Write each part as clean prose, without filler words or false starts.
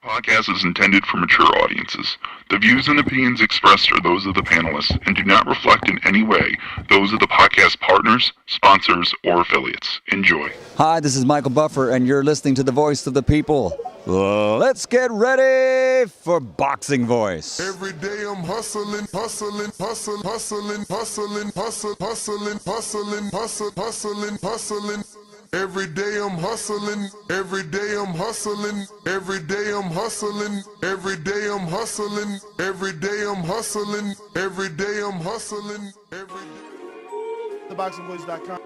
Podcast is intended for mature audiences. The views and opinions expressed are those of the panelists and do not reflect in any way those of the podcast partners, sponsors, or affiliates. Enjoy. Hi, this is Michael Buffer, and you're listening to the Voice of the People. Let's get ready for Boxing Voice. Every day I'm hustling, hustling, hustling, hustling, hustling, hustling, hustling, hustling, hustling, hustling, hustling. Every day I'm hustling, every day I'm hustling, every day I'm hustling, every day I'm hustling, every day I'm hustling, every day I'm hustling, every day. TheBoxingVoice.com.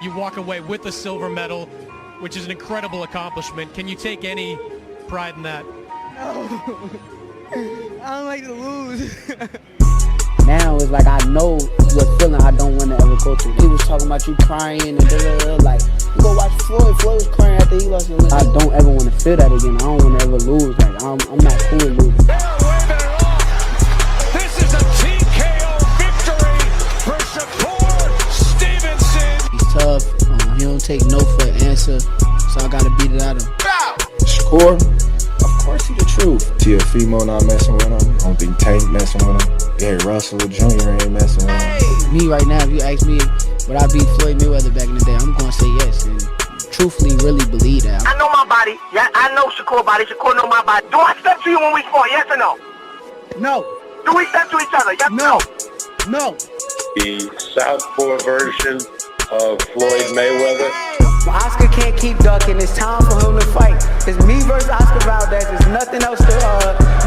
You walk away with a silver medal, which is an incredible accomplishment. Can you take any pride in that? No. I don't like to lose. Now it's like I know what feeling I don't want to ever go through. He was talking about you crying and like, you go watch Floyd. Floyd was crying after he lost his leg. I don't ever want to feel that again. I don't want to ever lose. Like I'm not cool with losing. This is a TKO victory for Shakur Stevenson. He's tough. He don't take no for an answer, so I gotta beat it out of him. Shakur, of course he the truth. Teofimo not messing with him. I don't think Tank messing with him. Gary Russell Jr. ain't messing with him. Me right now, if you ask me, would I beat Floyd Mayweather back in the day? I'm gonna say yes, and truthfully, really believe that. I know my body. Yeah, I know Shakur body. Shakur know my body. Do I step to you when we fought? Yes or no? No. Do we step to each other? Yes or no? No. The southpaw version of Floyd Mayweather. Oscar can't keep ducking. It's time for him to fight. It's me versus Oscar Valdez. There's nothing else to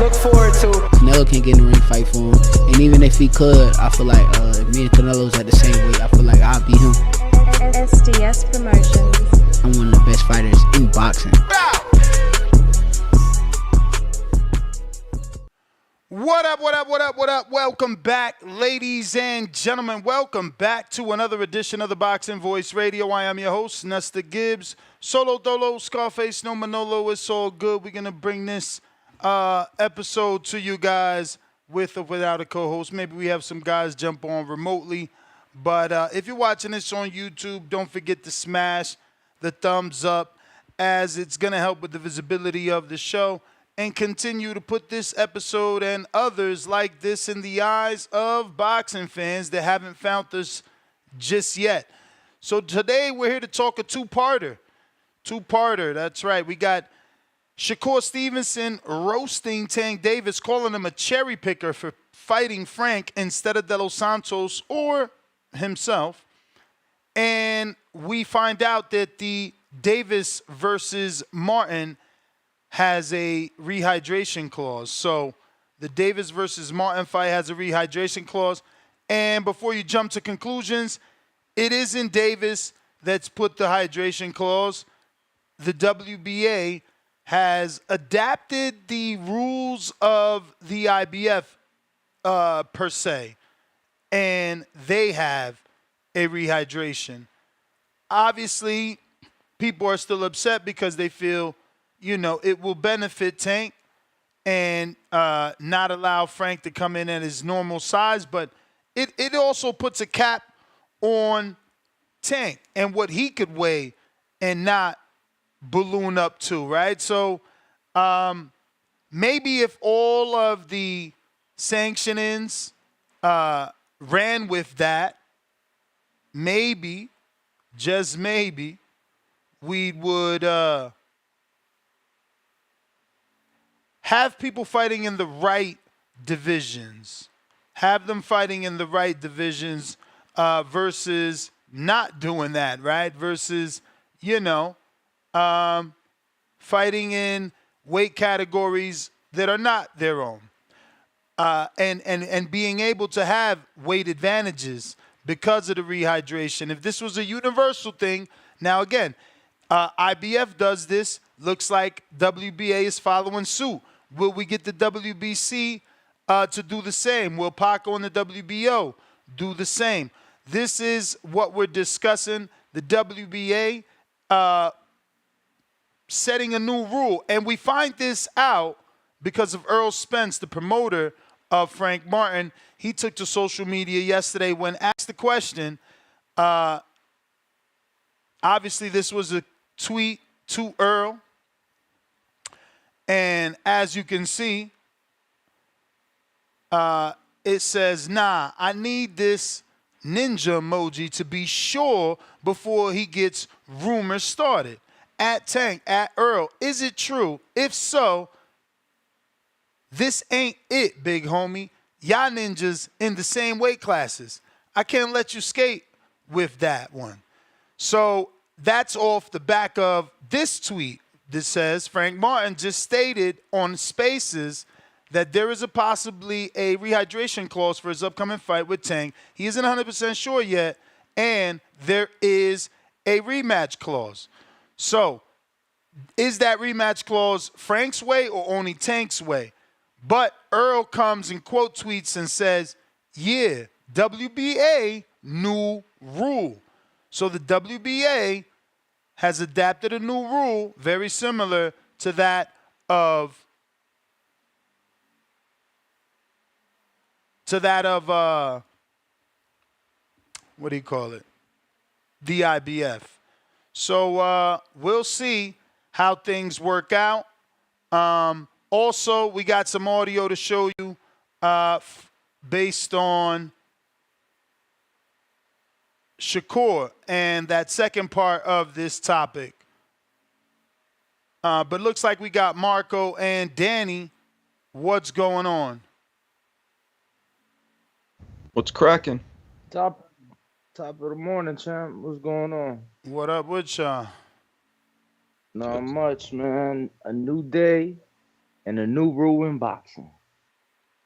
look forward to. Canelo can't get in the ring fight for him. And even if he could, I feel like if me and Canelo's at the same weight, I feel like I'll beat him. SDS Promotions. I'm one of the best fighters in boxing. What up, what up, what up, what up? Welcome back, ladies and gentlemen. Welcome back to another edition of the Boxing Voice Radio. I am your host, Nestor Gibbs. Solo Dolo, Scarface, no Manolo. It's all good. We're going to bring this episode to you guys with or without a co-host. Maybe we have some guys jump on remotely. But if you're watching this on YouTube, don't forget to smash the thumbs up, as it's going to help with the visibility of the show and continue to put this episode and others like this in the eyes of boxing fans that haven't found us just yet. So today we're here to talk a two-parter. That's right. We got Shakur Stevenson roasting Tank Davis, calling him a cherry picker for fighting Frank instead of De Los Santos or himself. And we find out that the Davis versus Martin has a rehydration clause. So the Davis versus Martin fight has a rehydration clause. And before you jump to conclusions, it isn't Davis that's put the hydration clause. The WBA has adapted the rules of the IBF per se, and they have a rehydration. Obviously, people are still upset because they feel, it will benefit Tank and not allow Frank to come in at his normal size. But it also puts a cap on Tank and what he could weigh and not balloon up to, right? So maybe if all of the sanctionings ran with that, maybe, just maybe, we would have people fighting in the right divisions. Have them fighting in the right divisions versus not doing that, right? Versus, fighting in weight categories that are not their own. And being able to have weight advantages because of the rehydration. If this was a universal thing, now again, IBF does this. Looks like WBA is following suit. Will we get the WBC to do the same? Will Paco and the WBO do the same? This is what we're discussing. The WBA setting a new rule. And we find this out because of Earl Spence, the promoter of Frank Martin. He took to social media yesterday when asked the question. Obviously, this was a tweet to Earl. And as you can see, it says, nah, I need this ninja emoji to be sure before he gets rumors started. At Tank, at Earl, is it true? If so, this ain't it, big homie. Y'all ninjas in the same weight classes. I can't let you skate with that one. So that's off the back of this tweet that says Frank Martin just stated on Spaces that there is possibly a rehydration clause for his upcoming fight with Tank. He isn't 100% sure yet, and there is a rematch clause. So is that rematch clause Frank's way or only Tank's way? But Earl comes and quote tweets and says, yeah, WBA new rule. So the WBA has adapted a new rule very similar to that of what do you call it? The IBF. So we'll see how things work out. Also, we got some audio to show you based on Shakur and that second part of this topic. But looks like we got Marco and Danny. What's going on? What's cracking? Top of the morning, champ. What's going on? What up with y'all? Not much, man. A new day and a new rule in boxing.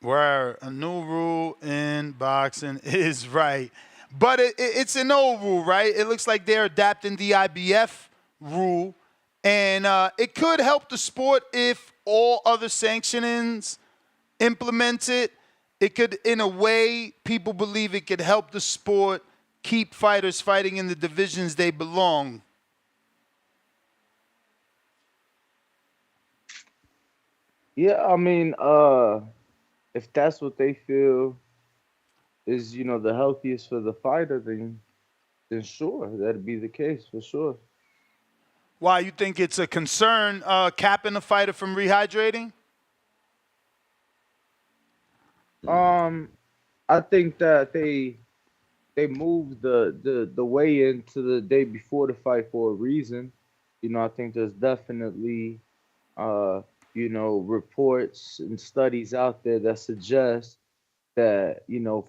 Where a new rule in boxing is right. But it's an old rule, right? It looks like they're adapting the IBF rule. And it could help the sport if all other sanctionings implement it. It could, in a way, people believe it could help the sport keep fighters fighting in the divisions they belong. Yeah, I mean, if that's what they feel is, the healthiest for the fighter, then sure, that'd be the case for sure. Why, you think it's a concern capping a fighter from rehydrating? I think that they moved the weigh-in to the day before the fight for a reason. I think there's definitely reports and studies out there that suggest that,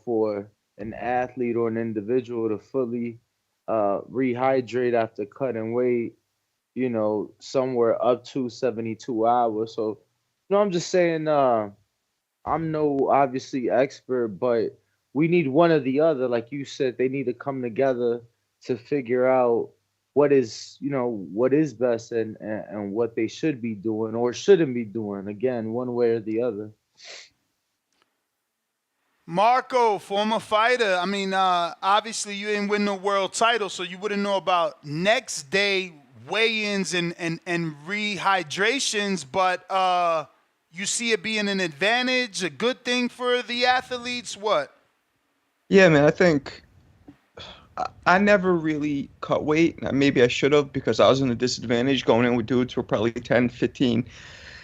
for an athlete or an individual to fully rehydrate after cutting weight, somewhere up to 72 hours. So, I'm just saying, I'm no obviously expert, but we need one or the other. Like you said, they need to come together to figure out what is best and what they should be doing or shouldn't be doing. Again, one way or the other. Marco, former fighter. I mean, obviously you didn't win no world title, so you wouldn't know about next day weigh-ins and rehydrations, but you see it being an advantage, a good thing for the athletes? What? Yeah, man, I think I never really cut weight. Maybe I should have because I was in a disadvantage going in with dudes who were probably 10, 15,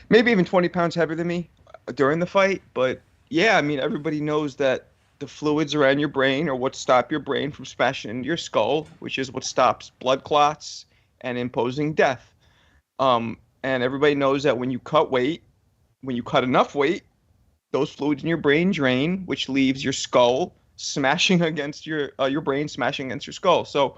maybe even 20 pounds heavier than me during the fight. But yeah, I mean, everybody knows that the fluids around your brain are what stop your brain from smashing into your skull, which is what stops blood clots and imposing death. And everybody knows that when you cut weight, when you cut enough weight, those fluids in your brain drain, which leaves your skull smashing against your brain smashing against your skull. So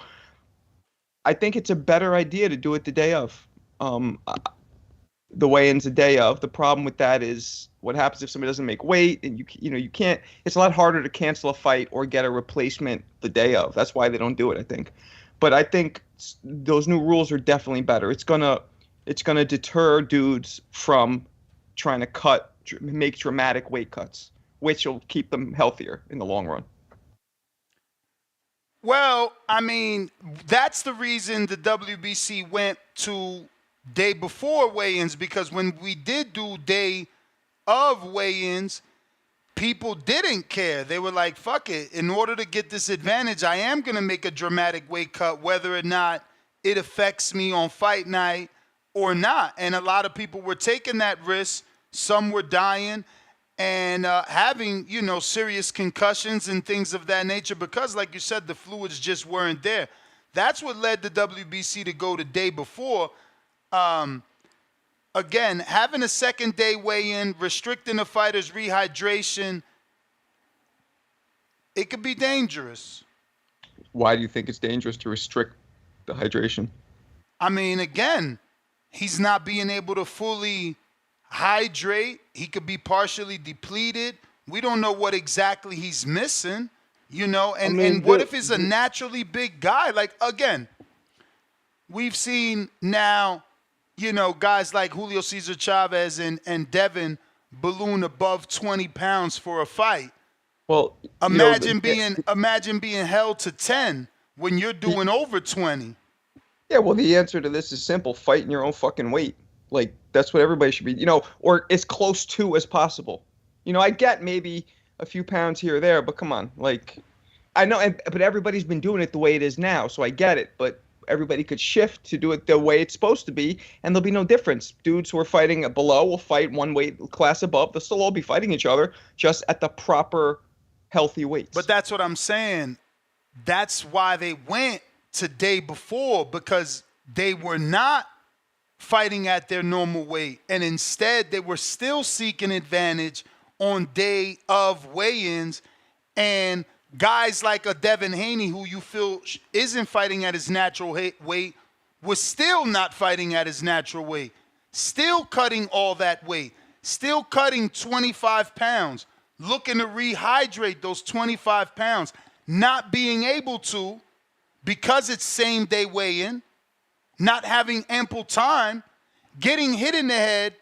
I think it's a better idea to do it the day of. The weigh-in's the day of. The problem with that is what happens if somebody doesn't make weight, and you can't. It's a lot harder to cancel a fight or get a replacement the day of. That's why they don't do it, I think. But I think those new rules are definitely better. It's gonna deter dudes from trying to make dramatic weight cuts, which will keep them healthier in the long run. Well, I mean, that's the reason the WBC went to day before weigh-ins, because when we did do day of weigh-ins, people didn't care. They were like, fuck it. In order to get this advantage, I am going to make a dramatic weight cut, whether or not it affects me on fight night or not. And a lot of people were taking that risk. Some were dying and having, serious concussions and things of that nature because, like you said, the fluids just weren't there. That's what led the WBC to go the day before. Again, having a second day weigh-in, restricting the fighters' rehydration, it could be dangerous. Why do you think it's dangerous to restrict the hydration? I mean, again, he's not being able to fully hydrate. He could be partially depleted. We don't know what exactly he's missing, and what if he's a naturally big guy? Like, again, we've seen now, guys like Julio Cesar Chavez and Devin balloon above 20 pounds for a fight. Well, imagine being held to 10 when you're doing over 20. Yeah, well, the answer to this is simple: fight in your own fucking weight. Like, that's what everybody should be, or as close to as possible. I get maybe a few pounds here or there, but come on, like, I know, but everybody's been doing it the way it is now, so I get it. But everybody could shift to do it the way it's supposed to be, and there'll be no difference. Dudes who are fighting below will fight one weight class above. They'll still all be fighting each other, just at the proper healthy weights. But that's what I'm saying. That's why they went to day before, because they were not fighting at their normal weight, and instead they were still seeking advantage on day of weigh-ins, and guys like a Devin Haney, who you feel isn't fighting at his natural weight, was still not fighting at his natural weight, still cutting all that weight, still cutting 25 pounds, looking to rehydrate those 25 pounds, not being able to because it's same-day weigh-in, not having ample time, getting hit in the head,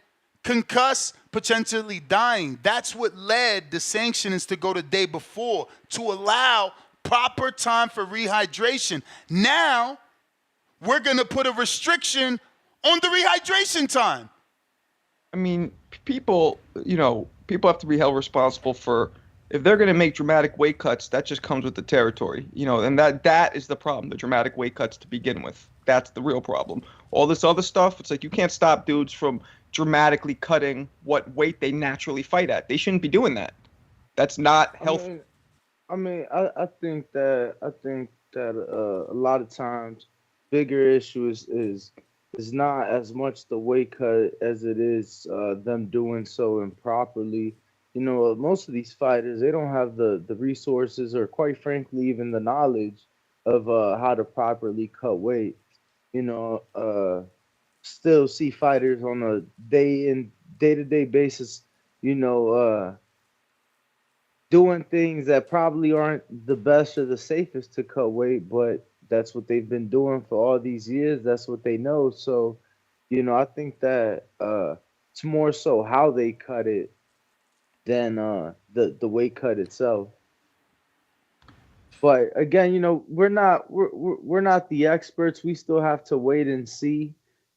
concussed, potentially dying. That's what led the sanctions to go the day before, to allow proper time for rehydration. Now, we're going to put a restriction on the rehydration time. I mean, people have to be held responsible for, if they're going to make dramatic weight cuts, that just comes with the territory, and that is the problem, the dramatic weight cuts to begin with. That's the real problem. All this other stuff, it's like you can't stop dudes from dramatically cutting what weight they naturally fight at. They shouldn't be doing that. That's not healthy. I think that a lot of times bigger issue is not as much the weight cut as it is them doing so improperly. Most of these fighters, they don't have the resources or, quite frankly, even the knowledge of how to properly cut weight. Still see fighters on a day-to-day basis, doing things that probably aren't the best or the safest to cut weight, but that's what they've been doing for all these years. That's what they know. So, I think that it's more so how they cut it than the weight cut itself. But again, we're not the experts. We still have to wait and see.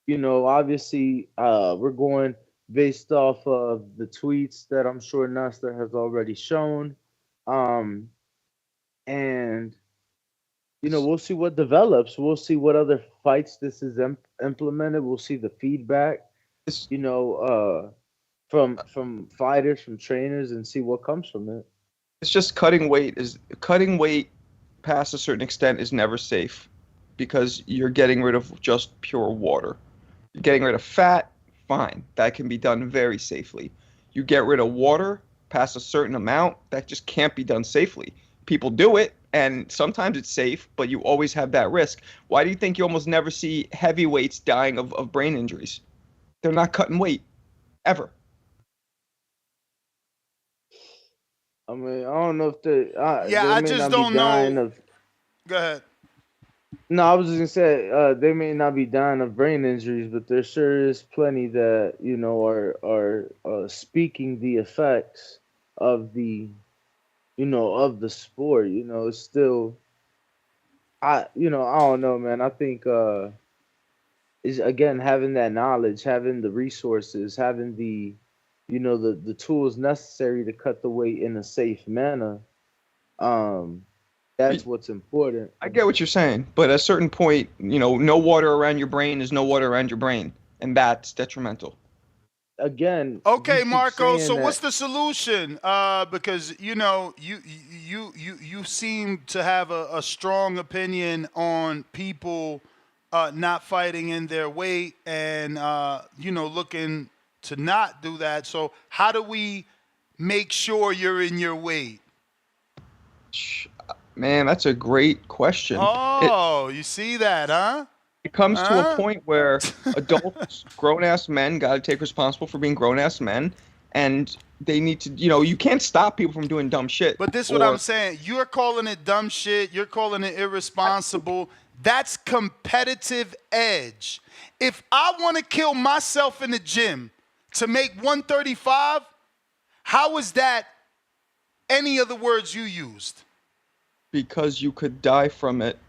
Obviously, we're going based off of the tweets that I'm sure Nestor has already shown. And we'll see what develops. We'll see what other fights this is implemented. We'll see the feedback, from fighters, from trainers, and see what comes from it. It's just cutting weight past a certain extent is never safe, because you're getting rid of just pure water. You're getting rid of fat, fine. That can be done very safely. You get rid of water past a certain amount, that just can't be done safely. People do it, and sometimes it's safe, but you always have that risk. Why do you think you almost never see heavyweights dying of brain injuries? They're not cutting weight, ever. I don't know if they I just don't know. Go ahead. No, I was just gonna say they may not be dying of brain injuries, but there sure is plenty that are speaking the effects of the of the sport. It's still, I don't know, man. I think is, again, having that knowledge, having the resources, having the the tools necessary to cut the weight in a safe manner. That's what's important. I get what you're saying, but at a certain point, no water around your brain is no water around your brain. and that's detrimental. Again. Okay, you keep Marco. saying So that- what's the solution? Because you seem to have a strong opinion on people not fighting in their weight and looking to not do that. So how do we make sure you're in your weight? Man, that's a great question. Oh, you see that, huh? It comes to a point where adults, grown-ass men, got to take responsible for being grown-ass men, and they need to, you can't stop people from doing dumb shit. But this is what I'm saying. You're calling it dumb shit. You're calling it irresponsible. That's competitive edge. If I want to kill myself in the gym to make 135, how is that any of the words you used? Because you could die from it.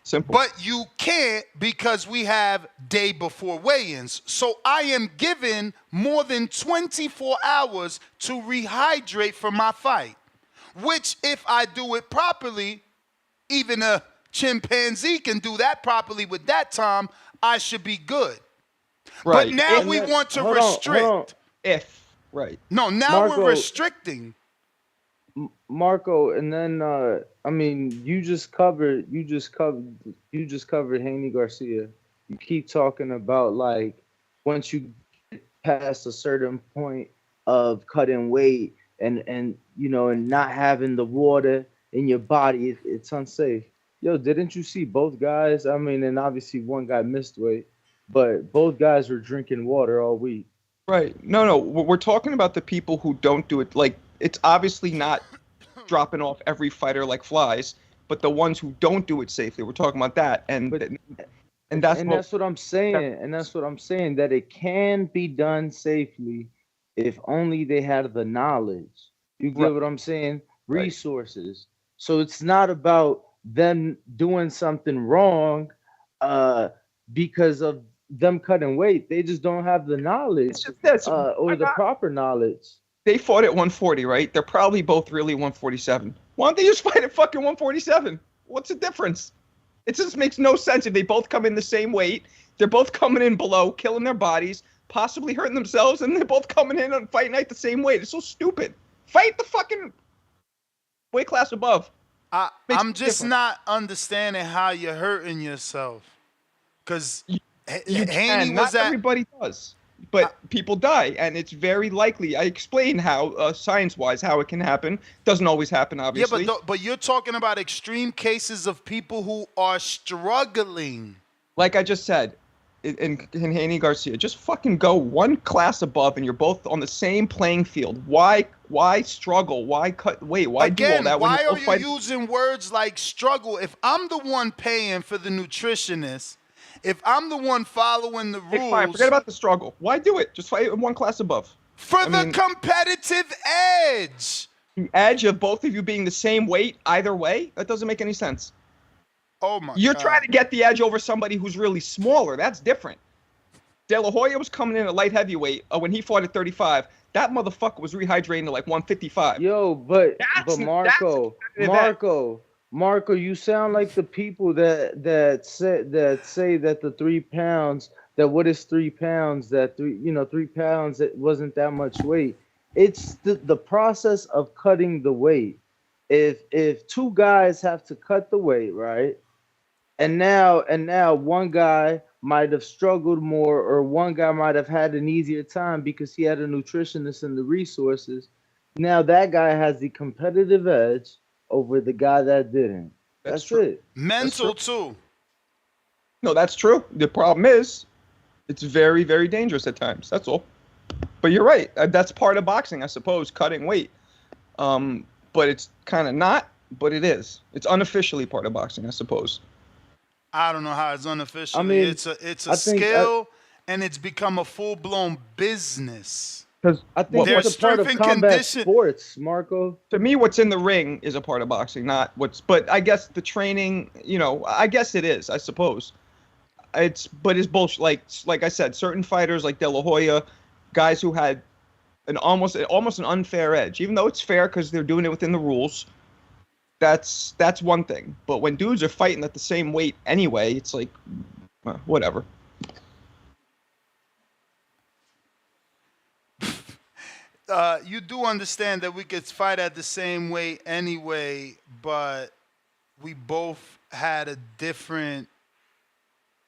Simple. But you can't because we have day before weigh-ins. So I am given more than 24 hours to rehydrate for my fight, which if I do it properly, even a chimpanzee can do that properly with that time, I should be good. Right. But now we want to restrict. No, now Marco, we're restricting. Marco, and then you just covered Haney Garcia. You keep talking about like once you get past a certain point of cutting weight and not having the water in your body, it's unsafe. Yo, didn't you see both guys? I mean, and obviously one guy missed weight, but both guys were drinking water all week. Right. No, we're talking about the people who don't do it. Like, it's obviously not dropping off every fighter like flies, but the ones who don't do it safely, we're talking about that. And that's what I'm saying. And that's what I'm saying, that it can be done safely if only they had the knowledge. You get what I'm saying? Resources. So it's not about them doing something wrong because of them cutting weight. They just don't have the knowledge or the proper knowledge. They fought at 140, right? They're probably both really 147. Why don't they just fight at fucking 147? What's the difference? It just makes no sense if they both come in the same weight. They're both coming in below, killing their bodies, possibly hurting themselves, and they're both coming in on fight night the same weight. It's so stupid. Fight the fucking weight class above. I'm just not understanding how you're hurting yourself. Because Haney was not everybody does. But people die, and it's very likely. I explained how, science-wise, how it can happen. Doesn't always happen, obviously. Yeah, but you're talking about extreme cases of people who are struggling. Like I just said, in Haney Garcia, just fucking go one class above, and you're both on the same playing field. Why struggle? Why cut weight? Why do all that? Why are you using words like struggle? If I'm the one paying for the nutritionist, if I'm the one following the rules... Fine, forget about the struggle. Why do it? Just fight one class above. For the competitive edge. The edge of both of you being the same weight either way? That doesn't make any sense. Oh, my You're God. trying to get the edge over somebody who's really smaller. That's different. De La Hoya was coming in at light heavyweight when he fought at 35. That motherfucker was rehydrating to like 155. Yo, but Marco, you sound like the people that say that the 3 pounds, that what is 3 pounds, that 3 pounds, it wasn't that much weight. It's the process of cutting the weight. If two guys have to cut the weight, right? And now one guy might have struggled more, or one guy might have had an easier time because he had a nutritionist and the resources. Now that guy has the competitive edge over the guy that didn't. That's it. Mental too. No, that's true. The problem is, it's very, very dangerous at times. That's all. But you're right. That's part of boxing, I suppose, cutting weight. But it's kind of not, but it is. It's unofficially part of boxing, I suppose. I don't know how it's unofficially. I mean, it's a skill, and it's become a full-blown business. Because I think it's a part of combat sports, Marco. To me, what's in the ring is a part of boxing, not what's. But I guess the training, I guess it is. I suppose it's bullshit. Like I said, certain fighters like De La Hoya, guys who had an almost an unfair edge, even though it's fair because they're doing it within the rules. That's one thing. But when dudes are fighting at the same weight anyway, it's like, whatever. you do understand that we could fight at the same weight anyway, but we both had a different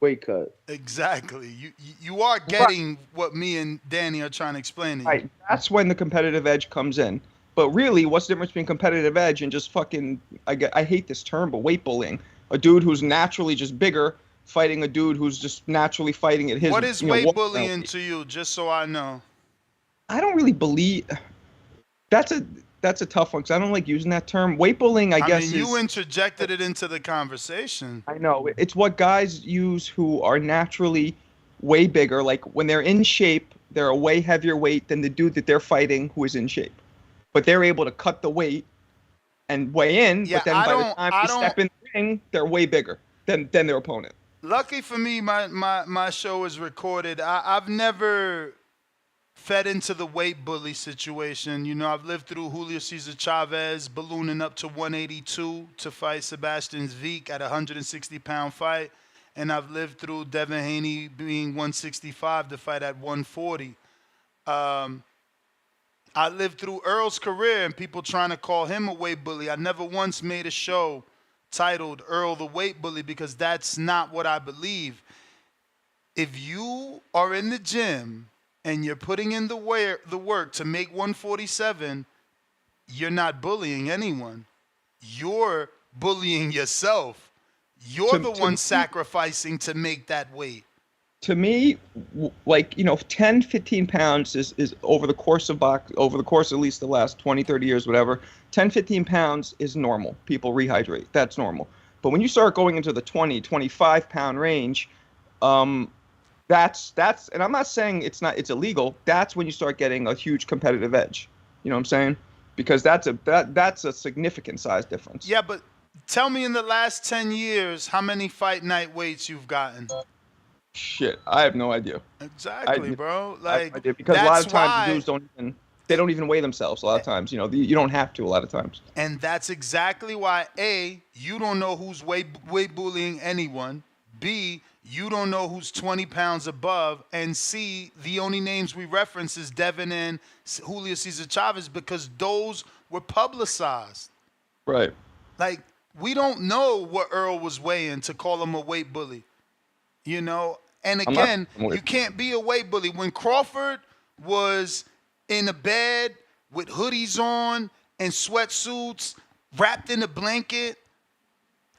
weight cut. Exactly. You are getting what me and Danny are trying to explain to you. Right. That's when the competitive edge comes in. But really, what's the difference between competitive edge and just fucking, I hate this term, but weight bullying? A dude who's naturally just bigger fighting a dude who's just naturally fighting at his. What is weight bullying to you, just so I know? I don't really believe that's a tough one because I don't like using that term. Weight bullying, I guess. I mean, you interjected it into the conversation. I know. It's what guys use who are naturally way bigger. Like when they're in shape, they're a way heavier weight than the dude that they're fighting who is in shape. But they're able to cut the weight and weigh in. Yeah, but then by the time they step in the ring, they're way bigger than their opponent. Lucky for me, my show is recorded. I've never fed into the weight bully situation. You know, I've lived through Julio Cesar Chavez ballooning up to 182 to fight Sebastian Zvick at a 160-pound fight. And I've lived through Devin Haney being 165 to fight at 140. I lived through Earl's career and people trying to call him a weight bully. I never once made a show titled Earl the Weight Bully because that's not what I believe. If you are in the gym and you're putting in the work to make 147, you're not bullying anyone. You're bullying yourself. You're the one sacrificing to make that weight. To me, like, 10, 15 pounds is over the course of at least the last 20, 30 years, whatever, 10, 15 pounds is normal. People rehydrate. That's normal. But when you start going into the 20, 25 pound range, that's, and I'm not saying it's illegal. That's when you start getting a huge competitive edge. You know what I'm saying? Because that's a significant size difference. Yeah, but tell me in the last 10 years how many fight night weights you've gotten. Shit, I have no idea. Exactly, bro. Like, because a lot of times the dudes don't even weigh themselves. A lot of times, you don't have to. A lot of times. And that's exactly why A, you don't know who's weight bullying anyone. B, you don't know who's 20 pounds above. And C, the only names we reference is Devin and Julio Cesar Chavez because those were publicized. Right. Like, we don't know what Earl was weighing to call him a weight bully. You know? And again, you can't be a weight bully. When Crawford was in a bed with hoodies on and sweatsuits, wrapped in a blanket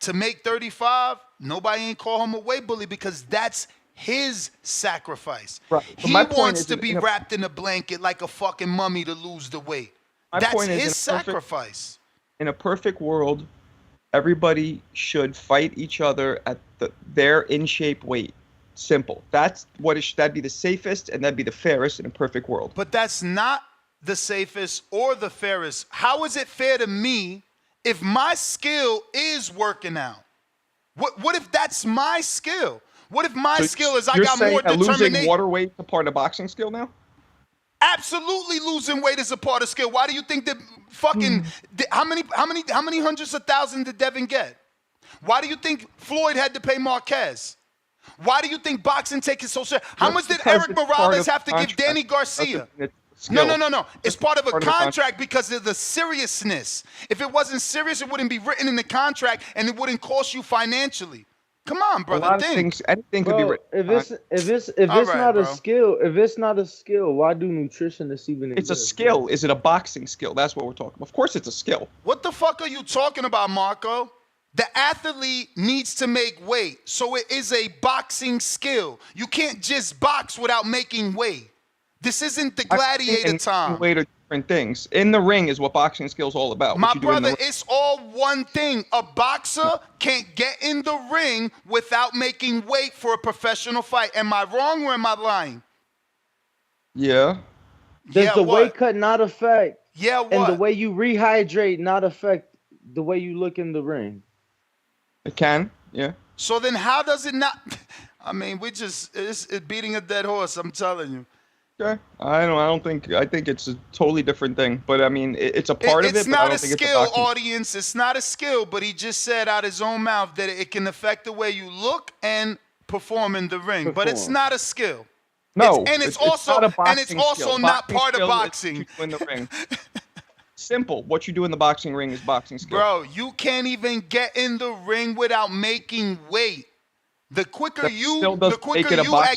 to make 35, nobody ain't call him a weight bully because that's his sacrifice. Right. He wants to be wrapped in a blanket like a fucking mummy to lose the weight. That's his sacrifice. In a perfect world, everybody should fight each other at their in-shape weight. Simple. That'd be the safest and that'd be the fairest in a perfect world. But that's not the safest or the fairest. How is it fair to me if my skill is working out? What if that's my skill? What if my skill is I got more determination? Losing water weight is a part of boxing skill now? Absolutely, losing weight is a part of skill. Why do you think that fucking how many hundreds of thousands did Devin get? Why do you think Floyd had to pay Marquez? Why do you think boxing takes it so serious? How much did Eric Morales have to give Danny Garcia? No. It's part of a contract because of the seriousness. If it wasn't serious, it wouldn't be written in the contract and it wouldn't cost you financially. Come on, brother. Anything could be written. If it's not a skill, why do nutritionists even exist? It's a skill. Is it a boxing skill? That's what we're talking about. Of course it's a skill. What the fuck are you talking about, Marco? The athlete needs to make weight, so it is a boxing skill. You can't just box without making weight. This isn't the gladiator time. Weight are different things. In the ring is what boxing skill is all about. My brother, it's all one thing. A boxer can't get in the ring without making weight for a professional fight. Am I wrong or am I lying? Yeah. Does the weight cut not affect? Yeah, what? And the way you rehydrate not affect the way you look in the ring? It can, yeah. So then how does it not? I mean, it's beating a dead horse, I'm telling you. Okay. I think it's a totally different thing. But I mean, it's a part of it. It's not a skill, audience. It's not a skill, but he just said out his own mouth that it can affect the way you look and perform in the ring. But it's not a skill. No, It's also not a boxing skill. not Boxing part of skill is boxing. what you do in the ring. Simple. What you do in the boxing ring is boxing skill. Bro, you can't even get in the ring without making weight. The quicker you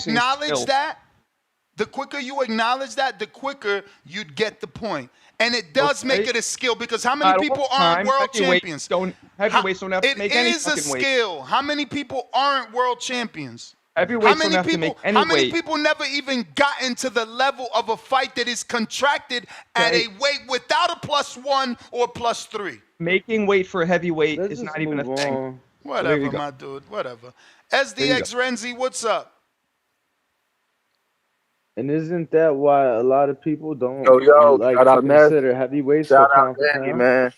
acknowledge that, the quicker you'd get the point. And it does make it a skill because how many people aren't world champions? Heavyweights don't have to make any fucking weight. It is a skill. How many people aren't world champions? Heavyweights don't have to make any weight. How many people never even got into the level of a fight that is contracted at a weight without a +1 or +3? Making weight for a heavyweight is not even a thing. Whatever, my dude. Whatever. SDX Renzi, what's up? And isn't that why a lot of people don't like shout to out consider heavyweights for pound for pound? Man.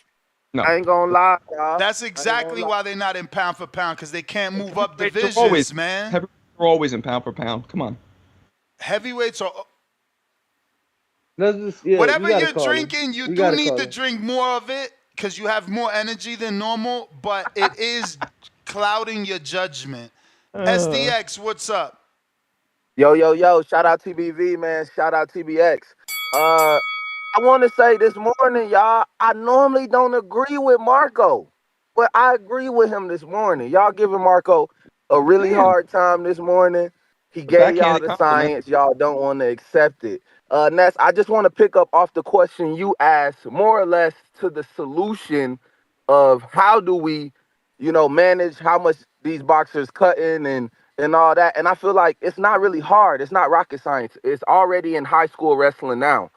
No. I ain't gonna lie, y'all. That's exactly why they're not in pound for pound, because they can't move up divisions, man. Heavyweights are always in pound for pound. Come on. Heavyweights are. Whatever you're drinking, you do need to drink more of it because you have more energy than normal, but it is clouding your judgment. SDX, what's up? Yo. Shout out TBV, man. Shout out TBX. I want to say this morning, y'all, I normally don't agree with Marco, but I agree with him this morning. Y'all giving Marco a really hard time this morning. He gave y'all the science. Y'all don't want to accept it. Ness, I just want to pick up off the question you asked, more or less to the solution of how do we, manage how much these boxers cutting and all that. And I feel like it's not really hard. It's not rocket science. It's already in high school wrestling now.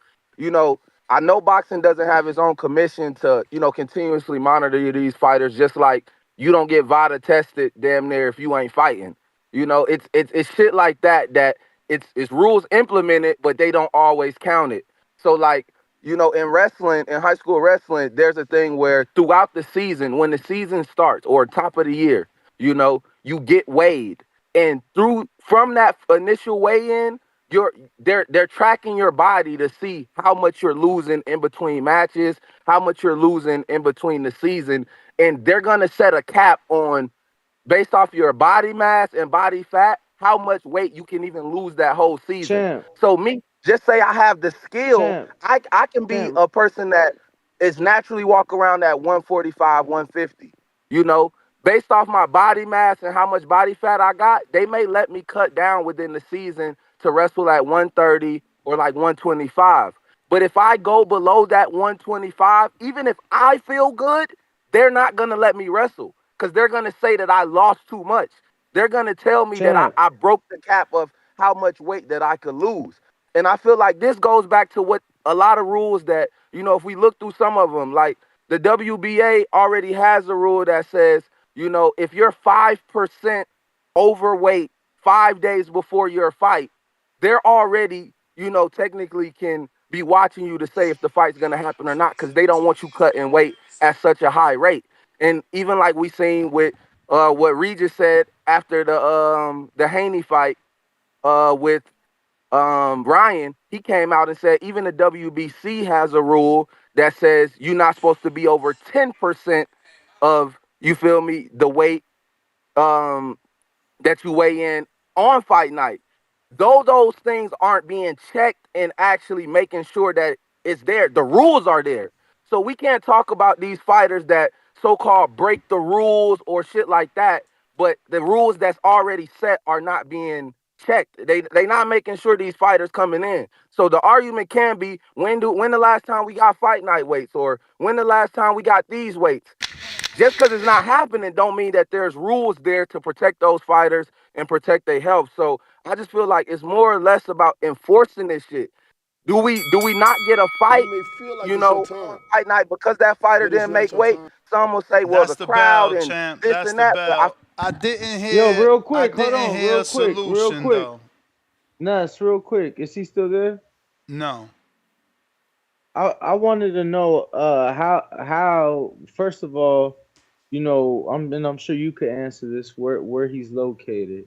I know boxing doesn't have its own commission to, continuously monitor these fighters, just like you don't get VADA tested damn near if you ain't fighting. It's shit like that it's rules implemented, but they don't always count it. So like, in wrestling, in high school wrestling, there's a thing where throughout the season, when the season starts or top of the year, you get weighed. And from that initial weigh-in, they're tracking your body to see how much you're losing in between matches, how much you're losing in between the season, and they're gonna set a cap on, based off your body mass and body fat, how much weight you can even lose that whole season. So me, just say I have the skill, I can be a person that is naturally walk around at 145, 150. Based off my body mass and how much body fat I got, they may let me cut down within the season to wrestle at 130 or like 125. But if I go below that 125, even if I feel good, they're not going to let me wrestle because they're going to say that I lost too much. They're going to tell me that I broke the cap of how much weight that I could lose. And I feel like this goes back to what a lot of rules that, if we look through some of them, like the WBA already has a rule that says, if you're 5% overweight 5 days before your fight, they're already, technically can be watching you to say if the fight's going to happen or not, because they don't want you cutting weight at such a high rate. And even like we seen with what Regis said after the Haney fight with Ryan, he came out and said even the WBC has a rule that says you're not supposed to be over 10% of, you feel me, the weight that you weigh in on fight night. Though those things aren't being checked and actually making sure that it's there, the rules are there. So we can't talk about these fighters that so-called break the rules or shit like that, but the rules that's already set are not being checked. They not making sure these fighters coming in. So the argument can be, when the last time we got fight night weights, or when the last time we got these weights? Just because it's not happening don't mean that there's rules there to protect those fighters and protect their health. So I just feel like it's more or less about enforcing this shit. Do we not get a fight, on fight night because that fighter didn't make weight? Some will say, well, the crowd and champ. this That's and that. But I didn't hear. Yo, real quick, hold on, real quick. Ness, real quick. Is he still there? No. I wanted to know how first of all, I'm sure you could answer this where he's located.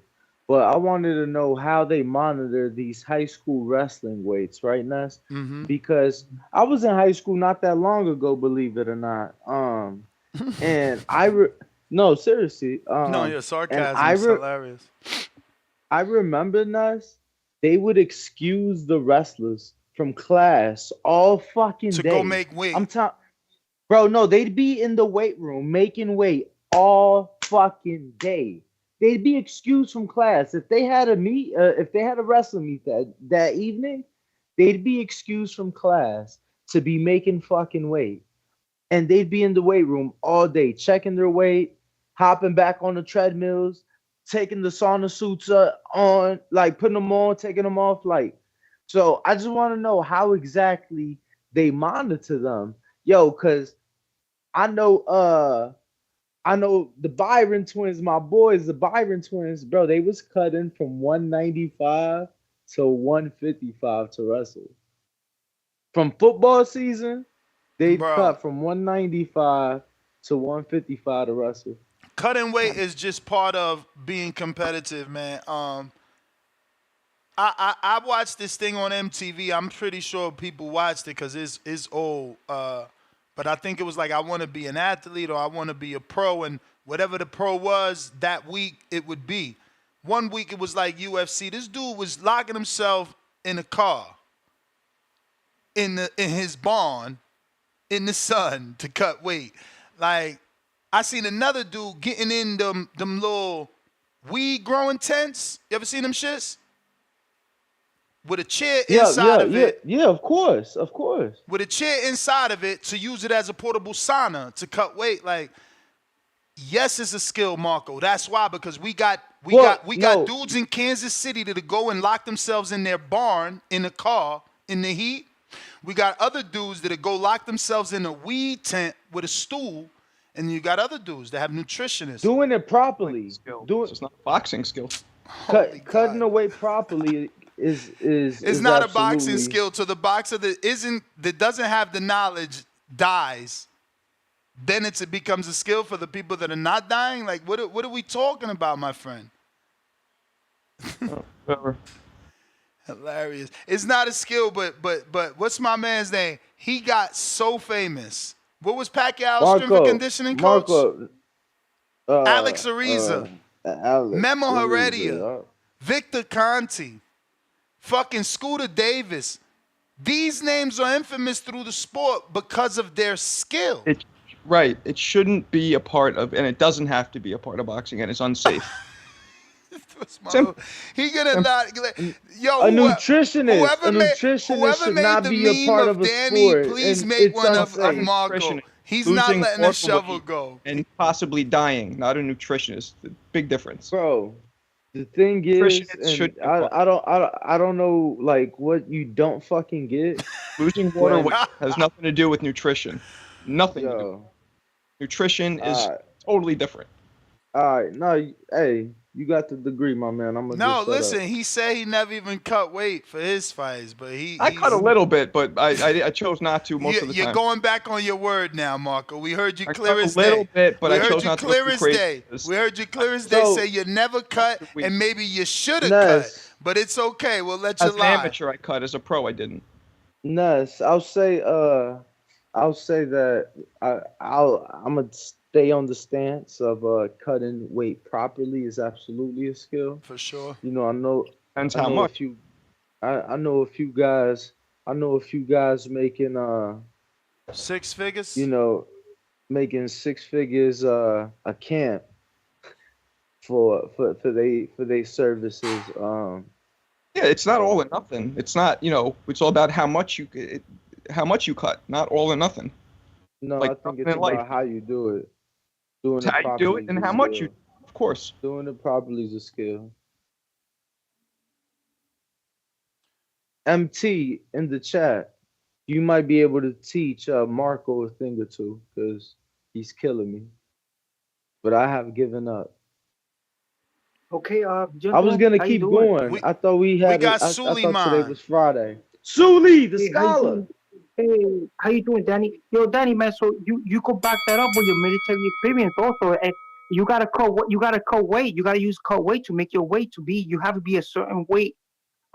But I wanted to know how they monitor these high school wrestling weights, right, Ness? Mm-hmm. Because I was in high school not that long ago, believe it or not. And no, seriously. No, your sarcasm is hilarious. I remember, Ness, they would excuse the wrestlers from class all fucking To day. go make weight. Bro, no, they'd be in the weight room making weight all fucking day. They'd be excused from class if they had a meet. If they had a wrestling meet that evening, they'd be excused from class to be making fucking weight, and they'd be in the weight room all day checking their weight, hopping back on the treadmills, taking the sauna suits on, like putting them on, taking them off, like. So I just want to know how exactly they monitor them, yo, because I know the Byron twins, my boys, the Byron twins, bro, they was cutting from 195 to 155 to wrestle. From football season, they'd cut from 195 to 155 to wrestle. Cutting weight is just part of being competitive, man. I watched this thing on MTV. I'm pretty sure people watched it because it's old. But I think it was like, I want to be an athlete or I want to be a pro, and whatever the pro was that week, it would be. One week it was like UFC. This dude was locking himself in a car in his barn in the sun to cut weight. Like, I seen another dude getting in them little weed growing tents. You ever seen them shits? With a chair inside of it. Yeah, of course. With a chair inside of it to use it as a portable sauna to cut weight. Like, yes, it's a skill, Marco. That's why, because we got dudes in Kansas City that go and lock themselves in their barn in a car in the heat. We got other dudes that go lock themselves in a weed tent with a stool. And you got other dudes that have nutritionists. Doing it properly. It's not a boxing skill. Cutting away properly is not a boxing skill. To the boxer that doesn't have the knowledge dies, then it becomes a skill for the people that are not dying. Like, what are we talking about, my friend? Whatever. Hilarious. It's not a skill, but what's my man's name? He got so famous. What was Pacquiao's strength and conditioning coach? Alex Ariza. Memo Heredia. Victor Conti. Fucking Scooter Davis. These names are infamous through the sport because of their skill. Right. It shouldn't be a part of, and it doesn't have to be a part of boxing, and it's unsafe. He gonna not. Yo, a nutritionist should not be a part of a sport. Please make one of Marco. He's not letting a shovel go. And possibly dying, not a nutritionist. Big difference, bro. The thing is, I don't know, like, what you don't fucking get. Losing water weight has nothing to do with nutrition. Nothing. To do. Nutrition is totally different. All right, no, hey. You got the degree, my man. Listen. He said he never even cut weight for his fights, but I cut a little bit, but I chose not to most of the time. You're going back on your word now, Marco. We heard you clear as day. I cut a little bit, but I chose not to. We heard you clear as day say you never cut, and maybe you should have cut, but it's okay. We'll let you lie. As an amateur, I cut. As a pro, I didn't. Ness, I'll say that I'm gonna stay on the stance of cutting weight properly is absolutely a skill. For sure. You know, I know how much. I know a few guys making six figures. You know, making six figures a camp for they services. Yeah, it's not all or nothing. It's not, it's all about how much you cut, not all or nothing. No, I think it's about how you do it. Doing how you do it and how much you, of course. Doing it properly is a skill. MT in the chat, you might be able to teach Marco a thing or two because he's killing me. But I have given up. Okay, I was gonna keep going. I thought we had. I thought today was Friday. Suli, the scholar. Hey, how you doing, Danny? Yo, Danny, man. So you could back that up with your military experience, also. And you gotta cut weight. You gotta use cut weight to make your weight to be. You have to be a certain weight,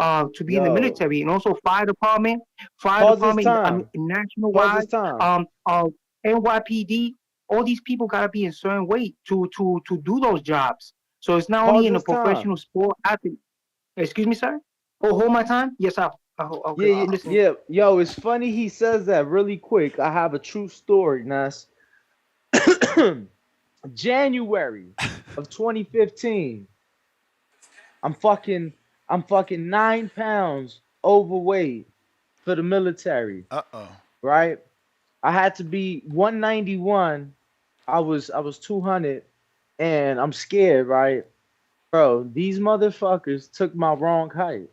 to be in the military, and also fire department, national wide, NYPD. All these people gotta be in certain weight to do those jobs. So it's not only in a professional sport athlete. Excuse me, sir. Oh, hold my time. Yes, okay, Yeah, I'm listening. yeah. Yo, it's funny he says that really quick. I have a true story, Nas. January of 2015. I'm fucking I'm fucking 9 pounds overweight for the military, Uh-oh. right? I had to be 191. I was 200, and I'm scared, right? Bro, these motherfuckers took my wrong height.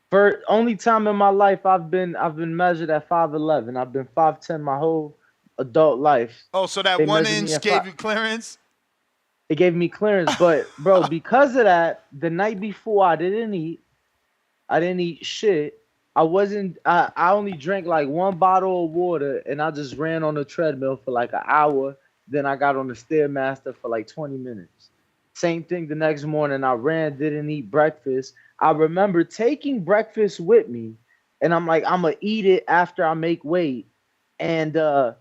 For only time in my life I've been measured at 5'11". I've been 5'10" my whole adult life. Oh, so that They one measured me inch at gave five. you clearance? It gave me clearance, but bro, because of that, the night before I didn't eat. I didn't eat shit. I wasn't. I only drank like one bottle of water, and I just ran on the treadmill for like an hour. Then I got on the stairmaster for like 20 minutes. Same thing the next morning. I ran, didn't eat breakfast. I remember taking breakfast with me, and I'm like, I'm gonna eat it after I make weight. And the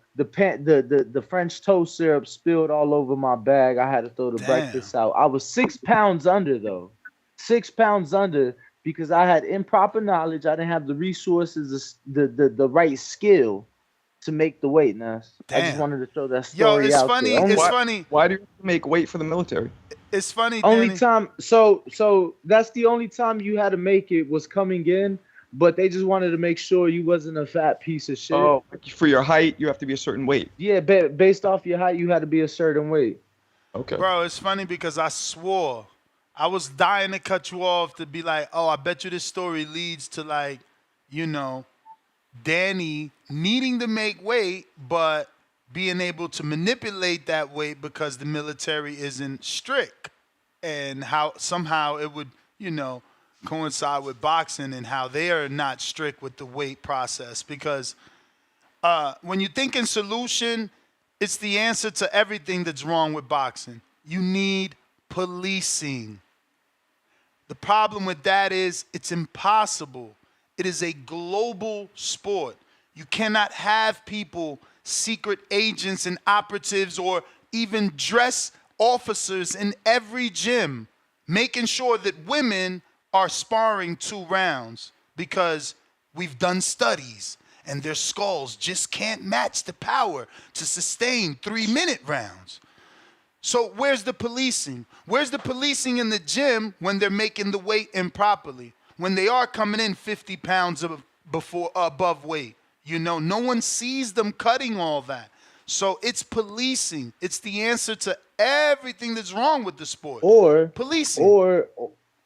French toast syrup spilled all over my bag. I had to throw the Damn. breakfast out. I was 6 pounds under though, 6 pounds under because I had improper knowledge. I didn't have the resources, the right skill to make the weight, Nas. I just Damn. wanted to throw that Yo, story it's out funny. there. It's funny. Why do you make weight for the military? It's funny, Only Danny. time, so that's the only time you had to make it was coming in, but they just wanted to make sure you wasn't a fat piece of shit. Oh, like for your height, you have to be a certain weight. Yeah, based off your height, you had to be a certain weight. Okay. Bro, it's funny because I swore I was dying to cut you off to be like, oh, I bet you this story leads to like, you know, Danny needing to make weight, but being able to manipulate that weight because the military isn't strict, and how somehow it would, you know, coincide with boxing and how they are not strict with the weight process. Because when you think in solution, it's the answer to everything that's wrong with boxing. You need policing. The problem with that is it's impossible. It is a global sport. You cannot have people, secret agents and operatives, or even dress officers in every gym, making sure that women are sparring 2 rounds because we've done studies and their skulls just can't match the power to sustain 3-minute rounds. So where's the policing? Where's the policing in the gym when they're making the weight improperly? When they are coming in 50 pounds above weight? You know, no one sees them cutting all that. So it's policing. It's the answer to everything that's wrong with the sport. Or policing.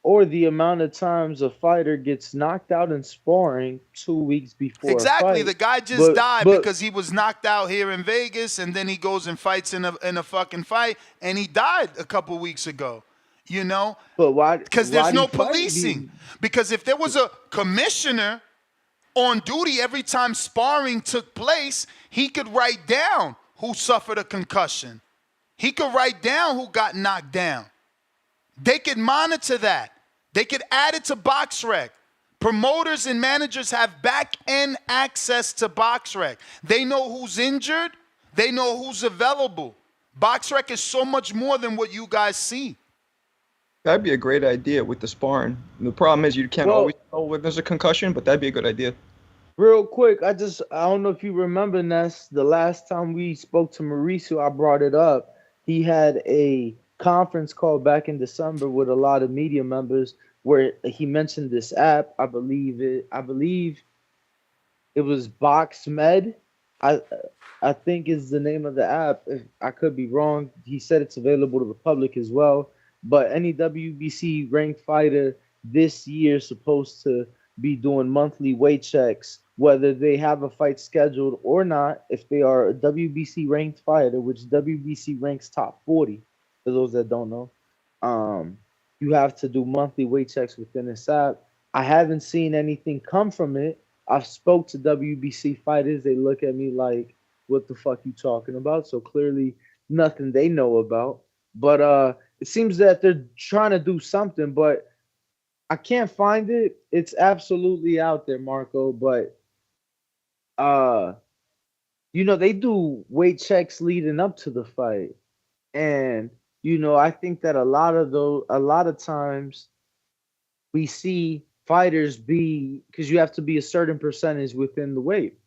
Or the amount of times a fighter gets knocked out in sparring 2 weeks before Exactly. a fight. The guy just died because he was knocked out here in Vegas, and then he goes and fights in a fucking fight, and he died a couple weeks ago. You know? But why? Because there's no policing. Because if there was a commissioner on duty every time sparring took place, he could write down who suffered a concussion. He could write down who got knocked down. They could monitor that. They could add it to BoxRec. Promoters and managers have back-end access to BoxRec. They know who's injured. They know who's available. BoxRec is so much more than what you guys see. That'd be a great idea with the sparring. The problem is you can't always tell when there's a concussion, but that'd be a good idea. Real quick, I don't know if you remember, Ness, the last time we spoke to Mauricio, I brought it up. He had a conference call back in December with a lot of media members where he mentioned this app. I believe it was BoxMed. I think is the name of the app. If I could be wrong. He said it's available to the public as well. But any WBC ranked fighter this year is supposed to be doing monthly weight checks, whether they have a fight scheduled or not. If they are a WBC ranked fighter, which WBC ranks top 40, for those that don't know, you have to do monthly weight checks within this app. I haven't seen anything come from it. I've spoke to WBC fighters. They look at me like, what the fuck you talking about? So clearly nothing they know about. But it seems that they're trying to do something, but I can't find it. It's absolutely out there, Marco. But they do weight checks leading up to the fight. And I think that a lot of times we see fighters be, because you have to be a certain percentage within the weight.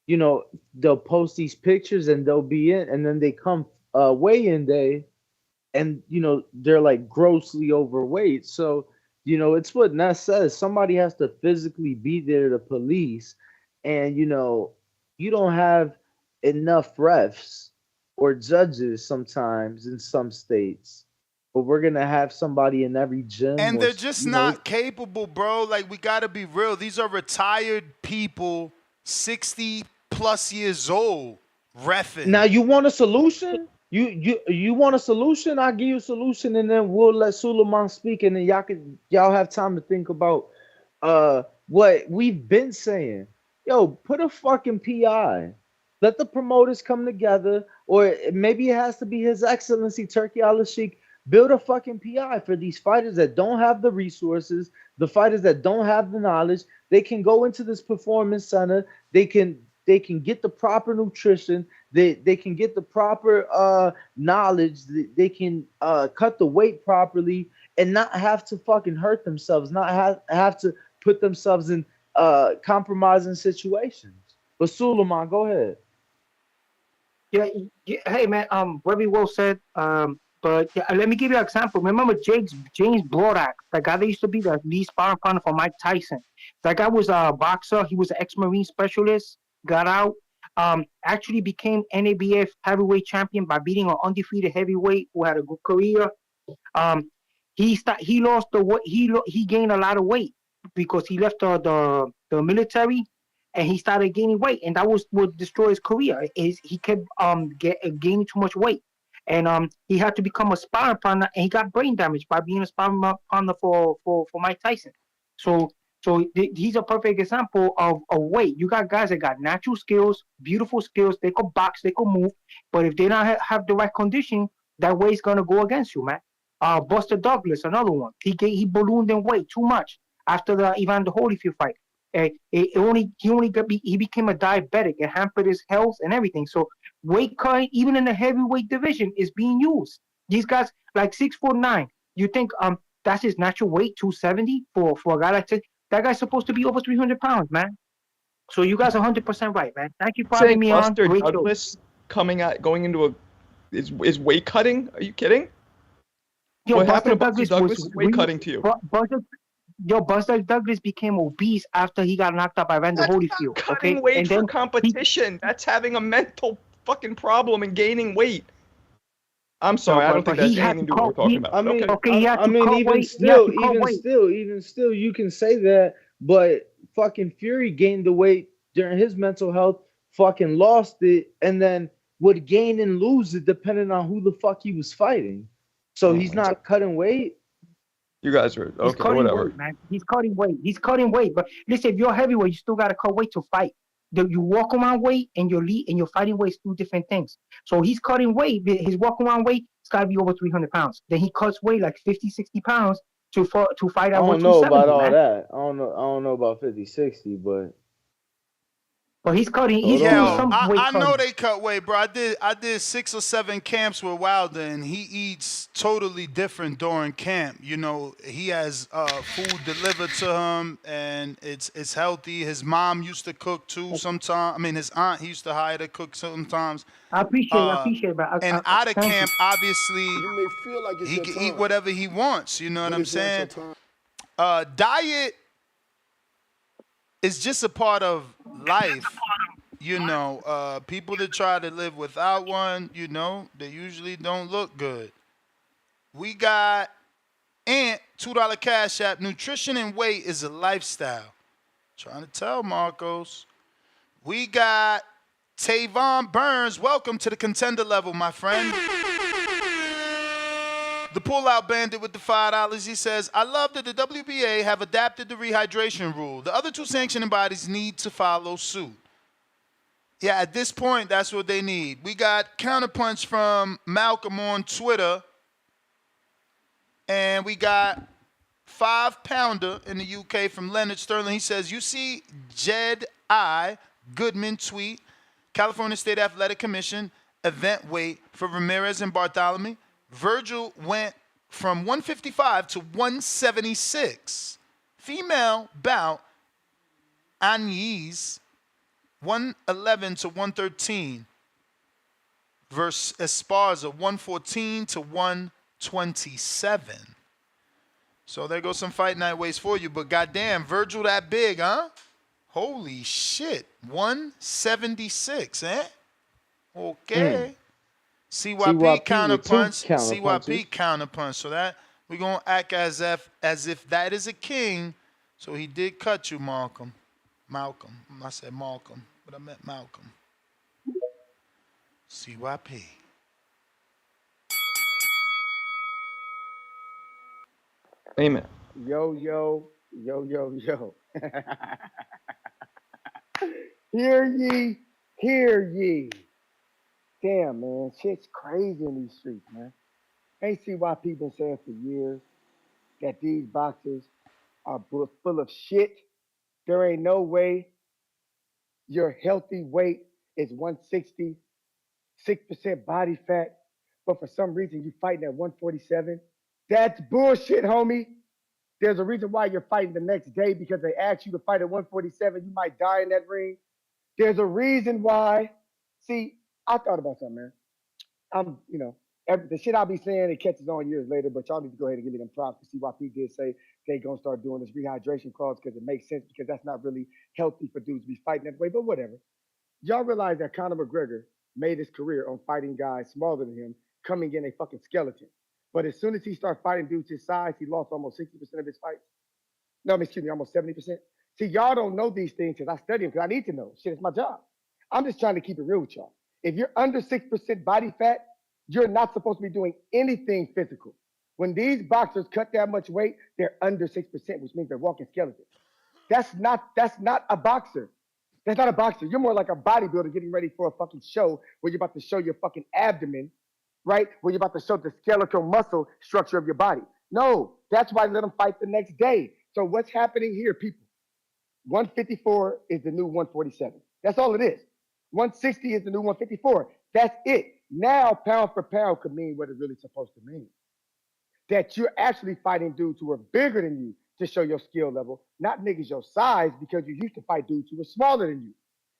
You know, they'll post these pictures and they'll be in, and then they come weigh-in day, and they're like grossly overweight. So it's what Ness says. Somebody has to physically be there to police, and you don't have enough refs or judges sometimes in some states. But we're gonna have somebody in every gym, And or they're just not capable, bro. Like, we got to be real. These are retired people, 60 plus years old, reffing. Now you want a solution? You want a solution? I'll give you a solution, and then we'll let Suleiman speak, and then y'all have time to think about what we've been saying. Yo, put a fucking PI. Let the promoters come together, or maybe it has to be His Excellency Turkey Al-Sheikh. Build a fucking PI for these fighters that don't have the resources, the fighters that don't have the knowledge. They can go into this performance center. They can get the proper nutrition. They can get the proper knowledge. They can cut the weight properly and not have to fucking hurt themselves, not have to put themselves in compromising situations. But Suleiman, go ahead. Yeah, hey man, very well said. But yeah, let me give you an example. Remember James Brodak, the guy that used to be the lead sparring partner for Mike Tyson. That guy was a boxer. He was an ex-Marine specialist. Got out. Actually became NABF heavyweight champion by beating an undefeated heavyweight who had a good career. He lost the weight. He gained a lot of weight because he left the military. And he started gaining weight, and that was what destroyed his career. He kept gaining too much weight, and he had to become a sparring partner, and he got brain damage by being a sparring partner for Mike Tyson. So he's a perfect example of weight. You got guys that got natural skills, beautiful skills. They could box, they could move, but if they don't have the right condition, that weight's gonna go against you, man. Buster Douglas, another one. He ballooned in weight too much after the Evander Holyfield fight. He became a diabetic. It hampered his health and everything. So weight cutting, even in the heavyweight division, is being used. These guys like 6'9". You think that's his natural weight, 270 for a guy like that guy's supposed to be over 300 pounds, man. So you guys are 100% right, man. Thank you for having me on. Buster Douglas going into is weight cutting? Are you kidding? Yo, what Buster happened to Douglas Buster Douglas is weight cutting to you? Buster Douglas became obese after he got knocked out by Evander Holyfield. Cutting weight for competition. That's having a mental fucking problem and gaining weight. I'm sorry, I don't think that's anything to do with what we're talking about. Even still, you can say that, but fucking Fury gained the weight during his mental health, fucking lost it, and then would gain and lose it depending on who the fuck he was fighting. So he's not cutting weight. You guys are okay. Whatever. Weight, man. He's cutting weight. But listen, if you're heavyweight, you still gotta cut weight to fight. You walk around weight and your fighting weight is two different things. So he's cutting weight. His walk around weight has got to be over 300 pounds. Then he cuts weight like 50, 60 pounds to fight at 170. I don't know about all that. I don't know about 50, 60, but he's cutting. I know they cut weight, bro. I did 6 or 7 camps with Wilder, and he eats totally different during camp. You know, he has food delivered to him, and it's healthy. His mom used to cook too sometimes. I mean, his aunt, he used to hire to cook sometimes. I appreciate that. And out of camp, obviously, he can eat whatever he wants. You know what I'm saying? Diet is just a part of life. You know, people that try to live without one, you know, they usually don't look good. We got Ant, $2 Cash App. Nutrition and weight is a lifestyle. Trying to tell Marcos. We got Tavon Burns. Welcome to the contender level, my friend. The Pullout Bandit with the $5. He says, I love that the WBA have adapted the rehydration rule. The other 2 sanctioning bodies need to follow suit. Yeah, at this point, that's what they need. We got Counterpunch from Malcolm on Twitter. And we got 5 Pounder in the UK from Leonard Sterling. He says, you see Jed I. Goodman tweet, California State Athletic Commission, event weight for Ramirez and Bartholomew. Virgil went from 155 to 176. Female bout, Agnes, 111 to 113 versus Esparza, 114 to 127. So there goes some fight night weights for you. But goddamn, Virgil that big, huh? Holy shit. 176, eh? Okay. CYP counterpunch. CYP counterpunch. So that we're gonna act as if that is a king. So he did cut you, Malcolm. I said Malcolm, but I meant Malcolm. CYP. Amen. Yo. Hear ye. Damn, man, shit's crazy in these streets, man. Ain't see why people been saying for years that these boxers are full of shit. There ain't no way your healthy weight is 160, 6% body fat, but for some reason you fighting at 147. That's bullshit, homie. There's a reason why you're fighting the next day, because they asked you to fight at 147. You might die in that ring. There's a reason why. See, I thought about something, man. The shit I'll be saying, it catches on years later, but y'all need to go ahead and give me them props to see why Pete did say they gonna start doing this rehydration clause, because it makes sense, because that's not really healthy for dudes to be fighting that way, but whatever. Y'all realize that Conor McGregor made his career on fighting guys smaller than him, coming in a fucking skeleton. But as soon as he started fighting dudes his size, he lost almost 60% of his fights. No, excuse me, almost 70%. See, y'all don't know these things because I study them, because I need to know. Shit, it's my job. I'm just trying to keep it real with y'all. If you're under 6% body fat, you're not supposed to be doing anything physical. When these boxers cut that much weight, they're under 6%, which means they're walking skeletons. That's not a boxer. That's not a boxer. You're more like a bodybuilder getting ready for a fucking show where you're about to show your fucking abdomen, right? Where you're about to show the skeletal muscle structure of your body. No, that's why they let them fight the next day. So what's happening here, people? 154 is the new 147. That's all it is. 160 is the new 154. That's it. Now, pound for pound could mean what it's really supposed to mean. That you're actually fighting dudes who are bigger than you to show your skill level, not niggas your size, because you used to fight dudes who were smaller than you.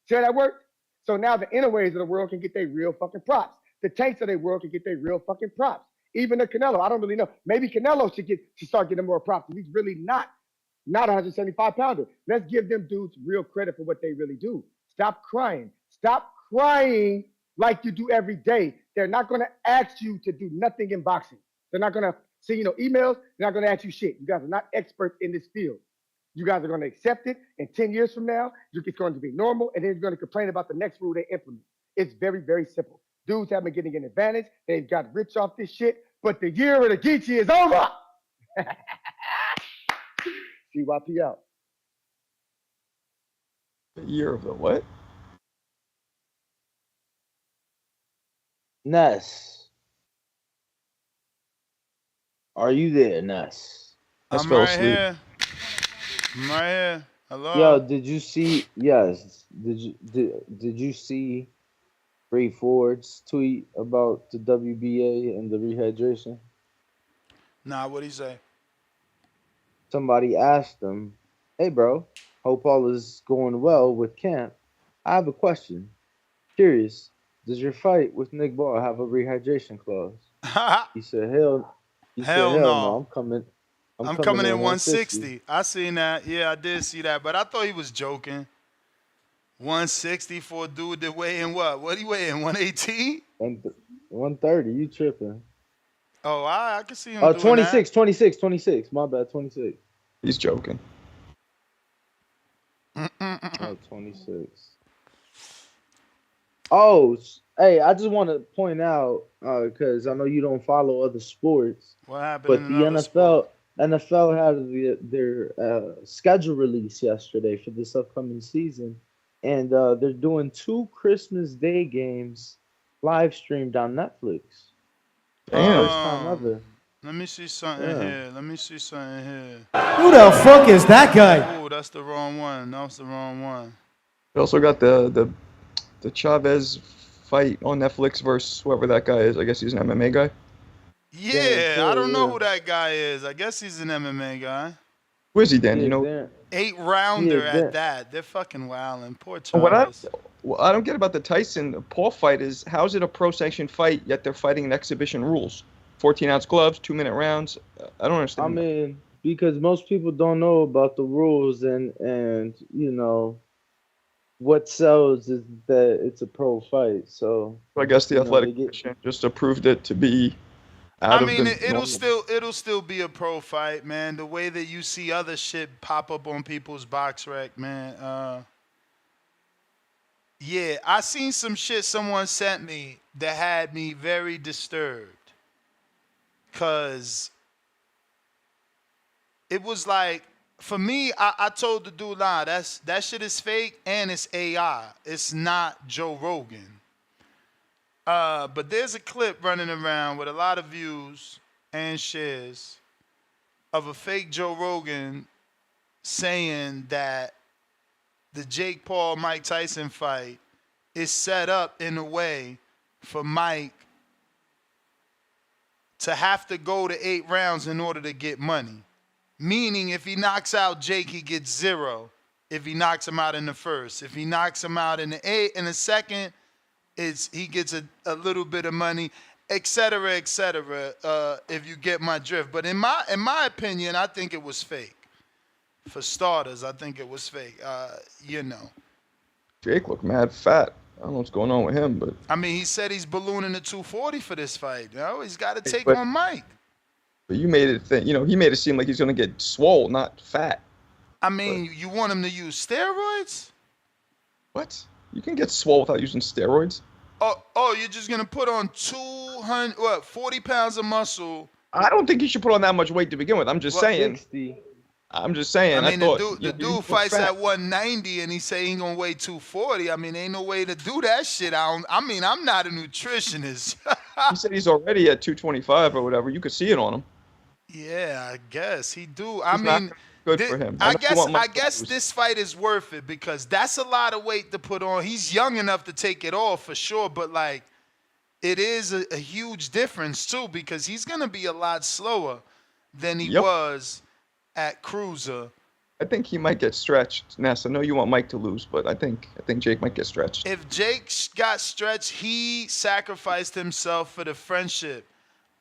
See how that worked? So now the Inoues of the world can get their real fucking props. The Tanks of the world can get their real fucking props. Even the Canelo, I don't really know. Maybe Canelo should start getting more props. He's really not a 175 pounder. Let's give them dudes real credit for what they really do. Stop crying. Stop crying like you do every day. They're not going to ask you to do nothing in boxing. They're not going to send emails. They're not going to ask you shit. You guys are not experts in this field. You guys are going to accept it, and 10 years from now, it's going to be normal, and then you're going to complain about the next rule they implement. It's very, very simple. Dudes have been getting an advantage. They've got rich off this shit, but the year of the Geechee is over. CYP out. The year of the what? Ness. Are you there, Ness? I'm right here. I'm right here. Hello. Yo, did you see? Yes. Did you see Ray Ford's tweet about the WBA and the rehydration? Nah, what'd he say? Somebody asked him, "Hey, bro, hope all is going well with camp. I have a question. Curious, does your fight with Nick Ball have a rehydration clause?" He said, "Hell no. I'm coming in 160. I seen that. Yeah, I did see that, but I thought he was joking. 160 for a dude that weigh in what? What he weigh in? 118? 130. You tripping? Oh, I can see him. 26. My bad, 26. He's joking. Oh, 26. Oh, hey, I just want to point out, because I know you don't follow other sports. What happened? But the NFL had their schedule release yesterday for this upcoming season, and they're doing 2 Christmas Day games live streamed on Netflix. Damn. First time ever. Let me see something here. Who the fuck is that guy? Oh, that's the wrong one. That was the wrong one. We also got the Chavez fight on Netflix versus whoever that guy is. I guess he's an MMA guy. Yeah, I don't know who that guy is. I guess he's an MMA guy. Where's he, Dan? Yeah, You know, Dan. 8-rounder Yeah, at that. They're fucking wilding. Poor what Chavez. I don't get about the Tyson Paul fight is how's it a pro sanctioned fight yet they're fighting in exhibition rules, 14-ounce gloves, 2-minute rounds. I don't I understand. mean, because most people don't know about the rules, and you know what sells is that it's a pro fight. So I guess the you know they athletic get. commission just approved it to be I out of mean, the normal. it'll still be a pro fight, man. The way that you see other shit pop up on people's box rec, man. Yeah, I seen some shit someone sent me that had me very disturbed. Cause it was like, for me, I told the dude, nah, that shit is fake and it's AI. It's not Joe Rogan. But there's a clip running around with a lot of views and shares of a fake Joe Rogan saying that the Jake Paul Mike Tyson fight is set up in a way for Mike to have to go to 8 rounds in order to get money. Meaning if he knocks out Jake, he gets 0. If he knocks him out in the first. If he knocks him out in the second, he gets a little bit of money, et cetera, if you get my drift. But in my opinion, I think it was fake. For starters, I think it was fake. You know. Jake looked mad fat. I don't know what's going on with him, but I mean, he said he's ballooning to 240 for this fight. You know, he's got to take but- on Mike. But you made it think, he made it seem like he's going to get swole, not fat. I mean, you want him to use steroids? What? You can get swole without using steroids? Oh, you're just going to put on 40 pounds of muscle. I don't think he should put on that much weight to begin with. I'm just saying. 60. I'm just saying. I mean, thought the dude fights at 190 and he say he gonna weigh 240. I mean, ain't no way to do that shit. I'm not a nutritionist. He said he's already at 225 or whatever. You could see it on him. Yeah, I guess he do. It's not good for him. I guess this fight is worth it because that's a lot of weight to put on. He's young enough to take it off for sure, but like, it is a huge difference too because he's gonna be a lot slower than he was at cruiser. I think he might get stretched. Ness, I know you want Mike to lose, but I think Jake might get stretched. If Jake got stretched, he sacrificed himself for the friendship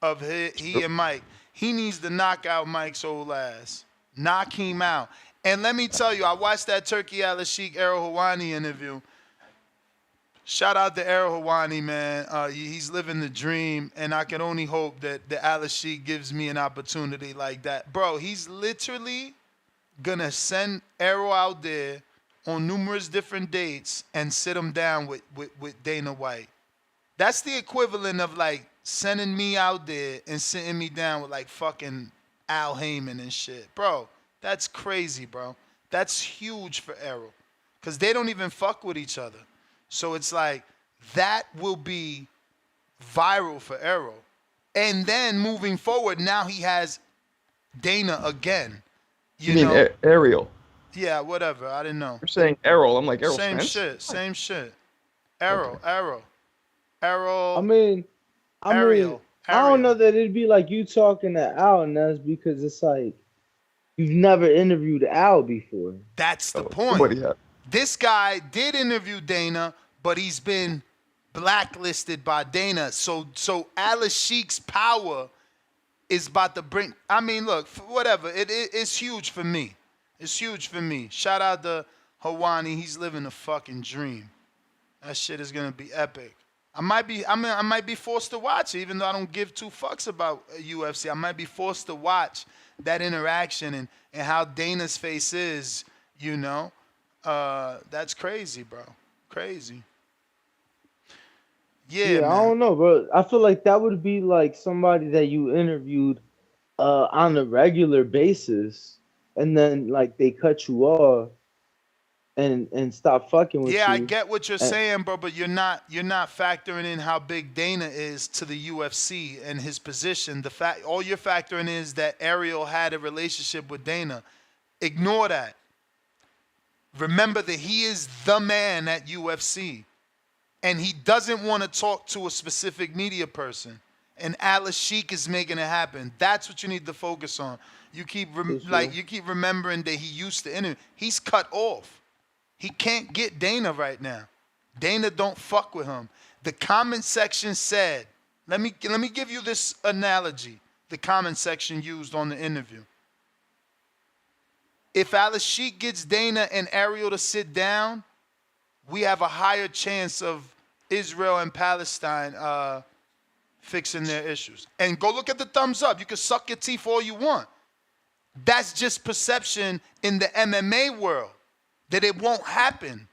of he and Mike. He needs to knock out Mike's old ass. Knock him out. And let me tell you, I watched that Turkey Al-Sheikh Errol Hawani interview. Shout out to Errol Hawani, man. He's living the dream, and I can only hope that the Al-Sheikh gives me an opportunity like that. Bro, he's literally going to send Errol out there on numerous different dates and sit him down with Dana White. That's the equivalent of, like, sending me out there and sitting me down with, like, fucking Al Heyman and shit. Bro, that's crazy, bro. That's huge for Errol because they don't even fuck with each other. So it's like that will be viral for Errol. And then moving forward, now he has Dana again. You mean Ariel? Yeah, whatever. I didn't know. You're saying Errol. I'm like, Errol Same Spence? Same shit. Errol. I mean, Ariel. I don't know that it'd be like you talking to Al, and that's because it's like you've never interviewed Al before. That's the point. This guy did interview Dana, but he's been blacklisted by Dana. So Al-Sheikh's power is about to bring. I mean, look, whatever. It's huge for me. It's huge for me. Shout out to Hawani. He's living a fucking dream. That shit is gonna be epic. I might be forced to watch it, even though I don't give two fucks about UFC. I might be forced to watch that interaction and how Dana's face is, you know. That's crazy, bro. Crazy. Yeah, man. I don't know, bro. I feel like that would be like somebody that you interviewed on a regular basis, and then like they cut you off and stop fucking with you. Yeah, I get what you're saying, bro, but you're not factoring in how big Dana is to the UFC and his position. All you're factoring is that Ariel had a relationship with Dana. Ignore that. Remember that he is the man at UFC, and he doesn't want to talk to a specific media person. and Alice Sheik is making it happen. That's what you need to focus on. You keep you keep remembering that he used to interview. He's cut off. He can't get Dana right now. Dana don't fuck with him. The comment section said, let me give you this analogy. The comment section used on the interview. If Alice Sheik gets Dana and Ariel to sit down, we have a higher chance of Israel and Palestine fixing their issues. And go look at the thumbs up. You can suck your teeth all you want. That's just perception in the MMA world, that it won't happen.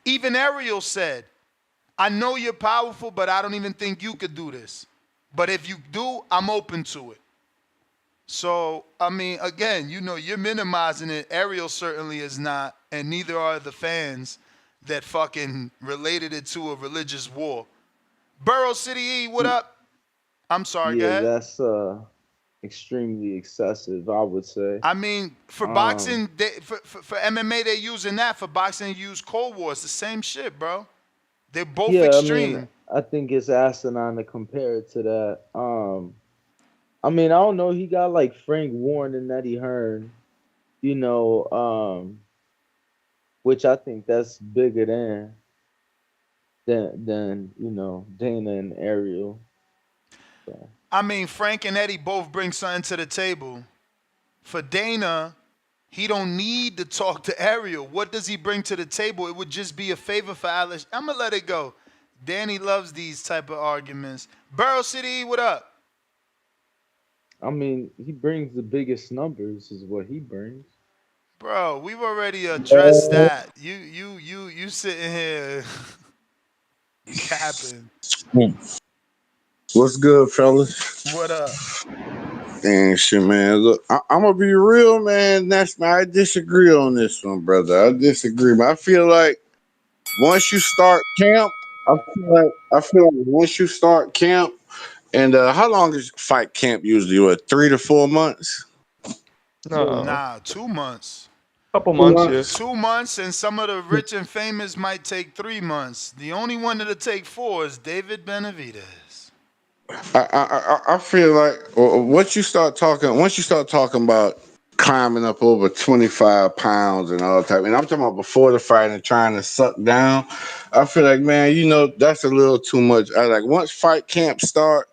Even Ariel said, I know you're powerful, but I don't even think you could do this. But if you do, I'm open to it. So, I mean, again, you know, you're minimizing it. Ariel certainly is not, and neither are the fans that fucking related it to a religious war. Borough City E, what up? I'm sorry, go ahead. Yeah, that's extremely excessive, I would say. I mean, for boxing, for MMA, they're using that. For boxing, they use Cold War. It's the same shit, bro. They're both extreme. I mean, I think it's asinine to compare it to that. I mean, I don't know. He got like Frank Warren and Eddie Hearn, you know, which I think that's bigger than you know, Dana and Ariel. So. I mean, Frank and Eddie both bring something to the table. For Dana, he don't need to talk to Ariel. What does he bring to the table? It would just be a favor for Alice. I'm going to let it go. Danny loves these type of arguments. Borough City, what up? I mean, he brings the biggest numbers is what he brings. Bro, we've already addressed that. You sitting here capping. What's good, fellas? What up? Dang shit, man. Look, I'm gonna be real, man. I disagree on this one, brother. I disagree. But I feel like once you start camp, I feel like once you start camp, and how long is fight camp usually? What, 3 to 4 months? Nah, 2 months. Couple months, yes. 2 months, and some of the rich and famous might take 3 months. The only one that'll take 4 is David Benavidez. I feel like once you start talking about climbing up over 25 pounds and all type, and I'm talking about before the fight and trying to suck down, I feel like, man, you know, that's a little too much. I like once fight camp start,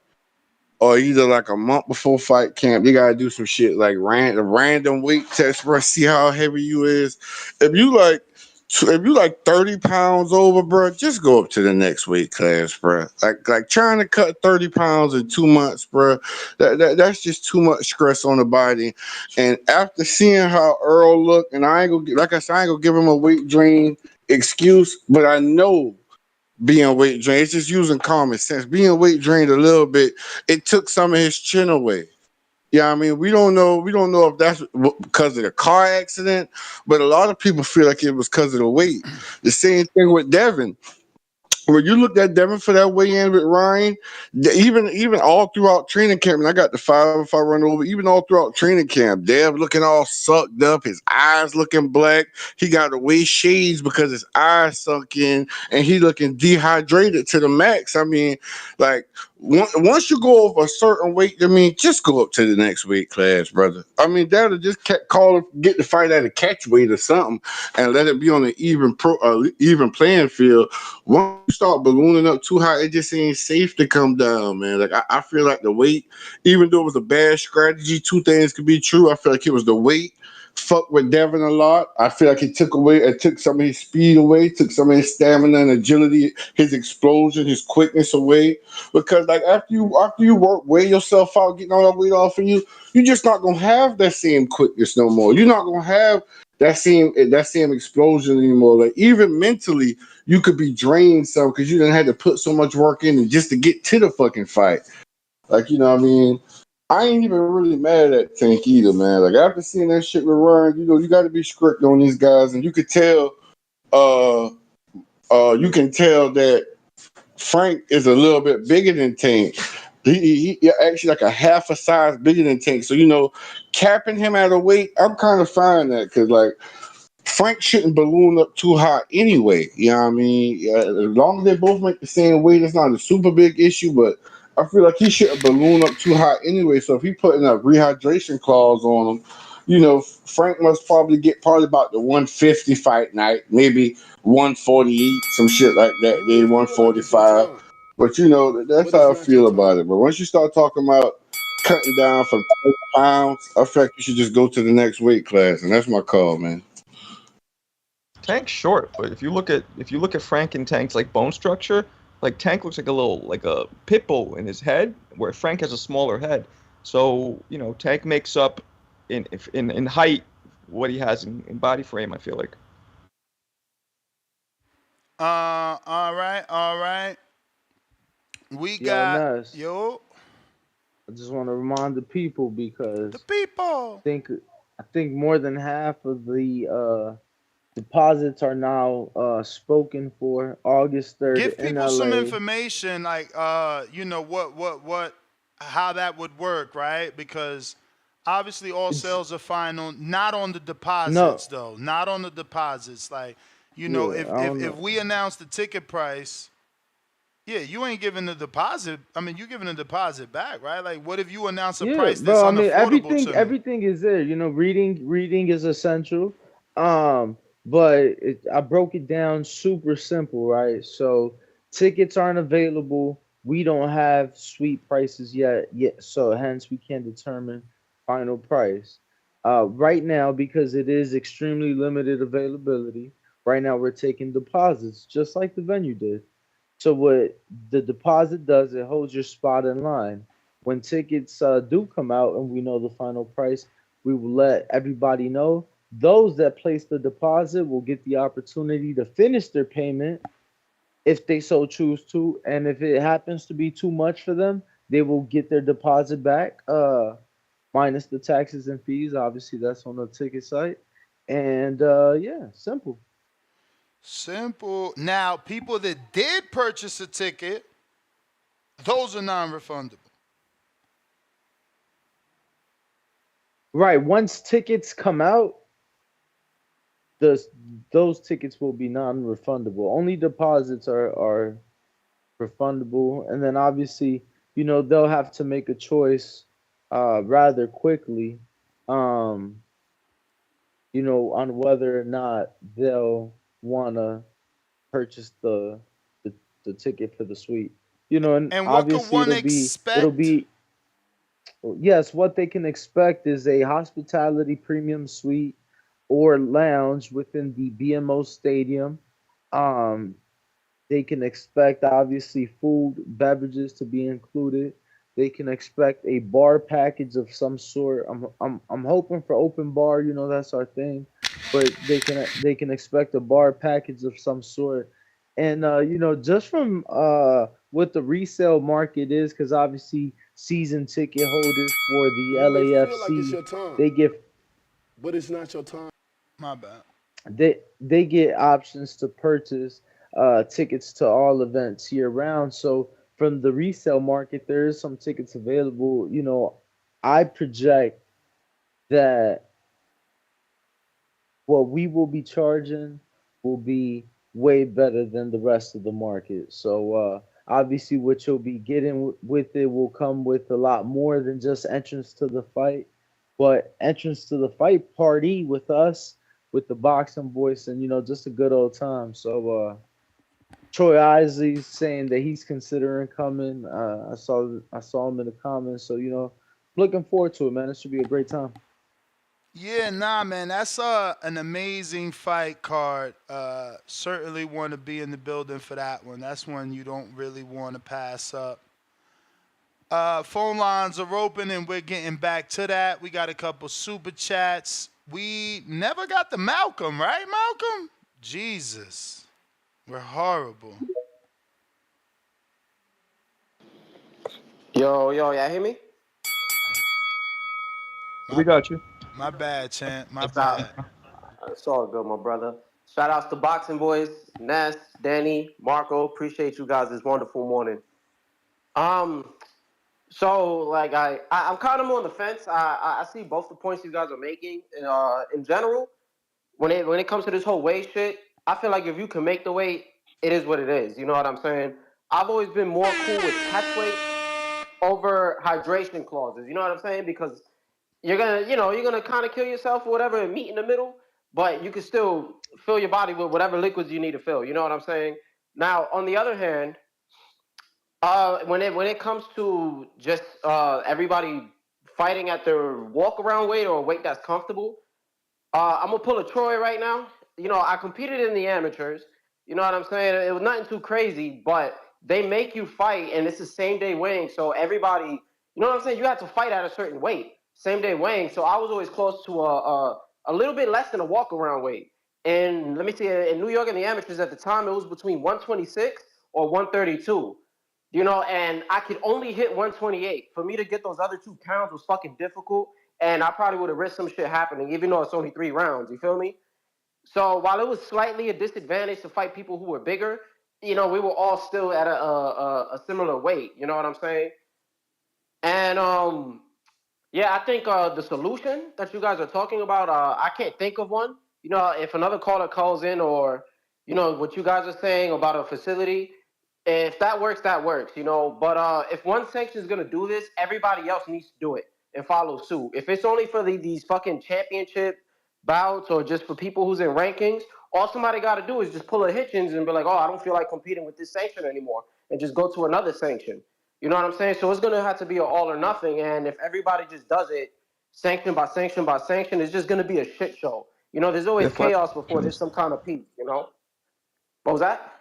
or either like a month before fight camp, you gotta do some shit like random weight test, bro. See how heavy you is. If you like 30 pounds over, bro, just go up to the next weight class, bro. Like trying to cut 30 pounds in 2 months, bro. That's just too much stress on the body. And after seeing how Earl looked, and I ain't gonna give him a weight drain excuse, but I know being weight drained, it's just using common sense. Being weight drained a little bit, it took some of his chin away. Yeah, I mean, we don't know if that's because of the car accident, but a lot of people feel like it was because of the weight. The same thing with Devin. When you looked at Devin for that weigh-in with Ryan, even all throughout training camp, and I got the 5 if I run over, even all throughout training camp, Dev looking all sucked up, his eyes looking black. He got to wear shades because his eyes sunk in, and he looking dehydrated to the max. I mean, like, once you go over a certain weight, I mean, just go up to the next weight class, brother. I mean, that'll just get the fight at a catch weight or something, and let it be on an even playing field. Once you start ballooning up too high, it just ain't safe to come down, man. Like I feel like the weight, even though it was a bad strategy, 2 things could be true. I feel like it was the weight. Fuck with Devin a lot. I feel like it took some of his speed away, took some of his stamina and agility, his explosion, his quickness away. Because like after you weigh yourself out, getting all that weight off of you, you're just not gonna have that same quickness no more. You're not gonna have that same explosion anymore. Like even mentally, you could be drained some because you didn't have to put so much work in and just to get to the fucking fight. Like, you know what I mean? I ain't even really mad at Tank either, man. Like after seeing that shit with Ryan, you know, you got to be strict on these guys, and you could tell, that Frank is a little bit bigger than Tank. He actually like a half a size bigger than Tank. So you know, capping him at a weight, I'm kind of fine that because like Frank shouldn't balloon up too high anyway. You know what I mean? As long as they both make the same weight, it's not a super big issue, but I feel like he shouldn't balloon up too high anyway. So if he putting a rehydration clause on him, Frank must probably get probably about the 150 fight night, maybe 148, some shit like that. Day 145. But that's how I feel about it. But once you start talking about cutting down from 30 pounds, I feel like you should just go to the next weight class, and that's my call, man. Tank's short, but if you look at Frank and Tank's like bone structure, like Tank looks like a pit bull in his head, where Frank has a smaller head. So Tank makes up in height what he has in body frame. I feel like. All right. We got Ness. yo. I just want to remind the people because The people. I think more than half of the deposits are now spoken for August 3rd Give in people some LA. information, like what how that would work, right? Because obviously all sales are final, not on the deposits though, not on the deposits. Like if we announce the ticket price, yeah, you ain't giving the deposit. I mean, you giving the deposit back, right? Like, what if you announce a price that's bro. I mean, unaffordable to me? everything is there. Reading is essential. But I broke it down super simple, right? So tickets aren't available. We don't have suite prices yet. So hence we can't determine final price. Right now, because it is extremely limited availability. Right now, we're taking deposits, just like the venue did. So what the deposit does, it holds your spot in line. When tickets do come out and we know the final price, we will let everybody know. Those that place the deposit will get the opportunity to finish their payment if they so choose to. And if it happens to be too much for them, they will get their deposit back, minus the taxes and fees. Obviously, that's on the ticket site. And simple. Simple. Now, people that did purchase a ticket, those are non-refundable. Right. Once tickets come out, those tickets will be non-refundable. Only deposits are refundable, and then obviously, they'll have to make a choice rather quickly, on whether or not they'll want to purchase the ticket for the suite. And what obviously could one expect? it'll be yes, what they can expect is a hospitality premium suite or lounge within the BMO Stadium. Um, they can expect obviously food, beverages to be included. They can expect a bar package of some sort. I'm hoping for open bar. That's our thing, but they can expect a bar package of some sort. And just from what the resale market is, because obviously season ticket holders for the LAFC, they get But it's not your time. My bad. they get options to purchase tickets to all events year round. So from the resale market, there is some tickets available. I project that what we will be charging will be way better than the rest of the market. So obviously, what you'll be getting with it will come with a lot more than just entrance to the fight, but entrance to the fight party with us, with the boxing voice, and just a good old time. So Troy Isley's saying that he's considering coming. I saw him in the comments. So looking forward to it, man. It should be a great time. Yeah, nah, man, that's an amazing fight card. Certainly want to be in the building for that one. That's one you don't really want to pass up. Phone lines are open, and we're getting back to that. We got a couple super chats. We never got the Malcolm, right, Malcolm? Jesus, we're horrible. Yo, y'all hear me? We got you. My bad, champ. My It's all, bad. it's all good, my brother. Shout outs to Boxing Boys, Ness, Danny, Marco. Appreciate you guys this wonderful morning. So like I'm kind of on the fence. I see both the points you guys are making. In general, when it comes to this whole weight shit, I feel like if you can make the weight, it is what it is. You know what I'm saying? I've always been more cool with catch weight over hydration clauses. You know what I'm saying? Because you're gonna kind of kill yourself or whatever and meet in the middle, but you can still fill your body with whatever liquids you need to fill. You know what I'm saying? Now, on the other hand, when it comes to just everybody fighting at their walk around weight or a weight that's comfortable, I'm gonna pull a Troy right now. You know, I competed in the amateurs. You know what I'm saying? It was nothing too crazy, but they make you fight, and it's the same day weighing. So everybody, you know what I'm saying? You have to fight at a certain weight, same day weighing. So I was always close to a little bit less than a walk around weight. And let me see, in New York in the amateurs at the time, it was between 126 or 132. You know, and I could only hit 128. For me to get those other 2 pounds was fucking difficult, and I probably would have risked some shit happening, even though it's only 3 rounds. You feel me? So while it was slightly a disadvantage to fight people who were bigger, you know, we were all still at a similar weight. You know what I'm saying? And yeah, I think the solution that you guys are talking about, I can't think of one. You know, if another caller calls in, or you know what you guys are saying about a facility, if that works, that works. You know, but if one section is gonna do this, everybody else needs to do it and follow suit. If it's only for these fucking championship bouts or just for people who's in rankings, all somebody got to do is just pull a Hitchens and be like, oh, I don't feel like competing with this sanction anymore, and just go to another sanction. You know what I'm saying? So it's gonna have to be an all or nothing. And if everybody just does it, sanction by sanction by sanction, it's just gonna be a shit show. You know, there's The always athletic chaos before there's some kind of peace. You know, what was that?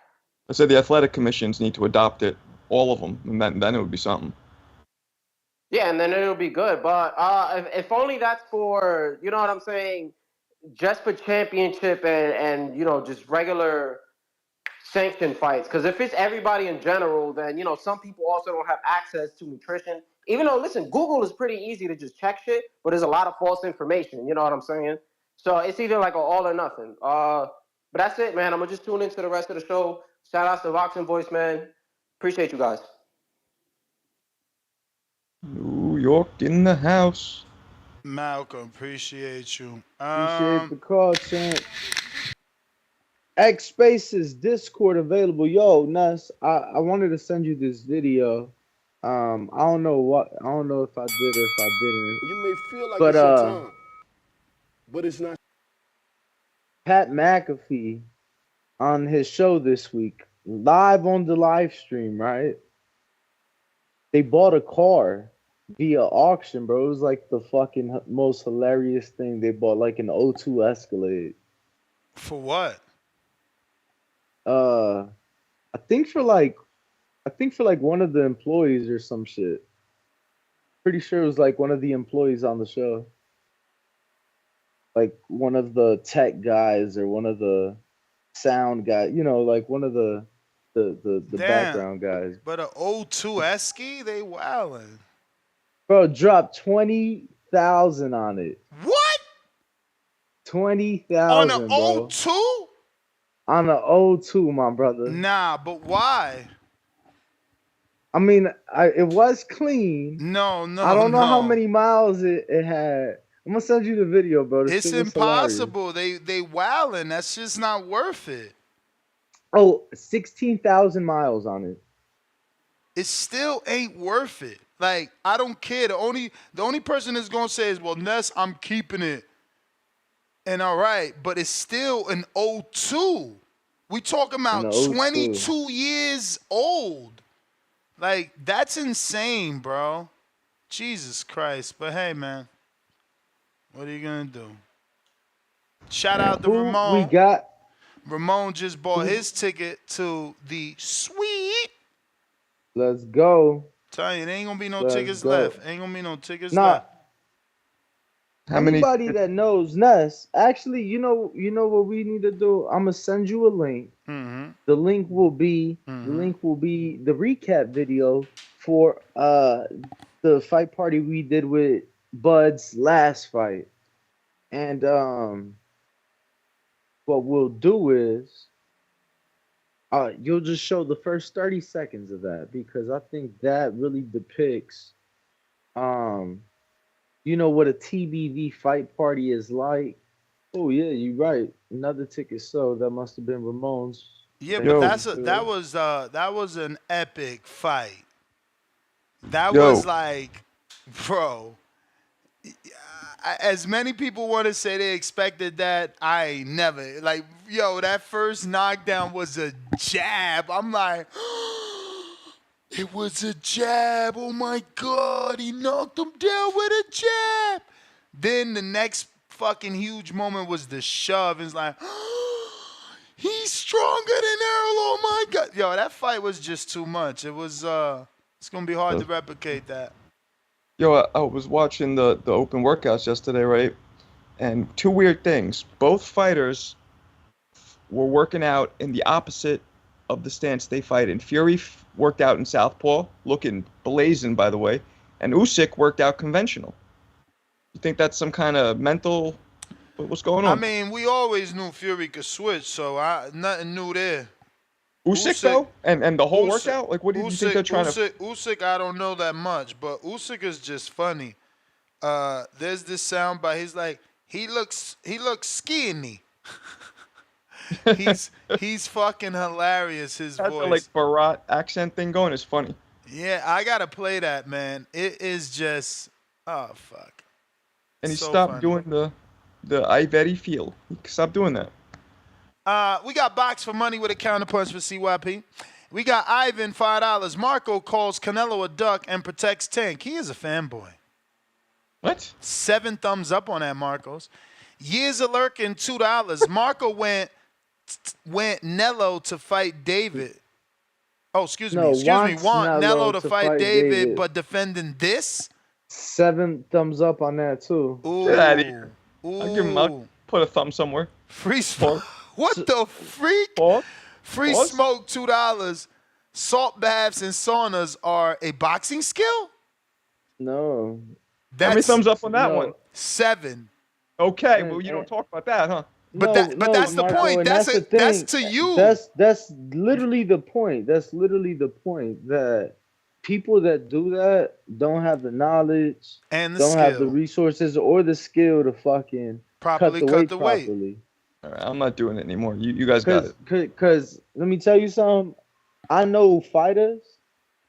I said the athletic commissions need to adopt it, all of them, and then it would be something. Yeah, and then it'll be good. But if only that's for, you know what I'm saying, just for championship and you know just regular sanctioned fights. Because if it's everybody in general, then you know some people also don't have access to nutrition. Even though, listen, Google is pretty easy to just check shit, but there's a lot of false information. You know what I'm saying? So it's either like an all or nothing. But that's it, man. I'm gonna just tune into the rest of the show. Shout out to Vox and Voice, man. Appreciate you guys. New York in the house. Malcolm, appreciate you. Appreciate the call, champ. X Spaces Discord available. Yo, Nuss, I wanted to send you this video. I don't know if I did or if I didn't. You may feel like But it's your time, but it's not. Pat McAfee on his show this week, live on the live stream, right? They bought a car via auction, bro. It was like the fucking most hilarious thing. They bought like an O2 Escalade. For what? I think for like one of the employees or some shit. Pretty sure it was like one of the employees on the show. Like one of the tech guys or one of the sound guys, you know, like one of the background guys. But a O2 Esky, they wildin'. Bro, dropped 20,000 on it. What? 20,000 on an bro. O2? On an O2, my brother. Nah, but why? I mean, it was clean. No. I don't know how many miles it had. I'm gonna send you the video, bro. It's impossible. They wildin'. That's just not worth it. Oh, 16,000 miles on it. It still ain't worth it. Like, I don't care. The only person that's gonna say is, well, Ness, I'm keeping it. And all right, but it's still an O2. We talking about 22 years old. Like, that's insane, bro. Jesus Christ. But hey, man, what are you gonna do? Shout out to Ramon. Ramon just bought his ticket to the suite. Let's go. Tell you, there ain't gonna be no tickets left. Ain't gonna be no tickets left. Anybody that knows Ness, actually, you know what we need to do? I'm gonna send you a link. Mm-hmm. The link will be the recap video for the fight party we did with Bud's last fight. And what we'll do is you'll just show the first 30 seconds of that, because I think that really depicts you know what a TBV fight party is like. Oh yeah, you're right. Another ticket sold. That must have been Ramon's. Yeah, but that was an epic fight. That Yo. was like, bro. As many people want to say they expected that, I never. Like, yo, that first knockdown was a jab. I'm like, it was a jab. Oh my God, he knocked him down with a jab. Then the next fucking huge moment was the shove. It's like, he's stronger than Earl. Oh my God. Yo, that fight was just too much. It was, it's going to be hard to replicate that. Yo, I was watching the open workouts yesterday, right? And two weird things. Both fighters were working out in the opposite of the stance they fight in. Fury worked out in southpaw, looking blazing, by the way, and Usyk worked out conventional. You think that's some kind of mental? What's going on? I mean, we always knew Fury could switch, so nothing new there. Usyk though, and the whole workout. Like, what do you think they're trying to? Usyk, I don't know that much, but Usyk is just funny. There's this sound by he's like he looks skinny. he's fucking hilarious. His That's voice. a, like, Barat accent thing going is funny. Yeah, I gotta play that, man. It is just fuck. And he So stopped funny. doing the Iveri feel. He stopped doing that. We got Box for money with a counterpunch for CYP. We got Ivan, $5. Marco calls Canelo a duck and protects Tank. He is a fanboy. What? 7 thumbs up on that, Marcos. Years of lurking, $2. Marco went Nello to fight David. Oh, excuse me. Want Nello to fight David, but defending this? 7 thumbs up on that too. Ooh. Get out of here. I'll put a thumb somewhere. Free smoke. What the freak? Free smoke, $2. Salt baths and saunas are a boxing skill? No. How many thumbs up on that one? 7. Okay, well, you don't talk about that, huh? But that's the point. That's to you. That's literally the point. That's literally the point, that people that do that don't have the knowledge and don't have the resources or the skill to fucking properly cut the weight properly. All right, I'm not doing it anymore. You guys got it. Because let me tell you something. I know fighters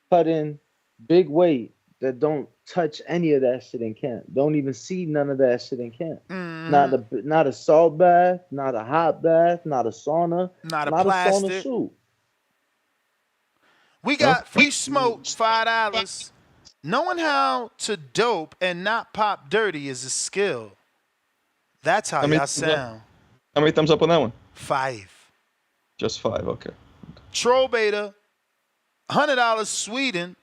cutting big weight that don't touch any of that shit in camp. Don't even see none of that shit in camp. Not a salt bath, not a hot bath, not a sauna, not a sauna suit. We got free smoke, $5. Knowing how to dope and not pop dirty is a skill. That's how y'all sound. How many thumbs up on that one? 5. Just 5, okay. Troll Beta, $100 Sweden.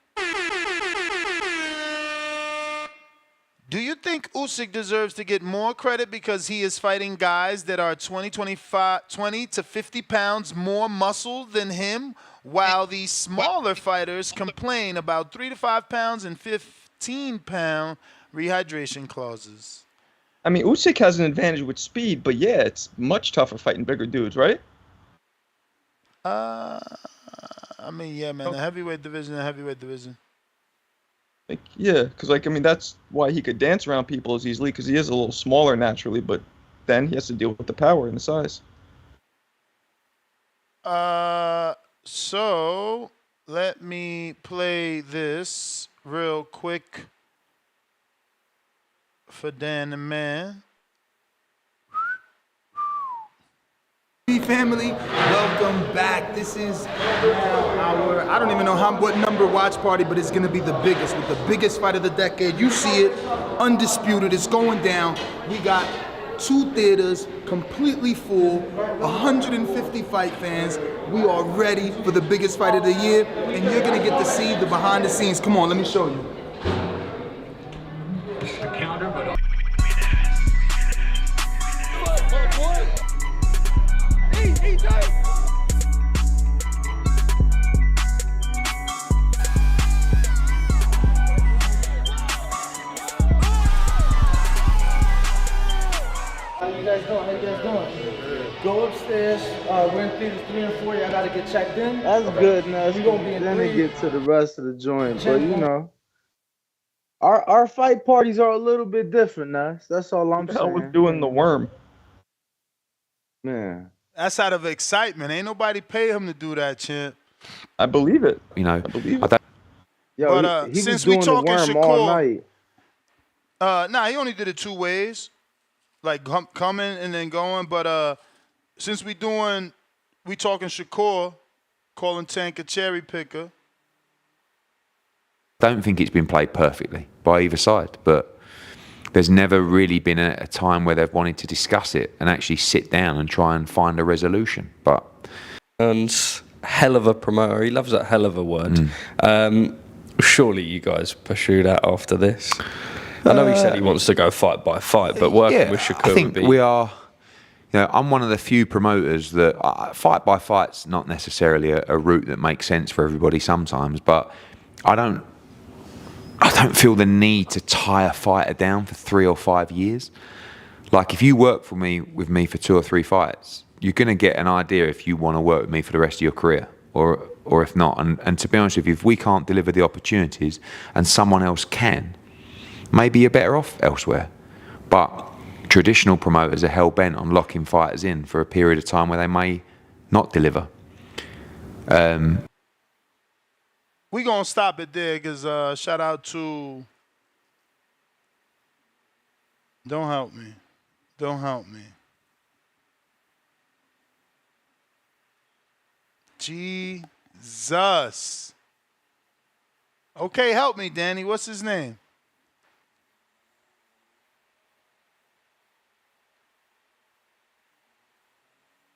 Do you think Usyk deserves to get more credit because he is fighting guys that are 20 to 50 pounds more muscle than him, while the smaller fighters complain about 3 to 5 pounds and 15-pound rehydration clauses? I mean, Usyk has an advantage with speed, but yeah, it's much tougher fighting bigger dudes, right? I mean, yeah, man, the heavyweight division. Like, yeah, because, like, I mean, that's why he could dance around people as easily, because he is a little smaller naturally, but then he has to deal with the power and the size. So let me play this real quick for Dan the Man. Family, welcome back. This is our, I don't even know what number watch party, but it's going to be the biggest, with the biggest fight of the decade. You see it, undisputed, it's going down. We got 2 theaters completely full, 150 fight fans. We are ready for the biggest fight of the year, and you're going to get to see the behind the scenes. Come on, let me show you. How you guys doing? Go upstairs. We're in theaters 3 and 4. Y'all gotta get checked in. That's good. Now we gonna be in then 3. to get to the rest of the joint, but you know, our fight parties are a little bit different now. That's all I'm saying. I was doing the worm. Man, that's out of excitement. Ain't nobody pay him to do that, champ. I believe it. You know, I believe I it. don't Yo, But he was since we doing the talking worm all Shakur, night. nah, he only did it 2 ways, like coming and then going. But since we talking Shakur, calling Tank a cherry picker. Don't think it's been played perfectly by either side, but there's never really been a time where they've wanted to discuss it and actually sit down and try and find a resolution. But and hell of a promoter. He loves that hell of a word. Surely you guys pursue that after this. I know he said he wants to go fight by fight, but working with Shakur I think would be... we are. I'm one of the few promoters that fight by fight's not necessarily a route that makes sense for everybody sometimes, but I don't feel the need to tie a fighter down for 3 or 5 years. Like, if you work with me for 2 or 3 fights, you're going to get an idea if you want to work with me for the rest of your career or if not. And to be honest with you, if we can't deliver the opportunities and someone else can, maybe you're better off elsewhere. But traditional promoters are hell-bent on locking fighters in for a period of time where they may not deliver. We gonna stop it there because shout out to Don't Help Me. Don't Help Me. Jesus. Okay, help me, Danny. What's his name?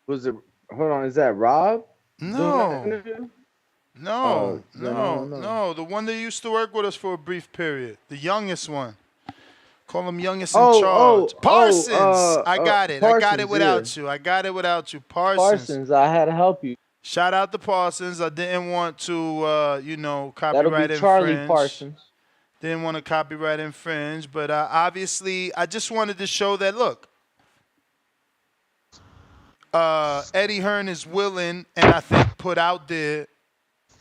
Was it? Hold on, is that Rob? No. Oh, No. The one that used to work with us for a brief period. The youngest one. Call him youngest in charge. Parsons. I got it. I got it without you. I got it without you. Parsons, I had to help you. Shout out to Parsons. I didn't want to, copyright That'll be Charlie infringe. Parsons. Didn't want to copyright infringe, but obviously, I just wanted to show that, look, Eddie Hearn is willing, and I think put out there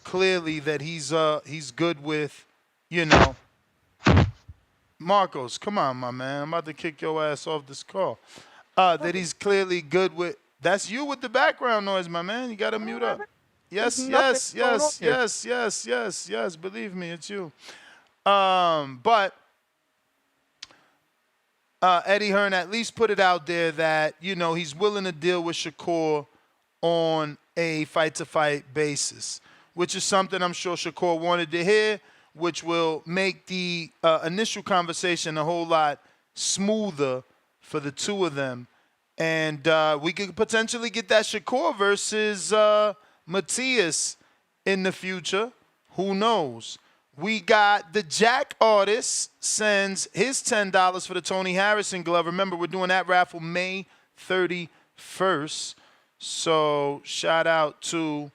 clearly that he's good with, Marcos, come on, my man. I'm about to kick your ass off this call. That he's clearly good with. That's you with the background noise, my man. You got to mute up. Yes. Believe me, it's you. But Eddie Hearn at least put it out there that, he's willing to deal with Shakur on a fight-to-fight basis, which is something I'm sure Shakur wanted to hear, which will make the initial conversation a whole lot smoother for the two of them. And we could potentially get that Shakur versus Matias in the future. Who knows? We got the Jack artist sends his $10 for the Tony Harrison glove. Remember, we're doing that raffle May 31st. So shout out to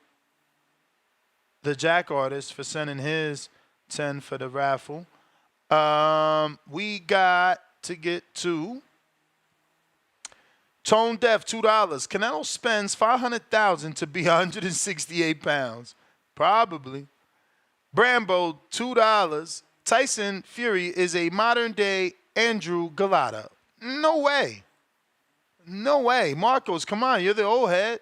the Jack artist for sending his 10 for the raffle. We got to get to Tone Deaf, $2. Canelo spends $500,000 to be 168 pounds. Probably. Brambo, $2. Tyson Fury is a modern-day Andrew Galata. No way. No way. Marcos, come on. You're the old head.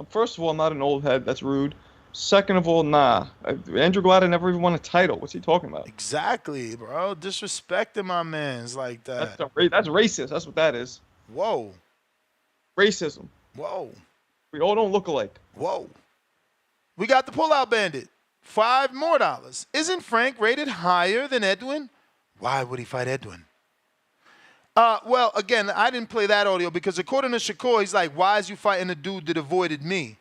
First of all, I'm not an old head. That's rude. Second of all, nah. Andrew Galata never even won a title. What's he talking about? Exactly, bro. Disrespecting my mans like that. That's racist. That's what that is. Whoa. Racism. Whoa. We all don't look alike. Whoa. We got the Pullout Bandit. $5 more. Isn't Frank rated higher than Edwin? Why would he fight Edwin? Well, again, I didn't play that audio because according to Shakur, he's like, why is you fighting a dude that avoided me?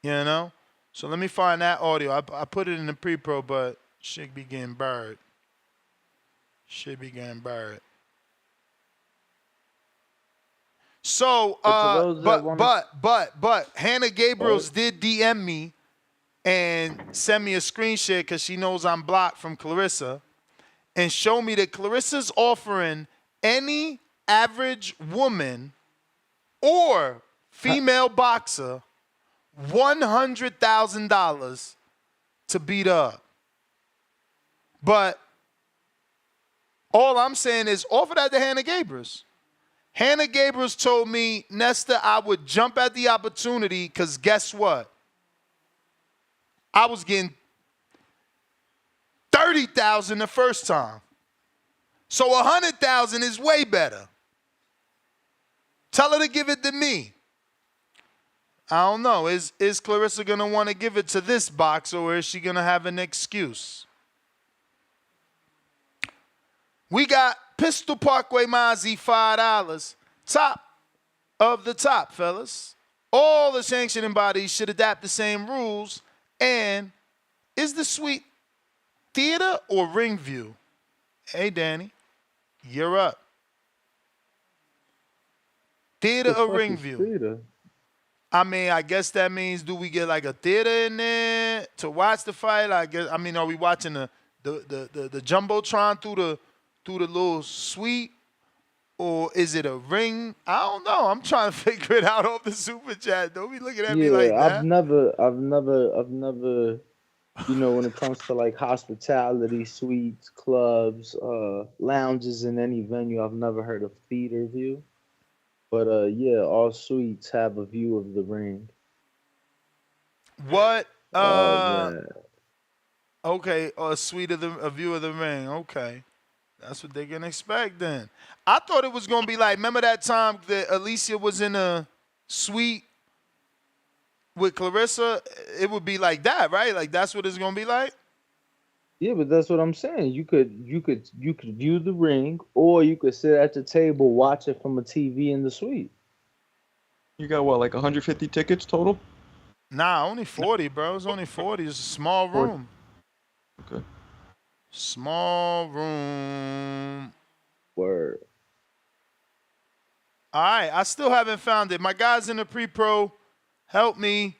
So let me find that audio. I put it in the pre-pro, but shit be getting buried. So, but Hannah Gabriels did DM me and send me a screen share because she knows I'm blocked from Clarissa and show me that Clarissa's offering any average woman or female boxer $100,000 to beat up. But all I'm saying is offer that to Hannah Gabriels. Hannah Gabriels told me, Nesta, I would jump at the opportunity because guess what? I was getting 30,000 the first time. So 100,000 is way better. Tell her to give it to me. I don't know. Is Clarissa going to want to give it to this boxer, or is she going to have an excuse? We got Pistol Parkway Mozzie, $5. Top of the top, fellas. All the sanctioning bodies should adapt the same rules. And is the suite theater or ring view? Hey, Danny, you're up. Theater or ring view? Theater? I mean, I guess that means, do we get like a theater in there to watch the fight? I mean, are we watching the jumbotron through the little suite, or is it a ring? I don't know. I'm trying to figure it out off the super chat. Don't be looking at me like that. I've never. You know, when it comes to like hospitality, suites, clubs, lounges in any venue, I've never heard of theater view. But yeah, all suites have a view of the ring. What? Man. Okay, a view of the ring. Okay, that's what they can expect then. I thought it was gonna be like, remember that time that Alicia was in a suite with Clarissa? It would be like that, right? Like that's what it's gonna be like. Yeah, but that's what I'm saying. You could view the ring, or you could sit at the table, watch it from a TV in the suite. You got what, like 150 tickets total? Nah, only 40, bro. It's only 40. It's a small room. Okay. Small room. Word. All right, I still haven't found it. My guys in the pre-pro, help me.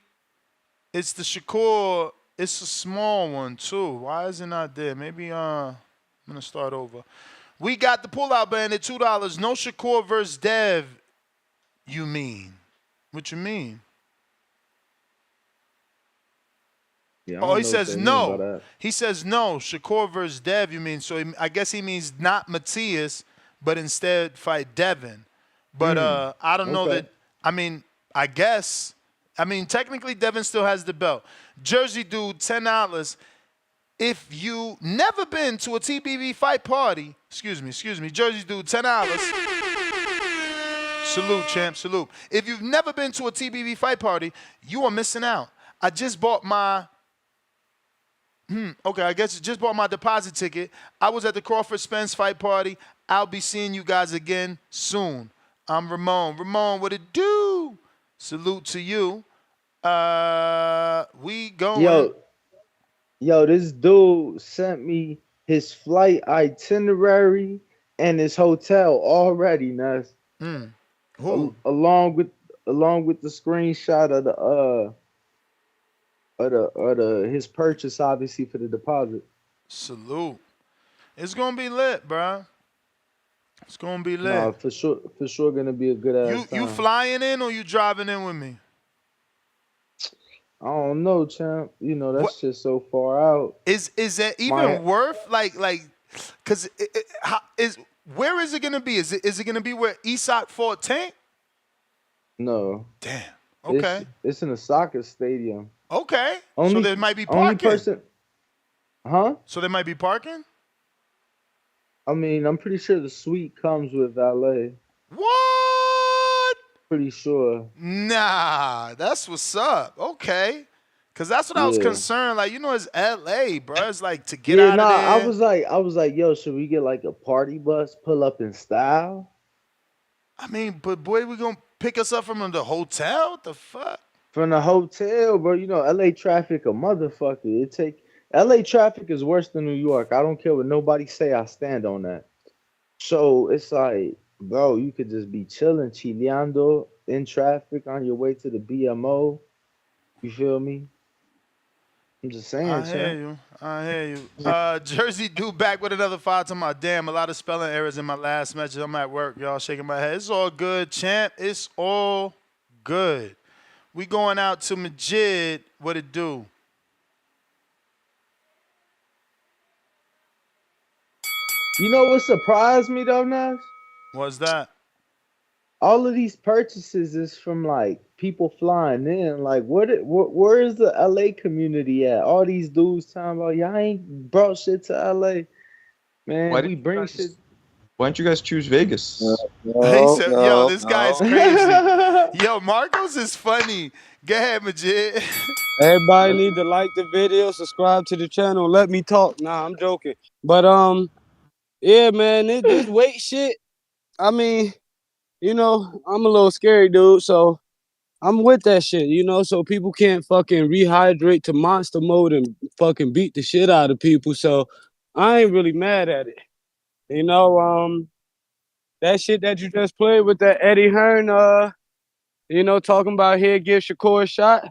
It's the Shakur. It's a small one, too. Why is it not there? Maybe I'm going to start over. We got the pull-out band at $2. No Shakur versus Dev, you mean? What you mean? Yeah, Oh, he says no. He says no. Shakur versus Dev, you mean? So I guess he means not Matthias, but instead fight Devin. But I don't know that. I mean, I guess. I mean, technically, Devin still has the belt. Jersey Dude, $10. If you never been to a TBV fight party, excuse me, Jersey Dude, $10. Salute, champ, salute. If you've never been to a TBV fight party, you are missing out. I just bought my, I guess I just bought my deposit ticket. I was at the Crawford Spence fight party. I'll be seeing you guys again soon. I'm Ramon. Ramon, what it do? Salute to you. We going. Yo, this dude sent me his flight itinerary and his hotel already, Ness. Who? Along with the screenshot of his purchase, obviously, for the deposit. Salute. It's gonna be lit, bro. It's gonna be lit. Nah, for sure gonna be a good ass time. You flying in or you driving in with me? I don't know, champ. You know, that's just so far out. Is that even worth like cause where is it gonna be? Is it gonna be where Isak fought Tank? No. Damn. Okay. It's in a soccer stadium. Okay. So there might be parking. So there might be parking? I mean, I'm pretty sure the suite comes with valet. What? Pretty sure. Nah, that's what's up. Okay. Cause that's what I was concerned. Like, you know, it's LA, bro. It's like to get out of there. I was like, yo, should we get like a party bus, pull up in style? I mean, but boy, we gonna pick us up from the hotel? What the fuck? From the hotel, bro. You know, LA traffic a motherfucker. LA traffic is worse than New York. I don't care what nobody say. I stand on that. So it's like, bro, you could just be chilling, chileando in traffic on your way to the BMO. You feel me? I'm just saying. I hear you. Jersey Dude back with another 5 to my damn. A lot of spelling errors in my last message. I'm at work, y'all, shaking my head. It's all good, champ. It's all good. We going out to Majid. What it do? You know what surprised me though, Nas? What's that? all of these purchases is from like people flying in. Like, where is the LA community at? All these dudes talking about y'all ain't brought shit to LA, Why man. We didn't you bring shit. guys? Why don't you guys choose Vegas? He No, said, "Yo, no, this guy's crazy." no. Yo, Marcos is funny. Go ahead, Majid. Everybody need to like the video, subscribe to the channel, let me talk. Nah, I'm joking. But yeah, man, this weight shit. I mean, I'm a little scary dude, so I'm with that shit, so people can't fucking rehydrate to monster mode and fucking beat the shit out of people. So I ain't really mad at it. That shit that you just played with that Eddie Hearn, talking about here, give Shakur a shot.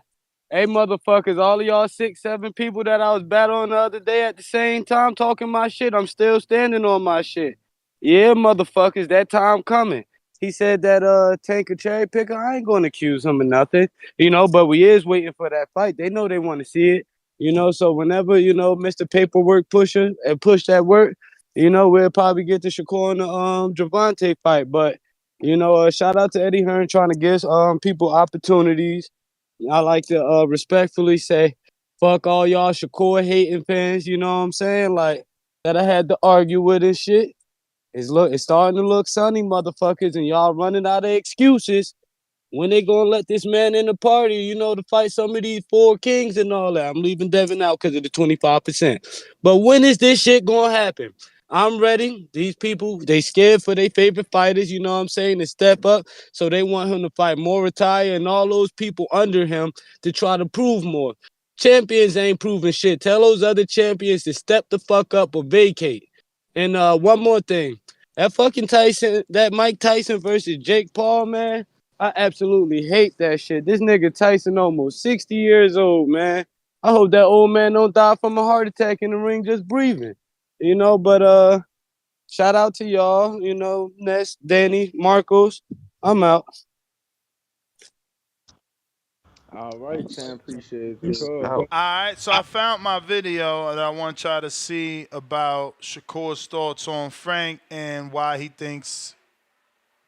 Hey, motherfuckers, all of y'all 6, 7 people that I was battling the other day at the same time talking my shit, I'm still standing on my shit. Yeah, motherfuckers, that time coming. He said that Tank a cherry picker. I ain't gonna accuse him of nothing, but we is waiting for that fight. They know they want to see it, so whenever, Mr. Paperwork pusher and push that work, we'll probably get the Shakur and the Javante fight. But, shout out to Eddie Hearn trying to give people opportunities. I like to respectfully say, fuck all y'all Shakur hating fans, you know what I'm saying? Like, that I had to argue with and shit. It's starting to look sunny, motherfuckers, and y'all running out of excuses. When they gonna let this man in the party, to fight some of these 4 kings and all that? I'm leaving Devin out because of the 25%. But when is this shit gonna happen? I'm ready. These people, they scared for their favorite fighters, you know what I'm saying, to step up. So they want him to fight Moritaya and all those people under him to try to prove more. Champions ain't proving shit. Tell those other champions to step the fuck up or vacate. And one more thing. That Mike Tyson versus Jake Paul, man, I absolutely hate that shit. This nigga Tyson almost 60 years old, man. I hope that old man don't die from a heart attack in the ring just breathing. But shout out to y'all, Ness, Danny, Marcos. I'm out. All right, Chan, appreciate the Peace call. out. All right, so I found my video that I want y'all to see about Shakur's thoughts on Frank and why he thinks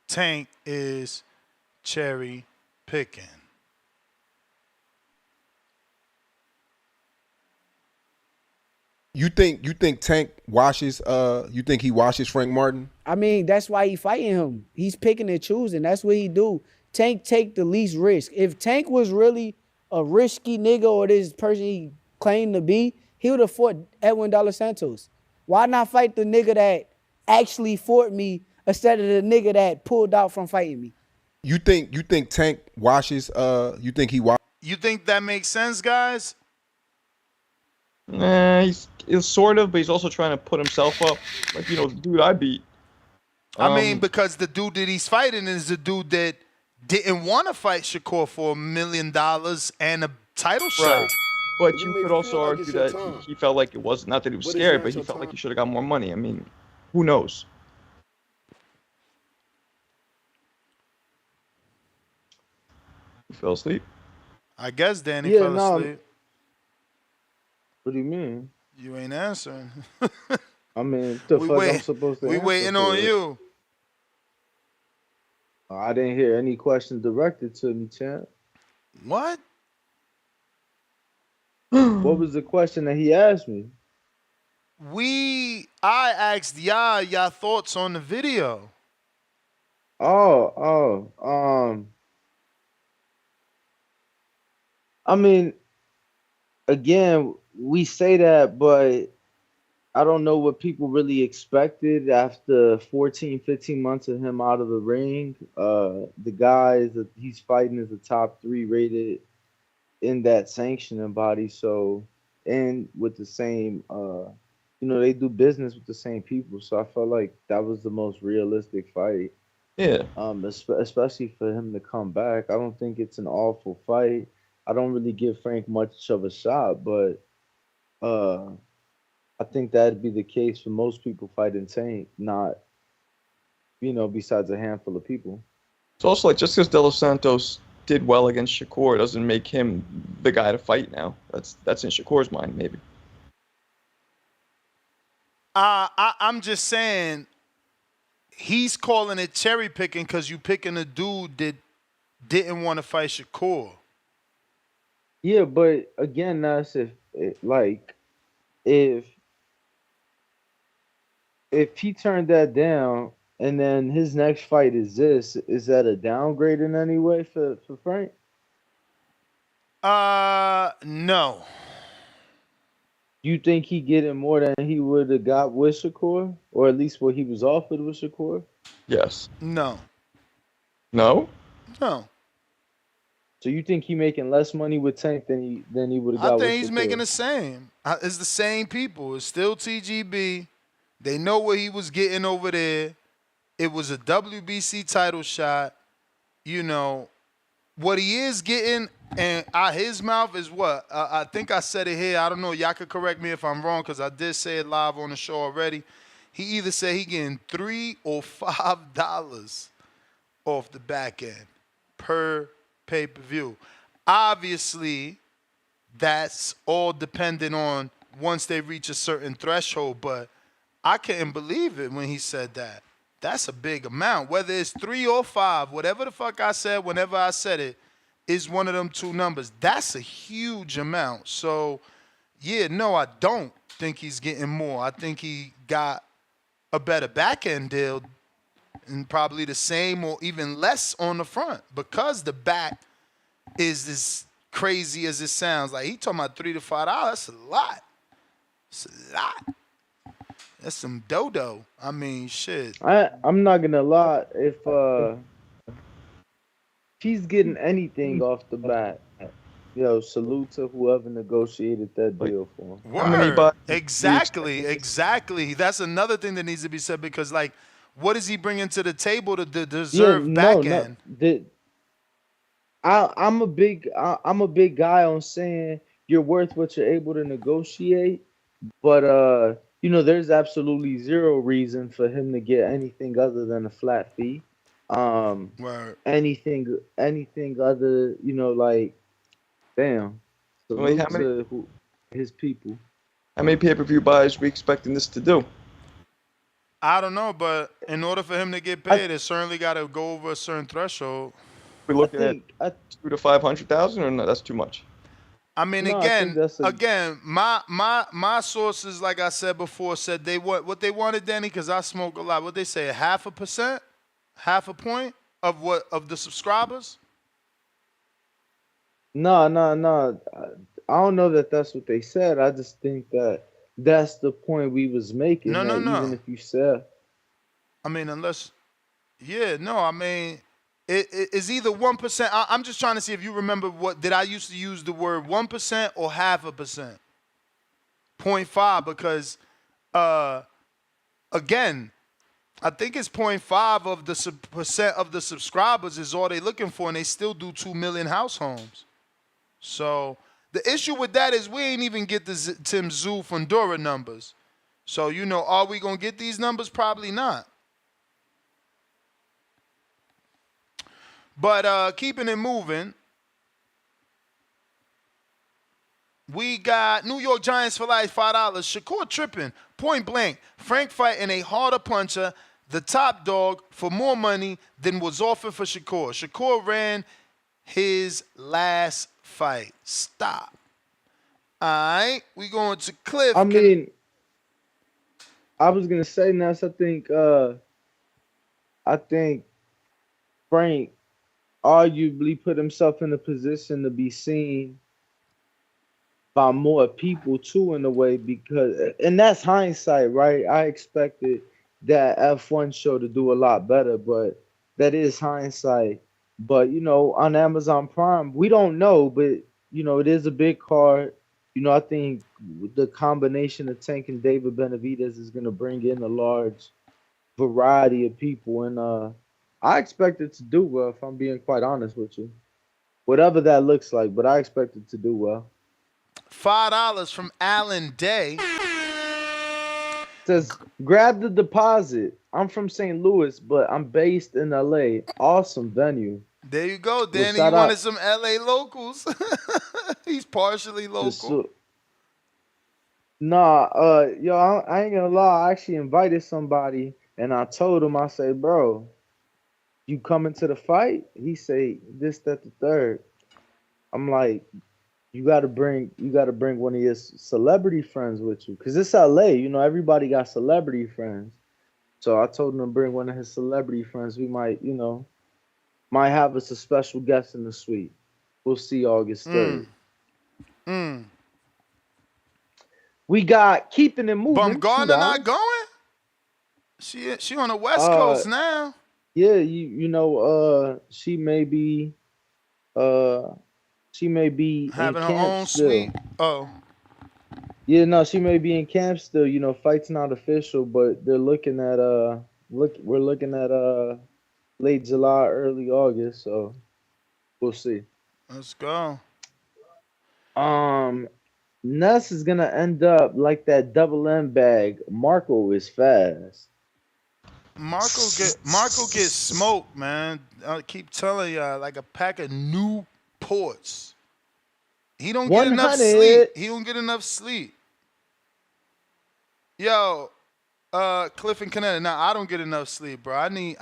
Tank is cherry picking. You think Tank washes you think he washes Frank Martin? I mean, that's why he fighting him. He's picking and choosing. That's what he do. Tank take the least risk. If Tank was really a risky nigga or this person he claimed to be, he would have fought Edwin De Los Santos. Why not fight the nigga that actually fought me instead of the nigga that pulled out from fighting me? You think Tank washes you think he washes? You think that makes sense, guys? Nah, he's sort of, but he's also trying to put himself up. Like, dude, I beat. I mean, because the dude that he's fighting is the dude that didn't want to fight Shakur for $1 million and a title shot. But you could also argue that he felt like it was not that he was scared, but he felt like he should have got more money. I mean, who knows? You fell asleep? I guess Danny fell asleep. What do you mean? You ain't answering. I mean, the fuck I'm supposed to We answer waiting for on it? you. I didn't hear any questions directed to me, champ. What? What was the question that he asked me? I asked y'all thoughts on the video. I mean, again, we say that, but I don't know what people really expected after 14, 15 months of him out of the ring. The guy he's fighting is a top 3 rated in that sanctioning body. So, and with the same, they do business with the same people. So I felt like that was the most realistic fight. Yeah. Especially for him to come back. I don't think it's an awful fight. I don't really give Frank much of a shot, but I think that'd be the case for most people fighting Tank, not, besides a handful of people. It's also like just because De Los Santos did well against Shakur doesn't make him the guy to fight now. That's in Shakur's mind, maybe. I'm just saying he's calling it cherry picking because you picking a dude that didn't want to fight Shakur. Yeah, but again, that's if if he turned that down and then his next fight is this, is that a downgrade in any way for Frank? No. You think he getting more than he would have got with Shakur, or at least what he was offered with Shakur? Yes. No. No? No. So you think he making less money with Tank than he would have got I with think he's Shakur? making the same. It's the same people. It's still TGB. They know what he was getting over there. It was a WBC title shot. You know, what he is getting and out his mouth is what? I think I said it here. I don't know. Y'all could correct me if I'm wrong because I did say it live on the show already. He either said he getting $3 or $5 off the back end per pay-per-view. Obviously, that's all dependent on once they reach a certain threshold, but I couldn't believe it when he said that. That's a big amount. Whether it's 3 or 5, whatever the fuck I said, whenever I said it, is one of them two numbers. That's a huge amount. So, yeah, no, I don't think he's getting more. I think he got a better back-end deal and probably the same or even less on the front because the back is as crazy as it sounds. Like, he talking about $3 to $5. That's a lot. It's a lot. That's some dodo. I mean, shit. I'm not gonna lie. If he's getting anything off the bat, salute to whoever negotiated that deal for him. Word. Exactly. That's another thing that needs to be said because, like, what is he bringing to the table to deserve back end? I'm a big guy on saying you're worth what you're able to negotiate, but there's absolutely zero reason for him to get anything other than a flat fee. Word. Anything other, like, damn. Salute to his people. How many pay-per-view buys we expecting this to do? I don't know, but in order for him to get paid, it certainly got to go over a certain threshold. We're looking at 2 to 500,000, or no? That's too much. I mean, again, my sources, like I said before, said what they wanted, Danny, because I smoke a lot. What they say, 0.5%, 0.5 point of the subscribers. No. I don't know that that's what they said. I just think that that's the point we was making. No. Even if you said, I mean, unless, I mean, it's either 1%. I'm just trying to see if you remember did I used to use the word 1% or 0.5%? 0.5 because, again, I think it's 0.5 of the percent of the subscribers is all they looking for, and they still do 2 million house homes. So the issue with that is we ain't even get the Tim Zoo Fundora numbers. So, are we going to get these numbers? Probably not. But keeping it moving, we got New York Giants for life, $5. Shakur tripping, point blank. Frank fighting a harder puncher, the top dog, for more money than was offered for Shakur. Shakur ran his last fight. Stop. All right, we going to Cliff. I mean, I was gonna say, Ness. I think Frank arguably put himself in a position to be seen by more people too, in a way, and that's hindsight, right? I expected that F1 show to do a lot better, but that is hindsight. But on Amazon Prime, we don't know, but it is a big card. I think the combination of Tank and David Benavidez is going to bring in a large variety of people, and I expect it to do well, if I'm being quite honest with you. Whatever that looks like, but I expect it to do well. $5 from Alan Day. Says, grab the deposit. I'm from St. Louis, but I'm based in LA. Awesome venue. There you go, Danny. You wanted some LA locals. He's partially local. Nah, I ain't gonna lie. I actually invited somebody And I told him, I say, bro, you coming to the fight? He say this, that, the third. I'm like, you gotta bring one of your celebrity friends with you, cause it's LA. Everybody got celebrity friends. So I told him to bring one of his celebrity friends. We might have us a special guest in the suite. We'll see August 3rd. We got keeping it moving. Bumgarner not $2. going? She on the West Uh, Coast now. yeah, she may be uh in Having her camp own suite. still. Oh. Yeah, no, she may be in camp still. Fight's not official, but they're looking at we're looking at late July, early August, so we'll see. Let's go. Um Ness is gonna end up like that double M bag. Marco is fast. Marco get smoked, man. I keep telling y'all, like a pack of new ports. He don't get enough sleep. 100. He don't get enough sleep. Yo, Cliff and Connecticut. Now I don't get enough sleep, bro. I need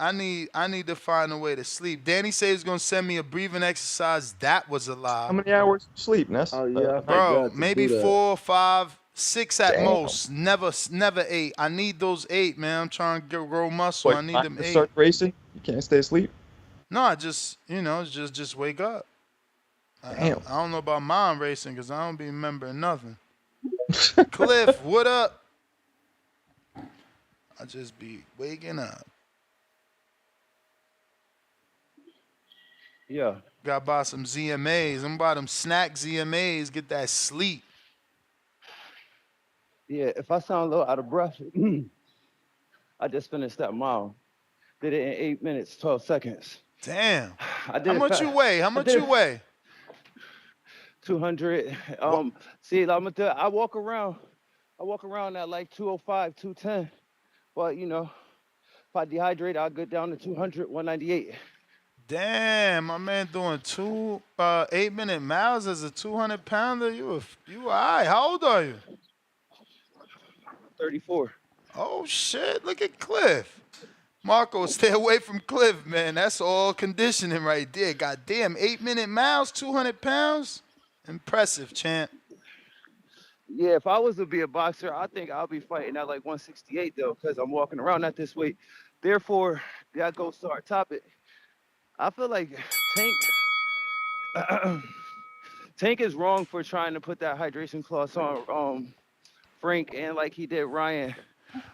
to find a way to sleep. Danny said he's gonna send me a breathing exercise. That was a lie. How many hours of sleep, Ness? Oh yeah, I Bro, forgot to maybe do that. 4, 5, 6 at Damn. most. Never 8. I need those 8, man. I'm trying to grow muscle. I need them 8. Start racing. You can't stay asleep. No, I just just wake up. Damn. I don't know about mind racing because I don't be remembering nothing. Cliff, what up? I just be waking up. Yeah. Got to buy some ZMAs. I'm about them snack ZMAs. Get that sleep. Yeah, if I sound a little out of breath, I just finished that mile. Did it in 8 minutes, 12 seconds. Damn. I did How it much you weigh? How much you weigh? 200. See, I walk around at like 205, 210. But if I dehydrate, I'll get down to 200, 198. Damn, my man doing 8-minute miles as a 200-pounder. You all right. How old are you? 34. Oh, shit. Look at Cliff. Marco, stay away from Cliff, man. That's all conditioning right there. Goddamn, 8-minute miles, 200 pounds. Impressive, champ. Yeah, if I was to be a boxer, I think I'll be fighting at like 168 though, because I'm walking around at this weight. Therefore, that goes to our topic. I feel like Tank is wrong for trying to put that hydration clause on Frank and like he did Ryan.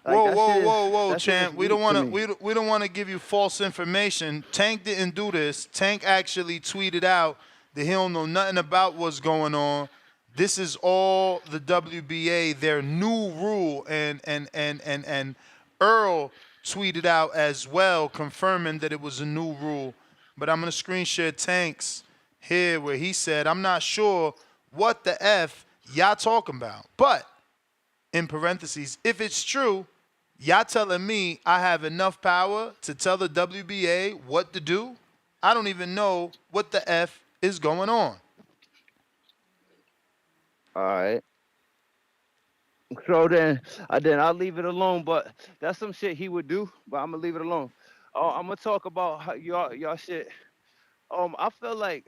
Like, Whoa, that shit is champ. We weak don't to want to me. we don't want to give you false information. Tank didn't do this. Tank actually tweeted out that he don't know nothing about what's going on. This is all the WBA, their new rule, and Earl tweeted out as well, confirming that it was a new rule. But I'm gonna screen share Tank's here where he said, "I'm not sure what the f y'all talking about, but in parentheses, if it's true, y'all telling me I have enough power to tell the WBA what to do? I don't even know what the f is going on." All right. So then I'll leave it alone. But that's some shit he would do. But I'm gonna leave it alone. I'm gonna talk about how y'all shit. I feel like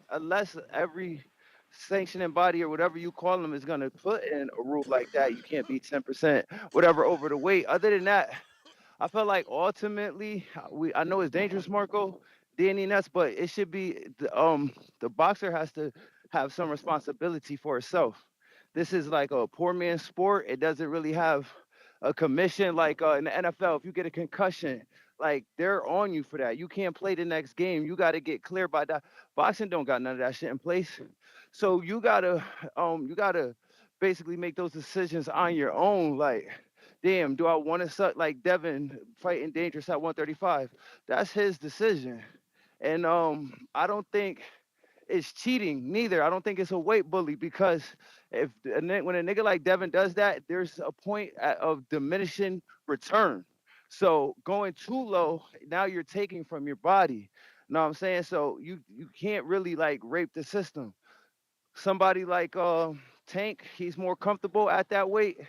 unless every sanctioning body or whatever you call them is gonna put in a rule like that, you can't be 10% whatever over the weight. Other than that, I feel like ultimately I know it's dangerous, Marco, Danny Nuts, but it should be the boxer has to have some responsibility for itself. This is like a poor man's sport. It doesn't really have a commission like in the NFL. If you get a concussion, like they're on you for that. You can't play the next game. You got to get clear by that. Boxing don't got none of that shit in place. So you gotta basically make those decisions on your own. Like, damn, do I want to suck like Devin fighting dangerous at 135? That's his decision. And I don't think it's cheating neither. I don't think it's a weight bully because when a nigga like Devin does that, there's a point of diminishing return. So going too low, now you're taking from your body. Know what I'm saying? So you can't really like rape the system. Somebody like Tank, he's more comfortable at that weight.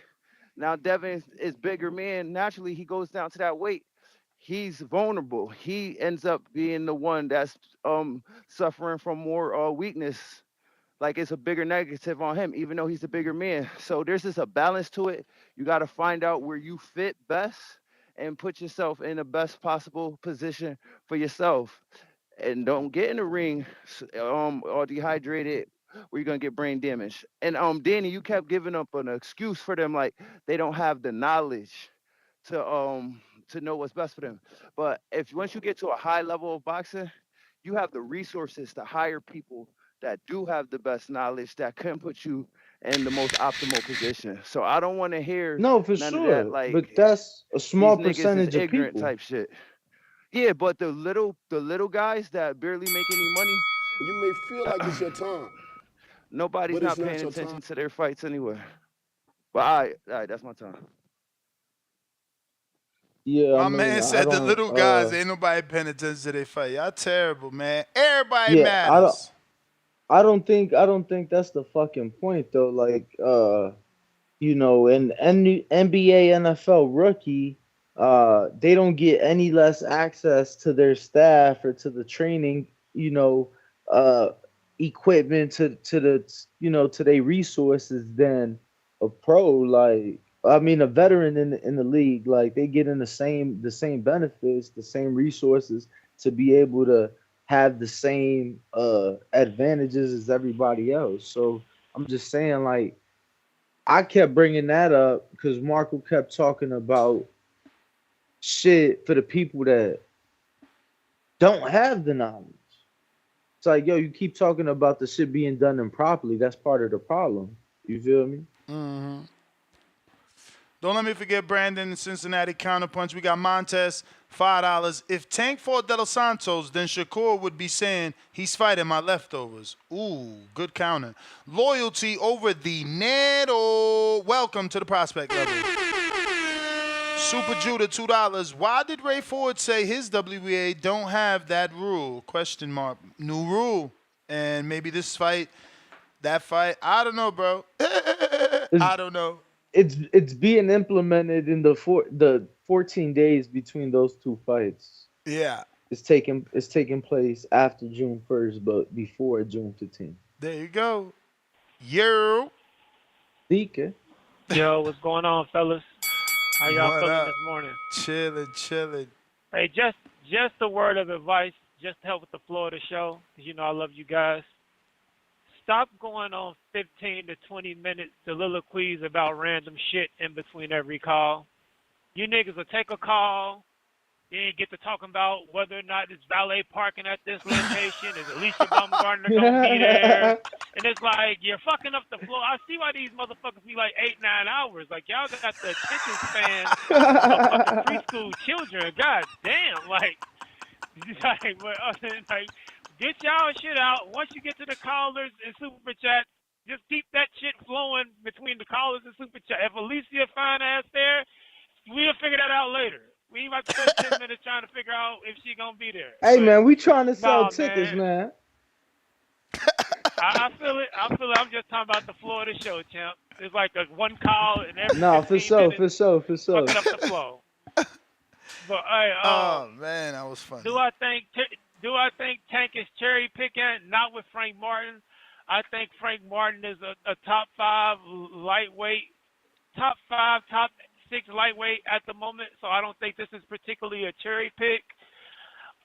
Now Devin is bigger man. Naturally, he goes down to that weight. He's vulnerable. He ends up being the one that's suffering from more weakness. Like it's a bigger negative on him, even though he's a bigger man. So there's just a balance to it. You got to find out where you fit best and put yourself in the best possible position for yourself. And don't get in the ring all dehydrated where you're gonna get brain damage. And Danny, you kept giving up an excuse for them, like they don't have the knowledge to know what's best for them. But if once you get to a high level of boxing, you have the resources to hire people that do have the best knowledge that can put you in the most optimal position. So I don't want to hear No, for none of that sure. like But that's a these small niggas is percentage of ignorant people. type shit. Yeah, but the little guys that barely make any money, You may feel like it's your time, nobody's but it's not not paying your time. attention to their fights anyway. But all right, that's my time. Yeah, I My mean, man I said the don't. little guys ain't nobody paying attention to their fight. Y'all terrible, man. Everybody Yeah, I don't. matters. I don't think that's the fucking point though. Like, an NBA, NFL rookie, they don't get any less access to their staff or to the training, uh, equipment to their resources than a pro. Like, I mean, a veteran in the league, like they get in the same benefits, the same resources to be able to have the same advantages as everybody else. So I'm just saying, like I kept bringing that up because Marco kept talking about shit for the people that don't have the knowledge. It's like, yo, you keep talking about the shit being done improperly. That's part of the problem. You feel me? Hmm. Don't let me forget Brandon in Cincinnati Counterpunch. We got Montez, $5. If Tank fought De Los Santos, then Shakur would be saying he's fighting my leftovers. Ooh, good counter. Loyalty over the Neto. Welcome to the prospect level. Super Judah, $2. Why did Ray Ford say his WBA don't have that rule? Question mark. New rule. And maybe this fight, that fight. I don't know, bro. It's I don't know. it's being implemented in the 14 days between those two fights. Yeah. It's taking place after June 1st, but before June 15th. There you go. Yo. Dike. Yo, what's going on, fellas? How y'all What feeling up? this morning? Chilling. Hey, just a word of advice, just to help with the flow of the show, 'cause you know I love you guys. Stop going on 15 to 20 minute soliloquies about random shit in between every call. You niggas will take a call, then get to talking about whether or not it's valet parking at this location. Is Alicia Baumgartner gonna be there? And it's like you're fucking up the flow. I see why these motherfuckers be like 8-9 hours. Like y'all got the attention span of fucking preschool children. God damn, like get y'all shit out. Once you get to the callers and super chat, just keep that shit flowing between the callers and super chat. If Alicia fine ass there, we'll figure that out later. We ain't about to spend 10 minutes trying to figure out if she gonna be there. Hey But man, we trying to sell nah, tickets, man. man. I feel it. I'm just talking about the flow of the show, champ. It's like a one call and every No, 15 for sure, minutes for sure, for sure. fucking up the flow. But hey, Oh man, that was funny. do I think Tank is cherry picking? Not with Frank Martin. I think Frank Martin is a top 5 lightweight, top 5, top 6 lightweight at the moment. So I don't think this is particularly a cherry pick.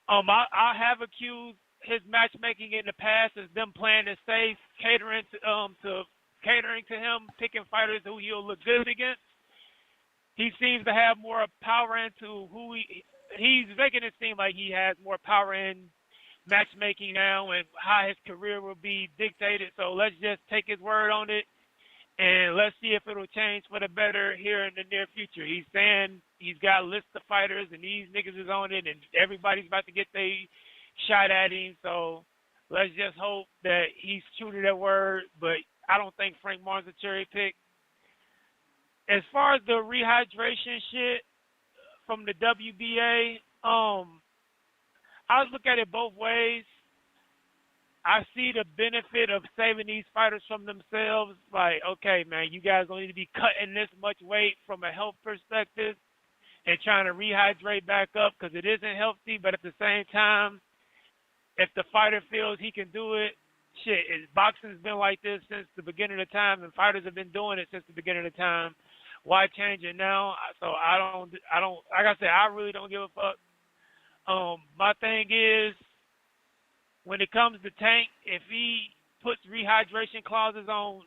I have accused his matchmaking in the past as them playing it safe, catering to him, picking fighters who he'll look good against. He seems to have more power into who he's making it seem like he has more power in matchmaking now and how his career will be dictated. So let's just take his word on it and let's see if it'll change for the better here in the near future. He's saying he's got a list of fighters and these niggas is on it and everybody's about to get their shot at him. So let's just hope that he's true to that word. But I don't think Frank Martin's a cherry pick. As far as the rehydration shit from the WBA, I look at it both ways. I see the benefit of saving these fighters from themselves. Like, okay, man, you guys don't need to be cutting this much weight from a health perspective and trying to rehydrate back up because it isn't healthy. But at the same time, if the fighter feels he can do it, shit, boxing's been like this since the beginning of time, and fighters have been doing it since the beginning of time. Why change it now? So I don't. Like I said, I really don't give a fuck. My thing is, when it comes to Tank, if he puts rehydration clauses on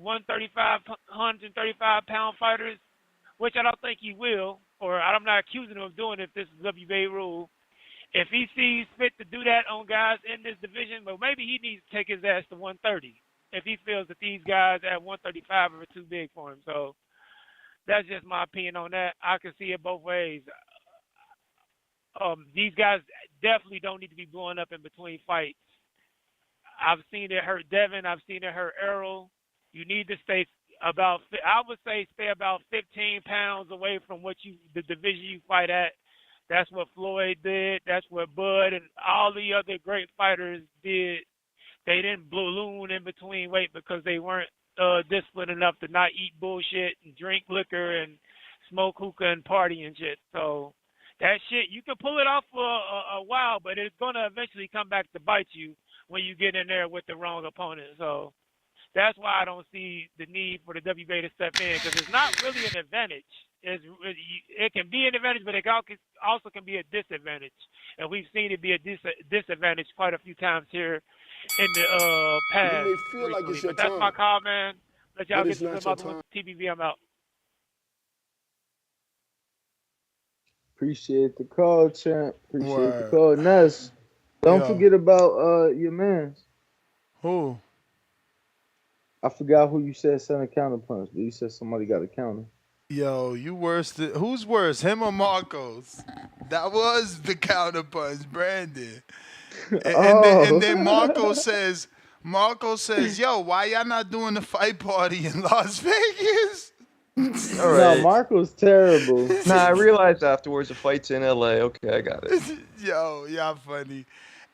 135-pound fighters, which I don't think he will, or I'm not accusing him of doing it if this is WBA rule. If he sees fit to do that on guys in this division, but maybe he needs to take his ass to 130 if he feels that these guys at 135 are too big for him. So that's just my opinion on that. I can see it both ways. These guys definitely don't need to be blowing up in between fights. I've seen it hurt Devin. I've seen it hurt Errol. You need to stay about, I would say, stay about 15 pounds away from the division you fight at. That's what Floyd did. That's what Bud and all the other great fighters did. They didn't balloon in between weight because they weren't disciplined enough to not eat bullshit and drink liquor and smoke hookah and party and shit. So that shit, you can pull it off for a while, but it's going to eventually come back to bite you when you get in there with the wrong opponent. So that's why I don't see the need for the WBA to step in, because it's not really an advantage. It can be an advantage, but it also can be a disadvantage. And we've seen it be a disadvantage quite a few times here in the past. You may feel recently. like it's your But that's time, my call, man. Let y'all but get it's to not some your other ones. time. TBV, I'm out. Appreciate the call, champ. Appreciate the Word. call. Ness, don't Yo. forget about your man. Who? I forgot who you said sent a counter punch, but you said somebody got a counter. Yo, you worse than who's worse, him or Marcos? That was the counter punch, Brandon. And then Marco says, yo, why y'all not doing the fight party in Las Vegas? All No, right. Marco's terrible. Nah, I realized afterwards the fight's in LA. Okay, I got it. Yo, y'all funny.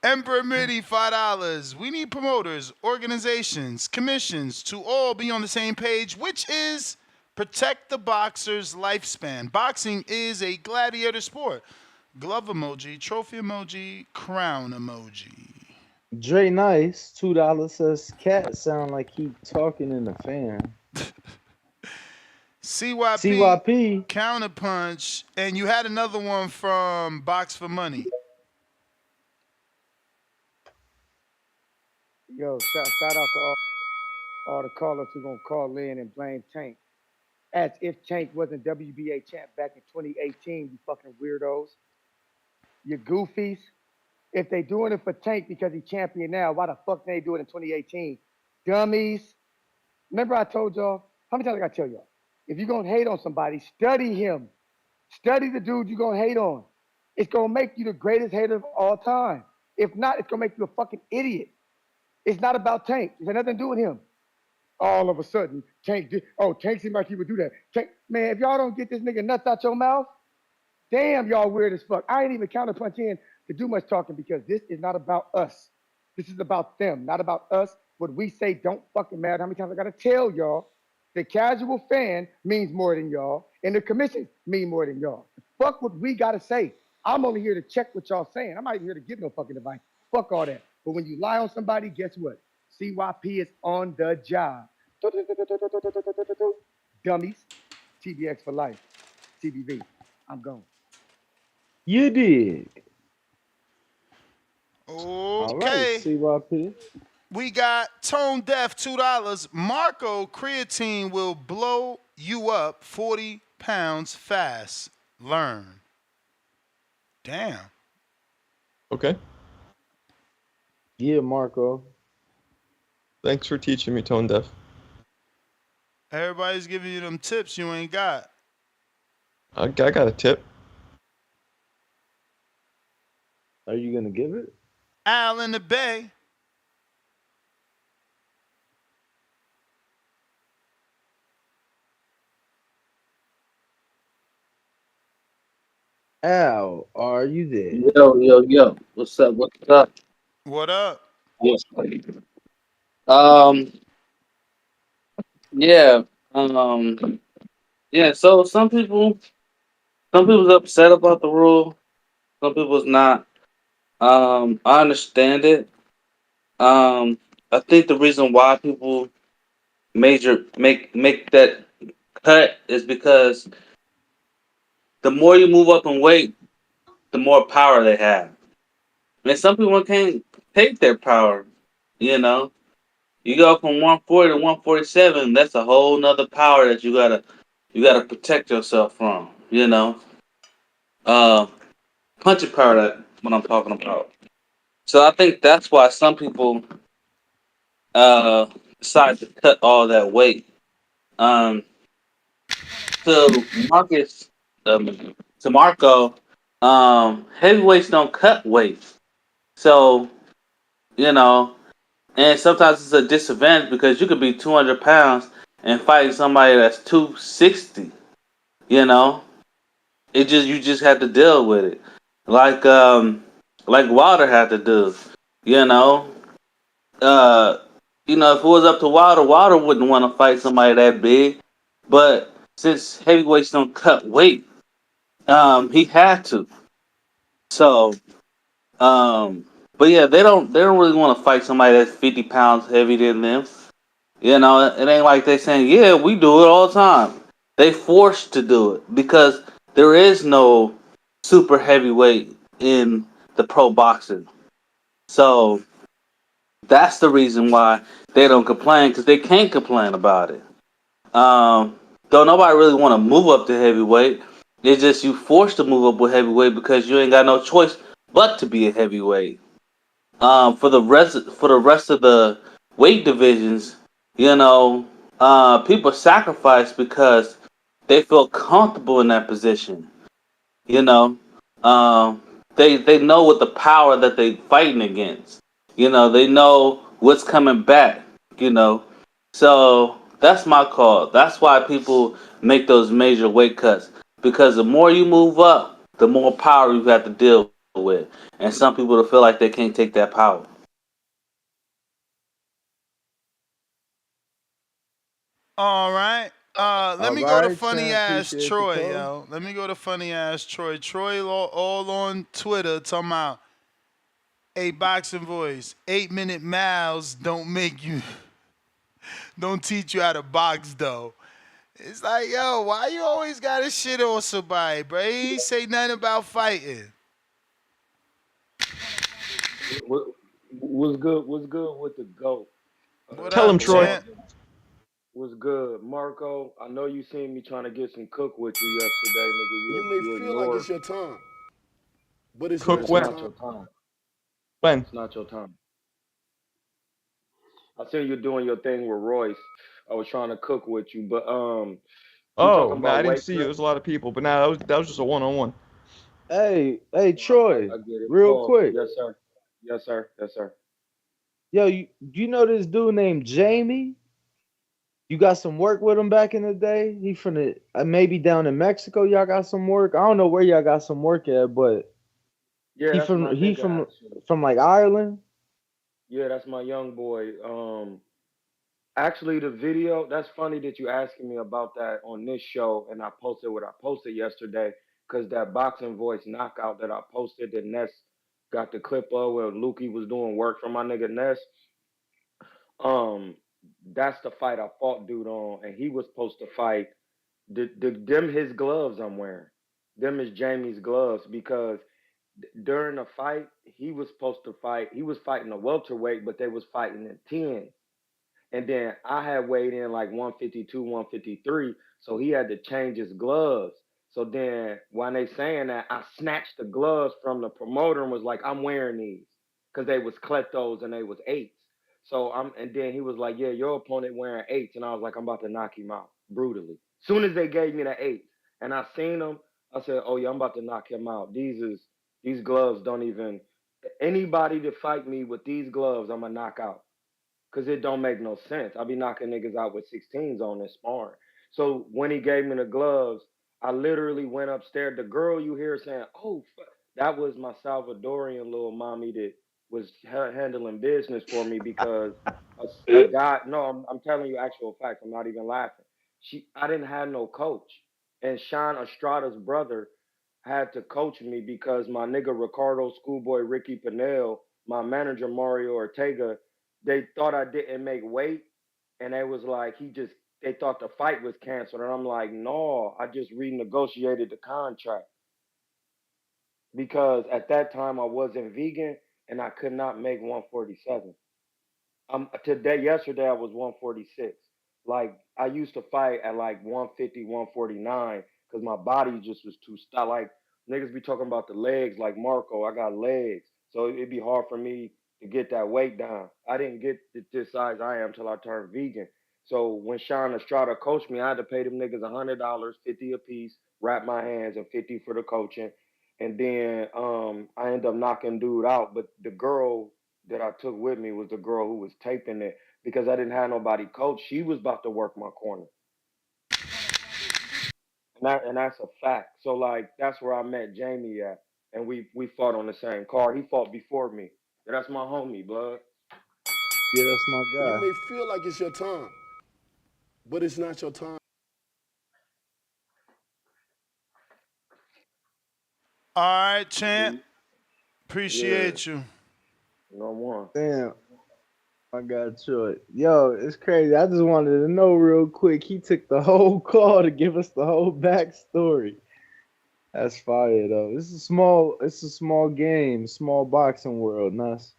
Emperor Mitty, $5. We need promoters, organizations, commissions to all be on the same page, which is protect the boxer's lifespan. Boxing is a gladiator sport. Glove emoji, trophy emoji, crown emoji. Dre Nice, $2 says cat sound like he talking in the fan. CYP, counterpunch, and you had another one from Box for Money. Yo, shout out to all the callers who gonna call in and blame Tank. As if Tank wasn't WBA champ back in 2018, you fucking weirdos. You goofies. If they doing it for Tank because he's champion now, why the fuck they do it in 2018? Dummies. Remember I told y'all, how many times I gotta tell y'all? If you're gonna hate on somebody, study him. Study the dude you're gonna hate on. It's gonna make you the greatest hater of all time. If not, it's gonna make you a fucking idiot. It's not about Tank. It has nothing to do with him. All of a sudden, Tank seemed like he would do that. Tank, man, if y'all don't get this nigga nuts out your mouth, damn, y'all weird as fuck. I ain't even counterpunch in to do much talking because this is not about us. This is about them, not about us. What we say don't fucking matter. How many times I gotta tell y'all? The casual fan means more than y'all, and the commission mean more than y'all. Fuck what we gotta say. I'm only here to check what y'all saying. I'm not even here to give no fucking advice. Fuck all that. But when you lie on somebody, guess what? CYP is on the job. Dummies. TBX for life. TBV. I'm gone. You did. Okay. All right, CYP. We got Tone Deaf, $2. Marco creatine will blow you up 40 pounds fast. Learn. Damn. Okay. Yeah, Marco. Thanks for teaching me tone deaf. Everybody's giving you them tips you ain't got. I got a tip. Are you gonna give it? Al in the Bay. Al, are you there? Yo. What's up? What up? Yes. Um, yeah. Yeah, so some people's upset about the rule, some people's not. I understand it. I think the reason why people make that cut is because the more you move up in weight, the more power they have. And some people can't take their power, you know. You go from 140 to 147, that's a whole nother power that you gotta protect yourself from, you know. Uh Punching power, that what I'm talking about. So I think that's why some people uh decide to cut all that weight. Um to Marcus to Marco, heavyweights don't cut weight. So, you know, and sometimes it's a disadvantage because you could be 200 pounds and fighting somebody that's 260. You know, you just have to deal with it, like Wilder had to do. You know, uh, if it was up to Wilder, Wilder wouldn't want to fight somebody that big. But since heavyweights don't cut weight, he had to. So, um, but yeah, they don't really want to fight somebody that's 50 pounds heavier than them. You know, it ain't like they saying, yeah, we do it all the time. They forced to do it because there is no super heavyweight in the pro boxing. So that's the reason why they don't complain because they can't complain about it. Though nobody really want to move up to heavyweight, it's just you forced to move up with heavyweight because you ain't got no choice but to be a heavyweight. For the rest of the weight divisions, you know, people sacrifice because they feel comfortable in that position. You know, they know what the power that they fighting against. You know, they know what's coming back. You know, so that's my call. That's why people make those major weight cuts because the more you move up, the more power you have to deal with, and some people will feel like they can't take that power. All right. Let All me go to right, funny champ. ass Appreciate the Troy, call. yo. Let me go to funny ass Troy. Troy all on Twitter talking about a boxing voice. 8-minute miles don't teach you how to box though. It's like, yo, why you always gotta shit on somebody, bro? He ain't say nothing about fighting. What's good? What's good with the goat? What Tell up, him, Troy. champ? Marco. What's good, Marco? I know you seen me trying to get some cook with you yesterday, nigga. You You may you feel like ignored it's me, your time, but it's but not Cook it's your when? not time. your time. When? It's not your time. I seen you doing your thing with Royce. I was trying to cook with you, but we Oh, talking man, I about didn't weight see you. There cut. was a lot of people, but now that was just a one-on-one. Hey, Troy, I get it. real Pause. quick. Yes, sir. Yes, sir. Yes, sir. Yo, you know this dude named Jamie? You got some work with him back in the day? He from the maybe down in Mexico. Y'all got some work. I don't know where y'all got some work at, but Yeah, he that's from my he nigga from actually. from like Ireland. Yeah, that's my young boy. Actually, the video, that's funny that you asking me about that on this show, and I posted what I posted yesterday, because that boxing voice knockout that I posted that Ness got the clip of where Lukey was doing work for my nigga Ness. Um, that's the fight I fought dude on, and he was supposed to fight them his gloves I'm wearing. Them is Jamie's gloves because during the fight, he was supposed to fight, he was fighting a welterweight, but they was fighting in 10. And then I had weighed in like 152, 153. So he had to change his gloves. So then when they saying that, I snatched the gloves from the promoter and was like, I'm wearing these. Cause they was kleptos and they was eights. And then he was like, yeah, your opponent wearing eights. And I was like, I'm about to knock him out brutally. Soon as they gave me the eights and I seen them, I said, oh yeah, I'm about to knock him out. These gloves don't even, anybody to fight me with these gloves, I'm gonna knock out. Cause it don't make no sense. I be knocking niggas out with 16s on this sparring. So when he gave me the gloves, I literally went upstairs. The girl you hear saying, "Oh, fuck," that was my Salvadorian little mommy that was handling business for me because a guy. No, I'm telling you actual facts. I'm not even laughing. I didn't have no coach, and Sean Estrada's brother had to coach me because my nigga Ricardo Schoolboy Ricky Pinnell, my manager Mario Ortega, they thought I didn't make weight, and they was like they thought the fight was canceled, and I'm like, no, I just renegotiated the contract because at that time I wasn't vegan and I could not make 147. Yesterday I was 146. Like I used to fight at like 150, 149 because my body just was too stout. Like niggas be talking about the legs, like Marco. I got legs, so it'd be hard for me to get that weight down. I didn't get this size I am till I turned vegan. So when Sean Estrada coached me, I had to pay them niggas $100, 50 a piece, wrap my hands, and 50 for the coaching. And then I ended up knocking dude out. But the girl that I took with me was the girl who was taping it because I didn't have nobody coach. She was about to work my corner. And that's a fact. So like that's where I met Jamie at. And we fought on the same card. He fought before me. That's my homie, blood. Yeah, that's my You guy. may feel like it's your time, but it's not your time. All right, champ. Yeah, Appreciate you. no more. Damn, I got short. Yo, it's crazy. I just wanted to know real quick. He took the whole call to give us the whole backstory. That's fire though. It's a small game, small boxing world, Nuss.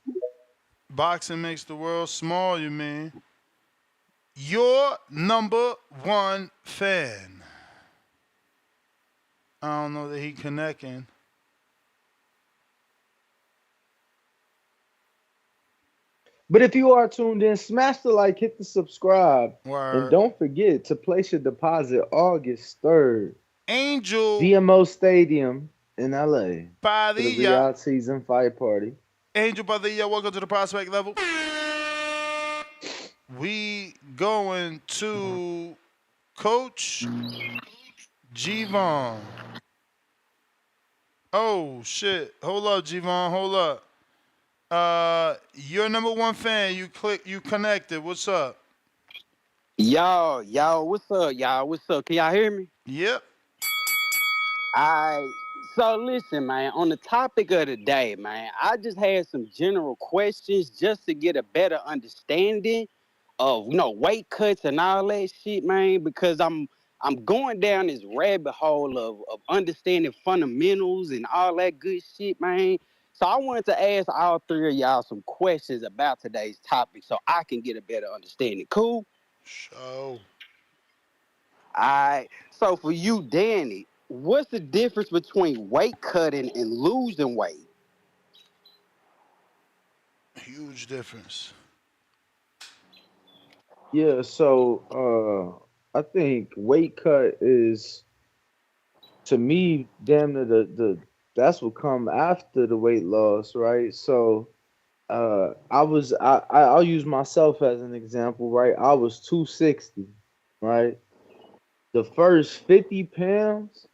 Boxing makes the world small, you mean? Your number one fan. I don't know that he connecting. But if you are tuned in, smash the like, hit the subscribe, and Word. don't forget to place your deposit August 3rd. Angel BMO Stadium in LA for the Padilla. Riyadh season fight party. Angel Padilla, welcome to the prospect level. We going to Coach G-Von. Oh shit. Hold up, G-Von. Hold up. Your number one fan. You connected. What's up? Yo, what's up, y'all? What's up? Can y'all hear me? Yep. So listen, man, on the topic of the day, man, I just had some general questions just to get a better understanding of, weight cuts and all that shit, man, because I'm going down this rabbit hole of understanding fundamentals and all that good shit, man. So I wanted to ask all three of y'all some questions about today's topic so I can get a better understanding. Cool? So. Alright. So for you, Danny, what's the difference between weight cutting and losing weight? Huge difference. Yeah, so I think weight cut is, to me, damn near the that's what come after the weight loss, right? So I'll use myself as an example, right? I was 260, right? The first 50 pounds,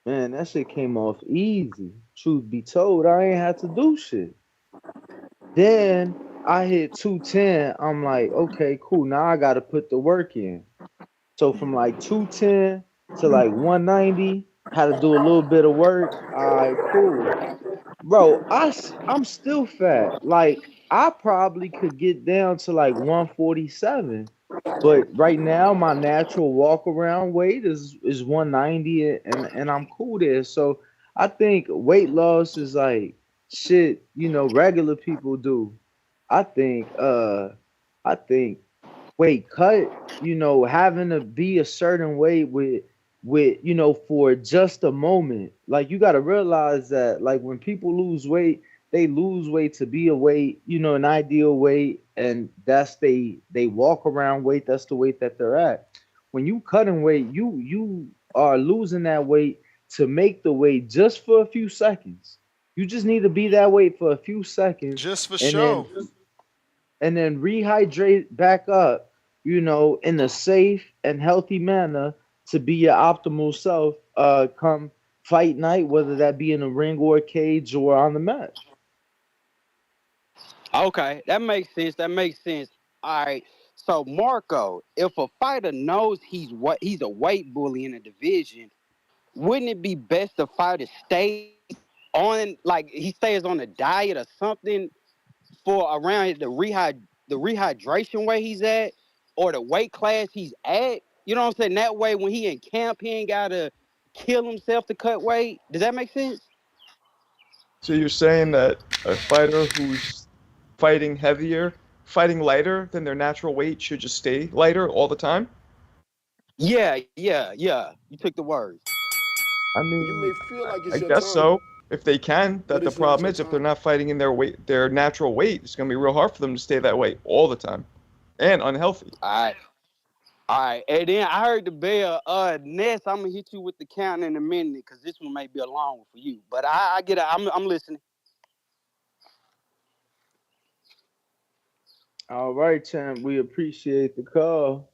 man, that shit came off easy. Truth be told, I ain't had to do shit. Then I hit 210. I'm like, okay, cool. Now I got to put the work in. So from like 210 to like 190, had to do a little bit of work. All right, cool. Bro, I'm still fat. Like I probably could get down to like 147. But right now my natural walk around weight is 190 and I'm cool there. So I think weight loss is like shit, regular people do. I think I think weight cut, having to be a certain way with for just a moment. Like you got to realize that like when people lose weight, they lose weight to be a weight, an ideal weight, and that's they walk around weight, that's the weight that they're at. When you cutting weight, you are losing that weight to make the weight just for a few seconds. You just need to be that weight for a few seconds, Just for and show. then rehydrate back up, in a safe and healthy manner to be your optimal self come fight night, whether that be in a ring or a cage or on the mat. Okay, that makes sense. That makes sense. All right. So Marco, if a fighter knows he's a weight bully in a division, wouldn't it be best the fighter stays on, like he stays on a diet or something for around the rehydration where he's at or the weight class he's at? You know what I'm saying? That way when he in camp he ain't gotta kill himself to cut weight. Does that make sense? So you're saying that a fighter who's fighting heavier, fighting lighter than their natural weight should just stay lighter all the time? Yeah. You took the words. I You may mean, feel like I it's your guess time, so. If they can, but that the it's not problem your is if they're time. not fighting in their natural weight, it's gonna be real hard for them to stay that way all the time, and unhealthy. All right, and then I heard the bell. Ness, I'm gonna hit you with the count in a minute because this one may be a long one for you. But I get it. I'm listening. All right, champ. We appreciate the call.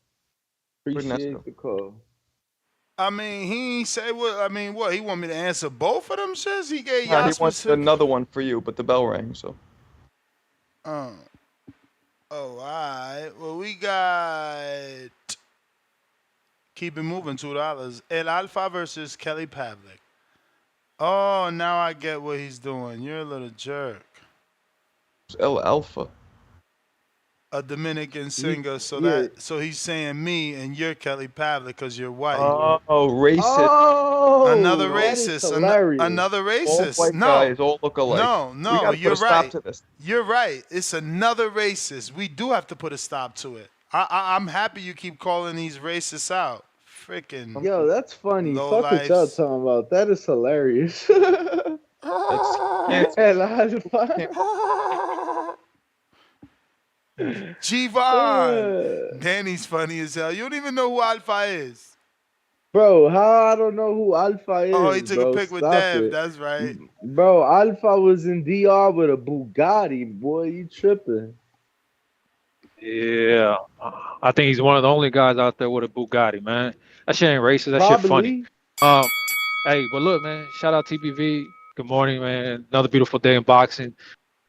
Where'd Ness Appreciate go? the call. I mean, he ain't say what. I mean, what he want me to answer both of them shits? He gave Nah, y'all he wants specific. another one for you, but the bell rang, so. Oh, all right. Well, we got. Keep it moving. $2. El Alfa versus Kelly Pavlik. Oh, now I get what he's doing. You're a little jerk. It's El Alfa. A Dominican singer. So Yeah. he's saying me and you're Kelly Pavlik because you're white. Oh, racist. Another Oh, that is racist. hilarious. Another All racist. white guys all look alike. We gotta put you're a stop right. to this. You're right. It's another racist. We do have to put a stop to it. I'm happy you keep calling these racists out. Freaking Yo, that's funny. low Fuck what y'all lives. talking about. That is hilarious. It's can't. El Alfa. G-Von. Danny's funny as hell. You don't even know who Alpha is. Bro, how I don't know who Alpha is, Oh, he took bro. a pic with Stop Dev. it. That's right. Bro, Alpha was in DR with a Bugatti, boy. You tripping. Yeah, I think he's one of the only guys out there with a Bugatti, man. That shit ain't racist. That shit funny. Probably. Hey, but look, man. Shout out TBV. Good morning, man. Another beautiful day in boxing.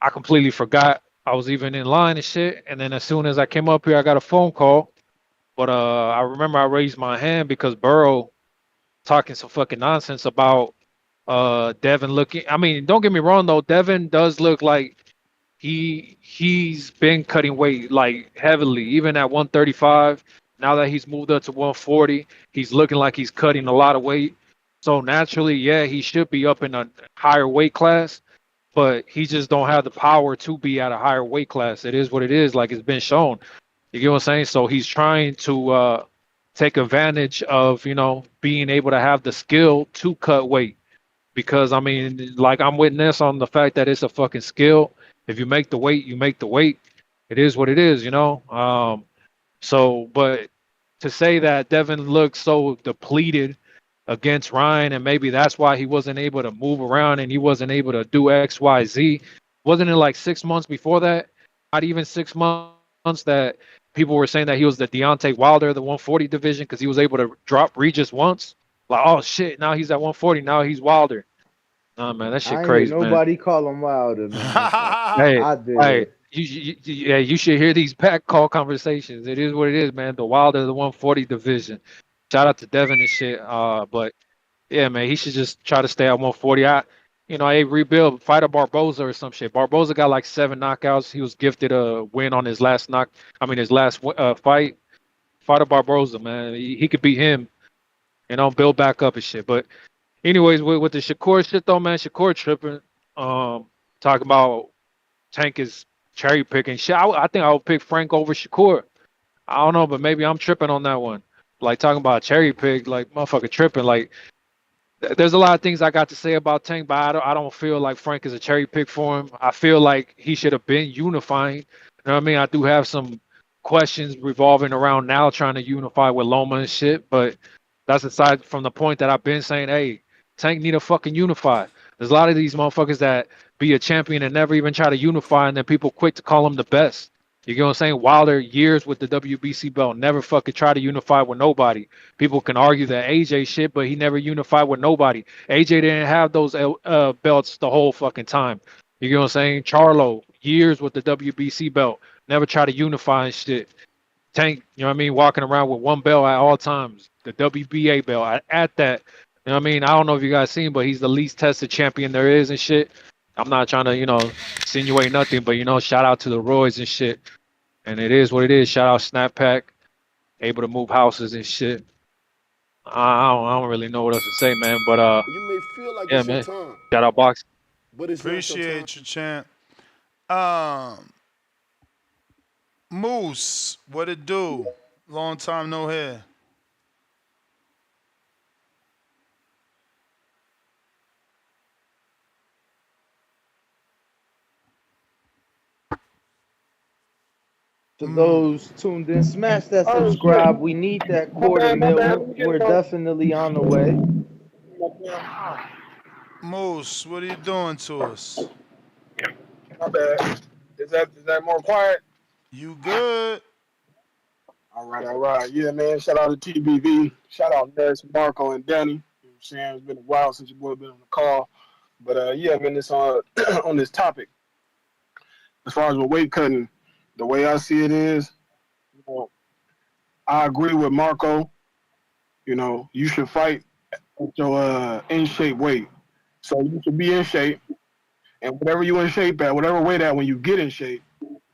I completely forgot I was even in line and shit. And then as soon as I came up here, I got a phone call. But I remember I raised my hand because Burrow talking some fucking nonsense about Devin looking. I mean, don't get me wrong though. Devin does look like he's been cutting weight like heavily, even at 135. Now that he's moved up to 140, he's looking like he's cutting a lot of weight. So naturally, yeah, he should be up in a higher weight class, but he just don't have the power to be at a higher weight class. It is what it is, like it's been shown. You get what I'm saying? So he's trying to take advantage of, being able to have the skill to cut weight. Because I mean, like I'm witness on the fact that it's a fucking skill. If you make the weight, you make the weight. It is what it is. So, but to say that Devin looked so depleted against Ryan, and maybe that's why he wasn't able to move around and he wasn't able to do X, Y, Z. Wasn't it like 6 months before that? Not even 6 months that people were saying that he was the Deontay Wilder of the 140 division because he was able to drop Regis once. Like, oh shit, now he's at 140. Now he's Wilder. Oh man, that shit I ain't hear crazy, man. nobody call him Wilder, man. I did. Hey, you should hear these pack call conversations. It is what it is, man. The Wilder, the 140 division. Shout out to Devin and shit. But yeah, man, he should just try to stay at 140. I rebuild fighter Barboza or some shit. Barboza got like 7 knockouts. He was gifted a win on his last fight. Fighter Barboza, man, he could beat him. Build back up and shit. But anyways, with the Shakur shit though, man, Shakur tripping. Talking about Tank is cherry picking shit. I think I would pick Frank over Shakur. I don't know, but maybe I'm tripping on that one. Like talking about cherry pick, like motherfucker tripping. Like there's a lot of things I got to say about Tank, but I don't feel like Frank is a cherry pick for him. I feel like he should have been unifying. You know what I mean? I do have some questions revolving around now trying to unify with Loma and shit, but that's aside from the point that I've been saying, hey, Tank need to fucking unify. There's a lot of these motherfuckers that be a champion and never even try to unify, and then people quick to call him the best. You get what I'm saying? Wilder, years with the WBC belt, never fucking try to unify with nobody. People can argue that AJ shit, but he never unified with nobody. AJ didn't have those belts the whole fucking time. You get what I'm saying? Charlo, years with the WBC belt, never try to unify and shit. Tank, you know what I mean, walking around with one belt at all times, the WBA belt at that. You know what I mean? I don't know if you guys seen, but he's the least tested champion there is and shit. I'm not trying to, insinuate nothing, but shout out to the Royds and shit. And it is what it is. Shout out Snappack, able to move houses and shit. I don't really know what else to say, man. But You may feel like yeah, it's your man. time, Shout out boxing. but it's not your time. Appreciate you, champ. Moose, what it do? Long time no hear. For those tuned in, smash that Oh subscribe. shit. We need that My quarter bad, my mil. bad. Let me get We're it on. definitely on the way. Moose, what are you doing to us? My bad. Is that more quiet? You good? All right, all right. Yeah, man. Shout out to TBV. Shout out Ness, Marco, and Danny. You know what I'm saying? It's been a while since your boy been on the call. But yeah, man, it's on on this topic. As far as with weight cutting, the way I see it is, you know, I agree with Marco. You know, you should fight at your in shape weight. So you should be in shape, and whatever you in shape at, whatever weight at when you get in shape,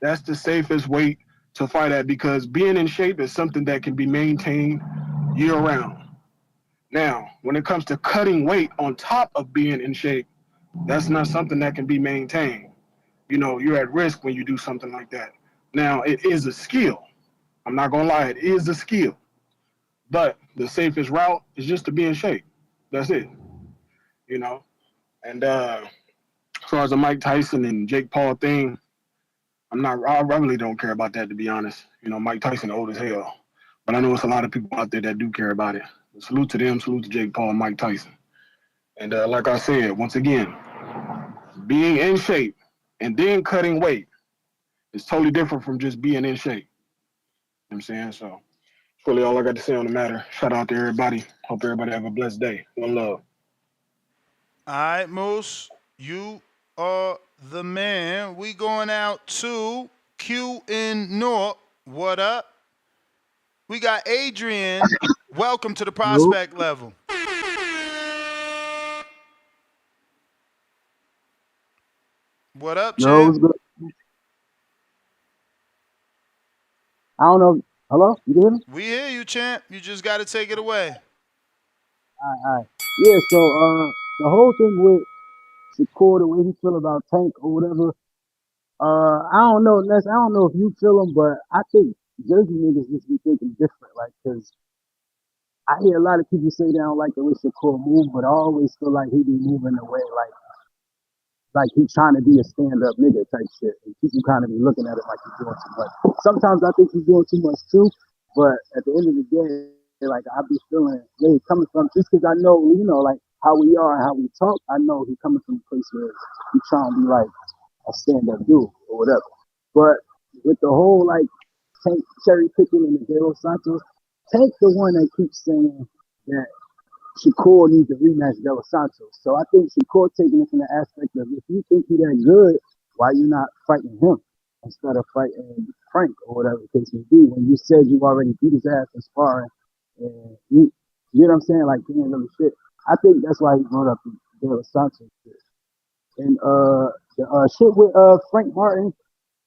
that's the safest weight to fight at because being in shape is something that can be maintained year round. Now, when it comes to cutting weight on top of being in shape, that's not something that can be maintained. You know, you're at risk when you do something like that. Now, it is a skill. I'm not gonna lie, it is a skill. But the safest route is just to be in shape. That's it. You know. And as far as the Mike Tyson and Jake Paul thing, I really don't care about that to be honest. You know, Mike Tyson old as hell. But I know it's a lot of people out there that do care about it. Salute to them, salute to Jake Paul and Mike Tyson. And like I said, once again, being in shape and then cutting weight is totally different from just being in shape. You know what I'm saying? So that's really all I got to say on the matter. Shout out to everybody. Hope everybody have a blessed day. One love. All right, Moose, you are the man. We going out to Q in North. What up? We got Adrian. Welcome to the prospect level. What up, Yo, champ? what's good? I don't know. Hello? You can hear me? We hear you, champ. You just got to take it away. All right. Yeah, so the whole thing with Shakur, the way he feel about Tank or whatever, I don't know, Ness, I don't know if you feel him, but I think Jersey niggas just be thinking different, like, cause I hear a lot of people say they don't like the way Shakur move, but I always feel like he be moving the way like he's trying to be a stand-up nigga type shit. And people kind of be looking at it like he's doing too much. Sometimes I think he's doing too much too, but at the end of the day, like I be feeling where he's coming from, just because I know, like how we are and how we talk. I know he's coming from a place where he's trying to be like a stand-up dude or whatever. But with the whole like Tank cherry picking and the De Los Santos, Tank the one that keeps saying that Shakur needs to rematch De Los Santos. So I think Shakur taking it from the aspect of if you think he that good, why you not fighting him instead of fighting Frank or whatever the case may be? When you said you already beat his ass in sparring, and you know what I'm saying? Like he ain't really shit. I think that's why he brought up the De Los Santos shit. And the shit with Frank Martin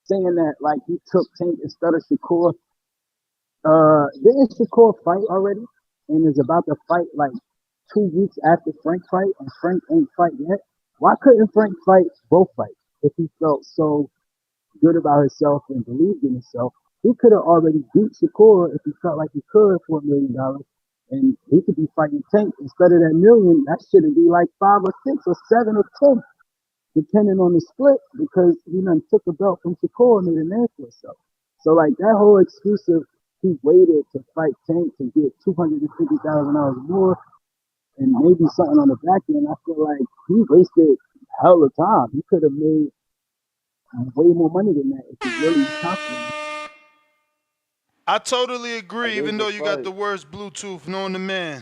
saying that like he took Tank instead of Shakur. Didn't Shakur fight already and is about to fight like 2 weeks after Frank fight and Frank ain't fight yet? Why couldn't Frank fight both fights if he felt so good about himself and believed in himself? He could have already beat Shakur if he felt like he could for $1 million, and he could be fighting Tank instead of that million. That shouldn't be like 5 or 6 or 7 or 10, depending on the split, because he done took a belt from Shakur and made a name for himself. So like that whole excuse of he waited to fight Tank to get $250,000 more and maybe something on the back end, I feel like he wasted hell of time. He could have made way more money than that if he really was confident. I totally agree, There's even a though you got fight. the worst Bluetooth, knowing the man.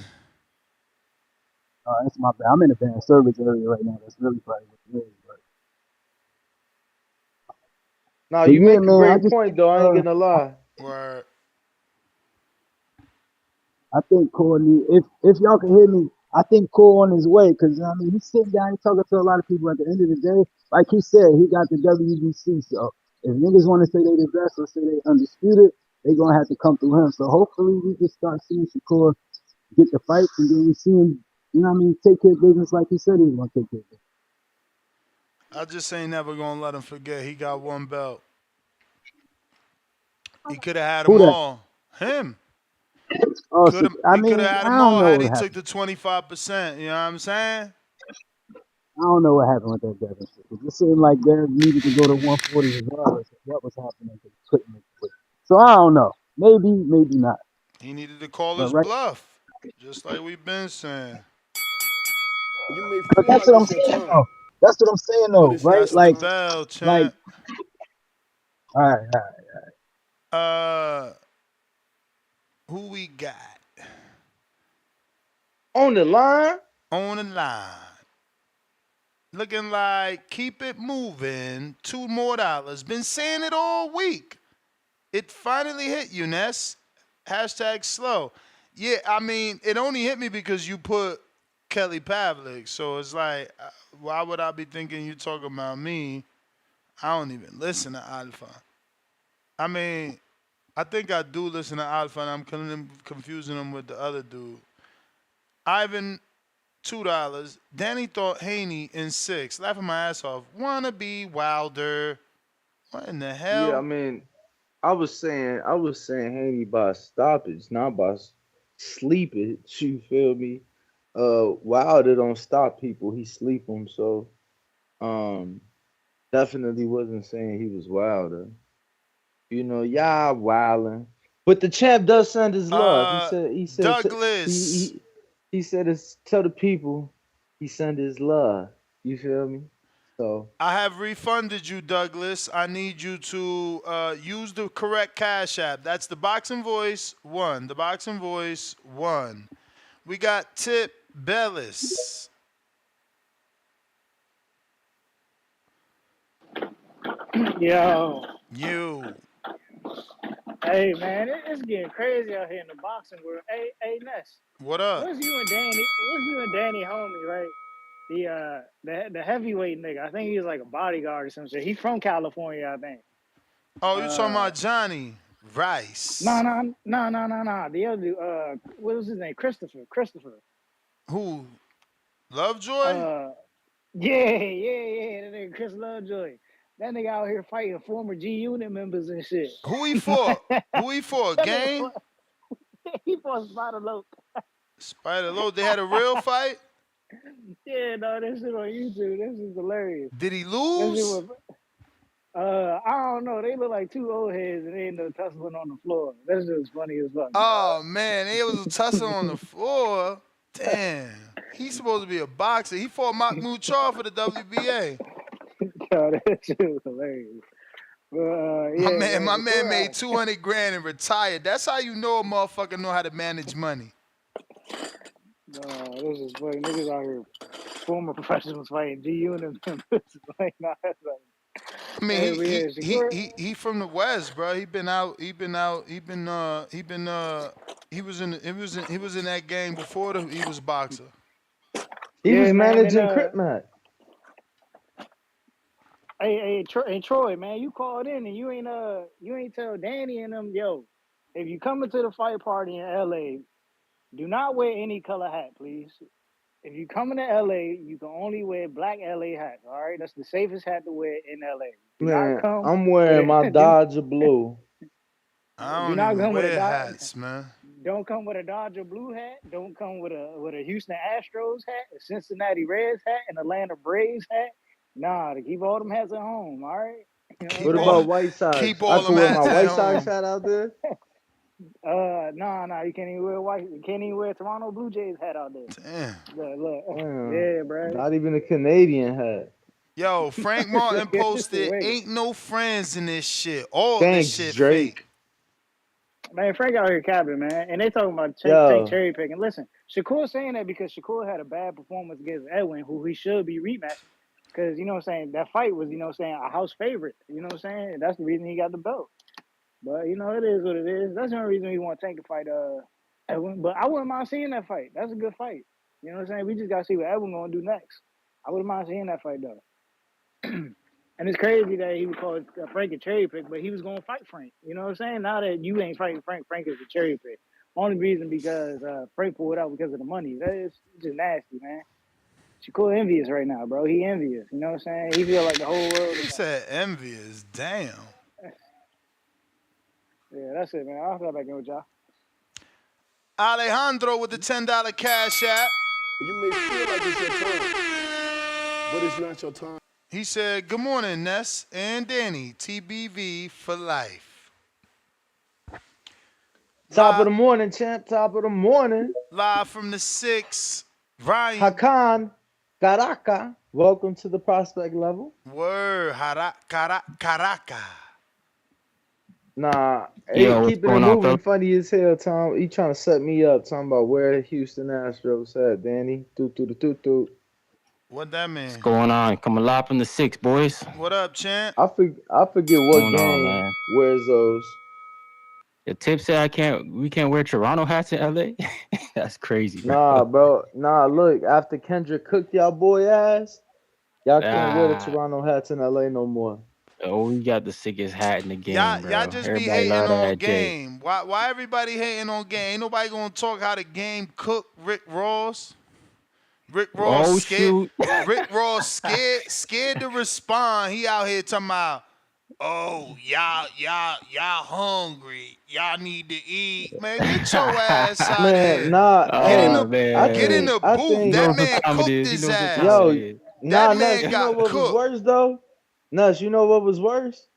Oh, that's my bad. I'm in a bad service area right now. That's really probably what it is. But. No, But you yeah, make a man, I great just point think, though. I ain't gonna lie. Word. I think Cole need, if y'all can hear me, I think Cole on his way, because I mean he's sitting down, he's talking to a lot of people. At the end of the day, like he said, he got the WBC. So if niggas want to say they the best or say they undisputed, they gonna have to come through him. So hopefully we just start seeing Shakur get the fights, and then we see him, you know what I mean, take care of business like he said he was gonna take care of business. I just ain't never gonna let him forget he got one belt. He could have had them Who that? all. Him. Oh, Could have. I He could have mean, had I them don't all know had what he took happened. the 25%. You know what I'm saying? I don't know what happened with that Devin shit. It just seemed like Derek needed to go to 140 regardless of what was happening. He couldn't make it. So I don't know. Maybe, maybe not. He needed to call But his right, bluff, just like we've been saying. You may but feel that's like what I'm it's your saying time, though. That's what I'm saying but though, it's right? not That's your the time. bell, Like, champ. all right, all right. Uh, who we got On the line. on the line? Looking like keep it moving. $2 more. Been saying it all week. It finally hit you, Ness. Hashtag slow. Yeah, I mean, it only hit me because you put Kelly Pavlik. So it's like, why would I be thinking you talking about me? I don't even listen to Alpha. I mean, I think I do listen to Alpha, and I'm confusing him with the other dude. Ivan, $2. Danny thought Haney in 6. Laughing my ass off. Wanna be Wilder. What in the Yeah, I hell? mean, I was saying Haney by stoppage, not by sleepage. You feel me? Wilder don't stop people; he sleep them. So, um, definitely wasn't saying he was Wilder. You know, y'all wilding. But the champ does send his love. Douglas. He said it's tell the people he send his love. You feel me? So I have refunded you, Douglas. I need you to use the correct Cash App. That's the Boxing Voice 1. The Boxing Voice 1. We got Tip Bellis. Yo, You. hey man, it's getting crazy out here in the boxing world. Hey Ness, What up? what's you and Danny? What's you and Danny homie, right? The heavyweight nigga. I think he's like a bodyguard or some shit. He's from California, I think. Oh, you talking Uh, about Johnny no, Rice. no, no, no, no, no. The other dude, what was his name? Christopher. Who? Lovejoy? Uh, yeah. That nigga Chris Lovejoy. That nigga out here fighting former G Unit members and shit. Who he for? Who he for? That nigga Game? fought, he fought Spider Loc. Spider Low. They had a real fight? Yeah, no, that shit on YouTube. This is hilarious. Did he That shit lose? was, I don't know. They look like two old heads and they end up tussling on the floor. That shit was funny as fuck, Oh, man. They was tussling on the floor. Damn. He's supposed to be a boxer. He fought Mahmoud Charr for the WBA. Yo, that shit was hilarious. But, My yeah, man, man, my man Shakur, made 200 grand and retired. That's how you know a motherfucker know how to manage money. this is funny. Niggas out here, former professionals fighting G Unit members. Like, nah, that's like, I mean, hey, but yeah, Shakur, he from the West, bro. He was in that game before he was a boxer. he was yeah, man, and managing Crip Mac. hey, Troy, man, you called in and you ain't tell Danny and them, yo, if you coming to the fight party in LA, do not wear any color hat, please. If you coming to LA, you can only wear black LA hats. All right, that's the safest hat to wear in LA. Do not Man, come I'm with wearing my a do, Dodger blue. I do don't not even come with a wear hats, man. don't come with a Dodger blue hat. Don't come with a Houston Astros hat, a Cincinnati Reds hat, an Atlanta Braves hat. Nah, to keep all them hats at home. All right, you know what I'm What saying? about White Keep Sox? I all could them wear my hats at White Sox home. hat out there. Nah, you can't even wear white. You can't even wear Toronto Blue Jays hat out there. Damn. Look, Damn, yeah, bro. not even a Canadian hat. Yo, Frank Martin posted, Wait, ain't no friends in this shit. All this Thanks, shit fake. Drake. man, Frank out here capping, man, and they talking about Tank Yo, cherry picking. Listen, Shakur saying that because Shakur had a bad performance against Edwin, who he should be rematching. Because, you know what I'm saying, that fight was, you know what I'm saying, a house favorite. You know what I'm saying? That's the reason he got the belt. But, you know, it is what it is. That's the only reason he want Tank to fight Edwin. But I wouldn't mind seeing that fight. That's a good fight. You know what I'm saying? We just got to see what Edwin going to do next. I wouldn't mind seeing that fight, though. And it's crazy that he would call Frank a cherry pick, but he was going to fight Frank. You know what I'm saying? Now that you ain't fighting Frank, Frank is a cherry pick. Only reason because Frank pulled out because of the money. That is just nasty, man. Shakur envious right now, bro. He envious. You know what I'm saying? He feel like the whole world He is said envious. Damn. Yeah, that's it, man. I'll start back in with y'all. Alejandro with the $10 cash app. You may feel like it's your time, but it's not your time. He said, good morning, Ness and Danny. TBV for life. Top of the morning, champ. Top of the morning. Live from the 6. Ryan. Hakan Caraka. Welcome to the prospect level. Word. Caraca. Nah, Yo, what's keeping it going on, moving fella? funny as hell, Tom. He trying to set me up, talking about where Houston Astros at, Danny. Toot. What that mean? What's going on? Coming live from the 6, boys. What up, champ? I forget what going on, game man? wears those. The tip said we can't wear Toronto hats in LA. That's crazy, bro. Nah, bro. Nah, look, after Kendrick cooked y'all boy ass, y'all can't wear the Toronto hats in LA no more. Oh, we got the sickest hat in the game, bro. Y'all just Everybody be hating love on that J. game. Why everybody hating on game? Ain't nobody gonna talk how the game cooked Rick Ross. Rick Ross Oh, scared. shoot. Rick Ross scared to respond. He out here talking about, oh, y'all hungry. Y'all need to eat. Man, get your ass out Man, here. nah, Get in the booth. That man cooked his ass. Yo, nah, That Nuts, man you know got what was cooked. worse though? Nuts, you know what was worse?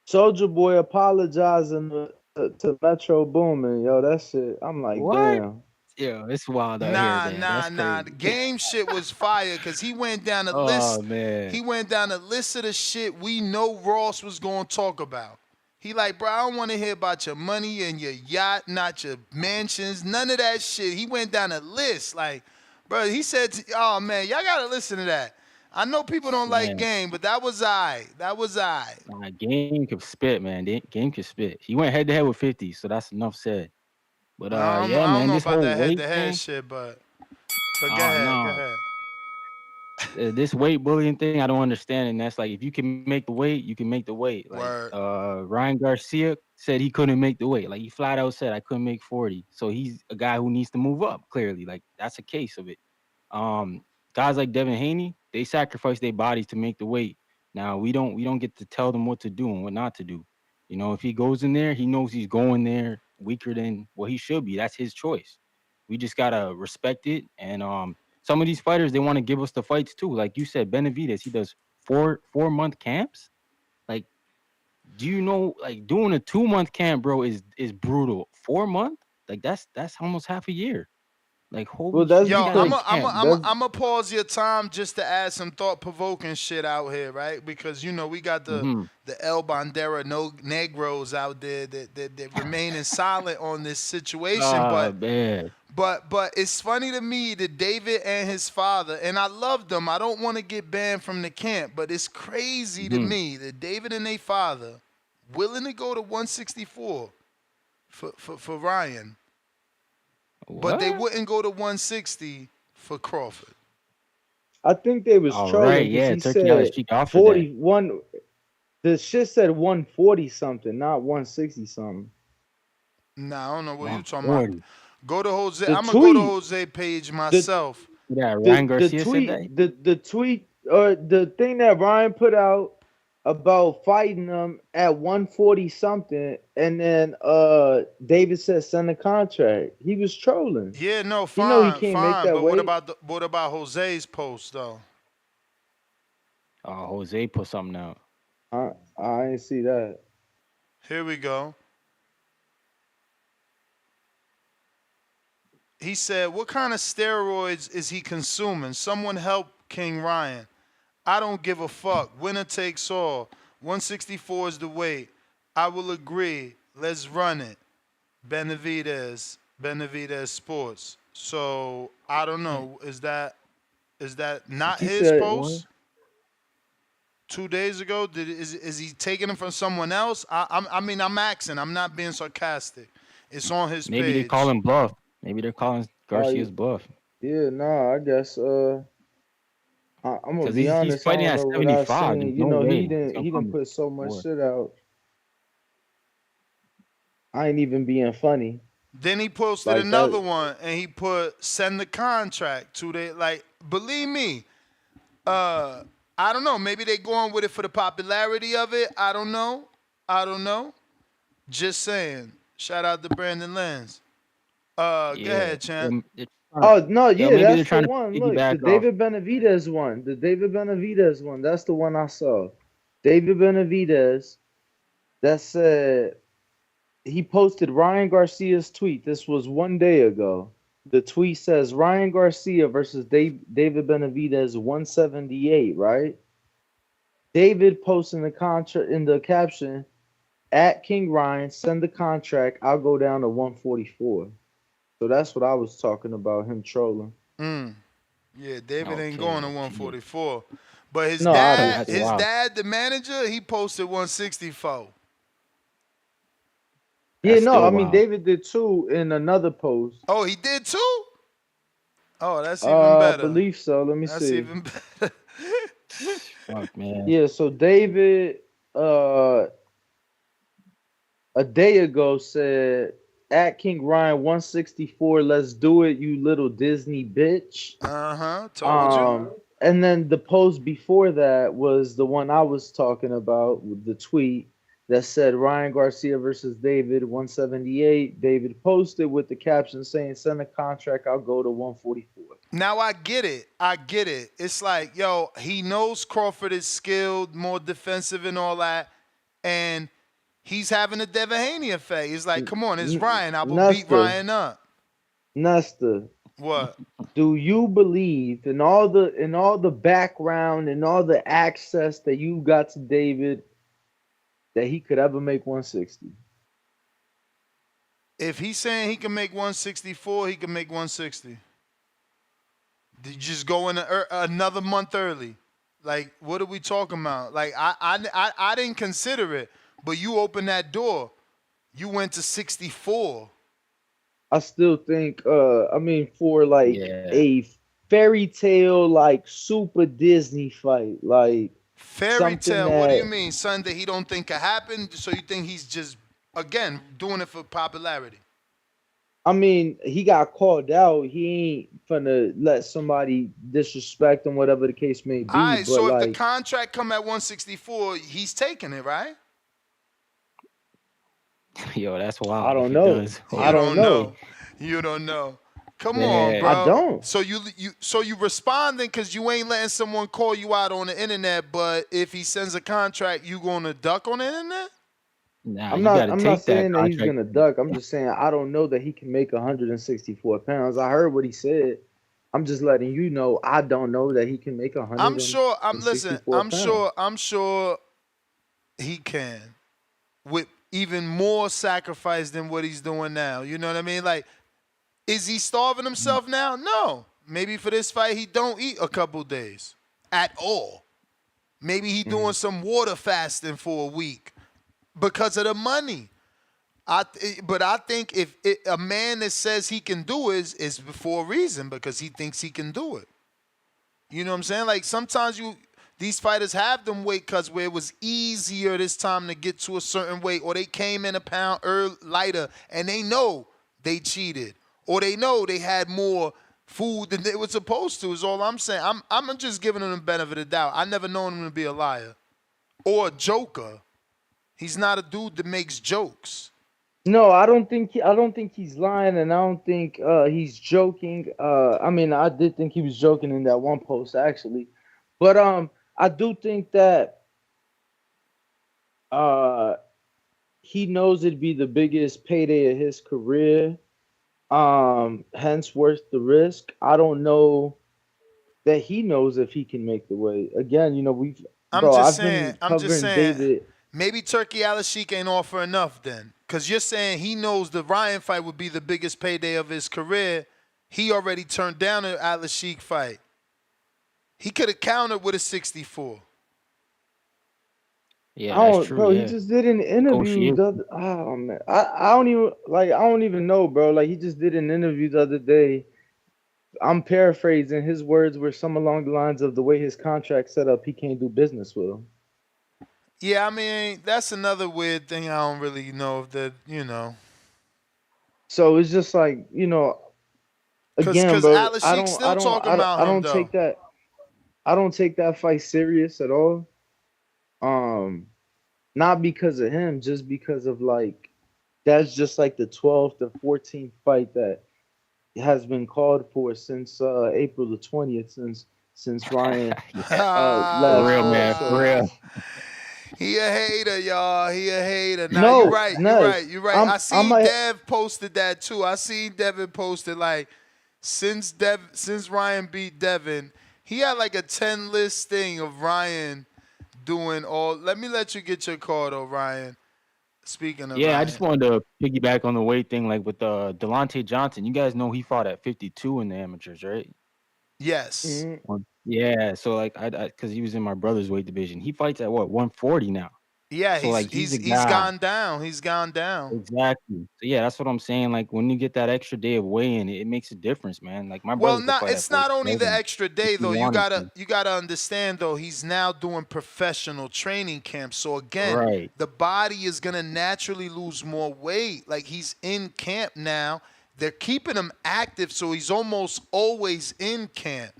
Soldier Boy apologizing to Metro Boomin. Yo, that shit. I'm like, What? damn. Yo, it's wild out here, man. That's Nah. crazy. The game shit was fire because he went down the Oh, list. man. He went down the list of the shit we know Ross was gonna talk about. He like, bro, I don't want to hear about your money and your yacht, not your mansions, none of that shit. He went down the list. Like, bro, he said, oh man, y'all gotta listen to that. I know people don't like Man. game, but that was I. Nah, Game could spit, man. Game could spit. He went head to head with 50, so that's enough said. But I yeah, don't man, know this about whole that weight head-to-head thing. shit, but go Oh ahead. no. This weight bullying thing, I don't understand. And that's like, if you can make the weight, you can make the weight. Like Ryan Garcia said he couldn't make the weight. Like he flat out said I couldn't make 40. So he's a guy who needs to move up, clearly. Like that's a case of it. Guys like Devin Haney, they sacrifice their bodies to make the weight. Now we don't get to tell them what to do and what not to do. You know, if he goes in there, he knows he's going there weaker than what he should be. That's his choice. We just gotta respect it. And some of these fighters, they want to give us the fights too. Like you said, Benavidez, he does 4-month camps. Like, do you know, like doing a 2-month camp, bro, is brutal. 4 month, like that's almost half a year. Like, holy shit, Yo, you got a camp. I'm a pause your time just to add some thought-provoking shit out here, right? Because you know we got the El Bandera Negros out there that remaining silent on this situation, Man. but it's funny to me that David and his father, and I love them. I don't want to get banned from the camp, but it's crazy to me that David and their father willing to go to 164 for Ryan. But they wouldn't go to 160 for Crawford. I think they was All trolling right, because yeah, he Turkey out said streak offered 41. The shit said 140 something, not 160 something. Nah, I don't know what you talking about. Go to Jose. The I'm gonna go to tweet- Jose page myself. Yeah, Ryan Garcia the said tweet, that. the tweet or the thing that Ryan put out about fighting them at 140 something, and then David said send a contract. He was trolling. Yeah, no, He know he fine, can't make fine. that But weight. what about Jose's post though? Jose put something out. I ain't see that. Here we go. He said, "What kind of steroids is he consuming? Someone help King Ryan. I don't give a fuck. Winner takes all. 164 is the weight. I will agree. Let's run it. Benavidez Sports." So I don't know. Is that Is that not He his said what? post? 2 days ago, is he taking them from someone else? I mean, I'm asking. I'm not being sarcastic. It's on his Maybe they page. call him bluff. Maybe they're calling Oh, Garcia's bluff. yeah, no, I guess I'm gonna Because be he's honest. I fighting don't at know what I 75. There's seen. You no know, way he he's didn't gonna he didn't come put so much forward. shit out. I ain't even being funny. Then he posted Like another that. one, and he put send the contract 2 days. Like, believe me, I don't know. Maybe they going with it for the popularity of it. I don't know. Just saying. Shout out to Brandon Lenz. Go ahead, champ. Oh no, yeah, maybe they're that's the trying to one. Look, the piggyback off. David Benavidez one. The David Benavidez one. That's the one I saw. David Benavidez. That said, he posted Ryan Garcia's tweet. This was 1 day ago. The tweet says Ryan Garcia versus David Benavidez 178, right? David posting the contract in the caption at King Ryan, send the contract. I'll go down to 144. So that's what I was talking about, him trolling. Yeah, David ain't going to 144. But his No, dad, obviously. the manager, he posted 164. Yeah, no, I mean David did too in another post. Oh, he did too? Oh, that's even I better. believe so. Let me That's see. even better. Fuck, man. Yeah, so David a day ago said at King Ryan 164, let's do it, you little Disney bitch. Told you. And then the post before that was the one I was talking about with the tweet that said Ryan Garcia versus David 178. David posted with the caption saying, send a contract, I'll go to 144. Now I get it. It's like, yo, he knows Crawford is skilled, more defensive and all that. And he's having a Devin Haney effect. He's like, come on, it's Ryan. I will beat Ryan up. Nesta. What? Do you believe in all the background and all the access that you got to David that he could ever make 160? If he's saying he can make 164, he can make 160. Did you just go in another month early? Like, what are we talking about? Like, I didn't consider it, but you opened that door. You went to 64. I still think I mean for like a fairy tale like super Disney fight, like Fairy tale, what do you mean? Something that he don't think could happen, so you think he's just, again, doing it for popularity? I mean, he got called out. He ain't finna let somebody disrespect him, whatever the case may be. All right, but so like, if the contract come at 164, he's taking it, right? Yo, that's wild. I don't know. I don't know. You don't know. Come Man. on, bro. I don't. So you responding because you ain't letting someone call you out on the internet, but if he sends a contract, you gonna duck on the internet? Nah, I'm not saying that he's gonna duck. I'm just saying I don't know that he can make 164 pounds. I heard what he said. I'm just letting you know I don't know that he can make 164 I'm sure he can with even more sacrifice than what he's doing now. You know what I mean? Like, is he starving himself now? No. Maybe for this fight he don't eat a couple days at all. Maybe he doing some water fasting for a week because of the money. But I think if a man that says he can do it is for a reason, because he thinks he can do it. You know what I'm saying? Like, sometimes these fighters have them weight cuts where it was easier this time to get to a certain weight, or they came in a pound lighter and they know they cheated, or they know they had more food than they were supposed to, is all I'm saying. I'm just giving him the benefit of the doubt. I never known him to be a liar or a joker. He's not a dude that makes jokes. No, I don't think he's lying, and I don't think he's joking. I mean, I did think he was joking in that one post actually, but I do think that he knows it'd be the biggest payday of his career. Hence worth the risk. I don't know that he knows if he can make the weight. Again, you know, I've been covering David. Maybe Turkey Al-Sheikh ain't offer enough then. Because you're saying he knows the Ryan fight would be the biggest payday of his career. He already turned down an Al-Sheikh fight. He could have countered with a 64. I don't, bro. He just did an interview. Oh man, I don't even like. I don't even know, bro. Like he just did an interview the other day. I'm paraphrasing. His words were some along the lines of the way his contract set up, he can't do business with him. Yeah, I mean that's another weird thing. I don't really know if that, So it's just like again, because bro. Alex Sheik's still talking about I him don't though. take that. I don't take that fight serious at all. Um, Not because of him, just because of like that's just like the 12th to 14th fight that has been called for since April the 20th, since Ryan last fought. So He a hater, y'all. He a hater. Nah, you're no, right. You're right. Ness, You're right. I I seen might. Dev posted that too. I seen Devin posted like since Ryan beat Devin, he had like a 10 list thing of Ryan doing all. Let me let you get your call though, Ryan. Speaking of Yeah, I just Ryan. wanted to piggyback on the weight thing, like with Delonte Johnson. You guys know he fought at 52 in the amateurs, right? Yes. Yeah, so like I because he was in my brother's weight division. He fights at what 140 now. Yeah, So like he's a he's guy. gone down. He's gone down. Exactly. So yeah, that's what I'm saying. Like when you get that extra day of weigh-in, it makes a difference, man. Like my Well, brother could fight at it's not only the 47 extra if day he though. wanted to. You gotta understand though. He's now doing professional training camps. So again, Right. the body is gonna naturally lose more weight. Like he's in camp now. They're keeping him active, so he's almost always in camp.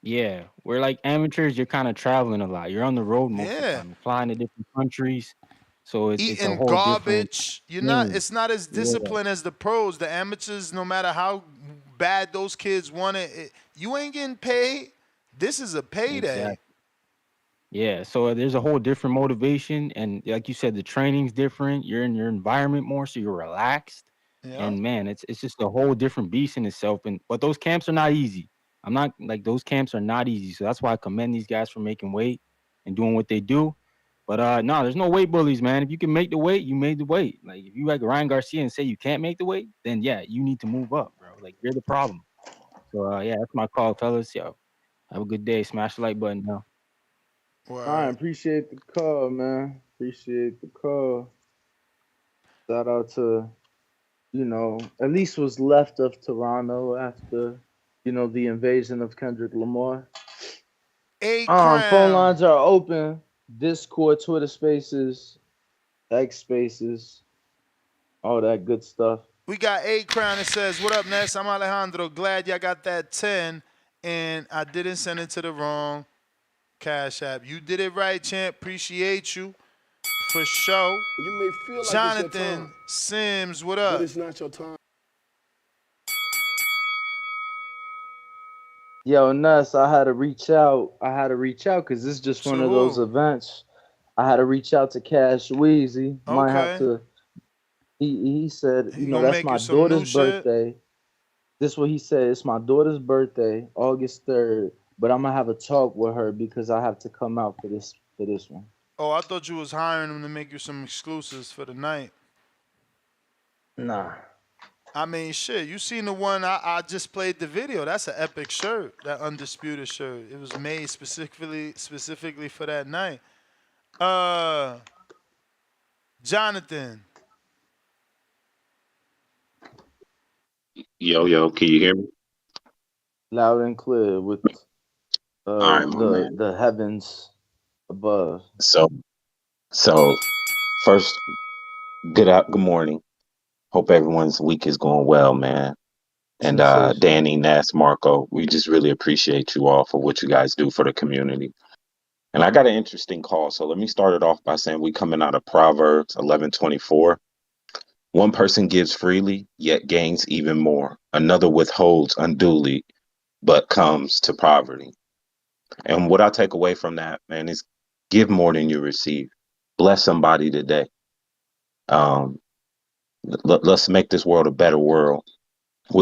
Yeah. We're like amateurs, you're kind of traveling a lot. You're on the road most of the Yeah. time. You're flying to different countries. So it's a Eating whole different garbage. thing. It's not as Yeah. disciplined as the pros. The amateurs, no matter how bad those kids want it, you ain't getting paid. This is a payday. Exactly. Yeah, so there's a whole different motivation, and like you said, the training's different. You're in your environment more, so you're relaxed. Yeah. And man, it's just a whole different beast in itself. And but those camps are not easy. I'm not like those camps are not easy. So that's why I commend these guys for making weight and doing what they do. But no, there's no weight bullies, man. If you can make the weight, you made the weight. Like if you like Ryan Garcia and say you can't make the weight, then yeah, you need to move up, bro. Like you're the problem. So yeah, that's my call, fellas. Yo, have a good day. Smash the like button now. I appreciate the call, man. Appreciate the call. Shout out to at least what's left of Toronto after the invasion of Kendrick Lamar. Phone lines are open. Discord, Twitter Spaces, X Spaces, all that good stuff. We got A Crown that says, "What up, Ness? I'm Alejandro. Glad y'all got that 10, and I didn't send it to the wrong Cash App. You did it right, champ. Appreciate you for sure." You may feel like Jonathan it's your time, Sims, what but up? it's not your time. Yo, Nuss, I had to reach out. Because this is just one of those events. I had to reach out to Cash Wheezy. Might have to. He said, gonna that's make my you some new daughter's shit? birthday. This is what he said. It's my daughter's birthday, August 3rd. But I'm gonna have a talk with her because I have to come out for this one. Oh, I thought you was hiring him to make you some exclusives for the night. Nah. I mean, shit. You seen the one I just played the video? That's an epic shirt. That undisputed shirt. It was made specifically for that night. Jonathan. Yo, can you hear me? Loud and clear with All right, my man. the heavens above. So first, good morning. Hope everyone's week is going well, man. And Sensational. Danny, Nass, Marco, we just really appreciate you all for what you guys do for the community. And I got an interesting call, so let me start it off by saying we coming out of Proverbs 11:24. One person gives freely, yet gains even more. Another withholds unduly, but comes to poverty. And what I take away from that, man, is give more than you receive. Bless somebody today. Let's make this world a better world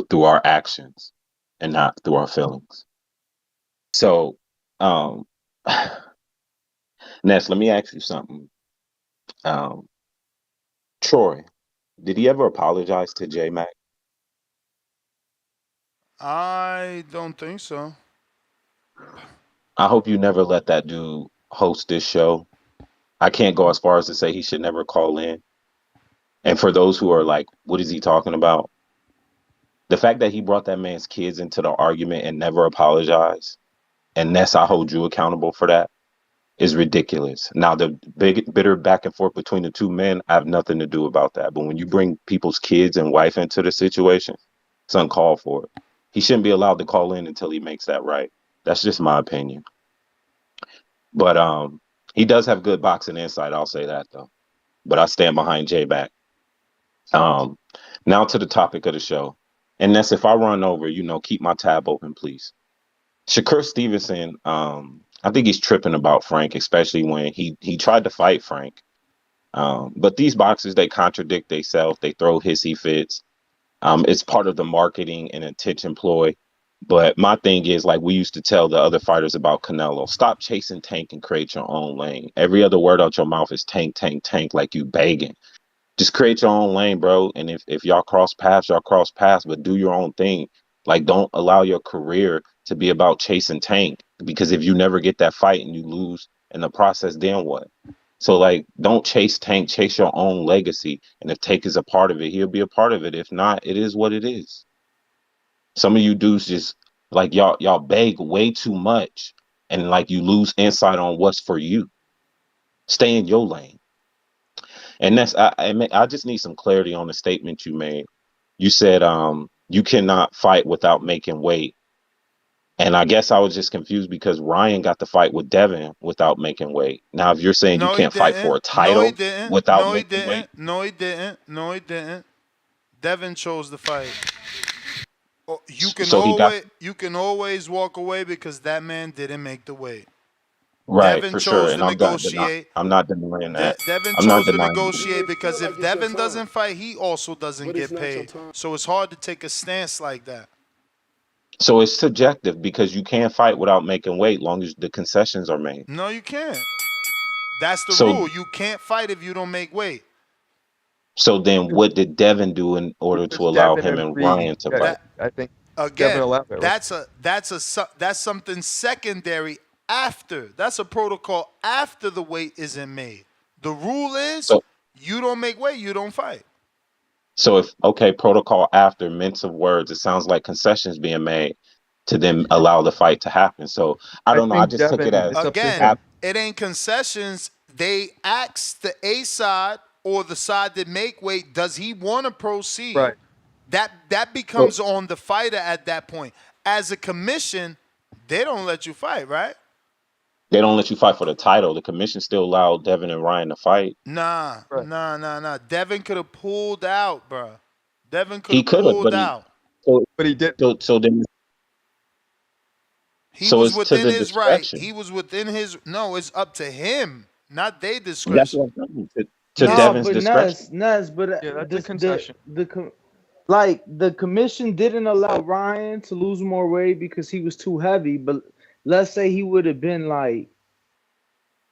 through our actions and not through our feelings. So, Ness, let me ask you something. Troy, did he ever apologize to J Mac? I don't think so. I hope you never let that dude host this show. I can't go as far as to say he should never call in. And for those who are like, what is he talking about? The fact that he brought that man's kids into the argument and never apologized, and Ness, I hold you accountable for that, is ridiculous. Now, the big bitter back and forth between the two men, I have nothing to do about that. But when you bring people's kids and wife into the situation, it's uncalled for. He shouldn't be allowed to call in until he makes that right. That's just my opinion. But he does have good boxing insight. I'll say that though. But I stand behind Jay back. Now to the topic of the show, and that's if I run over, keep my tab open, please. Shakur Stevenson, I think he's tripping about Frank, especially when he tried to fight Frank. But these boxers, they contradict themselves. They throw hissy fits. It's part of the marketing and attention ploy. But my thing is, like we used to tell the other fighters about Canelo, stop chasing Tank and create your own lane. Every other word out your mouth is tank, tank, tank, like you begging. Just create your own lane, bro. And if y'all cross paths, y'all cross paths, but do your own thing. Like, don't allow your career to be about chasing Tank, because if you never get that fight and you lose in the process, then what? So, like, don't chase Tank, chase your own legacy. And if Tank is a part of it, he'll be a part of it. If not, it is what it is. Some of you dudes just, like, y'all beg way too much, and, like, you lose insight on what's for you. Stay in your lane. And that's I just need some clarity on the statement you made. You said you cannot fight without making weight. And I guess I was just confused because Ryan got the fight with Devin without making weight. Now, if you're saying you No, he can't fight for a didn't. No, he title didn't. without No, he making weight, didn't. No, he didn't. No, he didn't. Devin chose the fight. You so he got can always walk away because that man didn't make the weight. right Devin for sure. chose And to negotiate. I'm not denying that. Devin I'm not chose to denying that. negotiate because if Devin doesn't fight, he also doesn't get paid. So it's hard to take a stance like that. So it's subjective because you can't fight without making weight long as the concessions are made. No, you can't. That's the So rule. You can't fight if you don't make weight. so then what did Devin do in order Because to allow Devin him and agreed Ryan to that fight? I think Devin Again, allowed it, right? that's something secondary after. That's a protocol after the weight isn't made. The rule is So you don't make weight, you don't fight. So if protocol after mints of words, it sounds like concessions being made to then allow the fight to happen. So I I don't know. I think just took it Devin, as it's up to Again, him. it ain't concessions. They ask the A side or the side that make weight, does he want to proceed? Right. That becomes on the fighter at that point. As a commission, they don't let you fight, right? they don't let you fight for the title. The commission still allowed Devin and Ryan to fight. Nah. Right. Devin could have pulled out, bro. Devin could He have could have, pulled out. But he did. so then He so was it's to within the his right. discretion. He was within his. No, it's up to him, not their That's discretion. what I'm saying. To It's No, Devin's but discretion. Nas, but Yeah, that's a this concession. like the commission didn't allow Ryan to lose more weight because he was too heavy. But let's say he would have been like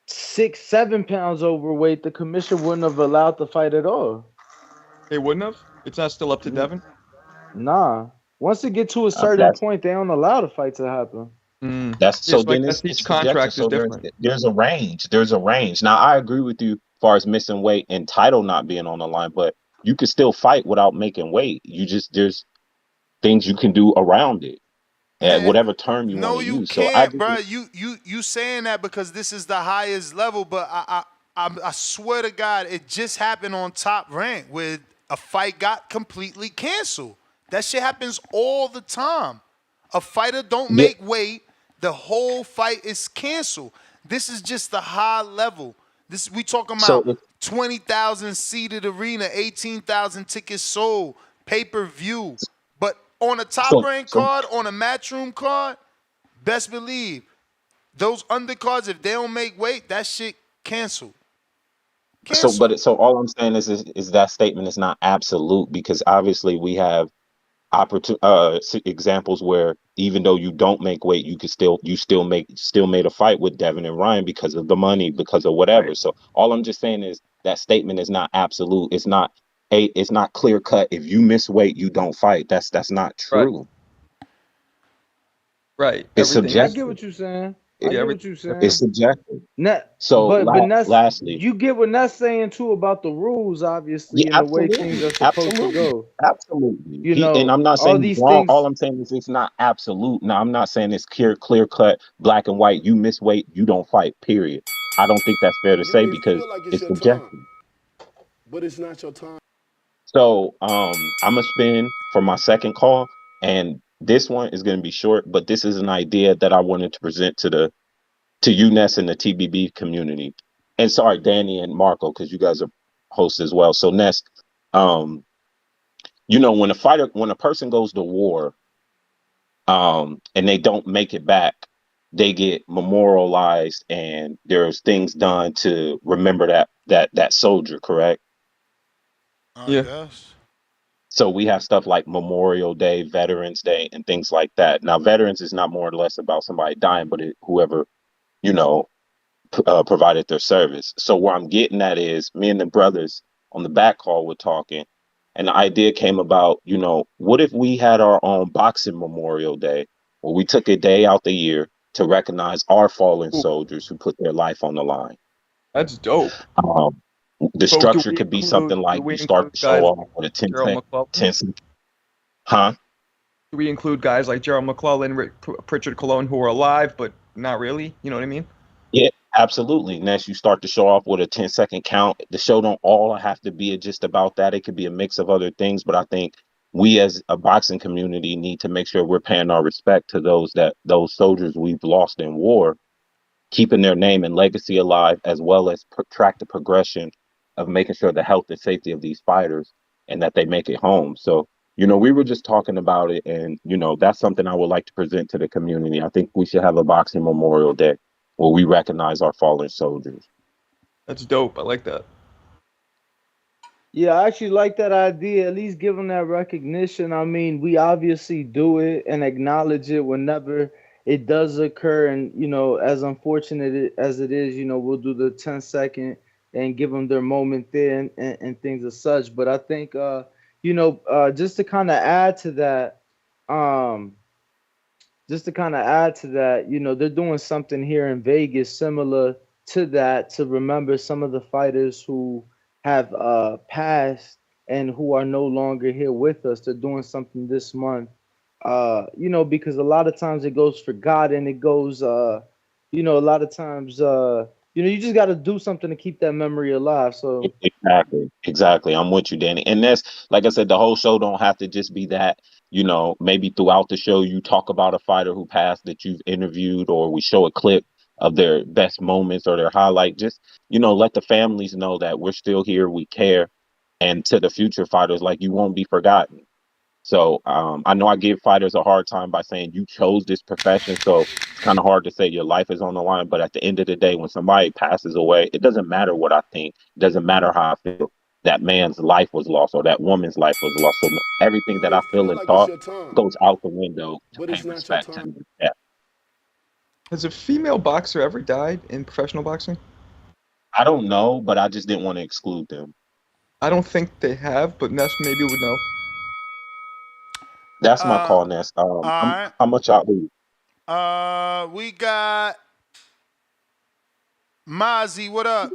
6, 7 pounds overweight, the commission wouldn't have allowed the fight at all. They wouldn't have. It's not still up to Devin. Nah. Once it get to a certain That's point, they don't allow the fight to happen. so Like then that's it's each subjective. contract is So different. there's a range. There's a range. Now I agree with you as far as missing weight and title not being on the line, but you can still fight without making weight. There's things you can do around it. At man. whatever term you want No, to you use. So I can't, just bro. You saying that because this is the highest level, but I swear to God, it just happened on Top Rank where a fight got completely canceled. That shit happens all the time. A fighter don't yeah. make weight, the whole fight is canceled. This is just the high level. This we talking So about 20,000 seated arena, 18,000 tickets sold, pay-per-view. But on a top so rank so card, on a matchroom card, best believe those undercards, if they don't make weight, that shit canceled. Cancel. so all I'm saying is that statement is not absolute because obviously we have examples where even though you don't make weight, you still made a fight with Devin and Ryan because of the money, because of whatever. Right. So all I'm just saying is that statement is not absolute. It's not clear cut. If you miss weight, you don't fight. That's not Right. true. Right. It's Everything I is. get subjective. what you're saying. I It, Yeah. get Everything. what you're it's saying. subjective. Net, So but Ness, lastly, you get what Ness saying too about the rules, yeah, obviously, and the way things absolutely, are supposed to absolutely, go. absolutely. You And know, I'm not all saying he's these wrong. All things. I'm saying is it's not absolute. Now, I'm not saying it's clear cut, black and white. You miss weight, you don't fight. Period. I don't think that's fair to You say may because feel like it's it's your time, subjective. but it's not your time. So I'm gonna spin for my second call, and this one is gonna be short, but this is an idea that I wanted to present to you, Ness, and the TBB community. And sorry, Danny and Marco, because you guys are hosts as well. So Ness, um, when a person goes to war, and they don't make it back, they get memorialized, and there's things done to remember that soldier. Correct? I Yeah. So we have stuff like Memorial Day, Veterans Day, and things like that. Now, veterans is not more or less about somebody dying, but whoever you know provided their service. So where I'm getting at is me and the brothers on the back call were talking, and the idea came about, what if we had our own boxing Memorial Day where we took a day out the year to recognize our fallen Ooh, soldiers who put their life on the line. that's dope. Um, the So structure could be something do like we you start include the show guys off like with a 10 Gerald sec, McClellan? 10 sec, huh? Do we include guys like Gerald McClellan, Pritchard Cologne who are alive but not really? You know what I mean? Yeah, absolutely. Next, you start the show off with a 10-second count. The show don't all have to be just about that. It could be a mix of other things, but I think we as a boxing community need to make sure we're paying our respect to those soldiers we've lost in war, keeping their name and legacy alive, as well as track the progression of making sure the health and safety of these fighters and that they make it home. So, we were just talking about it, and that's something I would like to present to the community. I think we should have a boxing Memorial Day where we recognize our fallen soldiers. That's dope. I like that. Yeah, I actually like that idea. At least give them that recognition. I mean, we obviously do it and acknowledge it whenever it does occur. And, as unfortunate as it is, we'll do the 10-second and give them their moment there and things as such. But I think, just to kind of add to that, um, they're doing something here in Vegas similar to that to remember some of the fighters who have passed and who are no longer here with us. They're doing something this month. Because a lot of times it goes forgotten. It goes a lot of times you just gotta do something to keep that memory alive. So Exactly. I'm with you, Danny. And that's, like I said, the whole show don't have to just be that. Maybe throughout the show you talk about a fighter who passed that you've interviewed, or we show a clip of their best moments or their highlight. Just, let the families know that we're still here, we care, and to the future fighters, like, you won't be forgotten. So I know I give fighters a hard time by saying you chose this profession, so it's kind of hard to say your life is on the line. But at the end of the day, when somebody passes away, it doesn't matter what I think. It doesn't matter how I feel. That man's life was lost, or that woman's life was lost. So everything You that may I feel feel and like it's thought your time, goes out the window to but pay it's not your respect to time. them. Yeah. Has a female boxer ever died in professional boxing? I don't know, but I just didn't want to exclude them. I don't think they have, but Ness maybe would know. That's my All call, Ness. right. How much y'all leave? We got Mozzie. What up?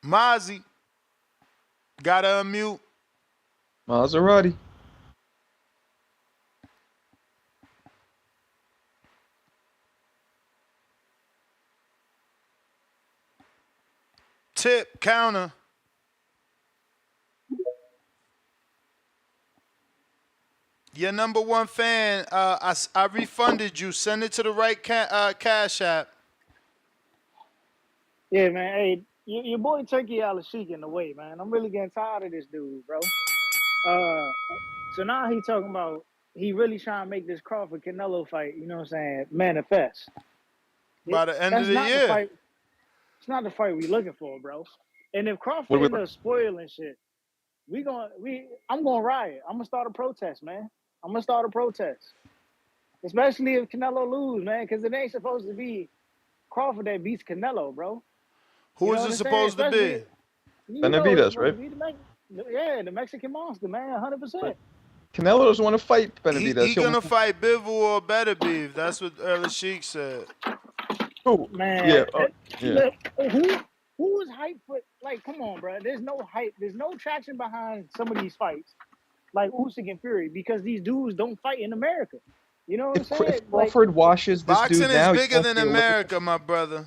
Mozzie. Gotta unmute. Maserati. Tip counter. Your number one fan. I refunded you. Send it to the right cash app. Yeah, man. Hey, your boy Turkey Al Sheik in the way, man. I'm really getting tired of this dude, bro. So now he talking about he really trying to make this Crawford Canelo fight. You know what I'm saying? Manifest. By the end of That's the not the year. fight. It's not the fight we looking for, bro. And if What Crawford do we end up spoiling shit, I'm gonna riot. I'm gonna start a protest, man. I'm gonna start a protest, especially if Canelo lose, man, because it ain't supposed to be Crawford that beats Canelo, bro. Who You is know what it I'm saying? supposed to Especially, be? you know, it's Benavidez, supposed right? to be the Mexican monster, man, 100%. Canelo doesn't want to fight He Benavidez. gonna fight Bivol or Better Beef. That's what Early Sheik said. Who? Man, Yeah. Yeah. look, who is hyped for? Like, come on, bro. There's no hype. There's no traction behind some of these fights, like Usyk and Fury, because these dudes don't fight in America. You know what I'm If saying? Like, Crawford washes this Boxing dude is now, you bigger won't than see a little. America, my brother.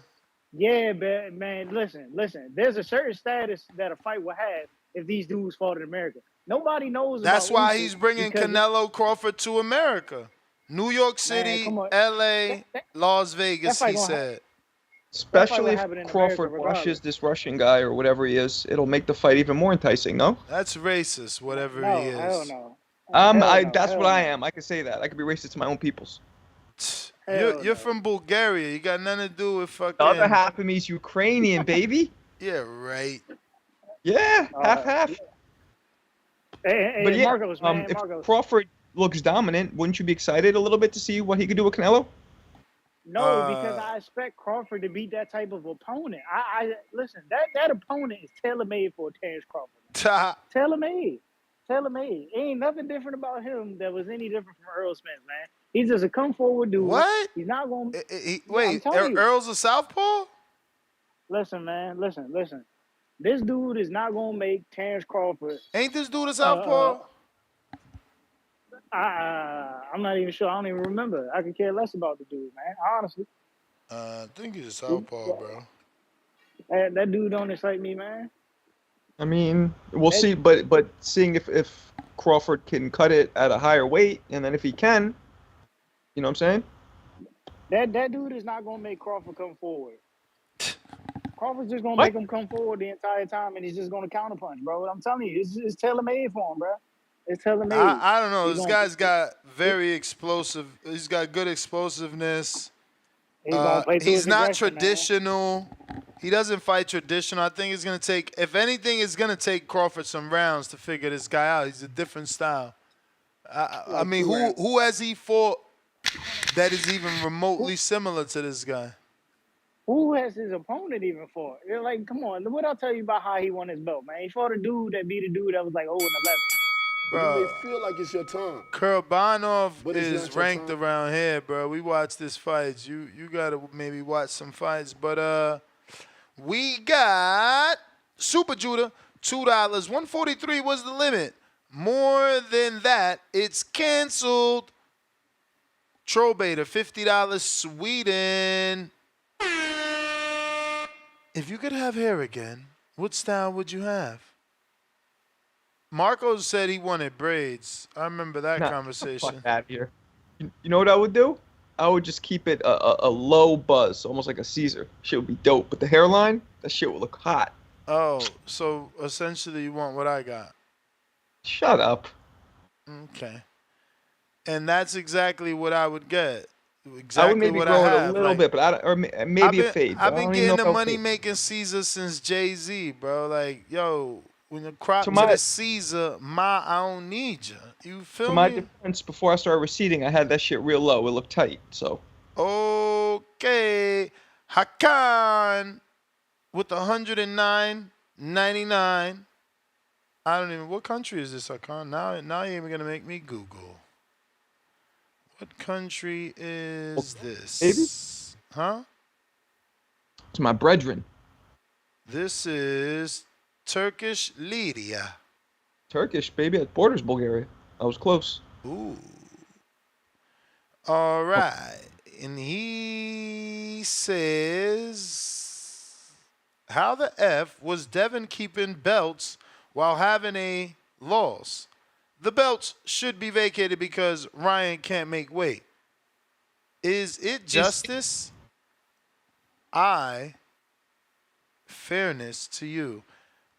yeah, man. Listen. There's a certain status that a fight will have if these dudes fought in America. Nobody knows That's about why Usyk he's bringing because, Canelo Crawford to America. New York man, City, come on, L.A., that, Las that Vegas, fight he gonna said. that fight will Especially if happen in America Crawford regardless. washes this Russian guy or whatever he is, it'll make the fight even more enticing. No. That's racist, whatever he No, hell is. no. Hell no, That's what hell I no. am. I can say that. I could be racist to my own peoples. Hell You're no. from Bulgaria. You got nothing to do with The other fucking. half of me is Ukrainian, baby. Yeah, right. Yeah, half. But Hey, yeah, Marcos, man, if Marcos. Crawford looks dominant, wouldn't you be excited a little bit to see what he could do with Canelo? No, because I expect Crawford to beat that type of opponent. I listen. That opponent is tailor made for Terrence Crawford. Tailor made. Ain't nothing different about him that was any different from Earl Spence, man. He's just a come forward dude. What? He's not gonna. I'm Wait, telling you. Earl's a southpaw? Listen, man. Listen. This dude is not gonna make Terrence Crawford. Ain't this dude a southpaw? I'm not even sure. I don't even remember. I could care less about the dude, man. Honestly. I think he's a southpaw, bro. That dude don't excite me, man. I mean, we'll see. But seeing if Crawford can cut it at a higher weight, and then if he can, you know what I'm saying? That dude is not gonna make Crawford come forward. Crawford's just gonna What? make him come forward the entire time, and he's just gonna counterpunch, bro. I'm telling you, it's tailor made for him, bro. It's tailor made. I don't know. This guy's got very explosive. He's got good explosiveness. He's gonna play to He's his not aggression, man. traditional. He doesn't fight traditional. I think it's gonna take. If anything, it's gonna take Crawford some rounds to figure this guy out. He's a different style. I mean, who has he fought that is even remotely similar to this guy? Who has his opponent even fought? You're like, come on, what I'll tell you about how he won his belt, man. He fought a dude that beat a dude that was like 0-11. Bro, You may feel like it's your time. Kurbanov But it's is not your ranked time. around here, bro. We watch this fights. You gotta maybe watch some fights. But we got Super Judah, $2. 143 was the limit. More than that, it's canceled. Trollbaiter, $50 Sweden. If you could have hair again, what style would you have? Marcos said he wanted braids. I remember that conversation. Fuck out of here. You know what I would do? I would just keep it a low buzz, almost like a Caesar. Shit would be dope. But the hairline, that shit would look hot. Oh, so essentially you want what I got. Shut up. Okay. And that's exactly what I would get. Exactly I would maybe what grow I it have. a little bit, but maybe a fade. I've I been don't even getting know the if I'll money fade. making Caesar since Jay-Z, bro. Like, yo, when you crop To to my- the Caesar, I don't need you. You feel To my me? defense, before I started receding, I had that shit real low. It looked tight, so. Okay. Hakan with $109.99. I don't even. What country is this, Hakan? Now you're even gonna make me Google. What country is this? Maybe? Huh? It's my brethren. This is Turkish Lydia. Turkish, baby. It borders Bulgaria. I was close. Ooh. All right. And he says, how the F was Devin keeping belts while having a loss? The belts should be vacated because Ryan can't make weight. Is it justice? Fairness to you.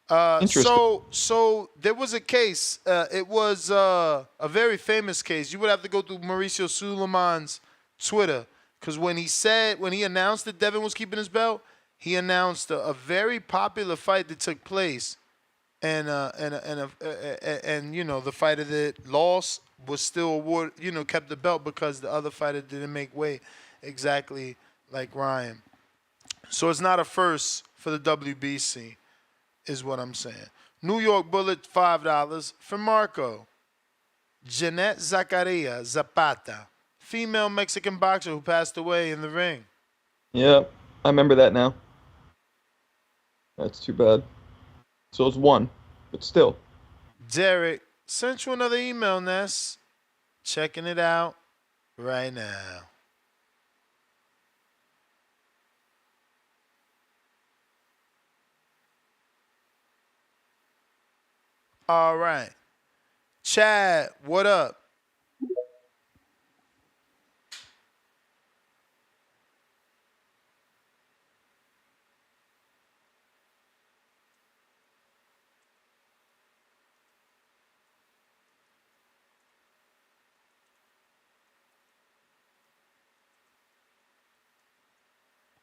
So there was a case. It was a very famous case. You would have to go through Mauricio Suleiman's Twitter, because when he announced that Devin was keeping his belt, he announced a very popular fight that took place, and you know, the fighter that lost was still awarded, you know, kept the belt because the other fighter didn't make weight, exactly like Ryan. So it's not a first for the WBC, is what I'm saying. New York Bullet, $5 for Marco. Jeanette Zacaria Zapata, female Mexican boxer who passed away in the ring. Yeah, I remember that now. That's too bad. So it's 1, but still. Derek sent you another email, Ness. Checking it out right now. All right. Chad, what up?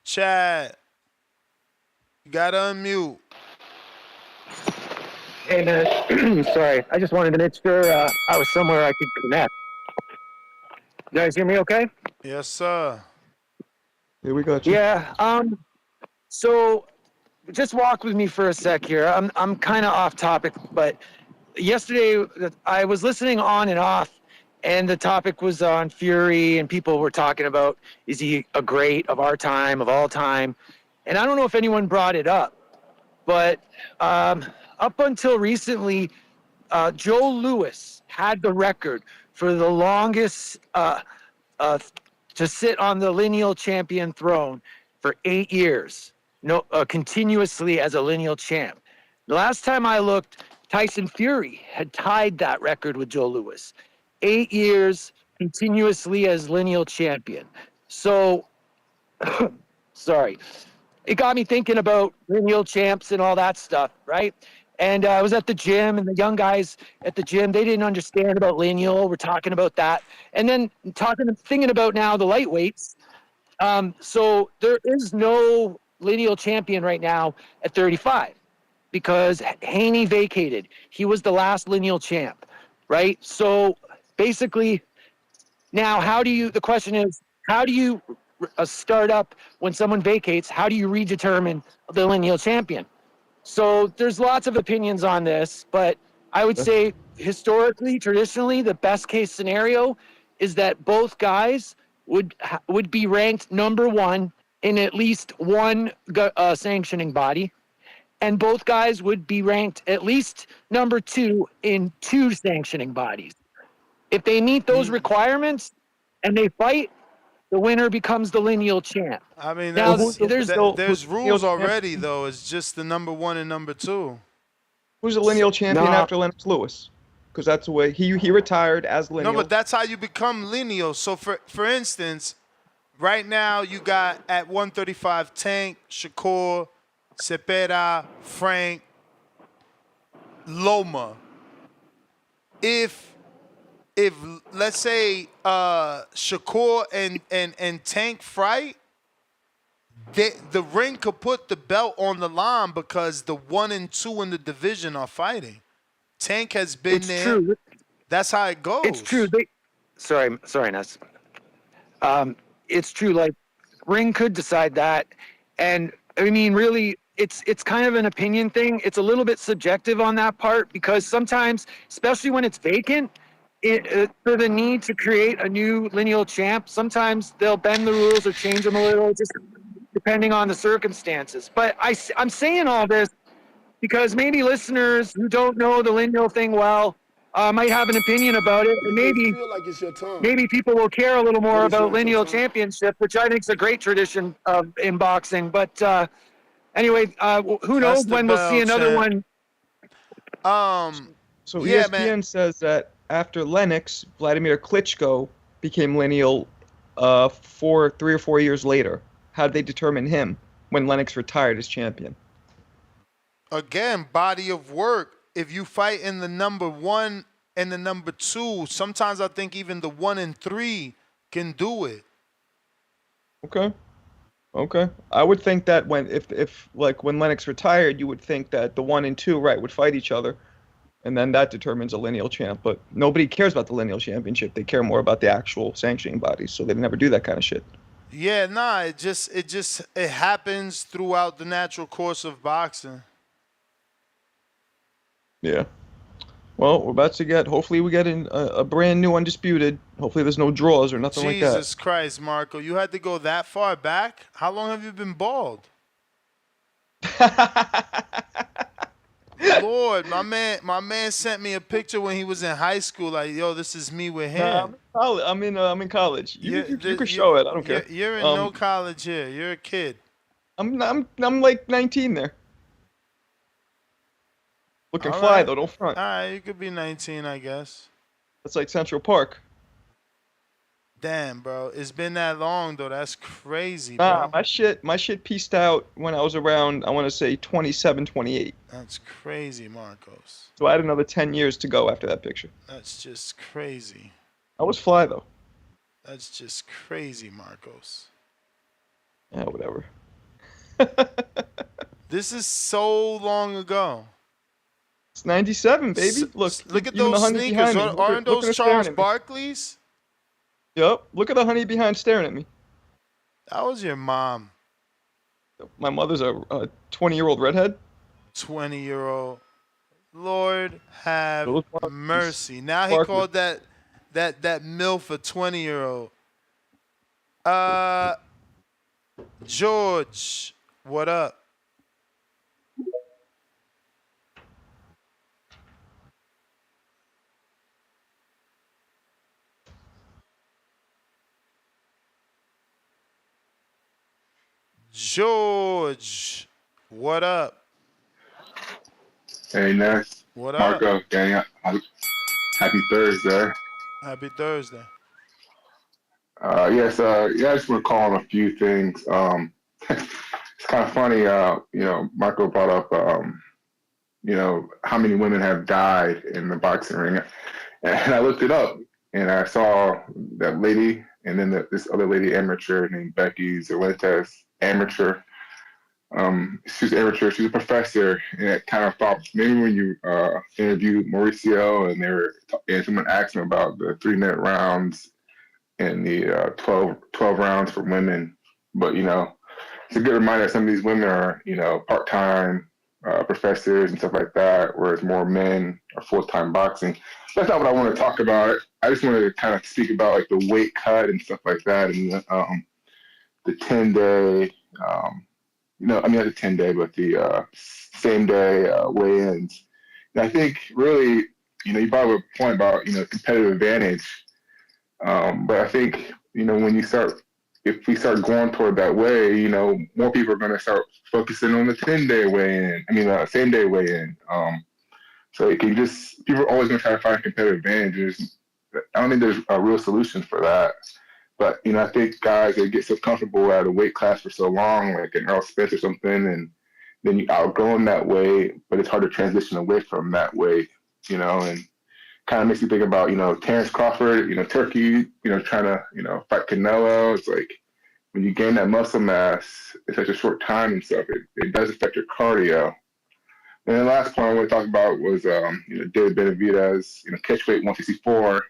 Chad, you gotta unmute. Hey man, sorry. I just wanted to make sure I was somewhere I could connect. You guys hear me okay? Yes, sir. Here we got you. Yeah. So just walk with me for a sec here. I'm kind of off topic, but yesterday I was listening on and off, and the topic was on Fury, and people were talking about, is he a great of our time, of all time? And I don't know if anyone brought it up, but up until recently, Joe Louis had the record for the longest to sit on the lineal champion throne for 8 years, continuously as a lineal champ. The last time I looked, Tyson Fury had tied that record with Joe Louis. 8 years continuously as lineal champion. So, sorry. It got me thinking about lineal champs and all that stuff, right? And I was at the gym, and the young guys at the gym, they didn't understand about lineal. We're talking about that. And then thinking about now the lightweights. So there is no lineal champion right now at 35 because Haney vacated. He was the last lineal champ, right? So basically now the question is, how do you start up when someone vacates? How do you redetermine the lineal champion? So there's lots of opinions on this, but I would say historically, traditionally, the best case scenario is that both guys would be ranked number 1 in at least one sanctioning body, and both guys would be ranked at least number 2 in 2 sanctioning bodies. If they meet those requirements and they fight, the winner becomes the lineal champ. I mean, now, there's rules already, though. It's just the number 1 and number 2. Who's a lineal champion after Lennox Lewis? Because that's the way he retired as lineal. No, but that's how you become lineal. So, for instance, right now you got at 135 Tank, Shakur, Cepeda, Frank, Loma. If let's say Shakur and Tank fight, the ring could put the belt on the line because the 1 and 2 in the division are fighting. Tank has been there. True. That's how it goes. It's true. Sorry, Ness. It's true. Like, ring could decide that, and I mean, really, it's kind of an opinion thing. It's a little bit subjective on that part because sometimes, especially when it's vacant, for the need to create a new lineal champ, sometimes they'll bend the rules or change them a little, just depending on the circumstances. But I'm saying all this because maybe listeners who don't know the lineal thing well might have an opinion about it, and maybe people will care a little more about lineal championship, which I think is a great tradition in boxing. But anyway, who knows when we'll see another one. So ESPN says that after Lennox, Vladimir Klitschko became lineal 3 or 4 years later. How did they determine him when Lennox retired as champion? Again, body of work. If you fight in the number 1 and the number 2, sometimes I think even the 1 and 3 can do it. Okay. I would think that when Lennox retired, you would think that the 1 and 2 would fight each other, and then that determines a lineal champ. But nobody cares about the lineal championship. They care more about the actual sanctioning bodies, so they never do that kind of shit. Yeah, nah, it happens throughout the natural course of boxing. Yeah. Well, we're about to get. Hopefully, we get a brand new undisputed. Hopefully, there's no draws or nothing like that. Jesus Christ, Marco, you had to go that far back? How long have you been bald? Lord, my man sent me a picture when he was in high school. Like, yo, this is me with Nah, him. I'm in college. You can you, show it. I don't care. You're in no college here. You're a kid. I'm like 19 there. Looking All fly right. though. Don't front. All right, you could be 19, I guess. That's like Central Park. Damn, bro. It's been that long though. That's crazy, bro. Nah, my shit pieced out when I was around, I want to say 27, 28. That's crazy, Marcos. So I had another 10 years to go after that picture. That's just crazy. I was fly though. That's just crazy, Marcos. Yeah, whatever. This is so long ago. It's 97, baby. Look at even the those honey sneakers. behind me. Aren't Look at her those staring Charles at me. Barkley's? Yup. Look at the honey behind staring at me. That was your mom. My mother's a 20-year-old redhead. 20-year-old. Lord have mercy. Now he called that MILF a 20-year-old. George, what up? George, what up? Hey, Ness. What up? Marco, gang. Happy Thursday. Happy Thursday. Yes, I just want to call on a few things. It's kind of funny, Marco brought up, how many women have died in the boxing ring. And I looked it up, and I saw that lady, and then this other lady, amateur, named Becky Zelentes, amateur. She's amateur. She's a professor, and it kind of thought maybe when you interviewed Mauricio, and someone asked him about the 3-minute rounds and the 12 rounds for women. But it's a good reminder that some of these women are part-time professors and stuff like that, whereas more men are full-time boxing. That's not what I want to talk about. I just wanted to kind of speak about like the weight cut and stuff like that, and the 10-day. Not the 10-day, but the same day weigh-ins. And I think really, you brought up a point about, competitive advantage. But I think, if we start going toward that way, more people are going to start focusing on the 10-day weigh-in. Same day weigh-in. So it can people are always going to try to find competitive advantages. I don't think there's a real solution for that. But, I think guys, they get so comfortable at a weight class for so long, like an Earl Spence or something, and then you outgrow them that way, but it's hard to transition away from that way, and kind of makes you think about, Terrence Crawford, Turkey, trying to, fight Canelo. It's like when you gain that muscle mass in such a short time and stuff, it does affect your cardio. And the last point I want to talk about was, David Benavidez, catch weight 164.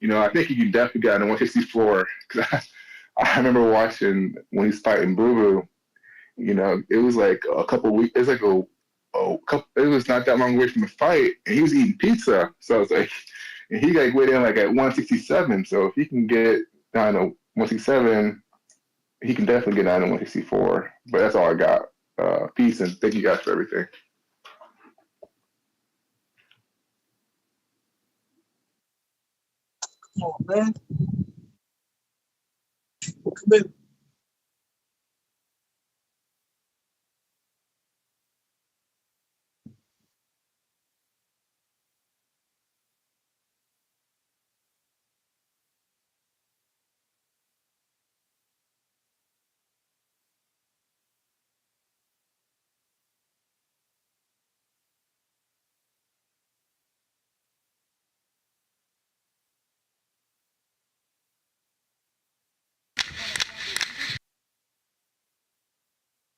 I think he can definitely get on 164 because I remember watching when he's fighting Boo Boo. It was like a couple weeks. It was like it was not that long away from the fight, and he was eating pizza. So it's like, and he like weighed in like at 167. So if he can get down to 167, he can definitely get down to 164. But that's all I got. Peace, and thank you guys for everything. Come on, man. Come in.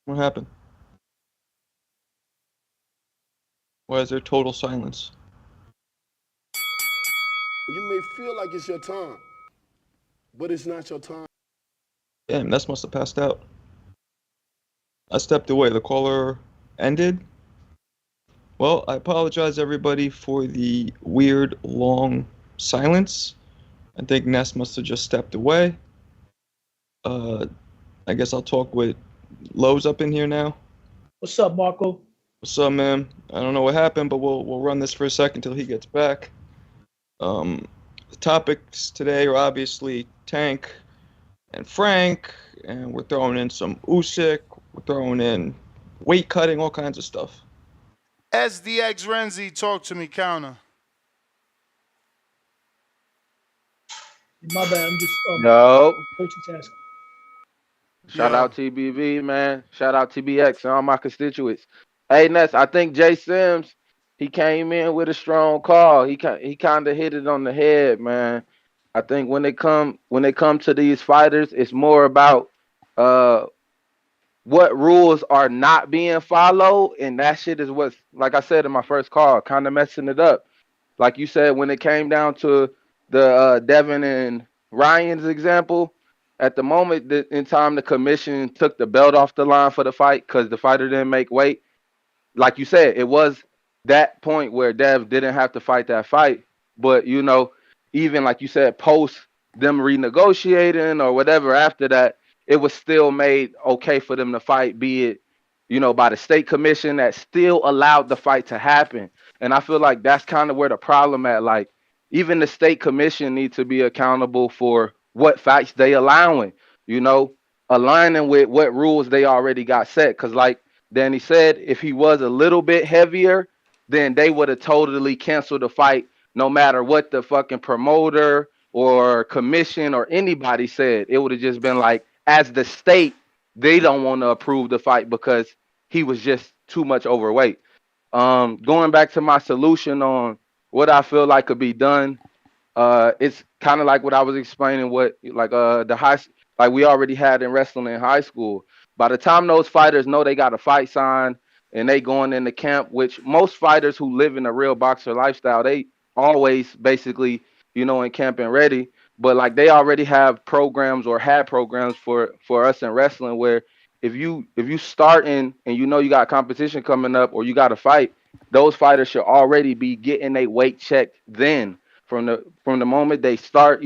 What happened? Why is there total silence? You may feel like it's your time, but it's not your time. Damn, Ness must have passed out. I stepped away. The caller ended. Well, I apologize, everybody, for the weird, long silence. I think Ness must have just stepped away. I guess I'll talk with Lowe's up in here now. What's up, Marco? What's up, man? I don't know what happened, but we'll run this for a second until he gets back. The topics today are obviously Tank and Frank, and we're throwing in some Usyk. We're throwing in weight cutting, all kinds of stuff. SDX Renzi, talk to me, counter. My bad. I'm just Yo. multitasking. Shout out TBV, man. Shout out TBX and all my constituents. Hey, Ness, I think Jay Sims, he came in with a strong call. He kind of hit it on the head, man. I think when they come to these fighters, it's more about what rules are not being followed, and that shit is what's, like I said in my first call, kind of messing it up. Like you said, when it came down to the Devin and Ryan's example, at the moment in time, the commission took the belt off the line for the fight because the fighter didn't make weight. Like you said, it was that point where Dev didn't have to fight that fight. But, even like you said, post them renegotiating or whatever after that, it was still made okay for them to fight, be it, by the state commission that still allowed the fight to happen. And I feel like that's kind of where the problem at. Like, even the state commission needs to be accountable for what fights they allowing, aligning with what rules they already got set. Because, like Danny said, if he was a little bit heavier, then they would have totally canceled the fight no matter what the fucking promoter or commission or anybody said. It would have just been like, as the state, they don't want to approve the fight because he was just too much overweight. Going back to my solution on what I feel like could be done, it's kind of like what I was explaining, what like like we already had in wrestling in high school. By the time those fighters know they got a fight sign and they going into camp, which most fighters who live in a real boxer lifestyle, they always basically, in camp and ready. But like they already have programs or had programs for us in wrestling where if you starting and you got competition coming up or you got a fight, those fighters should already be getting a weight checked then from the moment they start,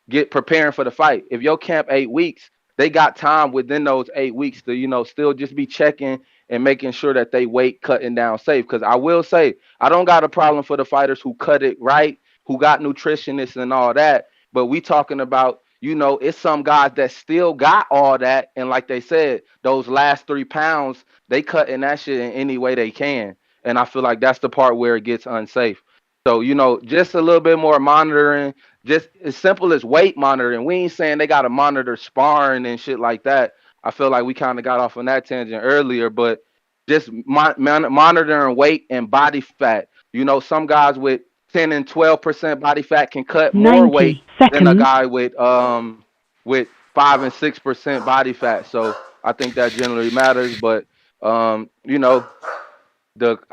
get preparing for the fight. If your camp 8 weeks, they got time within those 8 weeks to, still just be checking and making sure that they weight cutting down safe. Because I will say, I don't got a problem for the fighters who cut it right, who got nutritionists and all that. But we talking about, it's some guys that still got all that. And like they said, those last 3 pounds, they cutting that shit in any way they can. And I feel like that's the part where it gets unsafe. So, just a little bit more monitoring, just as simple as weight monitoring. We ain't saying they got to monitor sparring and shit like that. I feel like we kind of got off on that tangent earlier, but just monitoring weight and body fat. Some guys with 10 and 12% body fat can cut more 90 weight than a seconds. guy with 5 and 6% body fat. So I think that generally matters, but I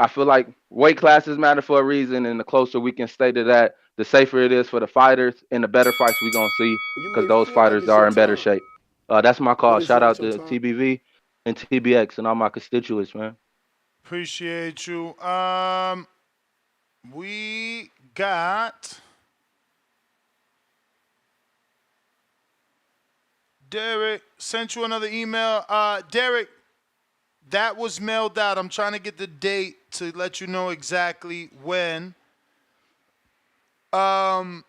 feel like weight classes matter for a reason, and the closer we can stay to that, the safer it is for the fighters, and the better fights we gonna see because those feel like fighters it's are your in better time? shape. That's my call. When it's Shout not out your to time? TBV and TBX and all my constituents, man. Appreciate you. We got Derek. Sent you another email. Derek, that was mailed out. I'm trying to get the date to let you know exactly when. My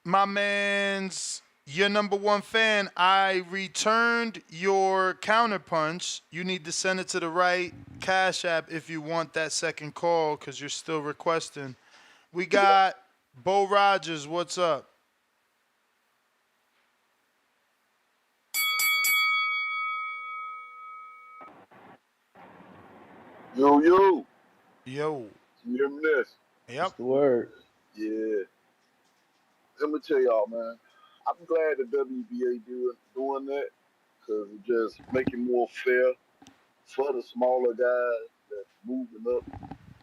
man's your number one fan. I returned your counterpunch. You need to send it to the right Cash App if you want that second call because you're still requesting. We got Bo Rogers. What's up? Yo, yo. Yo. You hear me this? Yep. The word. Yeah. Let me tell y'all, man. I'm glad the WBA doing that because it just make it more fair for the smaller guys that's moving up.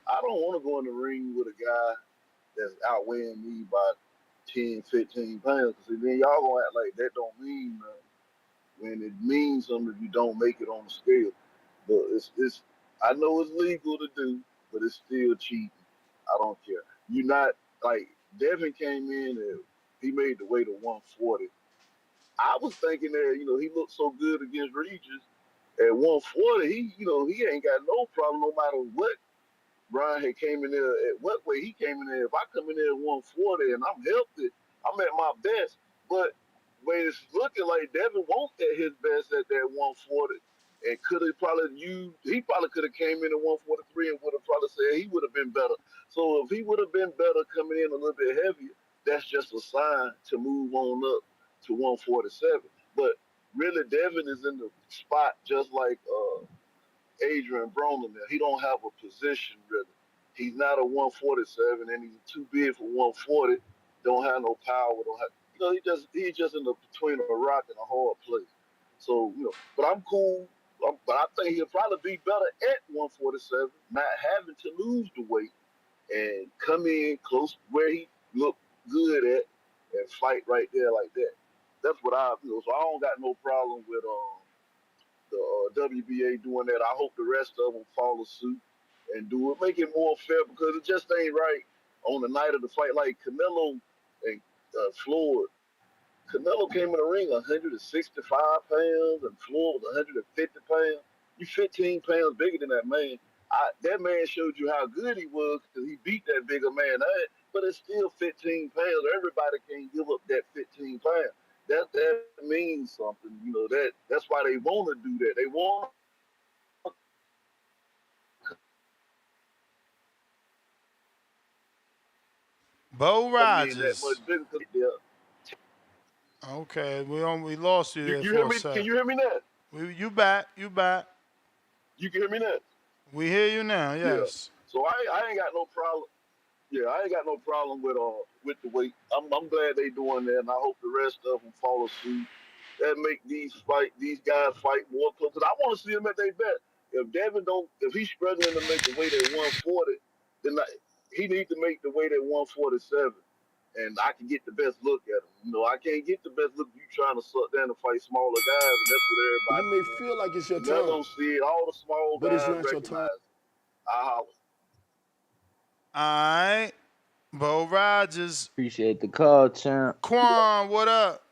I don't want to go in the ring with a guy that's outweighing me by 10, 15 pounds. Cause then y'all gonna act like that don't mean nothing when it means something if you don't make it on the scale. But it's I know it's legal to do, but it's still cheating. I don't care. You not like Devin came in and he made the weight of 140. I was thinking that he looked so good against Regis at 140. He ain't got no problem no matter what Brian had came in there at what way he came in there. If I come in there at 140 and I'm healthy, I'm at my best. But when it's looking like Devin won't at his best at that 140, and could have probably he probably could have came in at 143 and would have probably said he would have been better. So if he would have been better coming in a little bit heavier, that's just a sign to move on up to 147. But really, Devin is in the spot just like Adrian Broner now. He don't have a position really. He's not a 147, and he's too big for 140. Don't have no power. Don't have. He's just in the between a rock and a hard place. So but I'm cool. But I think he'll probably be better at 147, not having to lose the weight and come in close where he looked good at and fight right there like that. That's what So I don't got no problem with the WBA doing that. I hope the rest of them follow suit and do it. Make it more fair because it just ain't right on the night of the fight. Like Canelo and Floyd. Canelo came in the ring 165 pounds and Floyd was 150 pounds. You 15 pounds bigger than that man. That man showed you how good he was because he beat that bigger man. But it's still 15 pounds. Everybody can't give up that 15 pounds. That means something. That's why they want to do that. They want Bo to come in that much Rogers. bigger because they're. Okay, we lost you there You for hear a me? sec. Can you hear me now? You back. You back. You can hear me now? We hear you now, Yeah. yes. So I ain't got no problem. Yeah, I ain't got no problem with the weight. I'm glad they doing that, and I hope the rest of them follow suit. That make these guys fight more close. Cause I want to see them at their best. If he's struggling to make the weight at 140, then he needs to make the weight at 147, and I can get the best look at him. I can't get the best look if you trying to suck down and fight smaller guys, and that's what You everybody may doing. feel like it's your time, Canelo see it. All the small but it's guys not your time. recognize it. I holler. All right. Bo Rogers. Appreciate the call, champ. Quan, what up?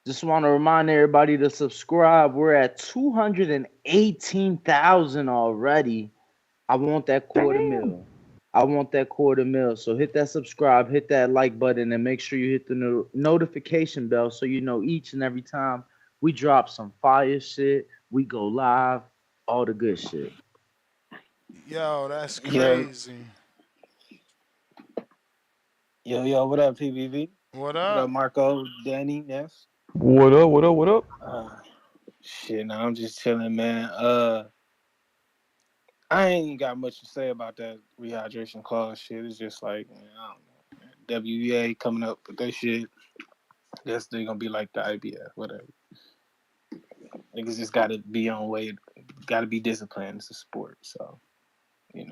Just want to remind everybody to subscribe. We're at 218,000 already. I want that quarter mil. I want that quarter mil. So hit that subscribe, hit that like button, and make sure you hit the notification bell so you know each and every time we drop some fire shit, we go live, all the good shit. Yo, that's Yo, crazy. Yo, what up, PBV? What What up, up? Marco, Danny, Ness? What up? What up? What up? Shit, nah, I'm just chilling, man. I ain't got much to say about that rehydration clause shit. It's just like, man, I don't know, man. WBA coming up with that shit. Guess they're gonna be like the IBF, whatever. Niggas just gotta be on way, gotta be disciplined. It's a sport, so you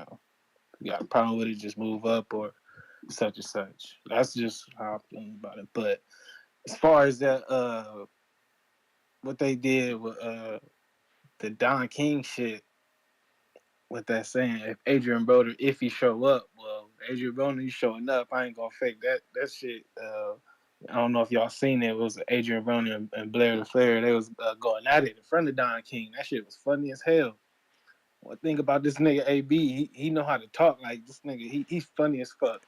got a problem with it, just move up or such and such. That's just how I feel about it. But as far as that, what they did with the Don King shit, with that saying, if Adrian Broder, if he show up, well, Adrian Broder, you showing up, I ain't gonna fake that shit. I don't know if y'all seen it. It was Adrian Broner and Blair the Flair. They was going at it in front of Don King. That shit was funny as hell. One thing about this nigga AB, he know how to talk. Like this nigga, he's funny as fuck.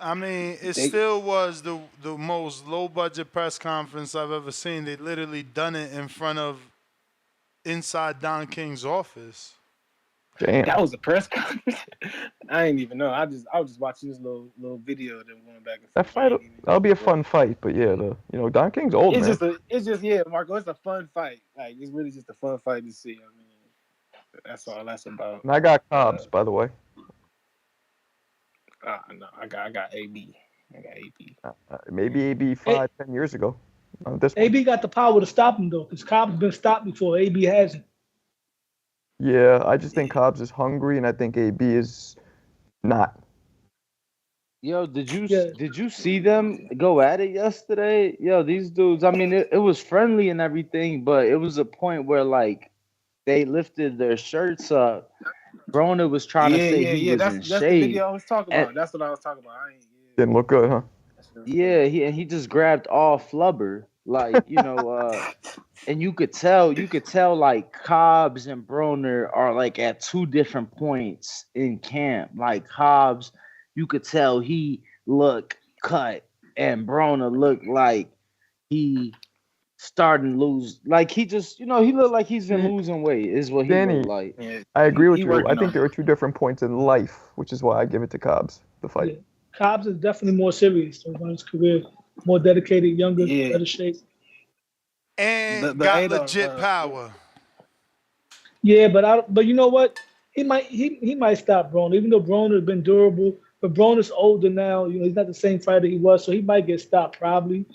I mean, it still was the most low budget press conference I've ever seen. They literally done it in front of inside Don King's office. Damn. That was a press conference. I didn't even know. I was just watching this little video of them going back and forth. That fight, that'll be a fun fight. But yeah, Don King's old, man. It's just yeah, Marco. It's a fun fight. Like it's really just a fun fight to see. I mean, that's all that's about. And I got Cobbs, by the way. No, I got AB. I got AB. Maybe AB 5-10 years ago. AB got the power to stop him though, because Cobb's been stopped before. AB hasn't. Yeah, I just think Cobbs is hungry, and I think AB is not. Yo, Yeah. did you see them go at it yesterday? Yo, these dudes. I mean, it was friendly and everything, but it was a point where like they lifted their shirts up. Broner was trying to say he was in That's the shape, video I was talking and about. That's what I was talking about. Didn't look good, huh? yeah, he just grabbed all flubber, like and you could tell like Cobbs and Broner are like at two different points in camp. Like Cobbs, you could tell he looked cut, and Broner looked like he starting to lose. Like he just, he looked like he's been losing weight. Is what he Danny, looked like. I agree with he you. I working think on there it. are two different points in life, which is why I give it to Cobbs, the fight. Yeah. Cobbs is definitely more serious over his career, more dedicated, younger, Yeah. better shape. And But got hey, though, legit power. Yeah, but you know what? He might stop Broner, even though Broner has been durable. But Broner's older now. He's not the same fighter he was, so he might get stopped probably.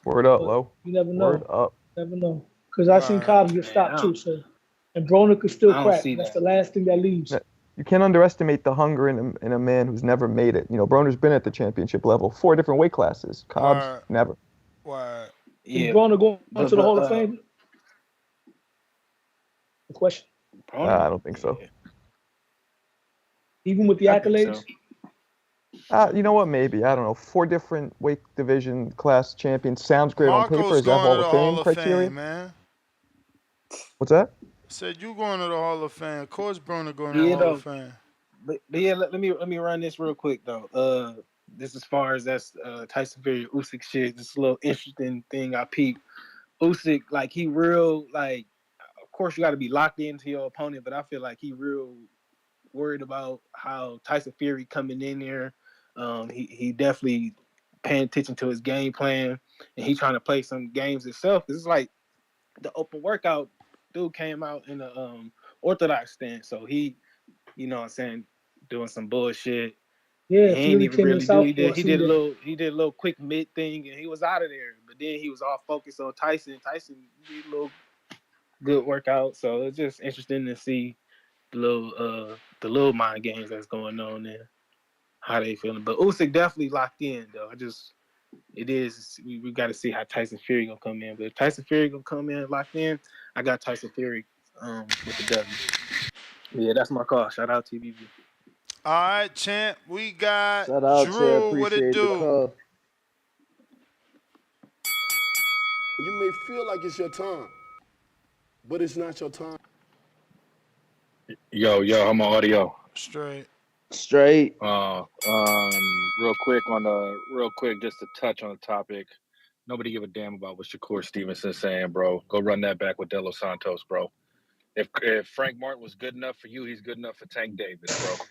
Word up, But Lo. you never Word know. up. Never know. Because I've seen Cobbs get man, stopped too. So, and Broner could still I don't crack. see That's that. the last thing that leaves. You can't underestimate the hunger in a man who's never made it. Broner's been at the championship level, 4 different weight classes. Cobbs, Word. never. Word. Is Yeah, Broner going but to the Hall of Fame? The question. I don't think so. Even with the I think accolades? so. You know what? Maybe. I don't know. 4 different weight division class champions. Sounds great on paper. Marco's Is that going to Hall the of Hall Fame of criteria? Fame, man. What's that? Said you going to the Hall of Fame. Of course, Broner going to the Yeah, Hall of though. Fame. But yeah, let me run this real quick though. This as far as that's Tyson Fury Usyk shit. This little interesting thing I peeped. Usyk, like he real like. Of course, you got to be locked into your opponent, but I feel like he real worried about how Tyson Fury coming in there. He definitely paying attention to his game plan, and he trying to play some games himself. This is like the open workout dude came out in the orthodox stance, so he, what I'm saying, doing some bullshit. Yeah, He ain't Fury even came in really do. Southpaw. I He seen did a that. little quick mid thing, and he was out of there. But then he was all focused on Tyson. Tyson did a little good workout, so it's just interesting to see the little mind games that's going on there, how they feeling. But Usyk definitely locked in though. We got to see how Tyson Fury gonna come in. But if Tyson Fury gonna come in locked in, I got Tyson Fury with the W. Yeah, that's my call. Shout out TBV. All right, champ. We got Shout out, Chad. Drew. What it Appreciate the do? call. You may feel like it's your time, but it's not your time. Yo, I'm on audio. Straight. Straight. Real quick, just to touch on the topic. Nobody give a damn about what Shakur Stevenson saying, bro. Go run that back with De Los Santos, bro. If Frank Martin was good enough for you, he's good enough for Tank Davis, bro.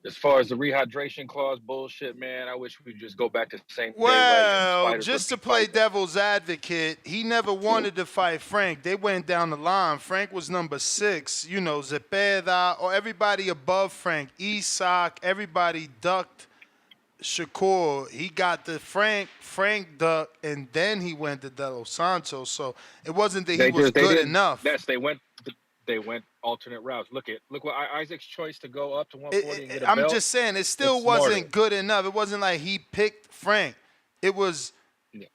As far as the rehydration clause bullshit, man, I wish we'd just go back to the same day way and Well, fighters just to would be play fighting. devil's advocate, he never wanted to fight Frank. They went down the line. Frank was number 6. Zepeda, or everybody above Frank. Isak, everybody ducked Shakur. He got the Frank ducked, and then he went to De Los Santos. So it wasn't that he was good enough. Yes, they went alternate routes. Look what Isaac's choice to go up to 140 and get a belt. I'm just saying, it still it's wasn't smarter. good enough. It wasn't like he picked Frank. It was, he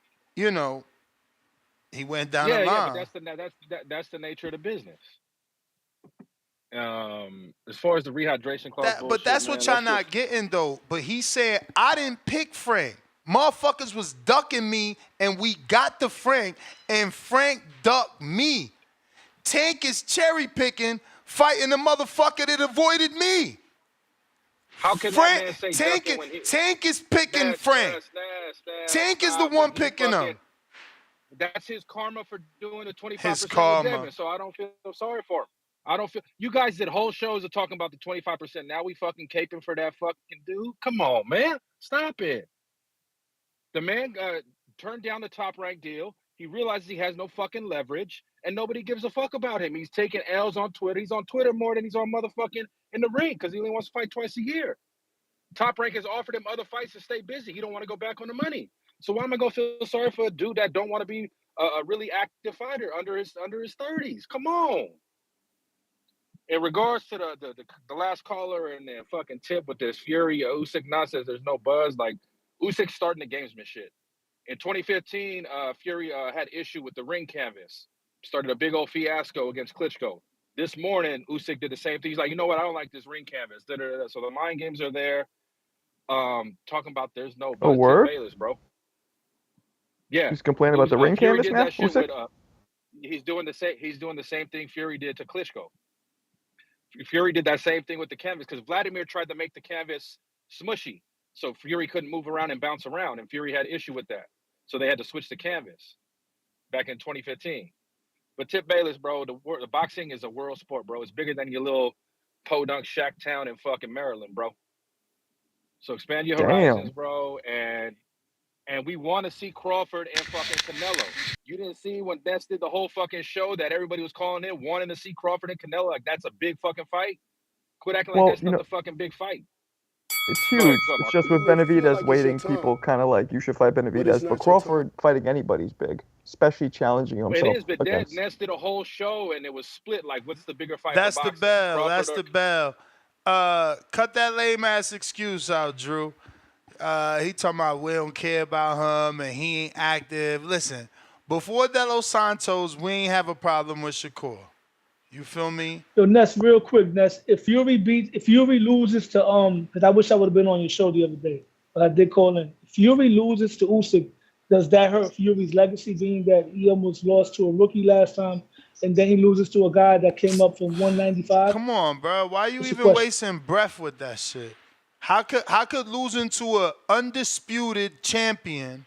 went down the line. Yeah, but that's the nature of the business. As far as the rehydration clause bullshit, but that's what y'all not getting though. But he said, I didn't pick Frank. Motherfuckers was ducking me, and we got the Frank, and Frank ducked me. Tank is cherry picking, fighting the motherfucker that avoided me. How can that man say ducking when Tank is picking Frank. Tank is the one picking him. That's his karma for doing the 25% His with karma. Devin, so I don't feel sorry for him. I don't feel. You guys did whole shows of talking about the 25%. Now we fucking caping for that fucking dude. Come on, man, stop it. The man turned down the top rank deal. He realizes he has no fucking leverage, and nobody gives a fuck about him. He's taking L's on Twitter. He's on Twitter more than he's on motherfucking in the ring because he only wants to fight twice a year. Top Rank has offered him other fights to stay busy. He don't want to go back on the money. So why am I gonna feel sorry for a dude that don't want to be a really active fighter under his 30s? Come on. In regards to the last caller and the fucking tip with this Fury Usyk nonsense, there's no buzz. Like Usyk starting the gamesman shit. In 2015, Fury had issue with the ring canvas, started a big old fiasco against Klitschko. This morning, Usyk did the same thing. He's like, you know what? I don't like this ring canvas. Da-da-da-da. So the mind games are there. Talking about there's no Oh, buzz. Tip word? Bayless, bro. Yeah, He's complaining about the ring Fury canvas did now, that shit Usyk? with. He's doing the same. He's doing the same thing Fury did to Klitschko. Fury did that same thing with the canvas because Vladimir tried to make the canvas smushy, so Fury couldn't move around and bounce around, and Fury had issue with that, so they had to switch the canvas back in 2015. But Tip Bayless, bro, the boxing is a world sport, bro. It's bigger than your little podunk shack town in fucking Maryland, bro. So expand your horizons, Damn. bro, and we want to see Crawford and fucking Canelo. You didn't see when Ness did the whole fucking show that everybody was calling in, wanting to see Crawford and Canelo. Like, that's a big fucking fight. Quit acting like Well, that's not the fucking big fight. it's Go ahead, huge. It's Marco. just with Benavidez waiting, people kind of like, you should fight Benavidez. But Crawford fighting anybody's big, especially challenging It himself is, but against. Ness did a whole show and it was split. Like, what's the bigger fight That's for the boxing? bell. Crawford That's or the bell. Cut that lame ass excuse out, Drew. He talking about we don't care about him and he ain't active. Listen, before De Los Santos, we ain't have a problem with Shakur. You feel me? Yo, Ness, real quick, Ness. If Fury loses to because I wish I would have been on your show the other day, but I did call in. If Fury loses to Usyk, does that hurt Fury's legacy, being that he almost lost to a rookie last time, and then he loses to a guy that came up from 195? Come on, bro. Why you What's your even question? wasting breath with that shit? How could losing to a undisputed champion,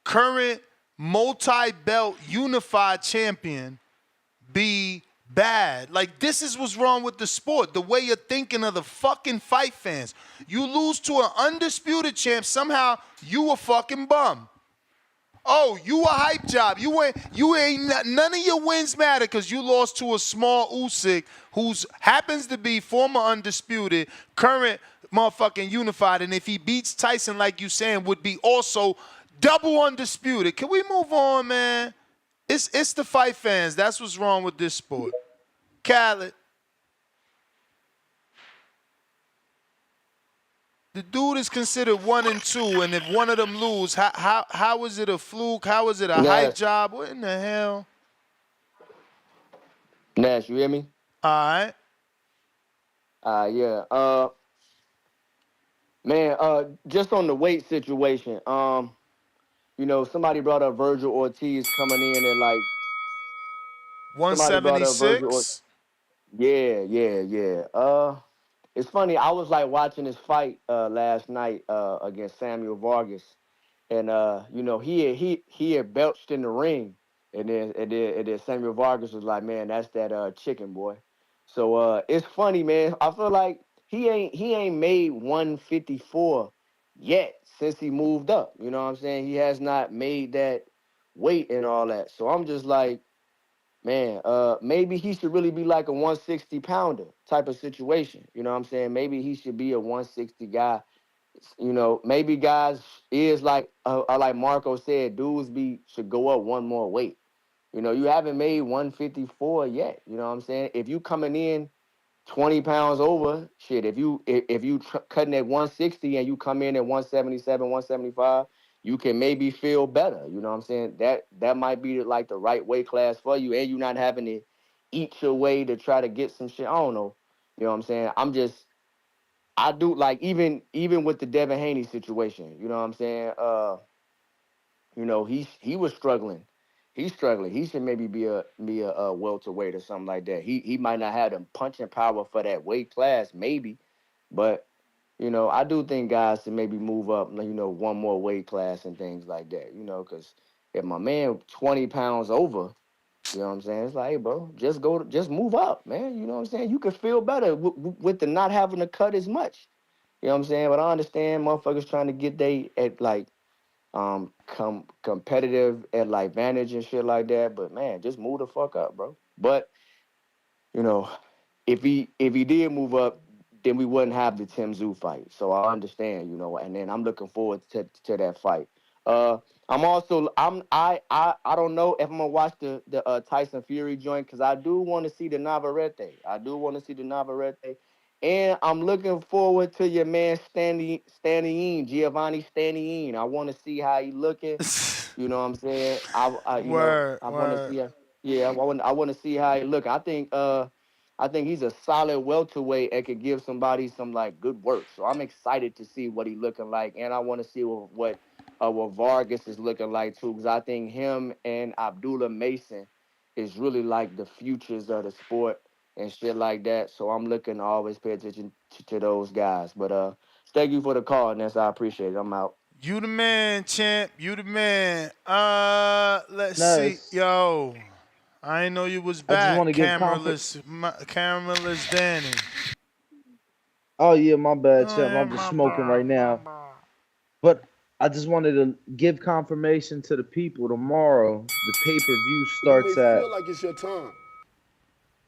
current multi-belt unified champion, be bad? Like, this is what's wrong with the sport. The way you're thinking of the fucking fight fans. You lose to an undisputed champ, somehow you a fucking bum. Oh, you a hype job. You ain't none of your wins matter because you lost to a small Usyk who's happens to be former undisputed, current motherfucking unified, and if he beats Tyson like you saying, would be also double undisputed. Can we move on, man? It's the fight fans. That's what's wrong with this sport. Khaled. The dude is considered 1 and 2, and if one of them lose, how is it a fluke? How is it a hype Nash, job? What in the hell? Nash, you hear me? All right. Yeah. Man, just on the weight situation, somebody brought up Virgil Ortiz coming in at like somebody brought up Virgil. 176. Yeah. It's funny. I was like watching his fight last night against Samuel Vargas, and he had belched in the ring, and then Samuel Vargas was like, man, that's that chicken boy. So it's funny, man. I feel like he ain't made 154 yet since he moved up. You know what I'm saying? He has not made that weight and all that. So I'm just like, man, maybe he should really be like a 160 pounder type of situation. You know what I'm saying? Maybe he should be a 160 guy. Maybe guys is like Marco said, dudes should go up one more weight. You haven't made 154 yet. You know what I'm saying? If you coming in 20 pounds over, shit, if you cutting at 160 and you come in at 177, 175, you can maybe feel better. You know what I'm saying? That might be like the right weight class for you, and you not having to eat your way to try to get some shit. I don't know. You know what I'm saying? I do like even with the Devin Haney situation, you know what I'm saying? He was struggling. He's struggling. He should maybe be a welterweight or something like that. He might not have the punching power for that weight class, maybe, but I do think guys should maybe move up, one more weight class and things like that. Because if my man 20 pounds over, you know what I'm saying? It's like, hey, bro, just move up, man. You know what I'm saying? You could feel better with the not having to cut as much. You know what I'm saying? But I understand motherfuckers trying to get they at like competitive at like Vantage and shit like that. But man, just move the fuck up, bro. But you know, if he did move up, then we wouldn't have the Tim Zoo fight. So I understand, and then I'm looking forward to that fight. I'm also I don't know if I'm gonna watch the Tyson Fury joint because I do want to see the Navarrete. I do want to see the Navarrete, and I'm looking forward to your man Giovanni Stanley. I want to see how he looking. You know what I'm saying? I you know Word, I want to word. see. Yeah, I want to see how he look. I think he's a solid welterweight and could give somebody some like good work. So I'm excited to see what he looking like, and I want to see what Vargas is looking like too, because I think him and Abdullah Mason is really like the futures of the sport and shit like that. So I'm looking to always pay attention to those guys. But thank you for the call, Ness. I appreciate it. I'm out. You the man, champ. You the man. Let's see. Ness, Yo, I didn't know you was I just want back. to give Cameraless Danny. Oh yeah, my bad, Oh, champ. yeah, I'm just my smoking bad, right my now. bad. But I just wanted to give confirmation to the people tomorrow. The pay-per-view You may starts at feel like it's your time,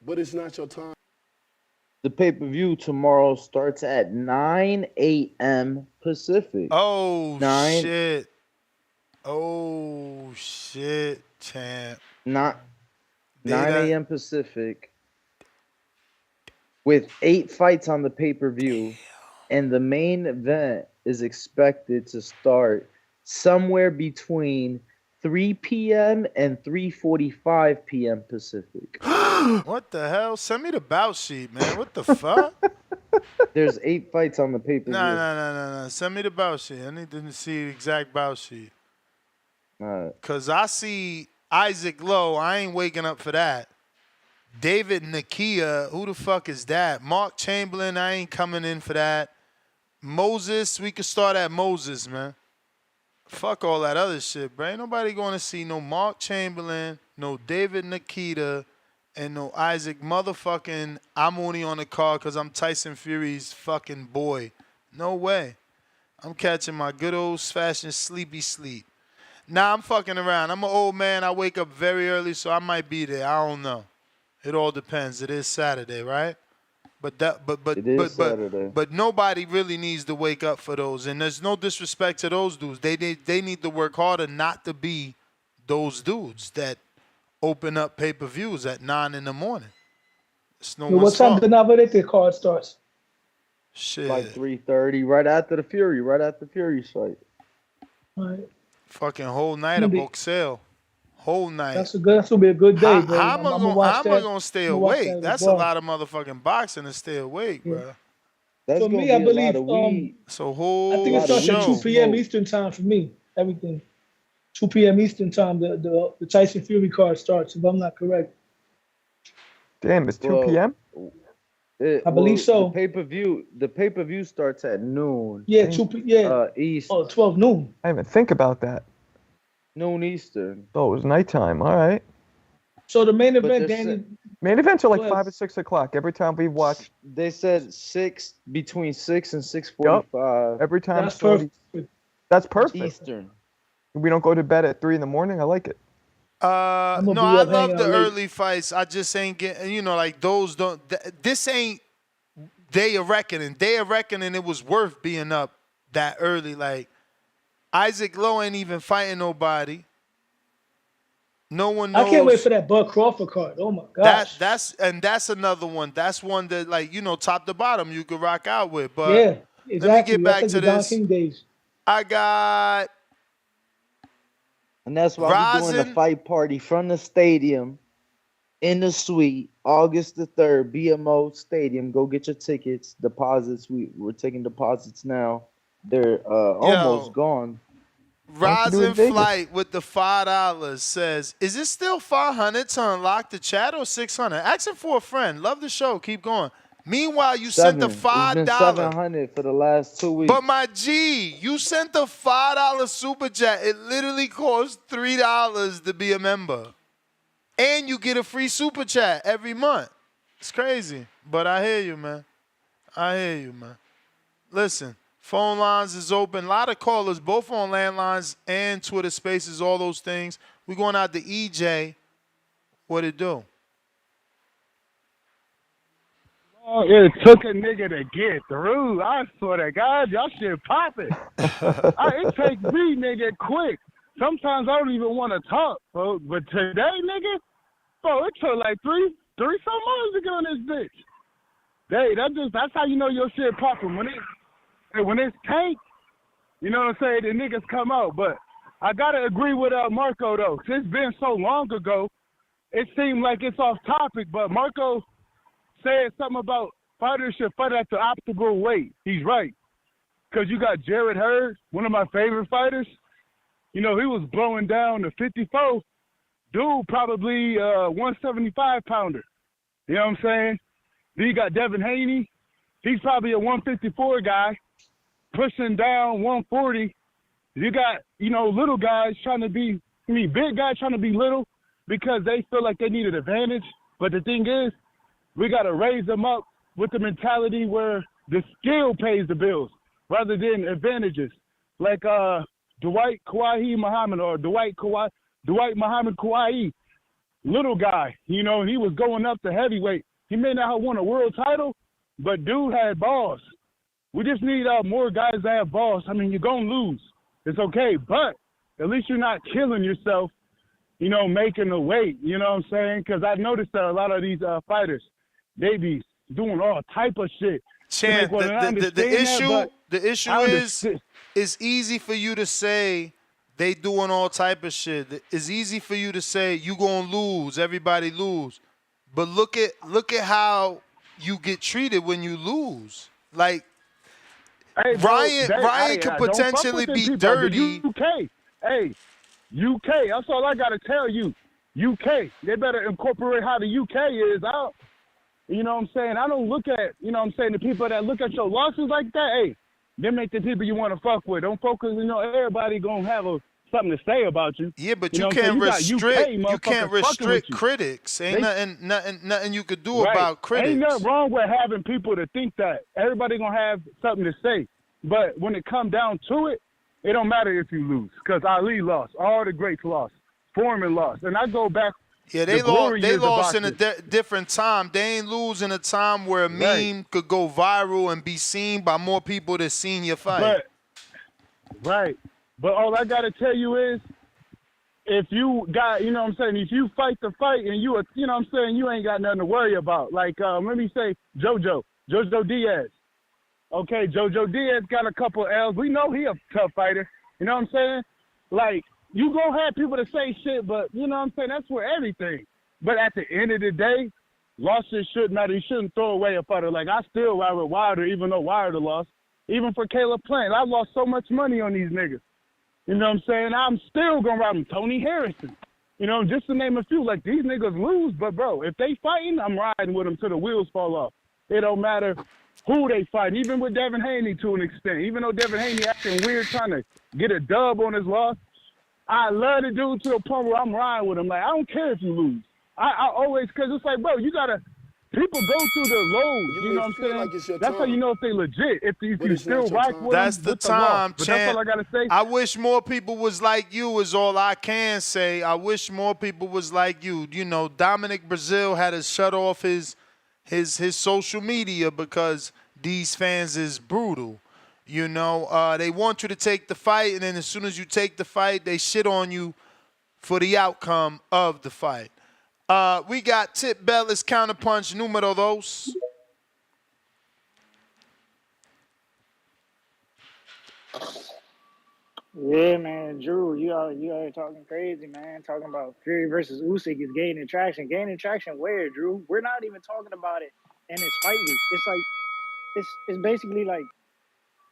but it's not your time. the pay-per-view tomorrow starts at 9 a.m. Pacific. Oh 9 shit. Oh shit, champ. not They 9 done. a.m. Pacific with 8 fights on the pay-per-view, and the main event is expected to start somewhere between 3 p.m. and 3:45 p.m. Pacific. What the hell? Send me the bout sheet, man. What the fuck? There's 8 fights on the Nah, pay-per-view. nah, nah, nah, nah. Send me the bout sheet. I need to see the exact bout sheet. All right. Cause I see Isaac Lowe. I ain't waking up for that. David Nakia, who the fuck is that? Mark Chamberlain, I ain't coming in for that. Moses, we could start at Moses, man. Fuck all that other shit, bro. Ain't nobody going to see no Mark Chamberlain, no David Nikita, and no Isaac motherfucking I'm only on the card because I'm Tyson Fury's fucking boy. No way. I'm catching my good old-fashioned sleepy sleep. Nah, I'm fucking around. I'm an old man. I wake up very early, so I might be there. I don't know. It all depends. It is Saturday, right? But that, It is Saturday. but nobody really needs to wake up for those. And there's no disrespect to those dudes. They need to work harder not to be those dudes that open up pay-per-views at 9 in the morning. It's no Yo, what one's time fault. the Navarrete card starts? Shit. Like 3:30, right after the Fury fight. All right. Fucking whole night Gonna of be Boxell. Whole night. that's gonna be a good day, bro. How I'm am I gonna gonna watch how am I that. gonna stay I'm gonna watch that awake? at the That's a bar. lot of motherfucking boxing to stay awake, Yeah. bro. That's For gonna me, I be a lot believe of weed. It's a I whole think it lot of starts at weed 2 show. p.m. smoke. Eastern time for me. Everything 2 p.m. Eastern time. The Tyson Fury card starts. If I'm not correct, Damn, it's 2 Well, p.m.? I believe the so. pay-per-view starts at noon. Yeah, Damn. yeah. East, 12 noon. I didn't even think about that. noon Eastern. Oh, it was nighttime. All right. So the main But event, they're Danny. Main events are like Go ahead. 5 or 6 o'clock every time we watch. They said between 6 and Yup. 6:45 Every time. That's perfect. That's perfect. Eastern. We don't go to bed at 3 in the morning. I like it. I'm gonna No, be I up hanging love the out late. early fights. I just ain't getting, like those don't. This ain't Day of Reckoning. Day of Reckoning, it was worth being up that early. Like Isaac Lowe ain't even fighting nobody. No one I can't wait knows. for that Bud Crawford card. Oh my gosh. That's another one. That's one that top to bottom you could rock out with. But Yeah, let me exactly. get That's back like to the Don this. King days. I got And that's why we're doing the Rosin. fight party from the stadium in the suite, August the 3rd, BMO Stadium. Go get your tickets, deposits. We're taking deposits now. They're almost Yo, gone. Why don't you do it in Rosin Vegas? Flight with the $5 says, "Is it still 500 to unlock the chat or 600?" Asking for a friend. Love the show. Keep going. Meanwhile, you sent the It's been $5. 700 for the last 2 weeks. But my G, you sent the $5 super chat. It literally costs $3 to be a member. And you get a free super chat every month. It's crazy. But I hear you, man. I hear you, man. Listen, phone lines is open. A lot of callers, both on landlines and Twitter Spaces, all those things. We're going out to EJ. What it do? It took a nigga to get through. I swear to God, y'all shit popping. It takes me, nigga, quick. Sometimes I don't even want to talk, bro. But today, nigga, bro, it took like three some months to get on this bitch. Hey, that's how you know your shit popping. When it's tank, you know what I'm saying, the niggas come out. But I gotta agree with Marco though. It's been so long ago, it seemed like it's off topic. But Marco said something about fighters should fight at the optimal weight. He's right. Because you got Jared Hurd, one of my favorite fighters. You know, he was blowing down the 54. Dude, probably 175 pounder. You know what I'm saying? Then you got Devin Haney. He's probably a 154 guy, pushing down 140. You got, you know, little guys trying to be, big guys trying to be little because they feel like they need an advantage. But the thing is, we got to raise them up with the mentality where the skill pays the bills rather than advantages. Like Dwight Muhammad or Dwight Muhammad Kauai, little guy, you know, he was going up to heavyweight. He may not have won a world title, but dude had balls. We just need more guys that have balls. I mean, you're going to lose. It's okay, but at least you're not killing yourself, you know, making the weight, you know what I'm saying? Because I noticed that a lot of these fighters, they be doing all type of shit. Champ, the issue is it's easy for you to say they doing all type of shit. It's easy for you to say you gonna lose, everybody lose. But look at how you get treated when you lose. Like Ryan could potentially be dirty. UK, that's all I gotta tell you. UK, they better incorporate how the UK is out. You know what I'm saying? I don't look at, you know what I'm saying, the people that look at your losses like that, hey, them ain't the people you want to fuck with. Don't focus, you know, everybody gonna have something to say about you. Yeah, but you can't restrict critics. Ain't nothing you could do about critics. Ain't nothing wrong with having people to think that. Everybody gonna have something to say. But when it come down to it, it don't matter if you lose. Because Ali lost. All the greats lost. Foreman lost. And I go back. Yeah, they lost in a different time. They ain't lose in a time where a meme could go viral and be seen by more people that seen your fight. But all I got to tell you is, if you got, you know what I'm saying, if you fight the fight and you know what I'm saying, you ain't got nothing to worry about. Like, let me say Jojo Diaz. Okay, Jojo Diaz got a couple of L's. We know he a tough fighter. You know what I'm saying? Like, you gonna have people to say shit, but you know what I'm saying? That's for everything. But at the end of the day, losses shouldn't matter. You shouldn't throw away a fighter. Like, I still ride with Wilder, even though Wilder lost. Even for Caleb Plant, I lost so much money on these niggas. You know what I'm saying? I'm still gonna ride with Tony Harrison. You know, just to name a few. Like, these niggas lose, but bro, if they fighting, I'm riding with them till the wheels fall off. It don't matter who they fight. Even with Devin Haney to an extent. Even though Devin Haney acting weird trying to get a dub on his loss, I love the dude to the point where I'm riding with him. Like, I don't care if you lose. I always, because it's like, bro, you got to, people go through the lows. You know what I'm saying? Like, that's how you know if they legit. If you still rock with that's them. The time, but that's all I got to say. I wish more people was like you is all I can say. I wish more people was like you. You know, Dominic Brazil had to shut off his social media because these fans is brutal. You know, they want you to take the fight, and then as soon as you take the fight, they shit on you for the outcome of the fight. We got Tip Bellis Counterpunch numero dos. Yeah, man, Drew, you out here talking crazy, man. Talking about Fury versus Usyk is gaining traction. Gaining traction where, Drew? We're not even talking about it in this fight week. It's like it's basically like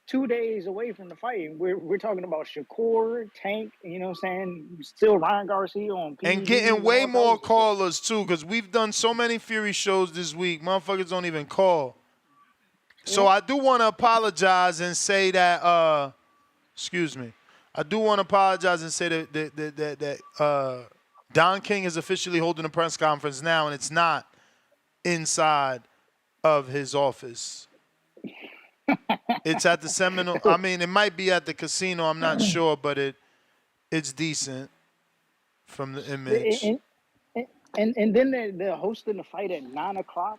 2 days away from the fight. We're talking about Shakur, Tank, you know what I'm saying? Still Ryan Garcia on PV. And getting way more callers, too, because we've done so many Fury shows this week. Motherfuckers don't even call. So I do want to apologize and say that, excuse me. I do want to apologize and say that Don King is officially holding a press conference now, and it's not inside of his office. It's at the Seminole. I mean, it might be at the casino. I'm not sure, but it's decent from the image. And then they're hosting the fight at 9:00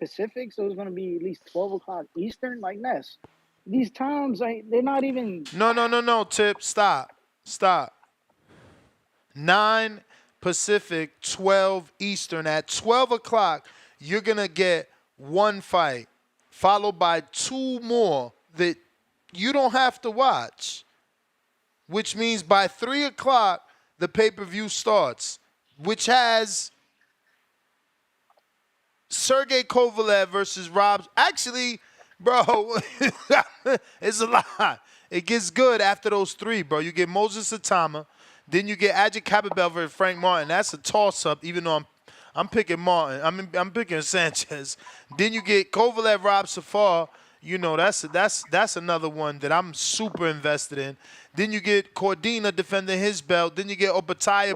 Pacific, so it's gonna be at least 12 o'clock Eastern. Like Ness, these times they're not even. No, Tip. Stop. 9 Pacific, 12 Eastern. At 12 o'clock, you're going to get one fight, followed by 2 more that you don't have to watch, which means by 3 o'clock, the pay-per-view starts, which has Sergey Kovalev versus Rob. Actually, bro, it's a lot. It gets good after those 3, bro. You get Moses Atama, then you get Adjit Capabell versus Frank Martin. That's a toss-up, even though I'm picking Martin. I'm picking Sanchez. Then you get Kovalev, Rob Safar. You know, that's another one that I'm super invested in. Then you get Cordina defending his belt. Then you get Opataya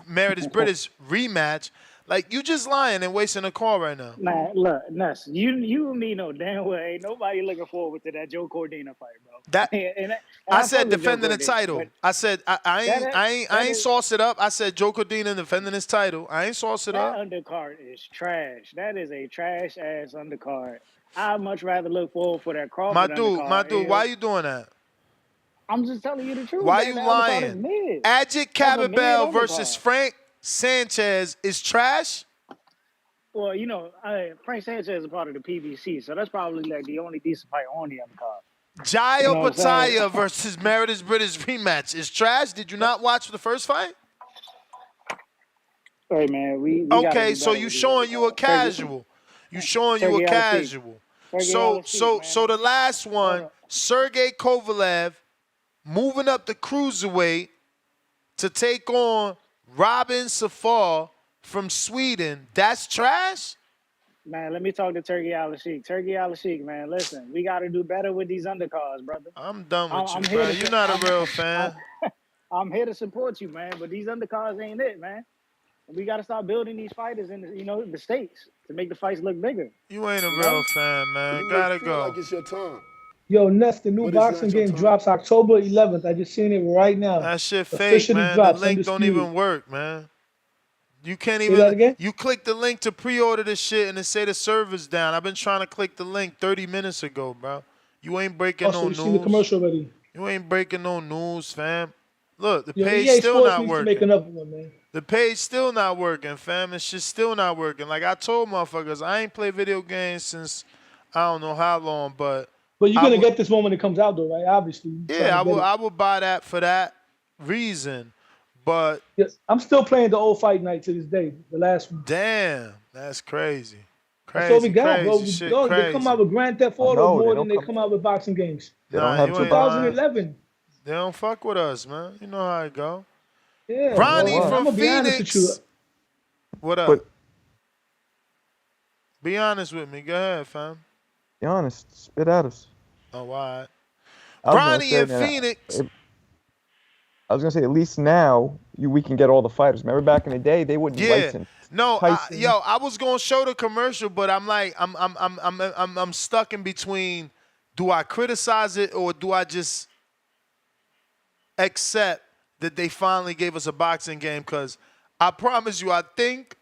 Meredith British rematch. Like, you just lying and wasting a call right now. Man, look, Ness, you and me know damn well ain't nobody looking forward to that Joe Cordina fight, bro. I said defending the title. I said I ain't sauce it up. I said Joe Cordina defending his title. I ain't sauce it up. That undercard is trash. That is a trash ass undercard. I'd much rather look forward for that Crawford undercard. My dude, why you doing that? I'm just telling you the truth. Why man. you That lying? undercard is mid. Adjit That's a mid Capabell versus undercard. Frank Sanchez is trash? Well, you know, Frank Sanchez is a part of the PBC, so that's probably like the only decent fight on the undercard. Jai You know what I'm saying? Opataya versus Meredith British rematch is trash. Did you not watch the first fight? Hey man, we Okay, so you showing you a casual. You showing you a casual. So the last one, Sergey Kovalev moving up the cruiserweight to take on Robin Safar from Sweden. That's trash? Man, let me talk to Turkey Al-Sheikh. Turkey Al-Sheikh, man, listen, we got to do better with these undercards, brother. I'm done with you, bro. You're not a real fan. I'm here to support you, man, but these undercards ain't it, man. We got to start building these fighters in, the states to make the fights look bigger. You ain't a real fan, man. You Gotta may feel go. like it's your time. Yo, Ness, the new But it's boxing not your game time. drops October 11th. I just seen it right now. That shit fake, Officially man. drops, The link don't undisputed. even work, man. You can't Say that even. again? You click the link to pre-order this shit and it say the server's down. I've been trying to click the link 30 minutes ago, bro. You ain't breaking Also, no you seen the news. commercial already. You ain't breaking no news, fam. Look, the Yo, page EA still Sports not needs to make working. another one, man. The page still not working, fam. It's just still not working. Like I told motherfuckers, I ain't played video games since I don't know how long, but But you're gonna get this one when it comes out, though, right? Obviously. You're trying yeah, to get it. I would buy that for that reason. But Yes, I'm still playing the old Fight Night to this day. The last one. damn, that's crazy. That's all we Crazy, got, bro. crazy shit, They crazy. come out with Grand Theft I Auto know, more they than don't they come out with boxing games. They don't Nah, have you to ain't buy. lying. 2011. They don't fuck with us, man. You know how it go. Yeah, Ronnie bro. from I'm gonna be honest with you. Phoenix. What up? But Be honest with me. Go ahead, fam. be honest, spit at us. Oh, all right. I was gonna Ronnie say, in man, Phoenix. I was gonna say at least now we can get all the fighters. Remember back in the day they wouldn't Yeah. license. No, Tyson. I was gonna show the commercial, but I'm like, I'm stuck in between. Do I criticize it or do I just accept that they finally gave us a boxing game? Because I promise you, I think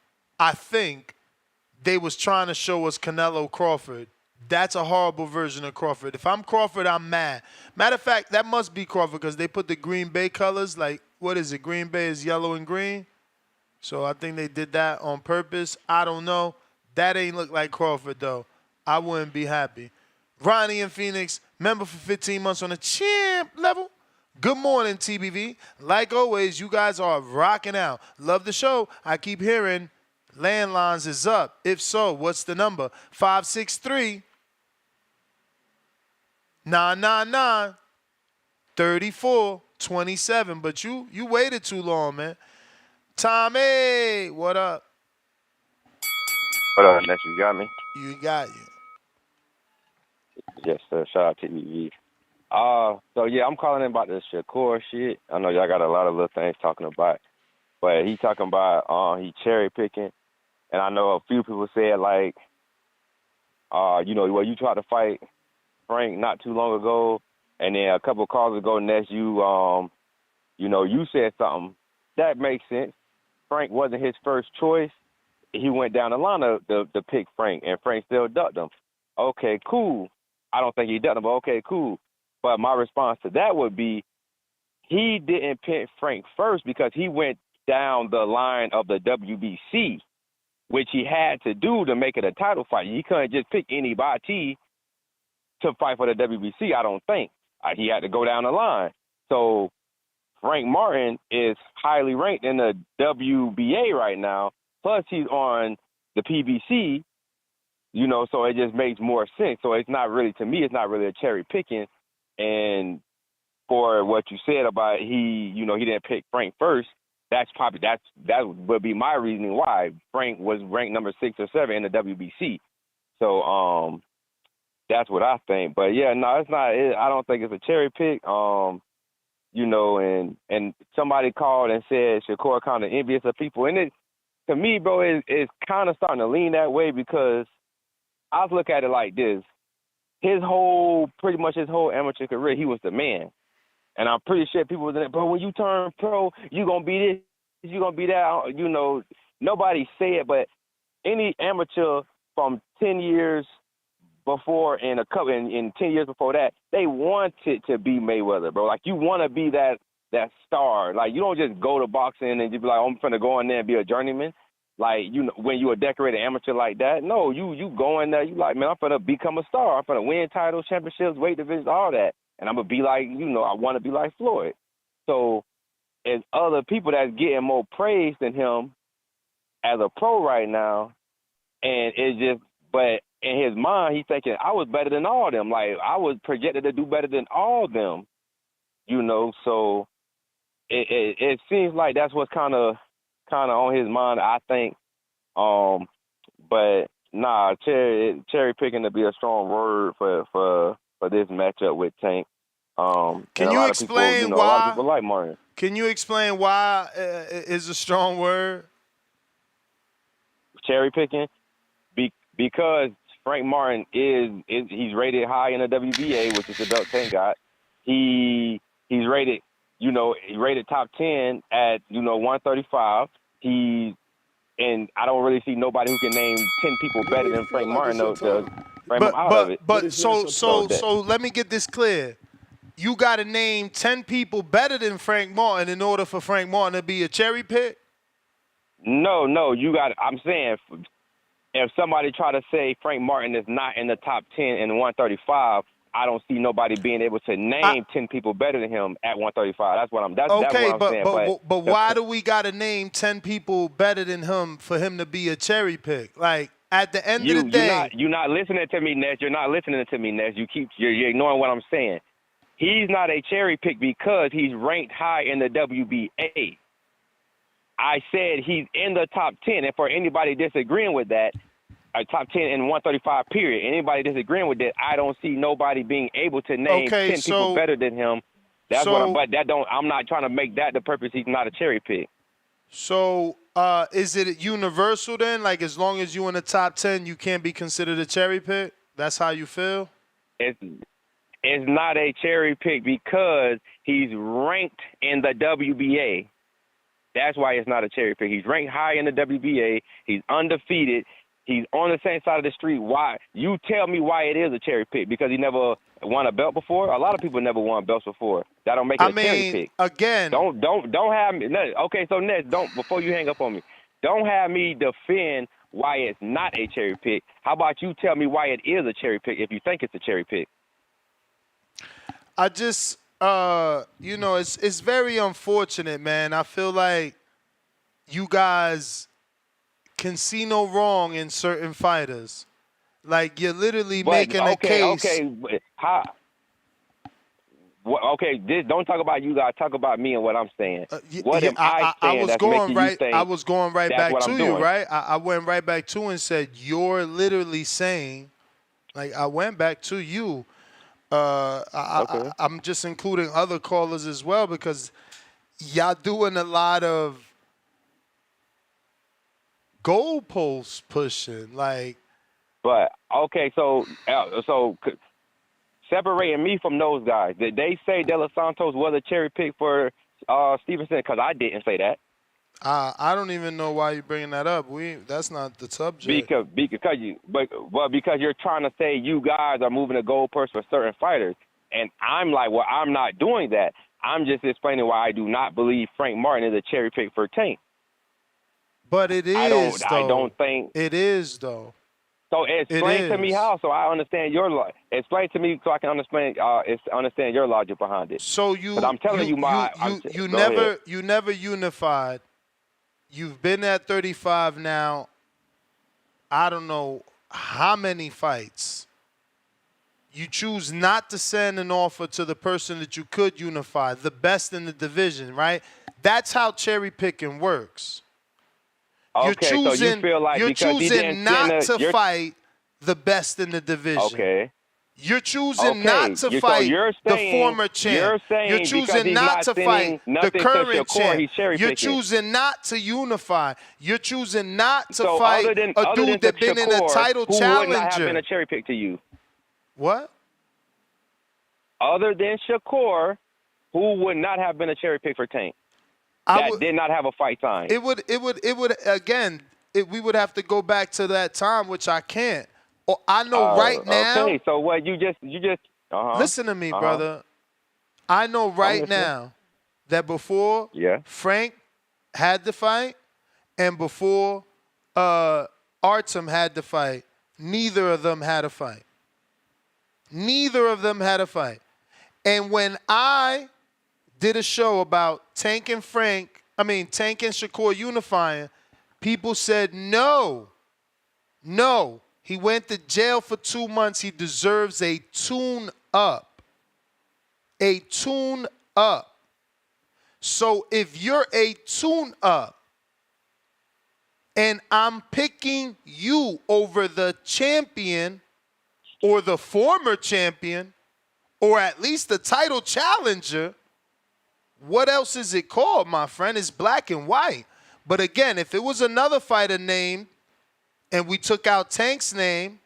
they was trying to show us Canelo Crawford. That's a horrible version of Crawford. If I'm Crawford, I'm mad. Matter of fact, that must be Crawford because they put the Green Bay colors. Like, what is it? Green Bay is yellow and green. So I think they did that on purpose. I don't know. That ain't look like Crawford, though. I wouldn't be happy. Ronnie in Phoenix, member for 15 months on the champ level. Good morning, TBV. Like always, you guys are rocking out. Love the show. I keep hearing landlines is up. If so, what's the number? 563-999-3427. But you waited too long, man. Tommy, what up? What up, Ness? You got me? You got you. Yes, sir. Shout out to EV. So yeah, I'm calling in about the Shakur shit. I know y'all got a lot of little things talking about, but he talking about he cherry picking, and I know a few people said like, well, you tried to fight Frank not too long ago, and then a couple of calls ago, Ness, you said something that makes sense. Frank wasn't his first choice, he went down the line to pick Frank, and Frank still ducked him. Okay, cool. I don't think he ducked him, but okay, cool. But my response to that would be, he didn't pick Frank first because he went down the line of the WBC, which he had to do to make it a title fight. He couldn't just pick anybody to fight for the WBC, I don't think. He had to go down the line. So Frank Martin is highly ranked in the WBA right now, plus he's on the PBC, you know, so it just makes more sense. So it's not really, to me, it's not really a cherry picking. And for what you said about he didn't pick Frank first, that would be my reasoning why Frank was ranked number 6 or 7 in the WBC. So that's what I think. But yeah, no, it's not. I don't think it's a cherry pick. You know, and somebody called and said Shakur kind of envious of people, and it, to me, bro, it's kind of starting to lean that way, because I look at it like this: pretty much his whole amateur career, he was the man. And I'm pretty sure people was in it, but when you turn pro, you gonna be this, you gonna be that. You know, nobody say it, but any amateur from 10 years before and in 10 years before that, they wanted to be Mayweather, bro. Like, you want to be that star. Like, you don't just go to boxing and just be like, I'm finna go in there and be a journeyman. Like, you know, when you a decorated amateur like that, no, you go in there, you like, man, I'm finna become a star. I'm finna win titles, championships, weight divisions, all that. And I'm going to be like, you know, I want to be like Floyd. So there's other people that's getting more praise than him as a pro right now. And it's just, but in his mind, he's thinking, I was better than all of them. Like, I was projected to do better than all of them, you know. So it seems like that's what's kind of on his mind, I think. But nah, cherry picking to be a strong word for this matchup with Tank. Can you explain why? A lot of people like Martin. Can you explain why is a strong word? Cherry picking, because Frank Martin he's rated high in the WBA, which is the belt Tank got. He's rated, you know, he rated top 10 at 135. And I don't really see nobody who can name 10 people better than Frank Martin to frame him out of it. But so let me get this clear. You got to name 10 people better than Frank Martin in order for Frank Martin to be a cherry pick? No, I'm saying, if somebody try to say Frank Martin is not in the top 10 in 135, I don't see nobody being able to name 10 people better than him at 135. That's what I'm saying. But why do we got to name 10 people better than him for him to be a cherry pick? Like, at the end of the day, you're not listening to me, Ness. You're not listening to me, Ness. You're ignoring what I'm saying. He's not a cherry pick because he's ranked high in the WBA. I said he's in the top 10, and for anybody disagreeing with that, a top 10 in 135 period. Anybody disagreeing with that, I don't see nobody being able to name 10 people better than him. I'm not trying to make that the purpose. He's not a cherry pick. So is it universal then? Like, as long as you're in the top 10, you can't be considered a cherry pick? That's how you feel? It's not a cherry pick because he's ranked in the WBA. That's why it's not a cherry pick. He's ranked high in the WBA. He's undefeated. He's on the same side of the street. Why? You tell me why it is a cherry pick. Because he never won a belt before? A lot of people never won belts before. That don't make it a cherry pick. Again. Don't have me. Okay, so Ness, before you hang up on me, don't have me defend why it's not a cherry pick. How about you tell me why it is a cherry pick if you think it's a cherry pick? I just, it's very unfortunate, man. I feel like you guys can see no wrong in certain fighters. Like, you're literally making a case. Okay, don't talk about you guys. Talk about me and what I'm saying. What am I saying that's making you think I was going right back to you, doing? right? I went right back to and said, you're literally saying, like, I went back to you. I'm just including other callers as well because y'all doing a lot of goalpost pushing, like. But okay, so separating me from those guys, did they say De Los Santos was a cherry pick for Stevenson? Because I didn't say that. I don't even know why you're bringing that up. That's not the subject. Because you're trying to say you guys are moving the goalposts for certain fighters, and I'm like, well, I'm not doing that. I'm just explaining why I do not believe Frank Martin is a cherry pick for Tank. But it is, I don't think it is though. So explain to me how, so I understand your logic. Explain to me so I can understand your logic behind it. So I'm telling you you never unified. You've been at 35 now. I don't know how many fights. You choose not to send an offer to the person that you could unify, the best in the division, right? That's how cherry picking works. Okay, so you feel like you're choosing not to fight the best in the division. Okay. You're choosing not to fight the former champ. You're choosing not to fight the current champ. You're choosing not to unify. You're choosing not to fight a dude that's been in a title who challenger. Who would not have been a cherry pick to you? What? Other than Shakur, who would not have been a cherry pick for Tank? That did not have a fight time. We would have to go back to that time, which I can't. Or I know right now. Okay, so what you just listen to me, brother. I know right now that before Frank had the fight and before Artem had the fight, neither of them had a fight. Neither of them had a fight. And when I did a show about Tank and Shakur unifying, people said no. He went to jail for 2 months. He deserves a tune-up. A tune-up. So if you're a tune-up and I'm picking you over the champion or the former champion or at least the title challenger, what else is it called, my friend? It's black and white. But again, if it was another fighter named and we took out Tank's name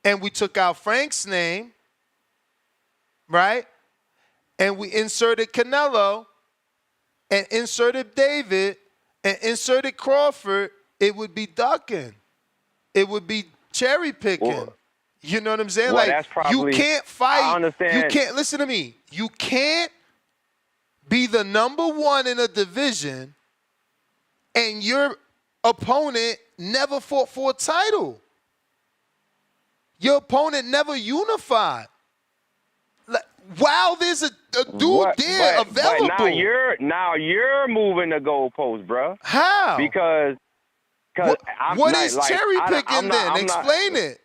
and we took out Frank's name, right? And we inserted Canelo and inserted David and inserted Crawford, it would be ducking. It would be cherry picking. You know what I'm saying? Like, you can't fight. I understand. You can't, listen to me. You can't be the number one in a division and your opponent never fought for a title. Your opponent never unified. Like, wow, there's a dude there available. But now you're moving the goalpost, bro. How? Because what is cherry picking then? Explain it.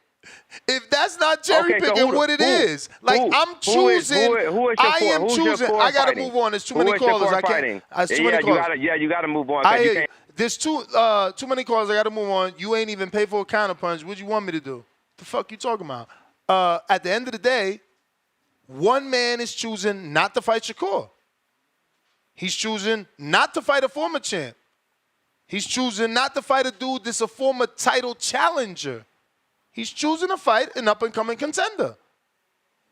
If that's not cherry picking, what it is? Like, I'm choosing. Who is I am Shakur? choosing. I gotta move on. There's too many callers. I can't. There's too many callers. You gotta move on. There's too many callers. I gotta move on. You ain't even pay for a counterpunch. What you want me to do? The fuck you talking about? At the end of the day, one man is choosing not to fight Shakur. He's choosing not to fight a former champ. He's choosing not to fight a dude that's a former title challenger. He's choosing to fight an up-and-coming contender.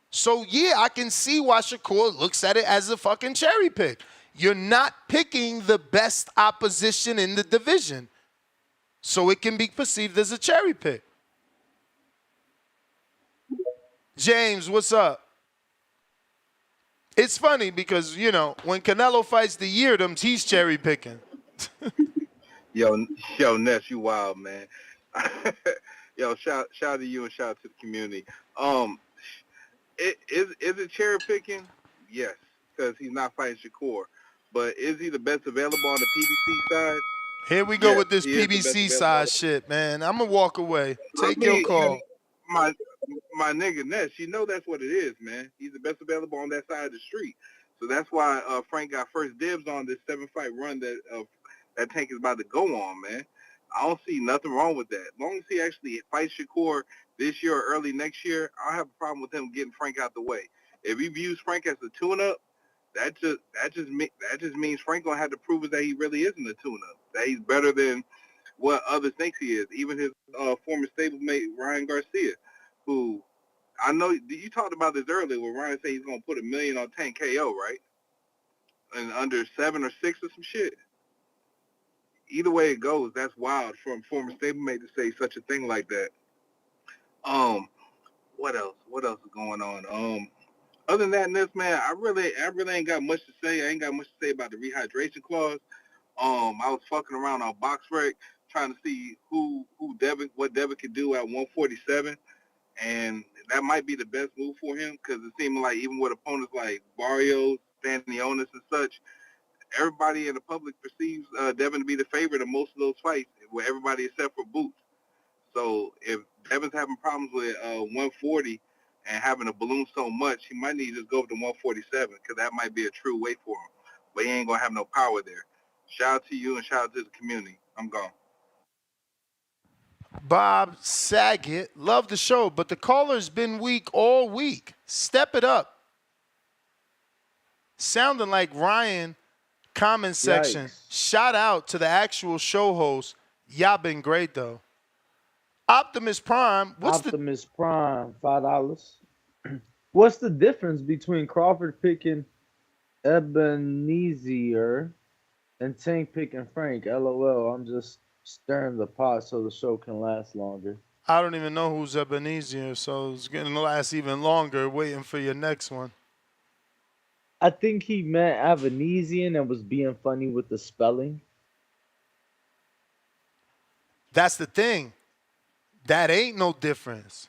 So, yeah, I can see why Shakur looks at it as a fucking cherry pick. You're not picking the best opposition in the division. So it can be perceived as a cherry pick. James, what's up? It's funny because, you know, when Canelo fights the Yeardums, he's cherry picking. Yo, Ness, you wild, man. Yo, shout to you and shout out to the community. Is it cherry picking? Yes, because he's not fighting Shakur. But is he the best available on the PBC side? Here we go with this PBC side shit, man. I'm gonna walk away. Take your call. My nigga Ness, you know that's what it is, man. He's the best available on that side of the street. So that's why Frank got first dibs on this 7-fight run that Tank is about to go on, man. I don't see nothing wrong with that. As long as he actually fights Shakur this year or early next year, I don't have a problem with him getting Frank out the way. If he views Frank as a tune-up, that just means Frank gonna have to prove that he really isn't a tune-up. That he's better than what others think he is. Even his former stablemate Ryan Garcia, who I know you talked about this earlier, where Ryan said he's gonna put $1 million on Tank KO, right? And under 7 or 6 or some shit. either way it goes, that's wild from a former stablemate to say such a thing like that. What else? What else is going on? Other than that, man, I really ain't got much to say. I ain't got much to say about the rehydration clause. I was fucking around on BoxRec trying to see what Devin could do at 147, and that might be the best move for him because it seemed like even with opponents like Barrios, Stanionis, and such, everybody in the public perceives Devin to be the favorite of most of those fights, with everybody except for Boots. So if Devin's having problems with 140 and having to balloon so much, he might need to just go up to 147 because that might be a true weight for him. But he ain't gonna have no power there. Shout out to you and shout out to the community. I'm gone. Bob Saget, love the show, but the caller's been weak all week. Step it up. Sounding like Ryan, comment section. Yikes. Shout out to the actual show host. Y'all been great though. Optimus Prime, Optimus Prime, $5. What's the difference between Crawford picking Ebenezer and Tank picking Frank? LOL. I'm just stirring the pot so the show can last longer. I don't even know who's Ebenezer, so it's going to last even longer waiting for your next one. I think he meant Avenesian and was being funny with the spelling. That's the thing. That ain't no difference.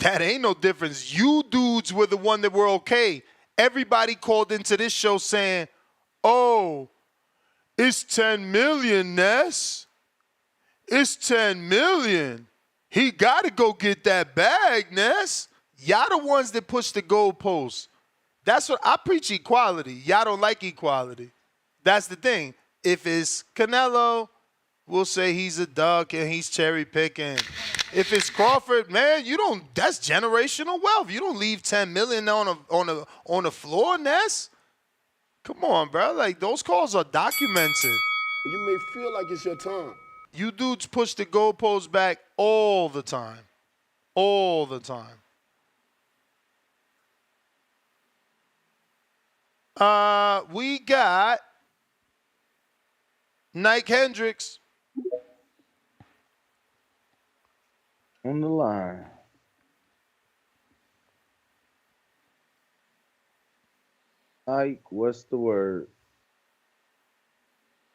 That ain't no difference. You dudes were the one that were okay. Everybody called into this show saying, oh, it's 10 million, Ness. It's 10 million. He got to go get that bag, Ness. Y'all the ones that push the goalposts. That's what I preach equality. Y'all don't like equality. That's the thing. If it's Canelo, we'll say he's a duck and he's cherry picking. If it's Crawford, man, that's generational wealth. You don't leave 10 million on the floor, Ness. Come on, bro. Like those calls are documented. You may feel like it's your time. You dudes push the goalposts back all the time. All the time. We got Nike Hendricks on the line. Ike, what's the word?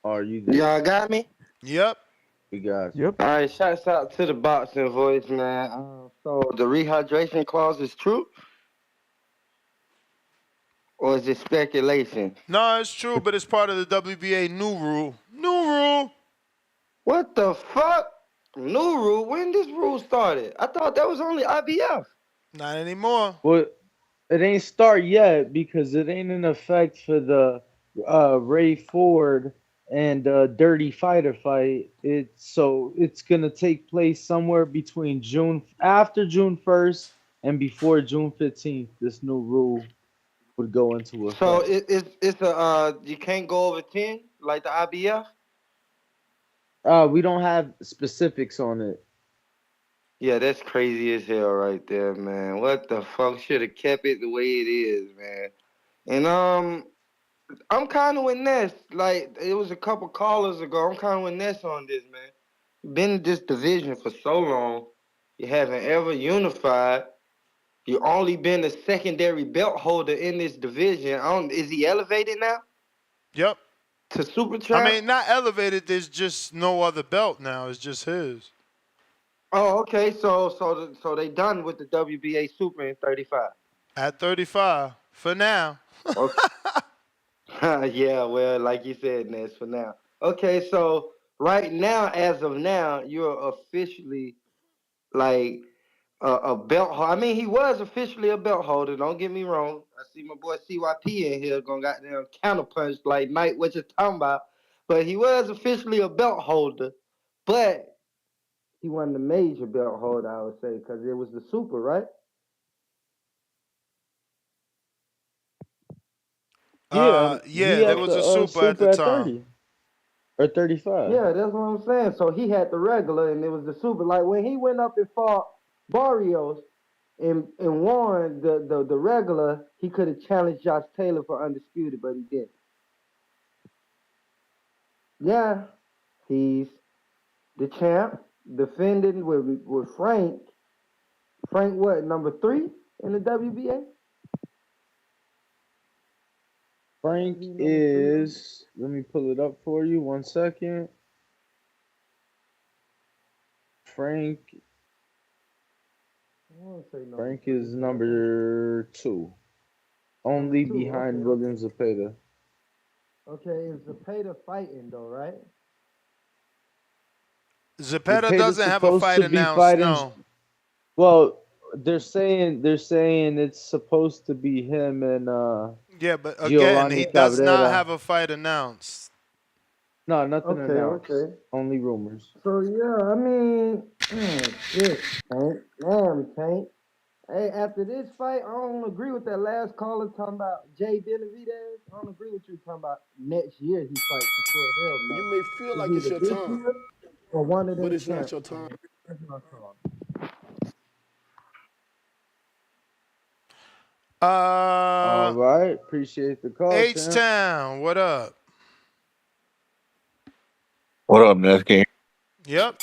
Are you there? Y'all got me? Yep. We got you. Yep. All right, shouts out to the boxing voice, man. So the rehydration clause is true? Or is it speculation? No, it's true, but it's part of the WBA new rule. New rule. What the fuck? New rule? When this rule started? I thought that was only IBF. Not anymore. Well, it ain't start yet because it ain't in effect for the Ray Ford and Dirty Fighter fight. It's gonna take place somewhere between after June 1st and before June 15th. This new rule would go into effect. So it's a you can't go over 10 like the IBF? We don't have specifics on it. Yeah, that's crazy as hell right there, man. What the fuck? Should have kept it the way it is, man. And I'm kind of with Ness. Like it was a couple callers ago. I'm kind of with Ness on this, man. Been in this division for so long, you haven't ever unified. You only been a secondary belt holder in this division. Is he elevated now? Yep. To Super Champ? I mean, not elevated. There's just no other belt now. It's just his. Oh, okay. So they done with the WBA Super in 35. At 35 for now. Okay. Yeah, well, like you said, Ness, for now. Okay, so right now, as of now, you're officially like a belt holder. I mean, he was officially a belt holder. Don't get me wrong. I see my boy CYP in here gonna goddamn counterpunch like Mike. What you talking about? But he was officially a belt holder, but he wasn't a major belt holder, I would say, because it was the Super, right? There was a Super at the time. 30 or 35. Yeah, that's what I'm saying. So he had the regular, and it was the Super. Like when he went up and fought Barrios and won the regular, he could have challenged Josh Taylor for undisputed, but he didn't. Yeah. He's the champ, defending with Frank. Frank, what, number 3 in the WBA? Frank is. Let me pull it up for you. 1 second. Frank. Frank is number 2. Only behind William Zepeda. Okay, is Zepeda fighting though, right? Zepeda doesn't have a fight to be announced. fighting. No. Well, they're saying it's supposed to be him and Yeah, but again, Giovanni he does not Cabrera. have a fight announced. No, nothing Okay, announced. okay. Only rumors. So yeah, I mean, shit, Tank. Damn, Tank. Hey, after this fight, I don't agree with that last caller talking about Jay Benavidez. I don't agree with you talking about next year he fights Shakur. Hell no. You may feel like it's either your this time, year or one of them but it's not champs. your time. That's my call. All right, appreciate the call, champ. H-Town, what up? What up, Ness? Yep.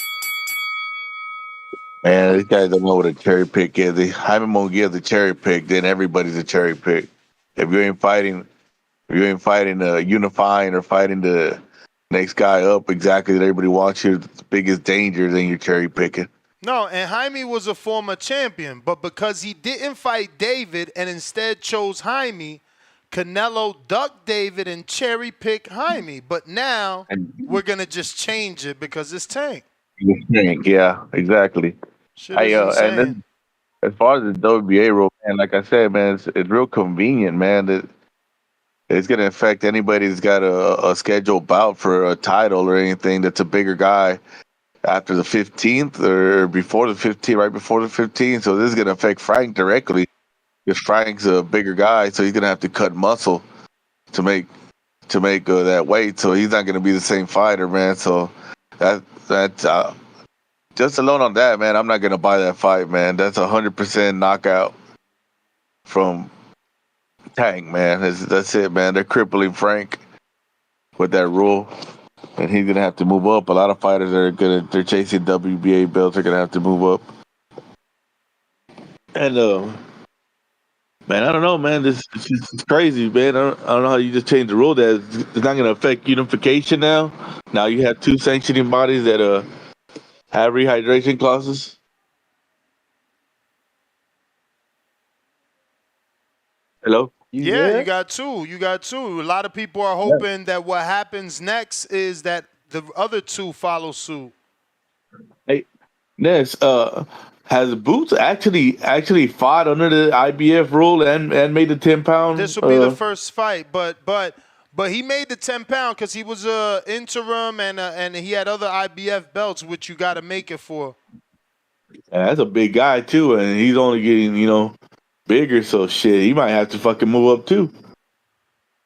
Man, these guys don't know what a cherry pick is. They Hyman won't give the cherry pick, then everybody's a cherry pick. If you ain't fighting, unifying or fighting the next guy up exactly that everybody wants you, the biggest danger, then you're cherry picking. No, and Jaime was a former champion, but because he didn't fight David and instead chose Jaime, Canelo ducked David and cherry picked Jaime. But now we're gonna just change it because it's Tank. Yeah, exactly. Shit is insane. And then, as far as the WBA rule, man, like I said, man, it's real convenient, man. That it's gonna affect anybody that's got a scheduled bout for a title or anything that's a bigger guy after the 15th or before the 15th, right before the 15th. So this is gonna affect Frank directly because Frank's a bigger guy, so he's gonna have to cut muscle to make that weight. So he's not gonna be the same fighter, man. So that's just alone on that, man. I'm not gonna buy that fight, man. That's 100% knockout from Tank, man. That's it, man. They're crippling Frank with that rule, and he's gonna have to move up. A lot of fighters they're chasing WBA belts are gonna have to move up. And man, I don't know, man. It's crazy, man. I don't know how you just changed the rule. That it's not gonna affect unification now. Now you have 2 sanctioning bodies that have rehydration clauses. Hello? You got 2. You got 2. A lot of people are hoping that what happens next is that the other 2 follow suit. Hey, Ness, has Boots actually fought under the IBF rule and made the 10-pound? This will be the first fight, but he made the 10-pound because he was interim and he had other IBF belts, which you got to make it for. Yeah, that's a big guy too, and he's only getting bigger. So shit, he might have to fucking move up too.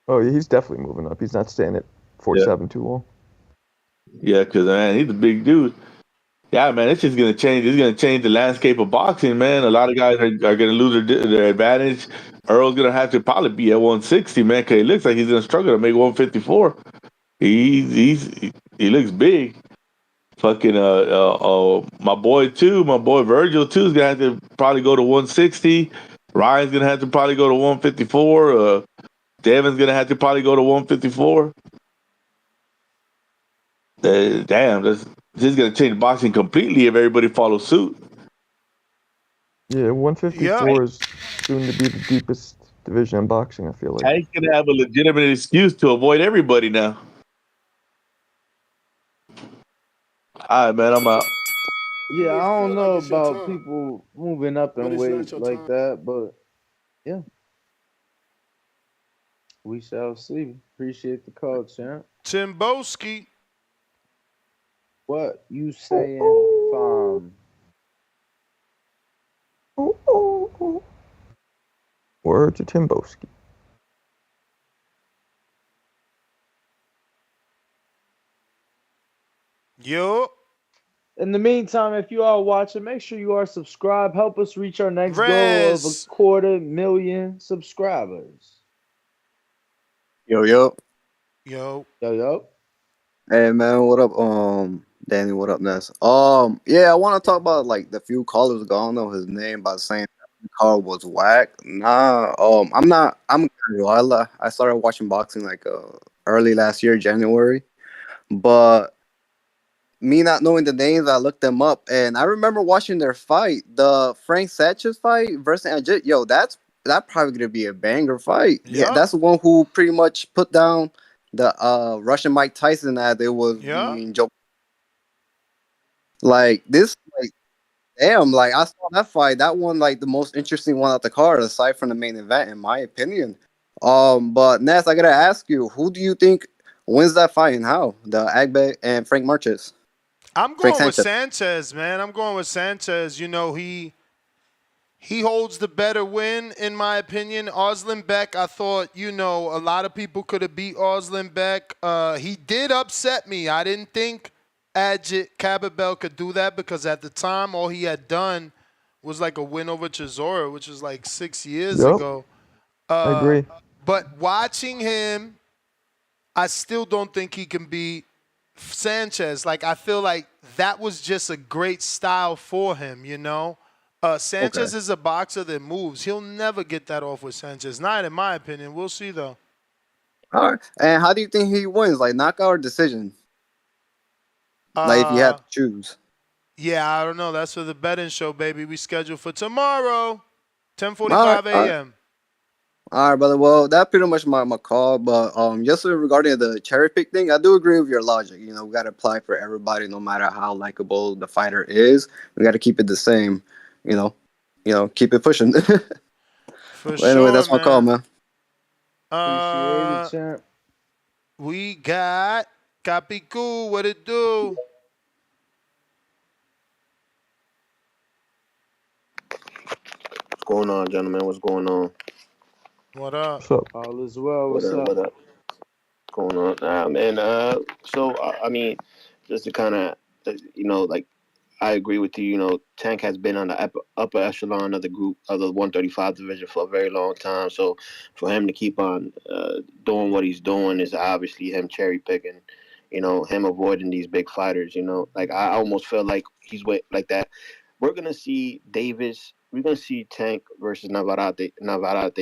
Oh yeah, he's definitely moving up. He's not staying at 47 too long. Yeah, because man, he's a big dude. Yeah, man, it's just gonna change. It's gonna change the landscape of boxing, man. A lot of guys are gonna lose their advantage. Earl's gonna have to probably be at 160, man, because he looks like he's gonna struggle to make 154. He looks big. Fucking my boy Virgil too is gonna have to probably go to 160. Ryan's gonna have to probably go to 154. Devin's gonna have to probably go to 154. Damn, this is gonna change boxing completely if everybody follows suit. Yeah, 154 is soon to be the deepest division in boxing, I feel like. Tank's gonna have a legitimate excuse to avoid everybody now. All right, man, I'm out. Yeah, I don't know about people moving up in weight like that, but yeah. We shall see. Appreciate the call, champ. Timboski. What you saying, fam? Word to Timboski. Yo. In the meantime, if you are watching, make sure you are subscribed. Help us reach our next goal of 250,000 subscribers. Yo. Yo. Hey man, what up? Danny, what up, Ness? Yeah, I want to talk about like the few callers ago. I don't know his name, by saying that the call was whack. Nah, I'm not. I'm casual. I started watching boxing like early last year, January, but me not knowing the names, I looked them up, and I remember watching their fight, the Frank Sanchez fight versus Anjit. Yo, that probably gonna be a banger fight. Yeah, Yup. that's the one who pretty much put down the Russian Mike Tyson that they was Yup. being joked. Like this, like damn, like I saw that fight. That one, like the most interesting one at the card, aside from the main event, in my opinion. But Ness, I gotta ask you, who do you think wins that fight and how? The Agbe and Frank Marches, I'm Frank going with Sanchez. Sanchez, man. I'm going with Sanchez. You know, he holds the better win, in my opinion. Oslin Beck, I thought, you know, a lot of people could have beat Oslin Beck. He did upset me. I didn't think Ajit Cababel could do that because at the time, all he had done was like a win over Chisora, which was like 6 years Yep, ago. I agree. But watching him, I still don't think he can beat Sanchez. Like, I feel like that was just a great style for him, you know? Okay. Sanchez is a boxer that moves. He'll never get that off with Sanchez. Not in my opinion. We'll see, though. All right. And how do you think he wins? Like knockout or decision? Like if you had Uh, to choose. yeah, I don't know. That's for the betting show, baby. We scheduled for tomorrow, All right. 10:45 All right. a.m. All right, brother. Well, that's pretty much my call. But just regarding the cherry pick thing, I do agree with your logic. You know, we got to apply for everybody, no matter how likable the fighter is. We got to keep it the same. You know, keep it pushing. For Well, anyway, sure, that's my call, man. man. Appreciate it, Uh, champ. we got Capicu. What it do? What's going on, gentlemen? What's going on? What up? What's up? All is well. What What's up? up? What up? What's going on? Man, I mean, just to kind of, like, I agree with you. You know, Tank has been on the upper echelon of the group of the 135 division for a very long time. So for him to keep on doing what he's doing is obviously him cherry picking. You know, him avoiding these big fighters. You know, like I almost feel like he's like that. We're gonna see Davis. We're gonna see Tank versus Navarrete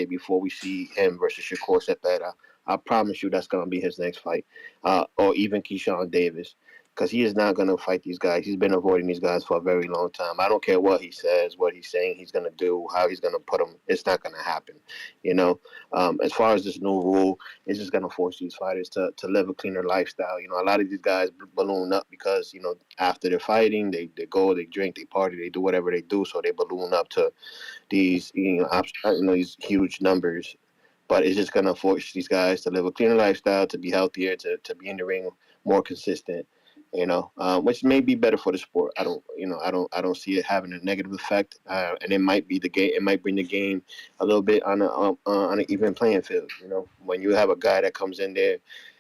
before we see him versus Shakur Cepeda. I promise you that's gonna be his next fight, or even Keyshawn Davis, because he is not gonna fight these guys. He's been avoiding these guys for a very long time. I don't care what he says, what he's saying he's gonna do, how he's gonna put them. It's not gonna happen. You know, as far as this new rule, it's just gonna force these fighters to live a cleaner lifestyle. You know, a lot of these guys balloon up because after they're fighting, they go, they drink, they party, they do whatever they do, so they balloon up to these these huge numbers. But it's just gonna force these guys to live a cleaner lifestyle, to be healthier, to be in the ring more consistent. Which may be better for the sport. I don't see it having a negative effect, and it might be the game. It might bring the game a little bit on an even playing field. You know, when you have a guy that comes in there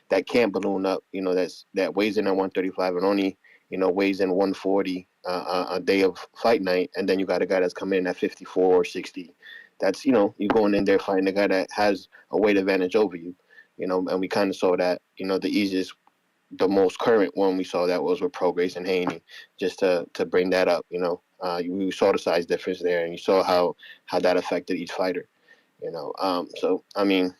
that can't balloon up, that weighs in at 135 and only weighs in 140 a day of fight night, and then you got a guy that's coming in at 54 or 60. That's you going in there fighting a guy that has a weight advantage over you. And we kind of saw that. The most current one we saw that was with Prograis and Haney, just to bring that up. You saw the size difference there, and you saw how that affected each fighter. So I mean,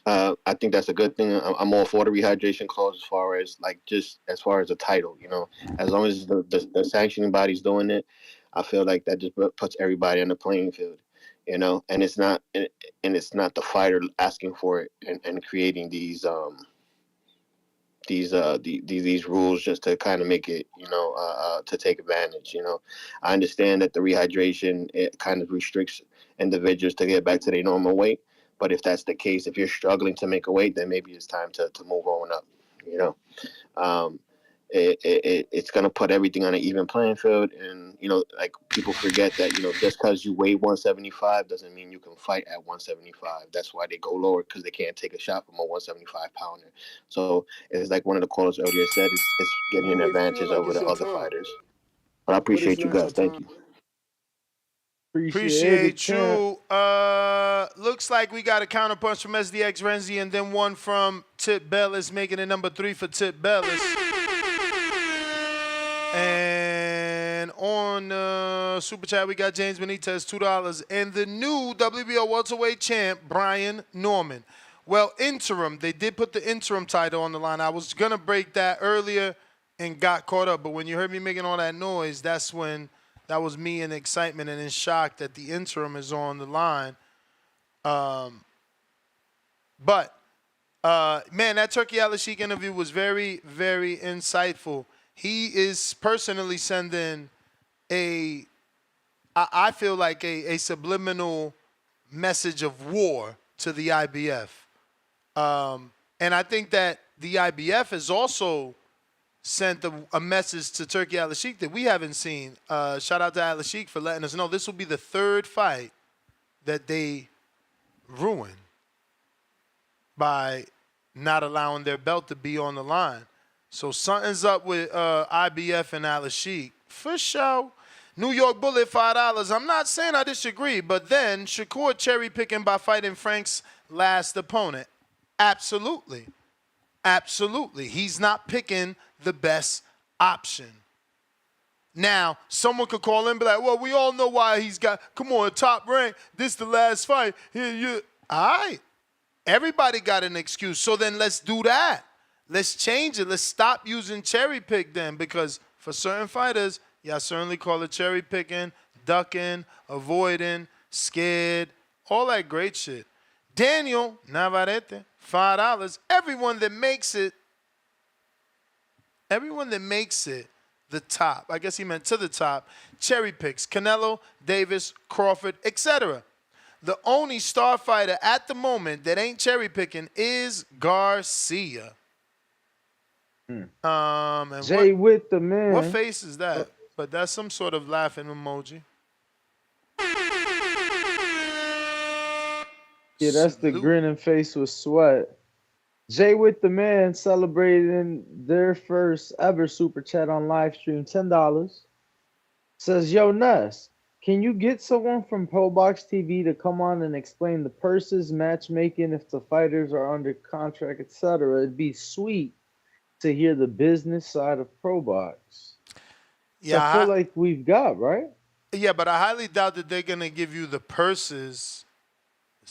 I think that's a good thing. I'm all for the rehydration clause as far as the title. As long as the sanctioning body's doing it, I feel like that just puts everybody on the playing field. And it's not the fighter asking for it and creating these rules just to kind of make it to take advantage. I understand that the rehydration, it kind of restricts individuals to get back to their normal weight, but if that's the case, if you're struggling to make a weight, then maybe it's time to move on up. you know um it's going to put everything on an even playing field. And like, people forget that just because you weigh 175 doesn't mean you can fight at 175. That's why they go lower, because they can't take a shot from a 175 pounder. So it's like one of the callers earlier said, it's getting You an may feel advantage like over it's the your other time, fighters. But I but it's appreciate you not your guys. Thank time. you. Appreciate you. Looks like we got a counterpunch from SDX Renzi and then one from Tip Bellis, making it number 3 for Tip Bellis. And on Super Chat, we got James Benitez, $2. And the new WBO welterweight champ, Brian Norman. Well, interim. They did put the interim title on the line. I was going to break that earlier and got caught up. But when you heard me making all that noise, that's when that was me in excitement and in shock that the interim is on the line. Man, that Turkey Al-Sheikh interview was very, very insightful. He is personally sending I feel like a subliminal message of war to the IBF. And I think that the IBF has also sent a message to Turkey Al-Sheikh that we haven't seen. Shout out to Al-Sheikh for letting us know this will be the 3rd fight that they ruin by not allowing their belt to be on the line. So something's up with IBF and Al-Sheikh. For sure. New York Bullet, $5. I'm not saying I disagree, but then Shakur cherry picking by fighting Frank's last opponent. Absolutely. Absolutely. He's not picking the best option. Now, someone could call in and be like, well, we all know why he's got, come on, top rank. This the last fight. All right. Everybody got an excuse. So then let's do that. Let's change it. Let's stop using cherry pick then, because for certain fighters, y'all certainly call it cherry picking, ducking, avoiding, scared, all that great shit. Daniel Navarrete, $5. Everyone that makes it the top, I guess he meant to the top, cherry picks Canelo, Davis, Crawford, etc. The only star fighter at the moment that ain't cherry picking is Garcia. And Jay with the man. What face is that? But that's some sort of laughing emoji. Yeah, that's the grinning face with sweat. Jay with the man celebrating their first ever super chat on live stream, $10. Says, yo, Ness, can you get someone from ProBox TV to come on and explain the purses, matchmaking, if the fighters are under contract, etc.? It'd be sweet to hear the business side of ProBox. Yeah, I feel like we've got, right? Yeah, but I highly doubt that they're going to give you the purses.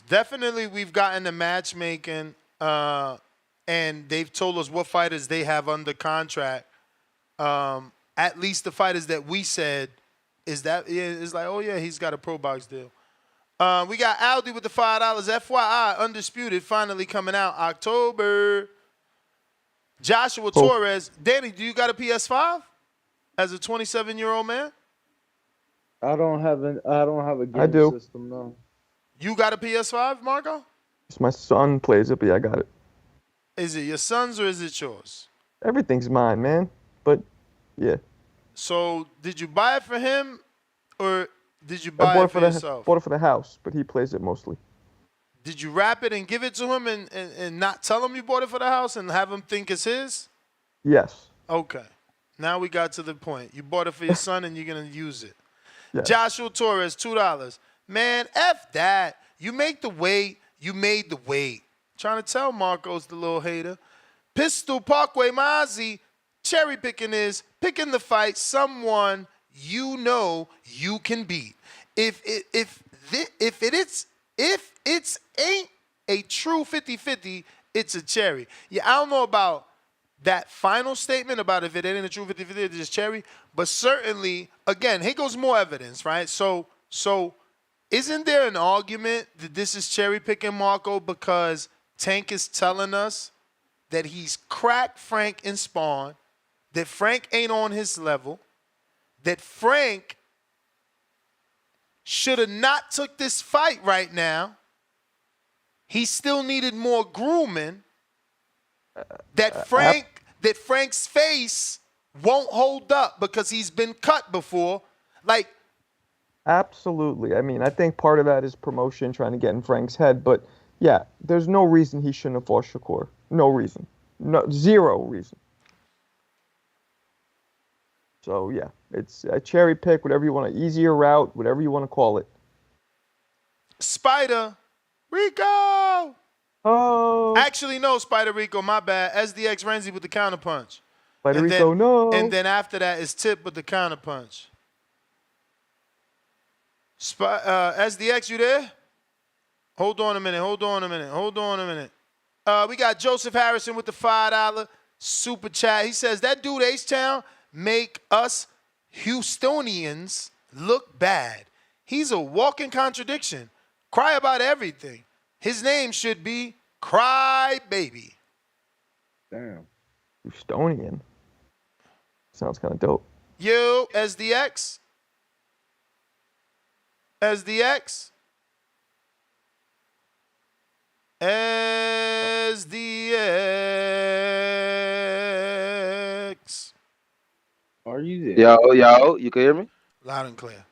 Definitely we've gotten the matchmaking, and they've told us what fighters they have under contract. At least the fighters that we said is like, oh, yeah, he's got a ProBox deal. We got Aldi with the $5. FYI, Undisputed, finally coming out October. Joshua Torres. Danny, do you got a PS5 as a 27-year-old man? I don't have a game system, no. You got a PS5, Marco? My son plays it, but yeah, I got it. Is it your son's or is it yours? Everything's mine, man. But yeah. So did you buy it for him or did you buy it for yourself? Bought it for the house, but he plays it mostly. Did you wrap it and give it to him and not tell him you bought it for the house and have him think it's his? Yes. Okay. Now we got to the point. You bought it for your son and you're going to use it. Yes. Joshua Torres, $2. Man, F that. You make the weight. You made the weight. Trying to tell Marcos, the little hater. Pistol Parkway Mozzie, cherry picking is picking the fight someone you know you can beat. If it's ain't a true 50-50, it's a cherry. Yeah, I don't know about that final statement about if it ain't a true 50-50, it's just cherry. But certainly, again, here goes more evidence, right? So isn't there an argument that this is cherry picking, Marco, because Tank is telling us that he's cracked Frank in Spawn, that Frank ain't on his level, that Frank should have not took this fight right now. He still needed more grooming. That Frank's face won't hold up because he's been cut before. Like, absolutely. I mean, I think part of that is promotion, trying to get in Frank's head. But yeah, there's no reason he shouldn't have fought Shakur. No reason. No, zero reason. So yeah, it's a cherry pick, whatever you want, an easier route, whatever you want to call it. Spider Rico. Oh. Actually, no, Spider Rico, my bad. SDX Renzi with the counterpunch. Spider And Rico, then, no. And then after that is Tip with the counterpunch. SDX, you there? Hold on a minute. We got Joseph Harrison with the $5 super chat. He says, that dude H-Town make us Houstonians look bad. He's a walking contradiction. Cry about everything. His name should be Cry Baby. Damn. Houstonian. Sounds kind of dope. Yo, SDX. SDX. Are you there? Yo, you can hear me? Loud and clear.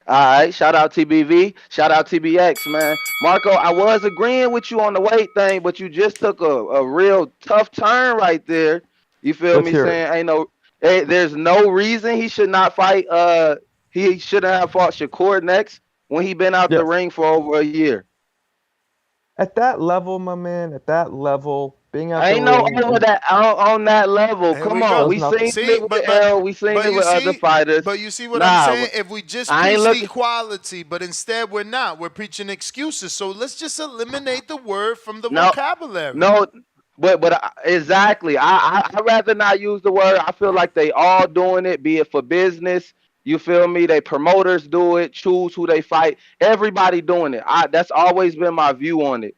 All right, shout out TBV, shout out TBX, man. Marco, I was agreeing with you on the weight thing, but you just took a real tough turn right there. You feel Let's me? hear Saying there's no reason he should not fight. He shouldn't have fought Shakur next when he been out the ring for over a year. At that level, my man, being out Ain't the no ring. over that on that level. Come on, we seen it with L, we seen it with other fighters. But you see what I'm saying? If we just preach equality, but instead we're not. We're preaching excuses. So let's just eliminate the word from the vocabulary. No, but exactly. I'd rather not use the word. I feel like they all doing it, be it for business. You feel me? They promoters do it, choose who they fight. Everybody doing it. That's always been my view on it.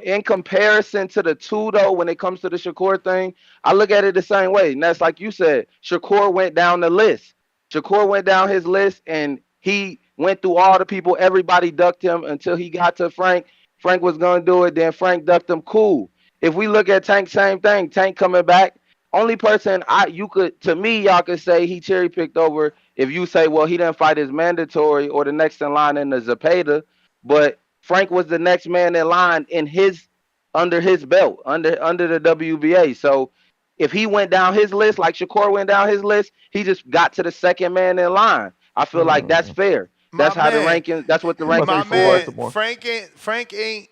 In comparison to the two, though, when it comes to the Shakur thing, I look at it the same way. And that's like you said, Shakur went down the list. Shakur went down his list and he went through all the people. Everybody ducked him until he got to Frank. Frank was going to do it. Then Frank ducked him. Cool. If we look at Tank, same thing. Tank coming back. Only person y'all could say he cherry picked over if you say, well, he didn't fight his mandatory or the next in line in the Zepeda, but Frank was the next man in line under his belt, under the WBA. So if he went down his list like Shakur went down his list, he just got to the second man in line. I feel like that's fair. That's how the rankings. That's what the rankings for. Frank ain't.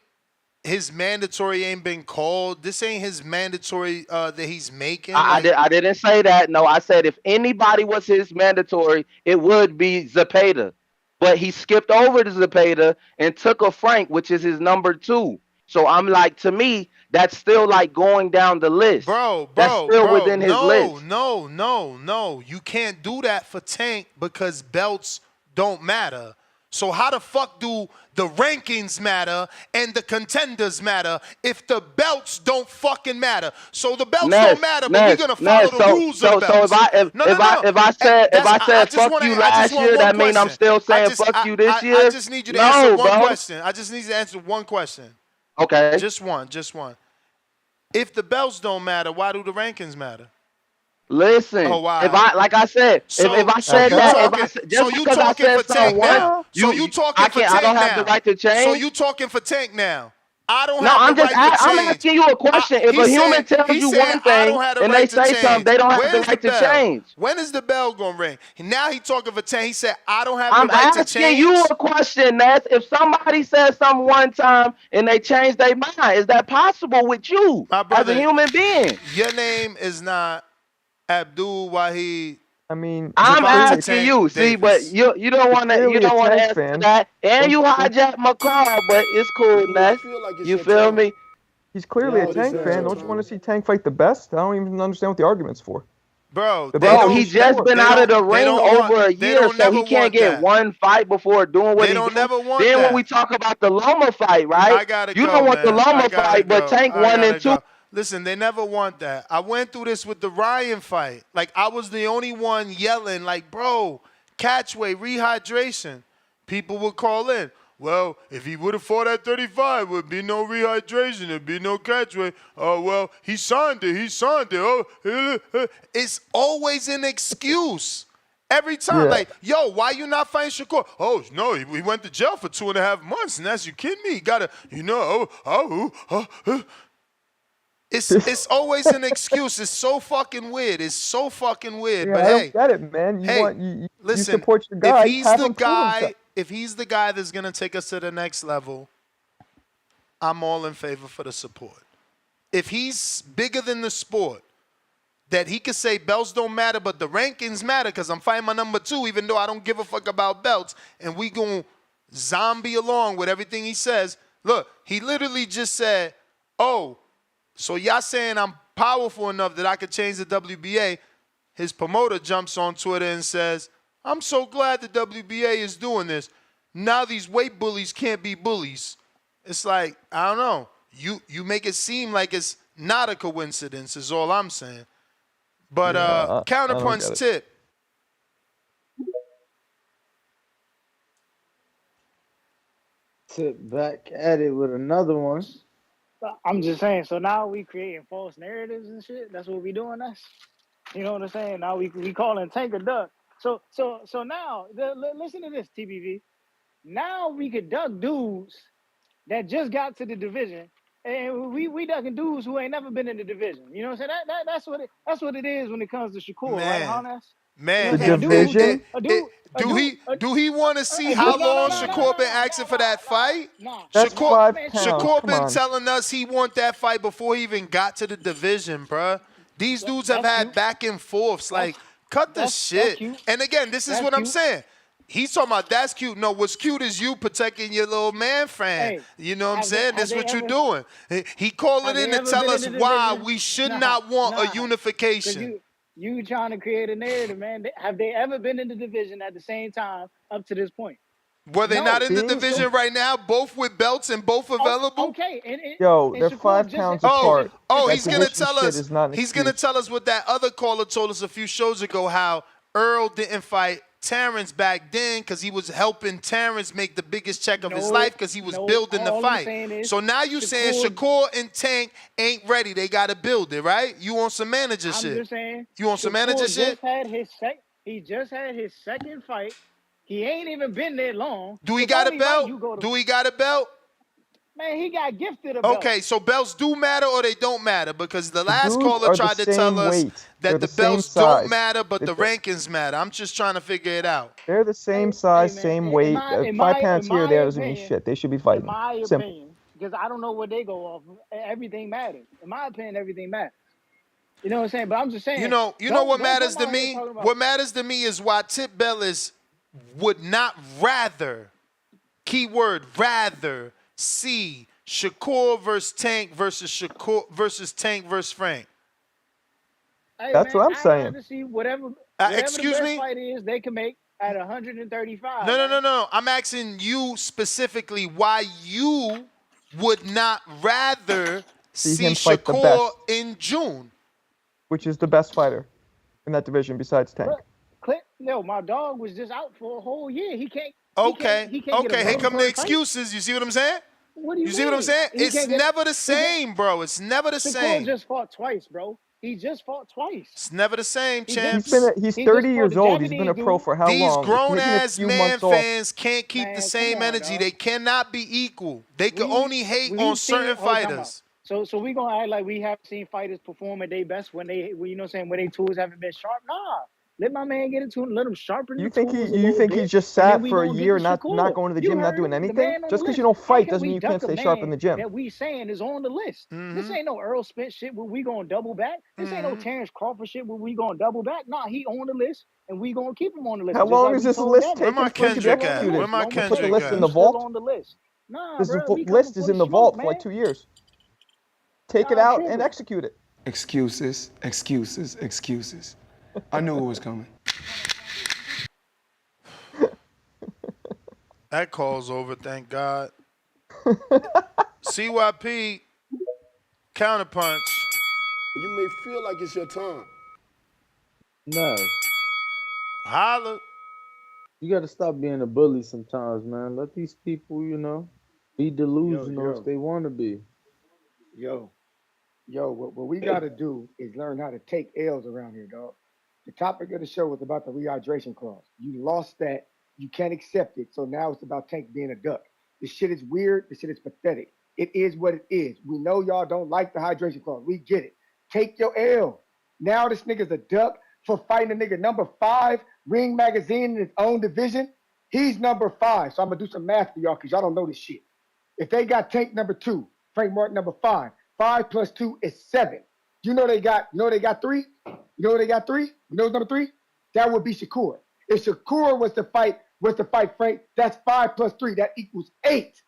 His mandatory ain't been called. This ain't his mandatory that he's making. I didn't say that. No, I said if anybody was his mandatory, it would be Zepeda. But he skipped over to Zepeda and took a Frank, which is his number 2. So I'm like, to me, that's still like going down the list. That's still within his list. No. You can't do that for Tank because belts don't matter. So how the fuck do the rankings matter and the contenders matter if the belts don't fucking matter? So the belts don't matter, but we're gonna follow the rules of the belts. So if I said fuck you last year, that means I'm still saying fuck you this year. I just need you to answer one question. I just need you to answer one question. Okay. Just one. If the belts don't matter, why do the rankings matter? Listen, if I said that, just because I said something, I don't have the right to change. So you talking for Tank now? I don't no, have the right to change. I'm asking you a question. If a human tells you one thing and they say something, they don't have the right to change. When is the bell gonna ring? Now he talking for Tank. He said, I don't have the right to change. I'm asking you a question, Ness. If somebody says something one time and they change their mind, is that possible with you as a human being? Your name is not Abdul Wahid. I mean, I'm asking you, see, but you don't want to answer that, and you hijack my car, but it's cool, Ness. You feel me? He's clearly a Tank fan. Don't you want to see Tank fight the best? I don't even understand what the argument's for. Bro, he just been out of the ring over a year, so he can't get one fight before doing what he do. Then when we talk about the Loma fight, right? You don't want the Loma fight, but Tank 1 and 2. Listen, they never want that. I went through this with the Ryan fight. Like, I was the only one yelling, like, bro, catchway, rehydration. People would call in. Well, if he would have fought at 35, would be no rehydration. There'd be no catchway. Oh, well, he signed it. Oh, it's always an excuse. Every time, like, yo, why you not fighting Shakur? Oh, no, he went to jail for 2.5 months, and that's you kidding me. You gotta, It's always an excuse. It's so fucking weird. But I don't get it, man. Listen, you support your guy. If if he's the guy that's going to take us to the next level, I'm all in favor for the support. If he's bigger than the sport, that he could say belts don't matter, but the rankings matter because I'm fighting my number 2, even though I don't give a fuck about belts, and we going to zombie along with everything he says. Look, he literally just said, oh, so y'all saying I'm powerful enough that I could change the WBA. His promoter jumps on Twitter and says, I'm so glad the WBA is doing this. Now these weight bullies can't be bullies. It's like, I don't know. You make it seem like it's not a coincidence is all I'm saying. But I don't counterpunch get it. tip. Tip back at it with another one. I'm just saying. So now we creating false narratives and shit. That's what we doing. You know what I'm saying? Now we calling Tank a duck. So now listen to this, TBV. Now we could duck dudes that just got to the division, and we ducking dudes who ain't never been in the division. You know what I'm saying? That's what it is when it comes to Shakur, right, Hannes? Man, The division? do he want to see how long Shakur been asking for that fight? That's 5 pounds. Shakur Come been on. telling us he want that fight before he even got to the division, bruh. These dudes have had back and forths. Like, cut the shit. And again, this is what I'm saying. He's talking about that's cute. No, what's cute is you protecting your little man friend. You know what I'm saying? That's what you're doing. He called it in to tell us why we should not want a unification. You trying to create a narrative, man. Have they ever been in the division at the same time up to this point? Were they not in the division right now, both with belts and both available? Okay. Yo, they're 5 pounds apart. Oh, That he's gonna division tell shit us. is not an He's gonna excuse. tell us what that other caller told us a few shows ago. How Earl didn't fight Terrence back then because he was helping Terrence make the biggest check of his life because he was building the fight. So now you saying Shakur and Tank ain't ready. They got to build it, right? You want some manager shit? I'm just saying. You want some manager shit? He just had his second fight. He ain't even been there long. Do he got a belt? Do he got a belt? Man, he got gifted a belt. Okay, so belts do matter or they don't matter because the last dudes caller are tried the to tell same us weight. They're that the the same belts don't size. matter, but the rankings matter. I'm just trying to figure it out. They're the same size, same weight. 5 pounds here or there doesn't mean shit. They should be fighting. In my Simple. opinion, because I don't know what they go off of. Everything matters. In my opinion, everything matters. You know what I'm saying? But I'm just saying. You know what matters to me? What matters to me is why Tip Bellis would not rather, keyword rather, see Shakur versus Tank versus Tank versus Frank. Hey, That's man, what I'm saying. I'd rather see whatever Excuse the best me? fight is they can make at 135. No. I'm asking you specifically why you would not rather see him fight the Shakur best. in June. Which is the best fighter in that division besides Tank? No, my dog was just out for a whole year. He can't. Okay. He can't get a Here come the mandatory fight. excuses. You see what I'm saying? What do you see what I'm mean? saying? He It's can't get- never the same, bro. It's never the Shakur same. just fought twice, bro. He just fought twice. It's never the same, He champs. He's 30 years old. He's been a pro for how These long? grown-ass Taking a few man months off. fans can't keep the same energy. They cannot be equal. They can only hate on certain fighters. So we gonna act like we haven't seen fighters perform at their best when you know what I'm saying, when their tools haven't been sharp. Nah. Let my man get into it and let him sharpen the tools a little bit, he's just and then sat we for a gonna year, get to not Shakur. going to the You gym, not heard doing him, the anything? man on Just the because you list. don't How fight can doesn't we mean you duck can't a stay sharp in man the gym. that we saying is on the list? This ain't no Earl Spence shit where we gonna double back. This ain't no Terrence Crawford shit where we gonna double back. Nah, he on the list, and we gonna keep him on the list. How Just long like is we this told list Devin. taking for you to execute it? Where my You put the Kendrick list in the at? vault? On the list. Nah, This bro, we list coming is for in the the vault smoke, for like man. 2 years. Take it Y'all out tripping. and execute it. Excuses, excuses, excuses. I knew it was coming. That call's over, thank God. CYP, counterpunch. You may feel like it's your time. No. Holla. You gotta stop being a bully sometimes, man. Let these people, be delusional if they want to be. Yo, what we got to do is learn how to take L's around here, dog. The topic of the show was about the rehydration clause. You lost that. You can't accept it. So now it's about Tank being a duck. This shit is weird. This shit is pathetic. It is what it is. We know y'all don't like the hydration clause. We get it. Take your L. Now this nigga's a duck for fighting a nigga number 5 Ring Magazine in his own division. He's number 5. So I'm gonna do some math for y'all because y'all don't know this shit. If they got Tank number 2, Frank Martin number 5, 5 plus 2 is 7. You know they got 3? You know they got 3? You know who's number 3? That would be Shakur. If Shakur was to fight Frank, that's 5 plus 3. That equals 8.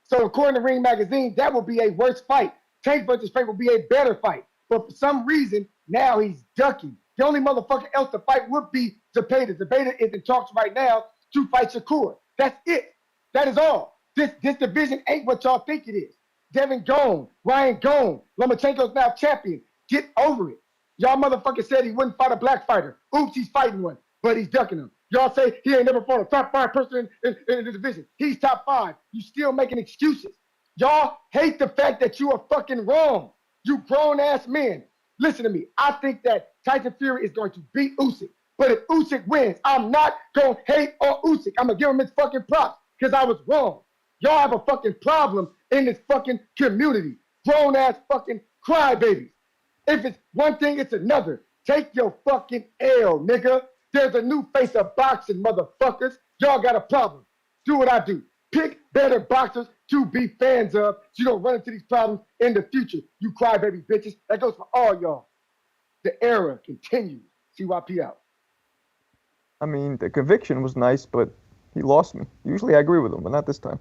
So according to Ring Magazine, that would be a worse fight. Tank versus Frank would be a better fight. But for some reason, now he's ducking. The only motherfucker else to fight would be Zepeda. Zepeda is in talks right now to fight Shakur. That's it. That is all. This division ain't what y'all think it is. Devin gone. Ryan gone. Lomachenko's now champion. Get over it. Y'all motherfucker said he wouldn't fight a black fighter. Oops, he's fighting one, but he's ducking him. Y'all say he ain't never fought a top 5 person in the division. He's top 5. You still making excuses. Y'all hate the fact that you are fucking wrong. You grown-ass men. Listen to me. I think that Tyson Fury is going to beat Usyk. But if Usyk wins, I'm not going to hate on Usyk. I'm going to give him his fucking props because I was wrong. Y'all have a fucking problem in this fucking community. Grown-ass fucking crybabies. If it's one thing, it's another. Take your fucking L, nigga. There's a new face of boxing, motherfuckers. Y'all got a problem. Do what I do. Pick better boxers to be fans of so you don't run into these problems in the future. You crybaby bitches. That goes for all y'all. The era continues. CYP out. I mean, the conviction was nice, but he lost me. Usually I agree with him, but not this time.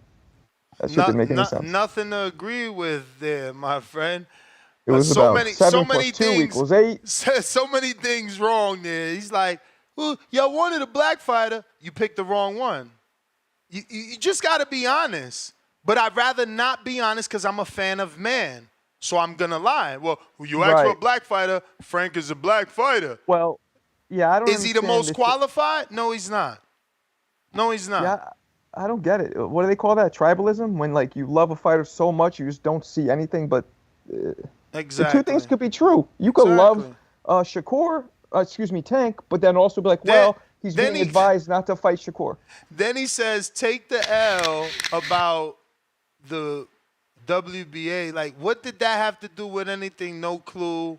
That shit didn't make any sense. Nothing to agree with there, my friend. It was so about many, 7 so plus many 2 things, equals 8. so many things wrong there. He's like, well, y'all wanted a black fighter. You picked the wrong one. You just got to be honest. But I'd rather not be honest because I'm a fan of man. So I'm going to lie. Well, you asked for a black fighter. Frank is a black fighter. Well, yeah, I don't Is he the most understand qualified? No, he's not. No, he's not. Yeah, I don't get it. What do they call that? Tribalism? When, like, you love a fighter so much, you just don't see anything but... Exactly. The 2 things could be true. You could love Shakur, Tank, but then also be like, he's being advised not to fight Shakur. Then he says, take the L about the WBA. Like, what did that have to do with anything? No clue.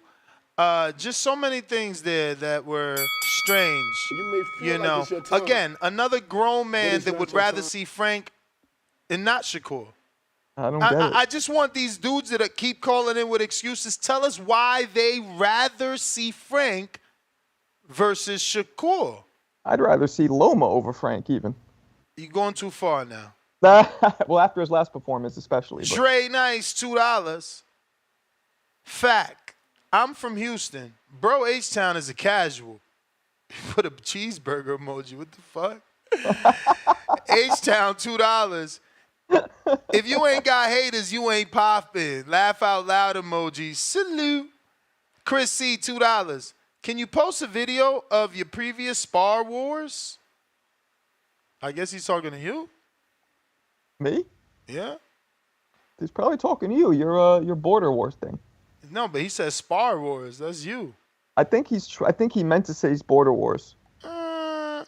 Just so many things there that were strange. You know, again, another grown man that would rather see Frank and not Shakur. I don't get it. I just want these dudes that keep calling in with excuses. Tell us why they rather see Frank versus Shakur. I'd rather see Loma over Frank even. You're going too far now. Well, after his last performance especially. But. Trey Nice, $2. Fact, I'm from Houston. Bro, H-Town is a casual. Put a cheeseburger emoji. What the fuck? H-Town, $2. If you ain't got haters, you ain't popping. Laugh out loud emoji. Salute. Chris C, $2. Can you post a video of your previous Spar Wars? I guess he's talking to you. Me? Yeah. He's probably talking to you. Your Border Wars thing. No, but he says Spar Wars. That's you. I think he meant to say Border Wars. And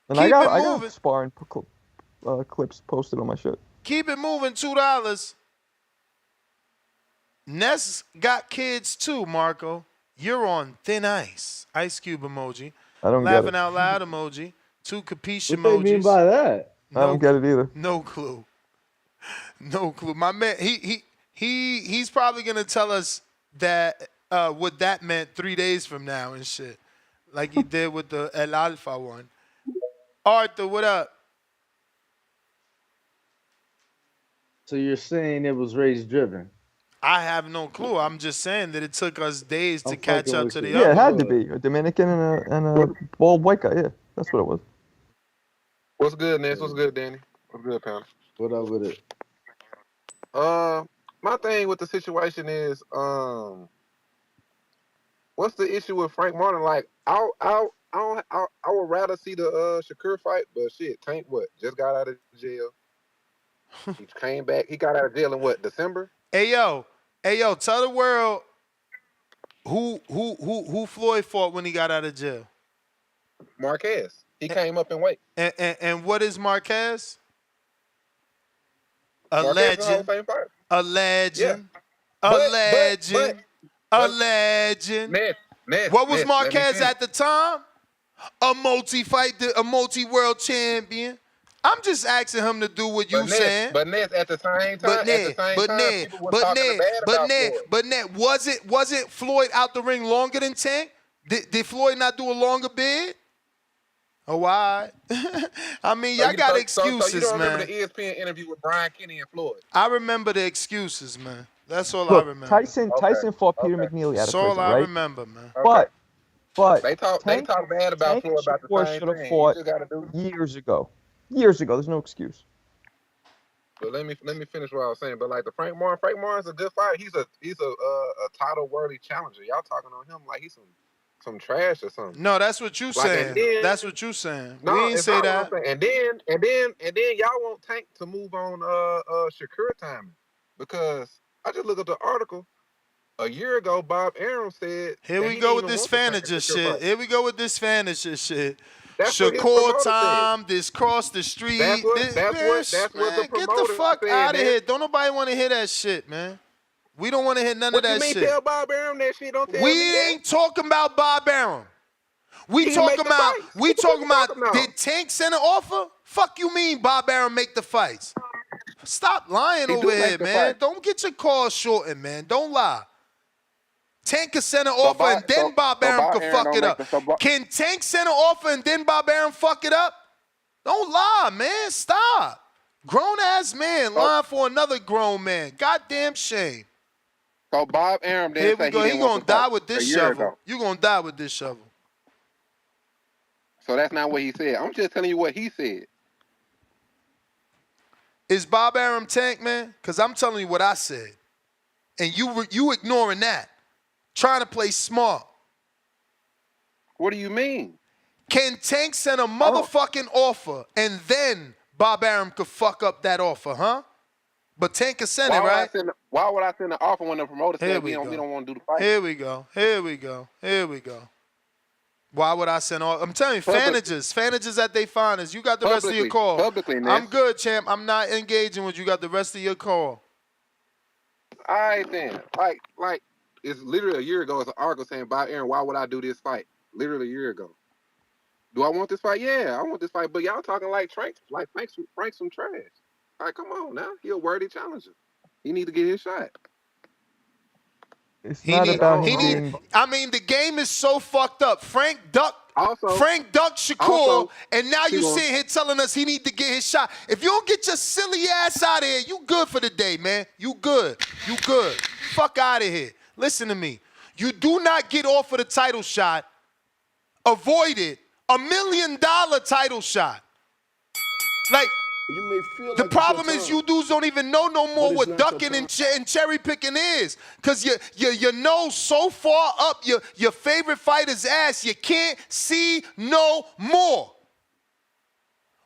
I got sparring clips posted on my shit. Keep it moving, $2. Ness got kids too, Marco. You're on thin ice. Ice cube emoji. I don't Laughing get it. out loud emoji. 2 capiche emojis. What they mean by that? I don't get it either. No clue. No clue. My man, he's probably gonna tell us that what that meant 3 days from now and shit, like he did with the El Alfa one. Arthur, what up? So you're saying it was race driven? I have no clue. I'm just saying that it took us days to catch up to the other. Yeah, it had to be a Dominican and a bald white guy. Yeah, that's what it was. What's good, Ness? What's good, Danny? What's good, pal? What up with it? My thing with the situation is, what's the issue with Frank Martin? Like, I would rather see the Shakur fight, but shit, Tank just got out of jail. He came back. He got out of jail in December? Hey yo, tell the world who Floyd fought when he got out of jail. Marquez. He came up in weight. And what is Marquez? A Marquez legend. is a Hall of Fame fighter. A legend. Yeah. A legend. A legend. Ness, what was Ness, Marquez at the time? a multi-world champion. I'm just asking him to do what you saying. But Ness, at the same time, people were talking bad about Floyd. Wasn't Floyd out the ring longer than Tank? Did Floyd not do a longer bid? Oh, why? I mean, y'all got excuses, so you don't man. remember the ESPN interview with Brian Kenny and Floyd? I remember the excuses, man. That's all Look, I remember. Tyson fought Peter McNeely out of That's all prison, I right? remember, man. But they talk bad about Floyd about the same should have thing. fought You just gotta do. years ago. Years ago. There's no excuse. But let me finish what I was saying. But like the Frank Martin's a good fighter. He's a title worthy challenger. Y'all talking on him like he's some trash or something. No, that's what you saying. That's what you saying. No, we ain't it's say not that. what I'm saying. And then y'all want Tank to move on Shakur timing, because I just looked at the article. A year ago, Bob Arum said. Here we go with this Fanager shit. Here we go with this Fanager shit. Shakur time, this cross the street. That's what the get the fuck out of here. Don't nobody want to hear that shit, man. We don't want to hear none of that shit. What you mean tell Bob Arum that shit? Don't tell me We ain't talking about Bob Arum. We talking about did Tank send an offer? Fuck you mean Bob Arum make the fights? Stop lying over here, man. Don't get your calls shortened, man. Don't lie. Tank can send an offer and then Bob Arum can fuck it up. Can Tank send an offer and then Bob Arum fuck it up? Don't lie, man. Stop. Grown-ass man lying for another grown man. Goddamn shame. So Bob Arum Here we go. He gonna die with this shovel. You gonna die with this shovel. So that's not what he said. I'm just telling you what he said. Is Bob Arum Tank, man? Because I'm telling you what I said. And you ignoring that. Trying to play smart. What do you mean? Can Tank send a motherfucking offer and then Bob Arum could fuck up that offer, huh? But Tank can send it, right? Why would I send an offer when the promoter said we don't want to do the fight? Here we go. Why would I send all? I'm telling you, Fanagers at they finest. You got the rest of your call. Publicly, I'm good, champ. I'm not engaging with you. Got the rest of your call. All right, then. Like, it's literally a year ago. It's an article saying, Bob Arum, why would I do this fight? Literally a year ago. Do I want this fight? Yeah, I want this fight. But y'all talking like Frank's some trash. All right, come on now. He a worthy challenger. He need to get his shot. It's not about him being... I mean, the game is so fucked up. Frank ducked Shakur, and now you sitting here telling us he need to get his shot. If you don't get your silly ass out of here, you good for the day, man. You good. Fuck out of here. Listen to me. You do not get off of the title shot. Avoid it. $1 million title shot. Like, the problem is you dudes don't even know no more what ducking and cherry picking is. Because your nose so far up your favorite fighter's ass, you can't see no more.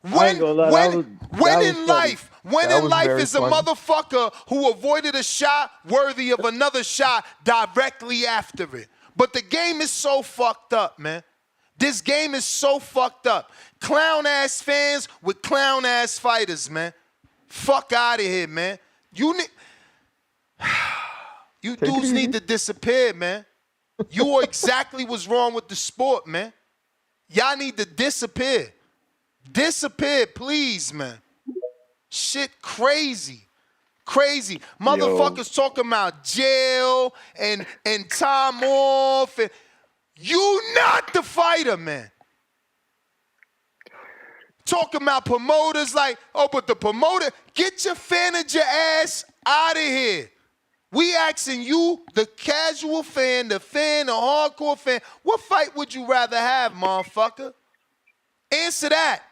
When in life is a motherfucker who avoided a shot worthy of another shot directly after it. But the game is so fucked up, man. This game is so fucked up. Clown-ass fans with clown-ass fighters, man. Fuck out of here, man. You dudes need to disappear, man. You are exactly what's wrong with the sport, man. Y'all need to disappear. Disappear, please, man. Shit crazy. Motherfuckers talking about jail and time off. And you not the fighter, man. Talking about promoters like, but the promoter, get your Fanager ass out of here. We asking you, the casual fan, the hardcore fan, what fight would you rather have, motherfucker? Answer that.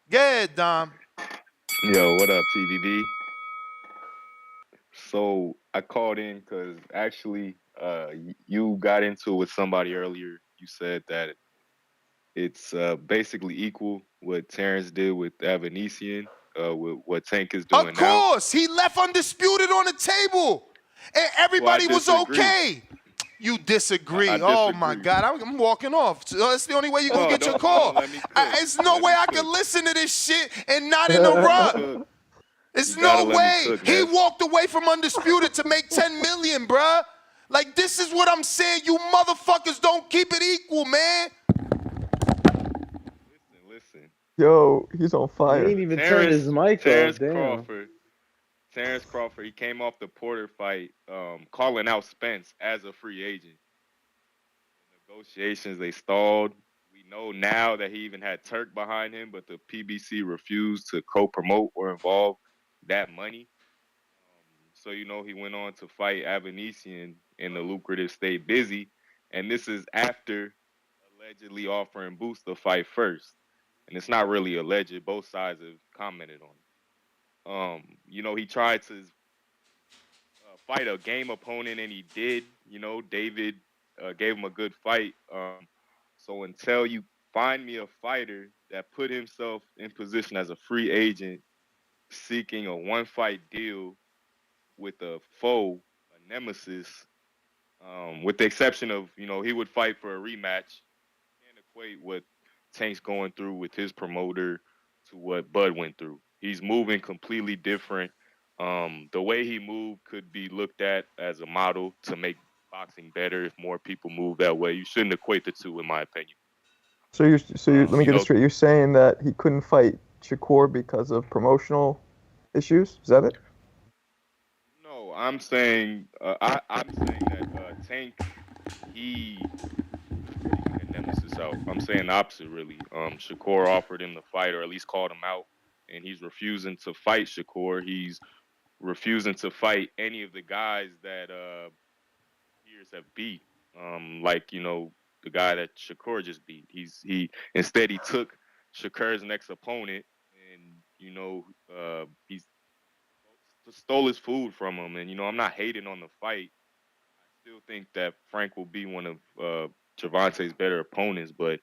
Go ahead, Dom. Yo, what up, TDD? So I called in because actually you got into it with somebody earlier. You said that it's basically equal what Terrence did with Avanesian, with what Tank is doing now. Of course, he left undisputed on the table, and everybody was okay. You disagree? I disagree. Oh my God, I'm walking off. That's the only way you gonna get your call. There's no way I can listen to this shit and not interrupt. There's no way. He walked away from undisputed to make $10 million, bruh. Like, this is what I'm saying. You motherfuckers don't keep it equal, man. Listen. Yo, he's on He fire. ain't even turned his mic off. Damn. Terrence Crawford, he came off the Porter fight, calling out Spence as a free agent. The negotiations, they stalled. We know now that he even had Turk behind him, but the PBC refused to co-promote or involve that money. So, he went on to fight Avanesian, and the lucrative stayed busy. And this is after allegedly offering Boost the fight first. And it's not really alleged. Both sides have commented on it. He tried to fight a game opponent, and he did. David gave him a good fight. So until you find me a fighter that put himself in position as a free agent, seeking a one-fight deal with a foe, a nemesis, with the exception of, he would fight for a rematch, can't equate what Tank's going through with his promoter to what Bud went through. He's moving completely different. The way he moved could be looked at as a model to make boxing better if more people move that way. You shouldn't equate the two, in my opinion. So let me get this straight. You're saying that he couldn't fight Shakur because of promotional issues? Is that it? No, I'm saying I'm saying that Tank, he a nemesis out. I'm saying the opposite, really. Shakur offered him the fight, or at least called him out, and he's refusing to fight Shakur. He's refusing to fight any of the guys that peers have beat. Like the guy that Shakur just beat. Instead he took Shakur's next opponent, and he stole his food from him. And I'm not hating on the fight. I still think that Frank will be one of Gervonta's better opponents, but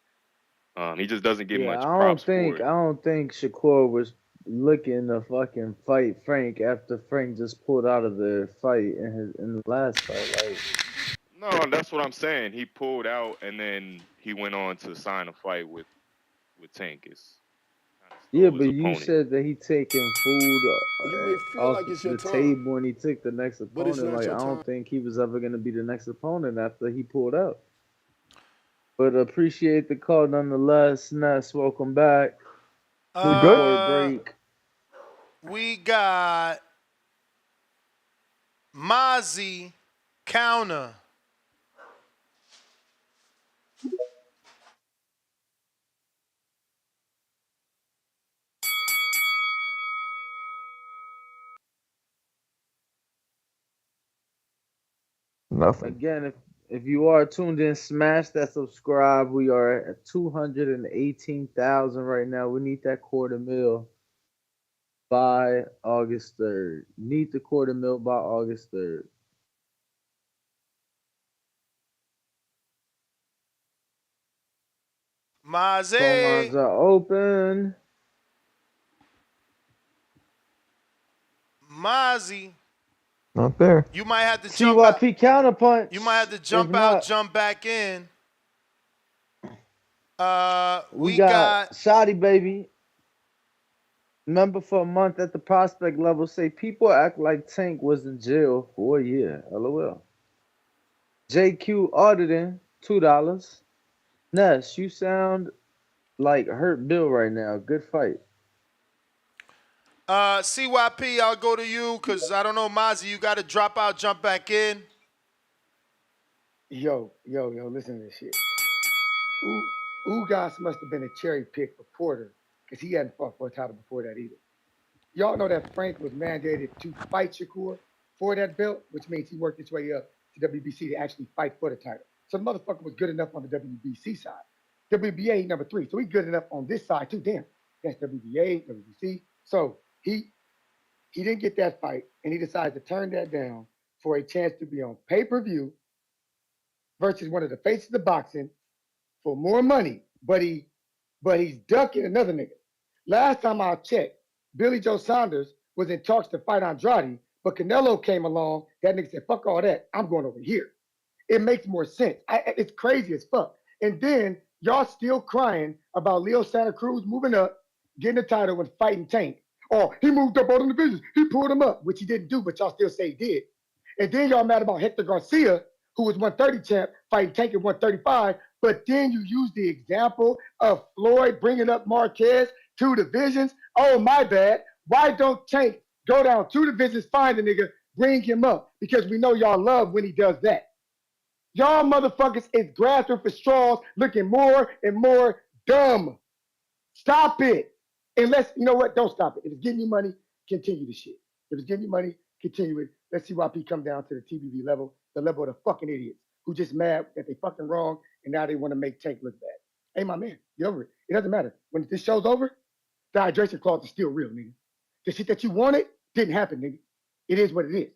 he just doesn't get Yeah, much props for it. I don't think Shakur was looking to fucking fight Frank after Frank just pulled out of the fight in the last fight. Like, No, that's what I'm saying. He pulled out, and then he went on to sign a fight with Tank. It's kind of yeah, stole but his you opponent. said that he taking food You may feel off like it's your the time, table and he took the next but it's opponent. not Like, your I time. don't think he was ever gonna be the next opponent after he pulled out. But appreciate the call nonetheless. Ness, welcome back. You good? Court break. We got Mozzie counter. Nothing. Again, if you are tuned in, smash that subscribe. We are at 218,000 right now. We need that $250,000 by August 3rd. Need the $250,000 by August 3rd. Mozzie. Phone lines are open. Mozzie. Not there. You might have to jump CYP out. counterpunch. You might have to If jump not, out, jump back in. we got Shotty Baby. Member for a month at the prospect level. Say people act like Tank was in jail for a year. LOL. JQ auditing $2. Ness, you sound like Hurt Bill right now. Good fight. CYP, I'll go to you because I don't know, Mozzie, you got to drop out, jump back in. Yo, listen to this shit. Ugas must have been a cherry pick for Porter because he hadn't fought for a title before that either. Y'all know that Frank was mandated to fight Shakur for that belt, which means he worked his way up to WBC to actually fight for the title. So the motherfucker was good enough on the WBC side. WBA number 3, so he's good enough on this side too. Damn, that's WBA, WBC. So he didn't get that fight, and he decided to turn that down for a chance to be on pay-per-view versus one of the faces of boxing for more money, but he's ducking another nigga. Last time I checked, Billy Joe Saunders was in talks to fight Andrade, but Canelo came along. That nigga said, fuck all that. I'm going over here. It makes more sense. It's crazy as fuck. And then y'all still crying about Leo Santa Cruz moving up, getting the title and fighting Tank. Oh, he moved up all the divisions. He pulled him up, which he didn't do, but y'all still say he did. And then y'all mad about Hector Garcia who was 130 champ, fighting Tank at 135. But then you use the example of Floyd bringing up Marquez, 2 divisions. Oh, my bad. Why don't Tank go down 2 divisions, find the nigga, bring him up? Because we know y'all love when he does that. Y'all motherfuckers is grasping for straws, looking more and more dumb. Stop it. Unless, you know what? Don't stop it. If it's getting you money, continue the shit. If it's getting you money, continue it. Let's see why P come down to the TBV level, the level of the fucking idiots who just mad that they fucking wrong and now they want to make Tank look bad. Hey, my man, get over it. It doesn't matter. When this show's over, the hydration clause is still real, nigga. The shit that you wanted didn't happen, nigga. It is what it is.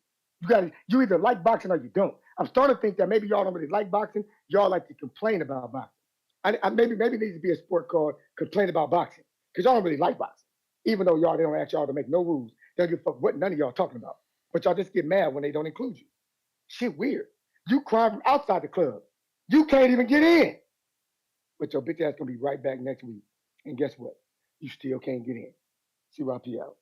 You either like boxing or you don't. I'm starting to think that maybe y'all don't really like boxing. Y'all like to complain about boxing. Maybe it needs to be a sport called Complain About Boxing. Because y'all don't really like boxing. Even though they don't ask y'all to make no rules. They don't give a fuck what none of y'all talking about. But y'all just get mad when they don't include you. Shit weird. You cry from outside the club. You can't even get in. But your bitch ass gonna be right back next week. And guess what? You still can't get in. CYP out.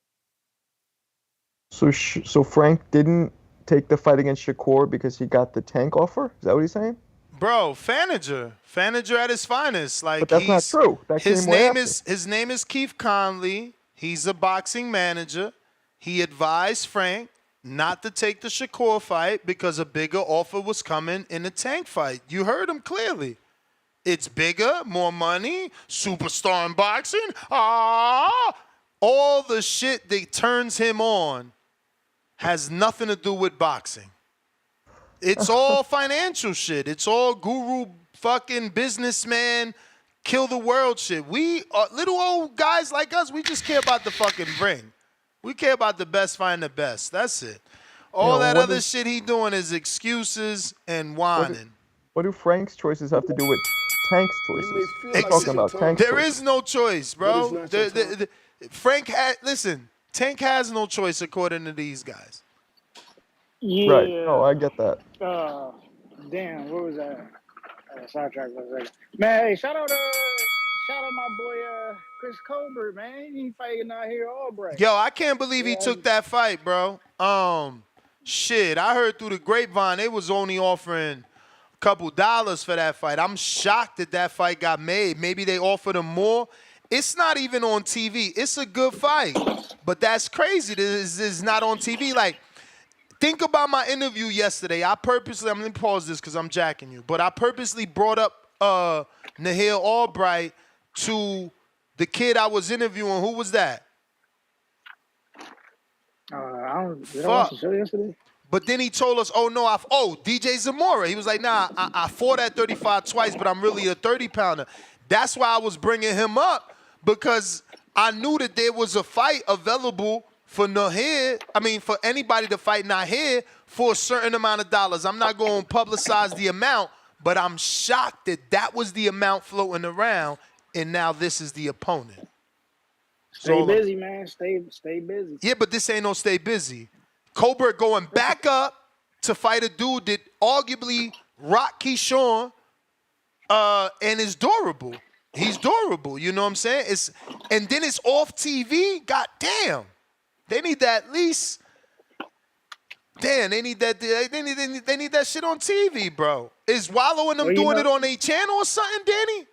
So Frank didn't take the fight against Shakur because he got the Tank offer? Is that what he's saying? Bro, Fanager at his finest. Like, but that's not true. That his came way name after. his name is Keith Conley. He's a boxing manager. He advised Frank not to take the Shakur fight because a bigger offer was coming in the Tank fight. You heard him clearly. It's bigger, more money, superstar in boxing. All the shit that turns him on has nothing to do with boxing. It's all financial shit. It's all guru fucking businessman, kill the world shit. We little old guys like us, we just care about the fucking ring. We care about the best fighting the best. That's it. All that other shit he doing is excuses and whining. What do Frank's choices have to do with Tank's choices? We're talking about Tank's There choices. is no choice, bro. Frank listen, Tank has no choice according to these guys. Yeah. Right. No, I get that. Damn, where was that? Sidetrack for a second. Man, hey, shout out my boy Chris Colbert, man. He fighting out here all bright. Yo, I can't believe he took that fight, bro. Shit, I heard through the grapevine they was only offering a couple dollars for that fight. I'm shocked that fight got made. Maybe they offered him more. It's not even on TV. It's a good fight, but that's crazy. This is not on TV. Like, think about my interview yesterday. I'm going to pause this because I'm jacking you, but I purposely brought up Nahil Albright to the kid I was interviewing. Who was that? Did I watch the show yesterday? But then he told us, DJ Zamora. He was like, nah, I fought at 35 twice, but I'm really a 30-pounder. That's why I was bringing him up, because I knew that there was a fight available for for anybody to fight Nahir for a certain amount of dollars. I'm not going to publicize the amount, but I'm shocked that was the amount floating around, and now this is the opponent. Stay busy, man. Stay busy. Yeah, but this ain't no stay busy. Colbert going back up to fight a dude that arguably rocked Keyshawn and is durable. He's durable, you know what I'm saying? And then it's off TV. God damn. They need that at least. Damn, they need that. They need that shit on TV, bro. Is Wallow and them doing it on a channel or something, Danny?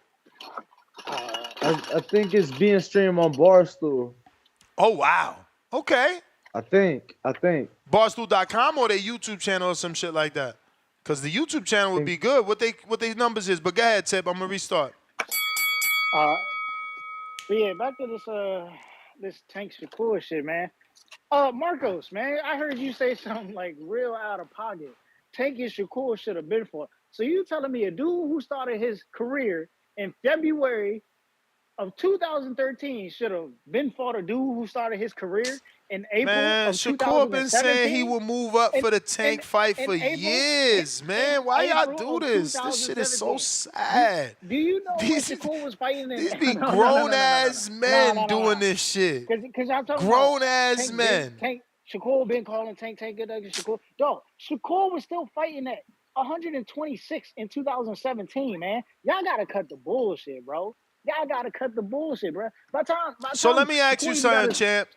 I think it's being streamed on Barstool. Oh wow. Okay. I think. Barstool.com or their YouTube channel or some shit like that. Because the YouTube channel would be good. What they numbers is. But go ahead, Tip. I'm gonna restart. But yeah, back to this Tank Shakur shit, man. Marcos, man, I heard you say something like real out of pocket. Tank and Shakur should have been for. So you telling me a dude who started his career in February of 2013 should have been fought a dude who started his career in April of 2017? Shakur been saying he would move up for the Tank fight for years, man. Why y'all do this? This shit is so sad. Do you know when Shakur was fighting? These be grown-ass men doing this shit. Because y'all talking grown-ass men. Shakur been calling Tank Shakur. Dog, Shakur was still fighting at 126 in 2017, man. Y'all got to cut the bullshit, bro. Y'all got to cut the bullshit, bro. So let me ask you something, champ.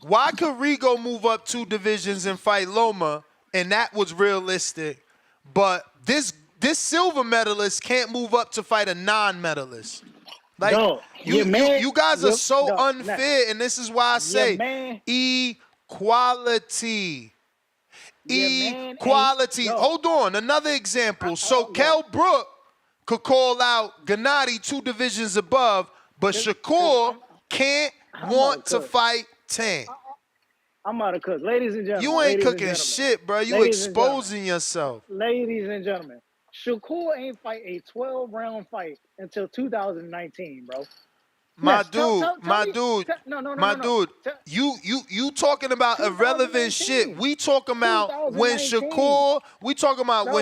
Why could Rigo move up 2 divisions and fight Loma, and that was realistic, but this silver medalist can't move up to fight a non-medalist. Like Dog, your man, you guys are so dog, unfair, and this is why I your say man, equality. your man ain't. Equality. Dog, Hold on, another example. So Kell Brook could call out Gennady 2 divisions above, but Shakur can't want to fight Tank. I'm out of cook. Ladies and gentlemen. You ain't ladies cooking and gentlemen, shit, bro. You ladies and gentlemen, exposing yourself. ladies and gentlemen, Shakur ain't fight a 12-round fight until 2019, bro. My Yes, dude, no. you talking about irrelevant shit. We talking about when 2019.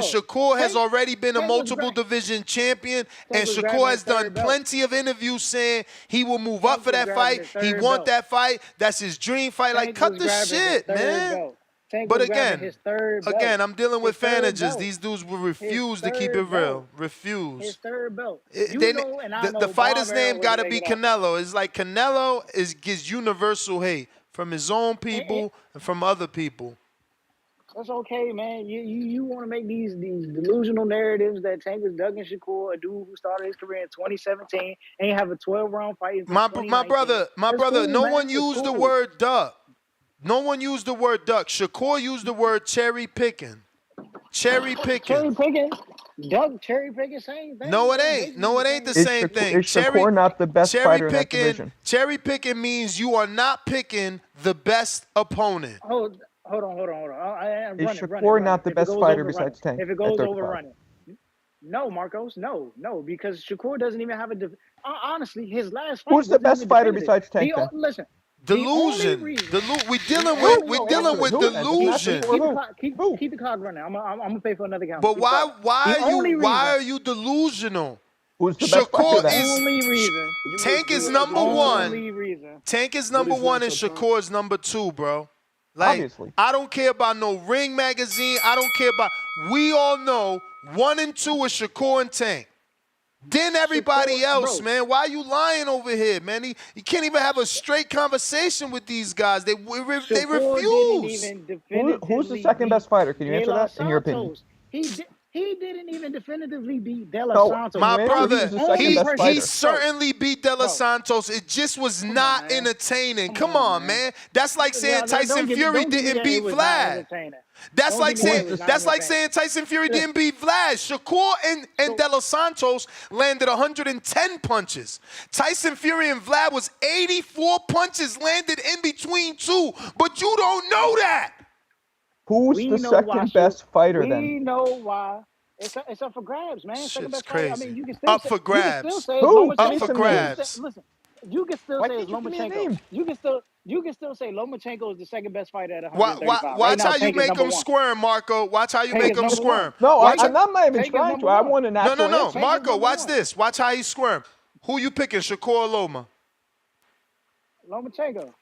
Shakur has already been a Tank was multiple division champion, and was Shakur grabbing has his done third belt. plenty of interviews saying he will move up for was that grabbing fight. his He third want belt. that fight. That's his dream fight. Like, Tank cut was the grabbing his shit, third man. belt. Tank But was grabbing his third belt. again, I'm dealing with His third managers. belt. These dudes will His refuse to keep it third real. belt. Refuse. His third belt. And I know The fighter's Barbell name was got to be making up. Canelo. It's like Canelo gets universal hate from his own people and from other people. That's okay, man. You want to make these delusional narratives that Tank was Doug and Shakur, a dude who started his career in 2017, ain't have a 12-round fight until 2019. My That's brother, cool, no man. one It's used the cool. word duck. No one used the word duck. Shakur used the word cherry picking. Cherry picking. Cherry picking. Doug cherry picking, same thing. No, it ain't. No, it ain't the Is same thing. Is Shakur not the best fighter in that division? Cherry picking means you are not picking the best opponent. Hold on. I'm Is running. Shakur not the best fighter besides Tank? If it goes over, running. No, Marcos, no, because Shakur doesn't even have a. Honestly, his last fight. Who's the best fighter besides Tank? Listen. Delusion. We dealing with delusion. Keep the clock running. I'm gonna pay for another count. But why are you delusional? Who's the best fighter then? Only reason. Tank is number one. Only reason. Tank is number one and Shakur is number two, bro. Like, obviously. I don't care about no Ring magazine. I don't care about. We all know 1 and 2 is Shakur and Tank. Then everybody else, man. Why are you lying over here, man? You can't even have a straight conversation with these guys. They refuse. Who's the second best fighter? Can you answer that, in your opinion? He didn't even definitively beat De La Santos. My brother, he certainly beat De La Santos. It just was not entertaining. Come on, man. That's like saying Tyson Fury didn't beat Vlad. That's like saying Tyson Fury didn't beat Vlad. Shakur and De Los Santos landed 110 punches. Tyson Fury and Vlad was 84 punches landed in between two. But you don't know that. Who's the second best fighter then? We know why. It's up for grabs, man. Second best crazy. Fighter. I mean, you can still up for grabs. Who? Up for grabs. Listen, you can still say it's Lomachenko. You can still say Lomachenko is the second best fighter at 135. Watch how you make them squirm, Marco. Watch how you make them squirm. No, I'm not even trying to. I want an actual No. Marco, watch this. Watch how he squirm. Who you picking, Shakur or Loma? Lomachenko.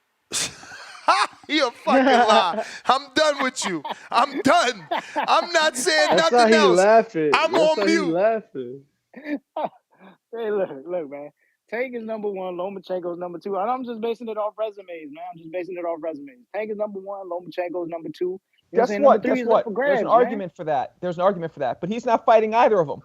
He a fucking lie. I'm done with you. I'm done. I'm not saying That's nothing else. Laughing. I'm That's on mute. Laughing. Hey, look, man. Tank is number one. Lomachenko is number two. And I'm just basing it off resumes, man. Tank is number one. Lomachenko is number two. Guess what? There's an argument for that. But he's not fighting either of them.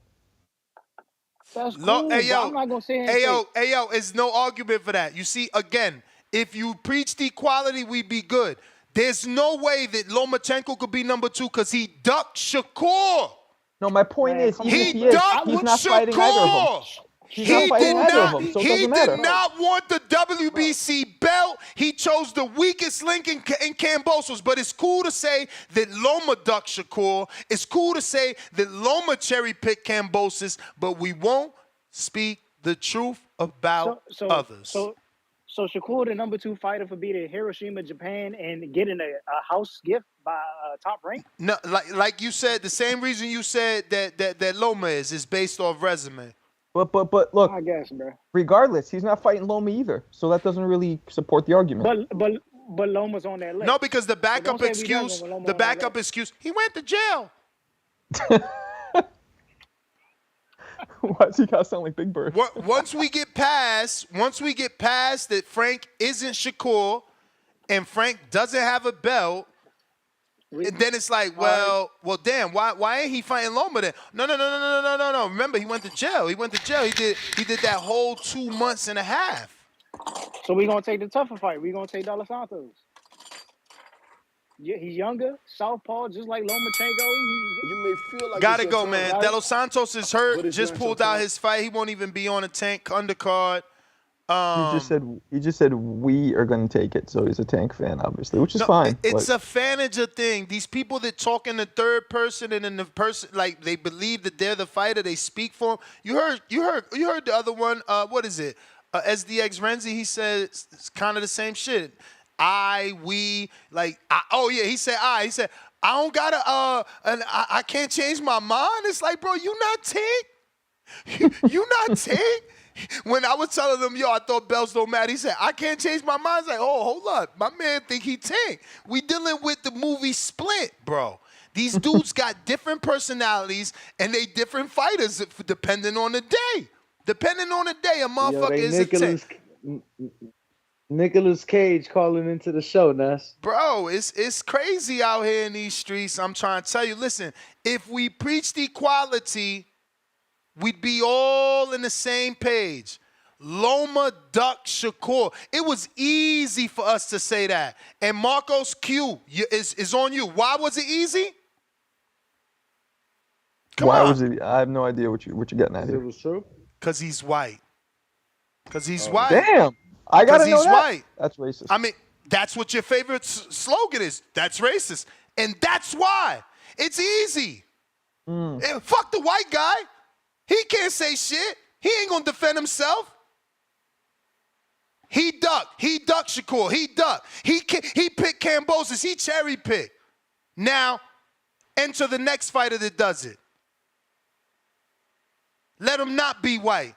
That's cool. Hey, yo. I'm not gonna say Hey, yo. There's no argument for that. You see, again, if you preached equality, we'd be good. There's no way that Lomachenko could be number two because he ducked Shakur. No, my point is, he's not fighting either of them. He did not want the WBC belt. He chose the weakest link in Kambosos. But it's cool to say that Loma ducked Shakur. It's cool to say that Loma cherry-picked Kambosos. But we won't speak the truth about others. So Shakur, the number two fighter for beating Hiroshima, Japan, and getting a house gift by Top Rank? No, like you said, the same reason you said that Loma is based off resume. But look, I guess, bro. Regardless, he's not fighting Loma either, so that doesn't really support the argument. But Loma's on that list. No, because the backup excuse, he went to jail. Why's he gotta sound like Big Bird? Once we get past that Frank isn't Shakur and Frank doesn't have a belt, We, And then it's like, all right. well, damn, why ain't he fighting Loma then? No. Remember, he went to jail. He did that whole 2 months and a half. So we gonna take the tougher fight. We gonna take Dos Santos. Yeah, he's younger, southpaw, just like Lomachenko. You may feel like it's Gotta your go, time, man. Right. De Los Santos is but hurt. it's Just not your pulled out time. his fight. He won't even be on a Tank undercard. He just said we are going to take it, so he's a Tank fan, obviously, which is fine. It's a fanager thing. These people that talk in the third person and in the person, like they believe that they're the fighter. They speak for him. You heard the other one. What is it? SDX Renzi. He said it's kind of the same shit. We, like. He said I. He said I don't gotta. And I can't change my mind. It's like, bro, you not Tank. You not Tank. When I was telling them, I thought bells don't matter. He said, I can't change my mind. I was like, oh, hold up. My man think he Tank. We dealing with the movie Split, bro. These dudes got different personalities and they different fighters depending on the day. Depending on the day, a motherfucker is a Tank. Nicolas Cage calling into the show, Ness. Bro, it's crazy out here in these streets. I'm trying to tell you, listen, if we preached equality, we'd be all in the same page. Loma duck Shakur. It was easy for us to say that. And Marcos Q is on you. Why was it easy? Why was it? I have no idea what you're getting at here. It was true. Because he's white. Because he's white. Damn. I gotta know he's that. White. That's racist. I mean, that's what your favorite slogan is. That's racist. And that's why. It's easy. Fuck the white guy. He can't say shit. He ain't gonna defend himself. He ducked. He ducked Shakur. He ducked. He picked Cambosis. He cherry picked. Now, enter the next fighter that does it. Let him not be white.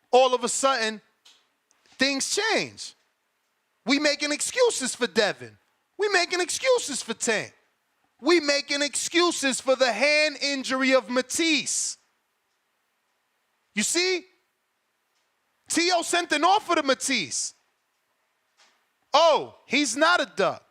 All of a sudden, things change. We making excuses for Devin. We making excuses for Tank. We making excuses for the hand injury of Matisse. You see? T.O. sent an offer to Matisse. Oh, he's not a duck.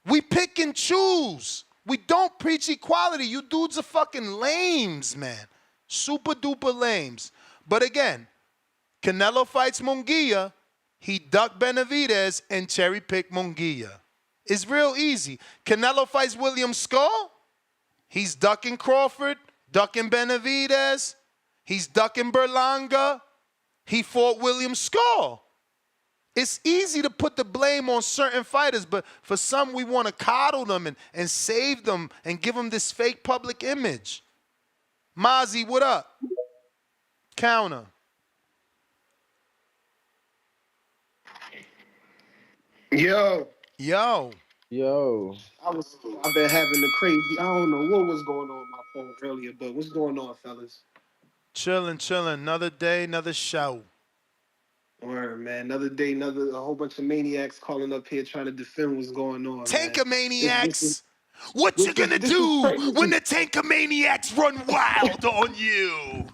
We pick and choose. We don't preach equality. You dudes are fucking lames, man. Super duper lames. But again, Canelo fights Munguia. He ducked Benavidez and cherry picked Munguia. It's real easy. Canelo fights William Skull. He's ducking Crawford, ducking Benavidez. He's ducking Berlanga. He fought William Skull. It's easy to put the blame on certain fighters, but for some, we want to coddle them and save them and give them this fake public image. Mozzie, what up? Counter. Yo. I've been having the crazy. I don't know what was going on my phone earlier, but what's going on, fellas? Chilling. Another day, another show. Word, man. Another day, a whole bunch of maniacs calling up here trying to defend what's going on. Tankamaniacs. What you gonna do when the Tankamaniacs run wild on you?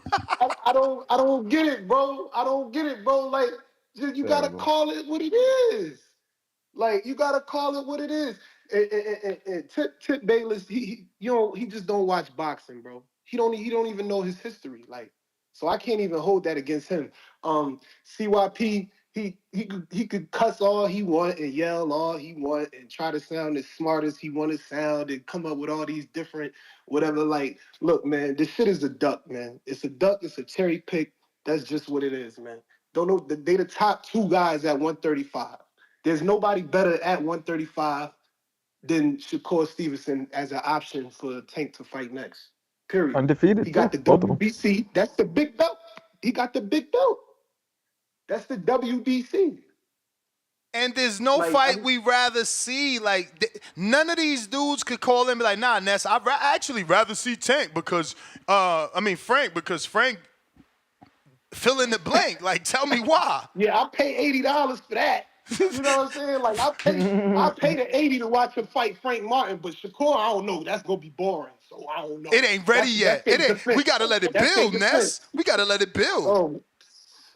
I don't get it, bro. I don't get it, bro. Like, you gotta call it what it is. Like, you gotta call it what it is. And Tip Bayless, he just don't watch boxing, bro. He don't even know his history. Like, so I can't even hold that against him. CYP, he could cuss all he want and yell all he want and try to sound as smart as he want to sound and come up with all these different whatever. Like, look, man, this shit is a duck, man. It's a duck. It's a cherry pick. That's just what it is, man. Don't know. They the top two guys at 135. There's nobody better at 135 than Shakur Stevenson as an option for Tank to fight next. Period. Undefeated. He got the WBC. That's the big belt. He got the big belt. That's the WBC. And there's no fight we rather see. Like, none of these dudes could call him and be like, nah, Ness, I'd actually rather see Tank because, Frank, because Frank fill in the blank. Like, tell me why. Yeah, I pay $80 for that. You know what I'm saying? Like, I pay the $80 to watch him fight Frank Martin, but Shakur, I don't know. That's gonna be boring. So I don't know. It ain't ready yet. We gotta let it build, Ness. We gotta let it build.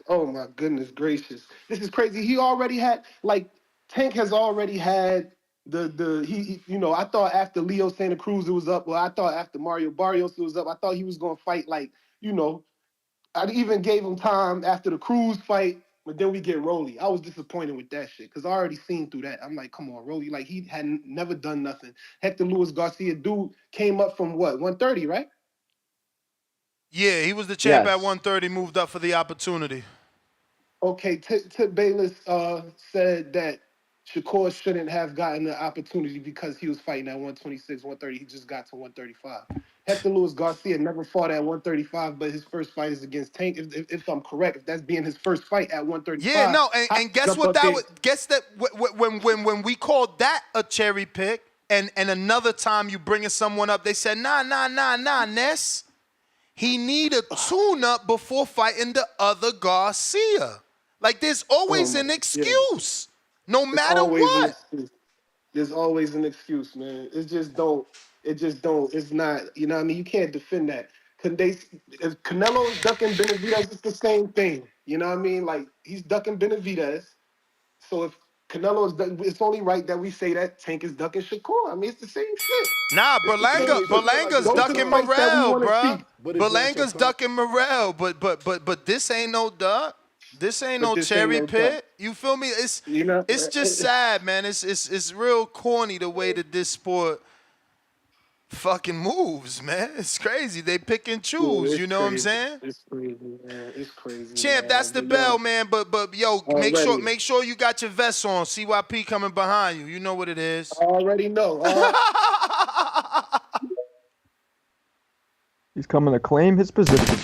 Oh my goodness gracious. This is crazy. He already had, like, Tank has already had I thought after Leo Santa Cruz it was up. Well, I thought after Mario Barrios it was up. I thought he was gonna fight like, I even gave him time after the Cruz fight, but then we get Rolly. I was disappointed with that shit because I already seen through that. I'm like, come on, Rolly, like he had never done nothing. Hector Luis Garcia, dude, came up from what, 130, right? Yeah, he was the champ at Yes. 130, moved up for the opportunity. Okay, Tip Bayless said that Shakur shouldn't have gotten the opportunity because he was fighting at 126, 130. He just got to 135. Hector Luis Garcia never fought at 135, but his first fight is against Tank. If I'm correct, if that's being his first fight at 135. Yeah, no, and guess what that was? Guess that when we called that a cherry pick, and another time you bringing someone up, they said nah, Ness. He need a tune-up before fighting the other Garcia. Like, there's always an excuse, no matter what. There's always an excuse, man. It's not, you know what I mean? You can't defend that. If Canelo's ducking Benavidez, it's the same thing. You know what I mean? Like, he's ducking Benavidez. So if Canelo's ducking, it's only right that we say that Tank is ducking Shakur. I mean, it's the same shit. Nah, Berlanga's ducking Morrell, bruh. But it's not your Berlanga's time. ducking Morrell, but this ain't no duck. This ain't no cherry pit. You feel me? It's just sad, man. It's real corny the way that this sport fucking moves, man. It's crazy. They pick and choose. You know what I'm saying? It's crazy, man. It's crazy. Champ, man. that's the bell, man. But yo, make sure you got your vest on. CYP coming behind you. You know what it is. I already know. He's coming to claim his position.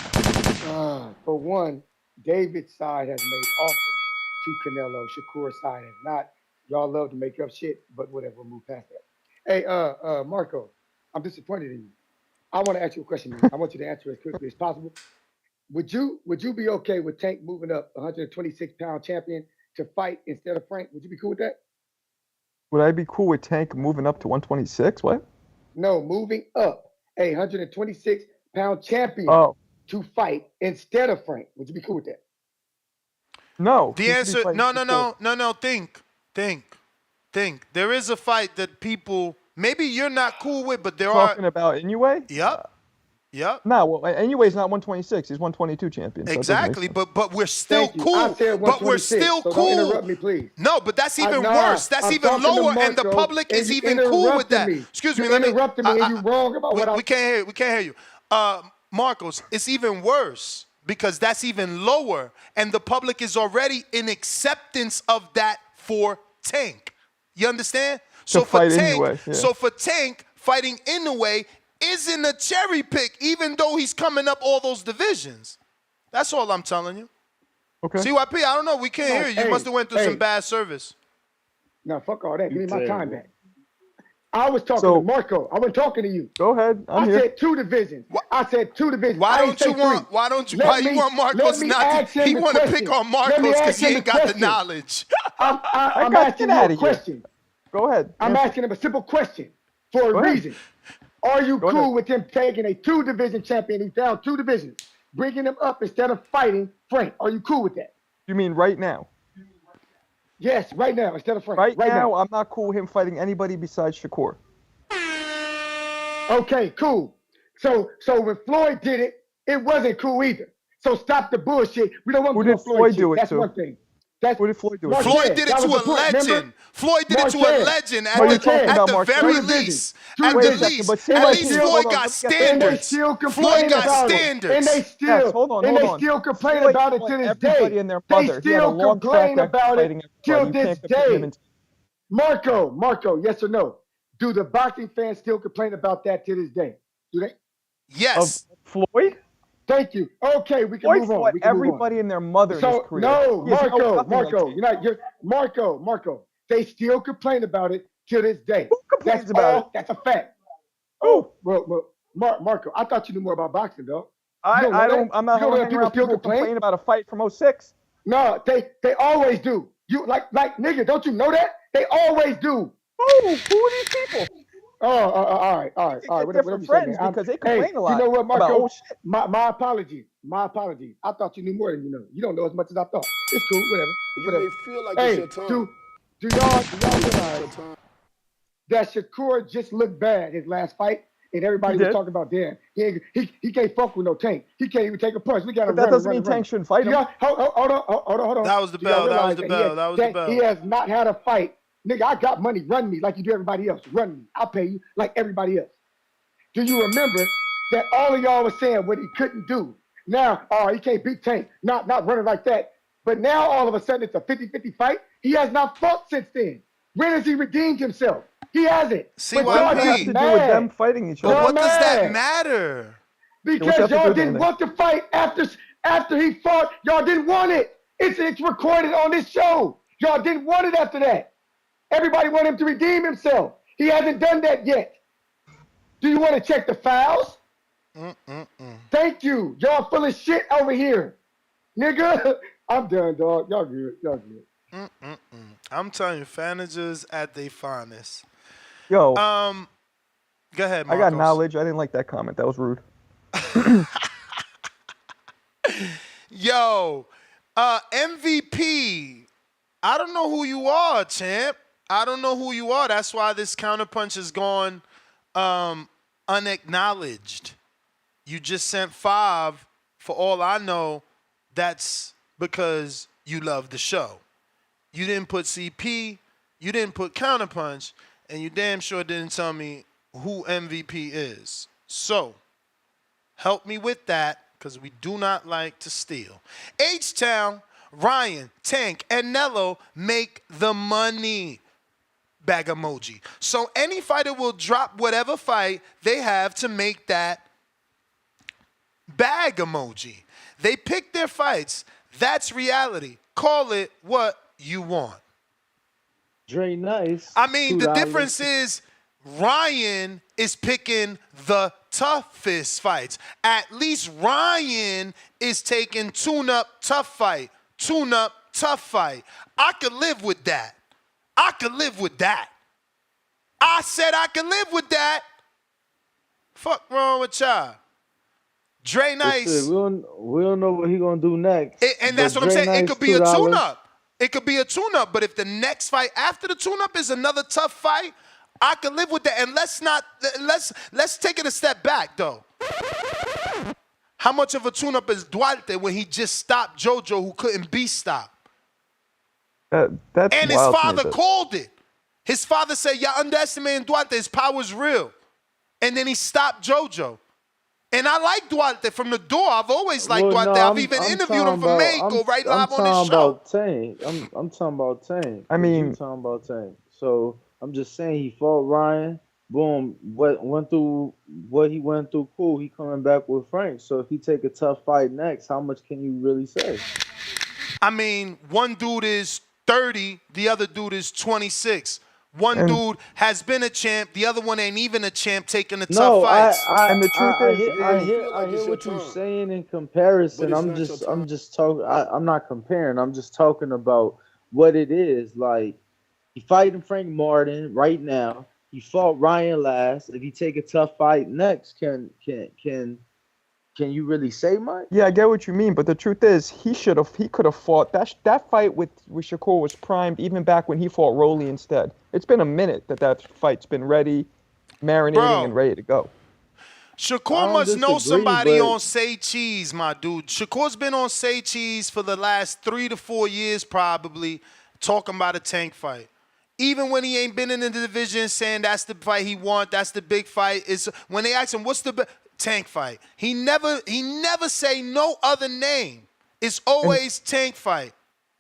For one, David's side has made offers to Canelo. Shakur's side has not. Y'all love to make up shit, but whatever, we'll move past that. Hey, Marco, I'm disappointed in you. I want to ask you a question, man. I want you to answer as quickly as possible. Would you be okay with Tank moving up 126-pound champion to fight instead of Frank? Would you be cool with that? Would I be cool with Tank moving up to 126? What? No, moving up a 126-pound champion to fight instead of Frank. Would you be cool with that? No. The answer, no. Think. There is a fight that people, maybe you're not cool with, but there are. Talking about Inoue? Yep. No, well, Inoue's not 126. He's 122 champion. So exactly, but we're still cool. But we're still so cool. Don't interrupt me, please. No, but that's even worse. That's even lower, and the public is even cool with that. Excuse me, let me interrupt me, and you're wrong about what we can't hear you. Marcos, it's even worse because that's even lower, and the public is already in acceptance of that for Tank. You understand? So for Tank, fighting Inoue isn't a cherry pick, even though he's coming up all those divisions. That's all I'm telling you. Okay. CYP, I don't know. We can't hear you. You must have went through some bad service. No, fuck all that. Give me my time back. I was talking to Marco. I wasn't talking to you. Go ahead. I said two divisions. Why don't you want Marcos not to? He want to pick on Marcos because he ain't got the knowledge. I'm asking you a question. Go ahead. I'm asking him a simple question for a reason. Are you cool with him taking a 2-division champion? He's down 2 divisions, bringing him up instead of fighting Frank. Are you cool with that? You mean right now? Yes, right now instead of Frank. Right now, I'm not cool with him fighting anybody besides Shakur. Okay, cool. So when Floyd did it, it wasn't cool either. So stop the bullshit. We don't want to do Floyd do it That's to? one thing. What did Floyd do? Floyd did it to a legend. Floyd did it to a legend at the very least. At least Floyd got standards. Floyd got standards. And they still complain about it to this day. They still complain about it till this day. Marco, yes or no? Do the boxing fans still complain about that to this day? Do they? Yes. Floyd? Thank you. Okay, we can move on. Everybody and their mother in his career. No, Marco. They still complain about it to this day. Who complains about it? That's a fact. Well, Marco, I thought you knew more about boxing, though. I'm not hanging around people complain about a fight from 06. No, they always do. You like nigga, don't you know that? They always do. Who are these people? All right. Whatever you say, man. Because they complain a lot. You know what, Marco? About, my apologies. I thought you knew more than you know. You don't know as much as I thought. It's cool. Whatever. You may feel like it's your time. Do y'all realize? that Shakur just looked bad his last fight, and everybody was talking about, damn, he can't fuck with no Tank. He can't even take a punch. We got to But that run. doesn't mean Tank shouldn't fight him. Hold on. That was the Do y'all bell. That was realize the that bell. That was the bell. he has not had a fight? Nigga, I got money. Run me like you do everybody else. Run me. I'll pay you like everybody else. Do you remember that all of y'all was saying what he couldn't do? Now, he can't beat Tank. Not running like that. But now all of a sudden it's a 50-50 fight. He has not fought since then. When has he redeemed himself? He hasn't. See, but what y'all does that have just to mad. do with them fighting each other? But what does that mad. matter? Because y'all didn't want to fight after he fought. Y'all didn't want it. It's recorded on this show. Y'all didn't want it after that. Everybody wanted him to redeem himself. He hasn't done that yet. Do you want to check the files? Thank you. Y'all full of shit over here. Nigga, I'm done, dog. Y'all good. I'm telling you, managers at their finest. Yo. Go ahead, Marcos. I got knowledge. I didn't like that comment. That was rude. Yo, MVP. I don't know who you are, champ. I don't know who you are. That's why this counterpunch is gone unacknowledged. You just sent 5. For all I know, that's because you love the show. You didn't put CP, you didn't put counterpunch, and you damn sure didn't tell me who MVP is. So, help me with that, because we do not like to steal. H-Town, Ryan, Tank, and Nello make the money. Bag emoji. So any fighter will drop whatever fight they have to make that bag emoji. They pick their fights. That's reality. Call it what you want. Dre Nice. I mean, the $2. difference is Ryan is picking the toughest fights. At least Ryan is taking tune-up, tough fight. Tune-up, tough fight. I could live with that. I could live with that. I said I could live with that. Fuck wrong with y'all. Dre Nice. We don't know what he gonna do next. And that's what I'm saying. It could be a tune-up. It could be a tune-up. But if the next fight after the tune-up is another tough fight, I could live with that. And let's take it a step back though. How much of a tune-up is Duarte when he just stopped JoJo who couldn't be stopped? That's and his wild father to me, called it. His father said, y'all underestimating Duarte. His power's real. And then he stopped JoJo. And I like Duarte from the door. I've always liked Duarte. I've even interviewed him for Mako right live on this show. I'm talking about Tank. I mean, I'm talking about Tank. So I'm just saying he fought Ryan. Boom. Went through what he went through. Cool. He coming back with Frank. So if he take a tough fight next, how much can you really say? I mean, one dude is 30, the other dude is 26. One dude has been a champ, the other one ain't even a champ taking the tough fights. And the truth I hear what you're saying in comparison. I'm just talking. I'm not comparing. I'm just talking about what it is. Like he fighting Frank Martin right now. He fought Ryan last. If he take a tough fight next, can you really say much? Yeah, I get what you mean, but the truth is, he could have fought that fight with Shakur was primed even back when he fought Rolly instead. It's been a minute that fight's been ready, marinating, and ready to go. Shakur must know somebody on Say Cheese, my dude. Shakur's been on Say Cheese for the last 3 to 4 years probably, talking about a Tank fight. Even when he ain't been in the division saying that's the fight he want, that's the big fight. When they ask him, what's the Tank fight? He never say no other name. It's always Tank fight.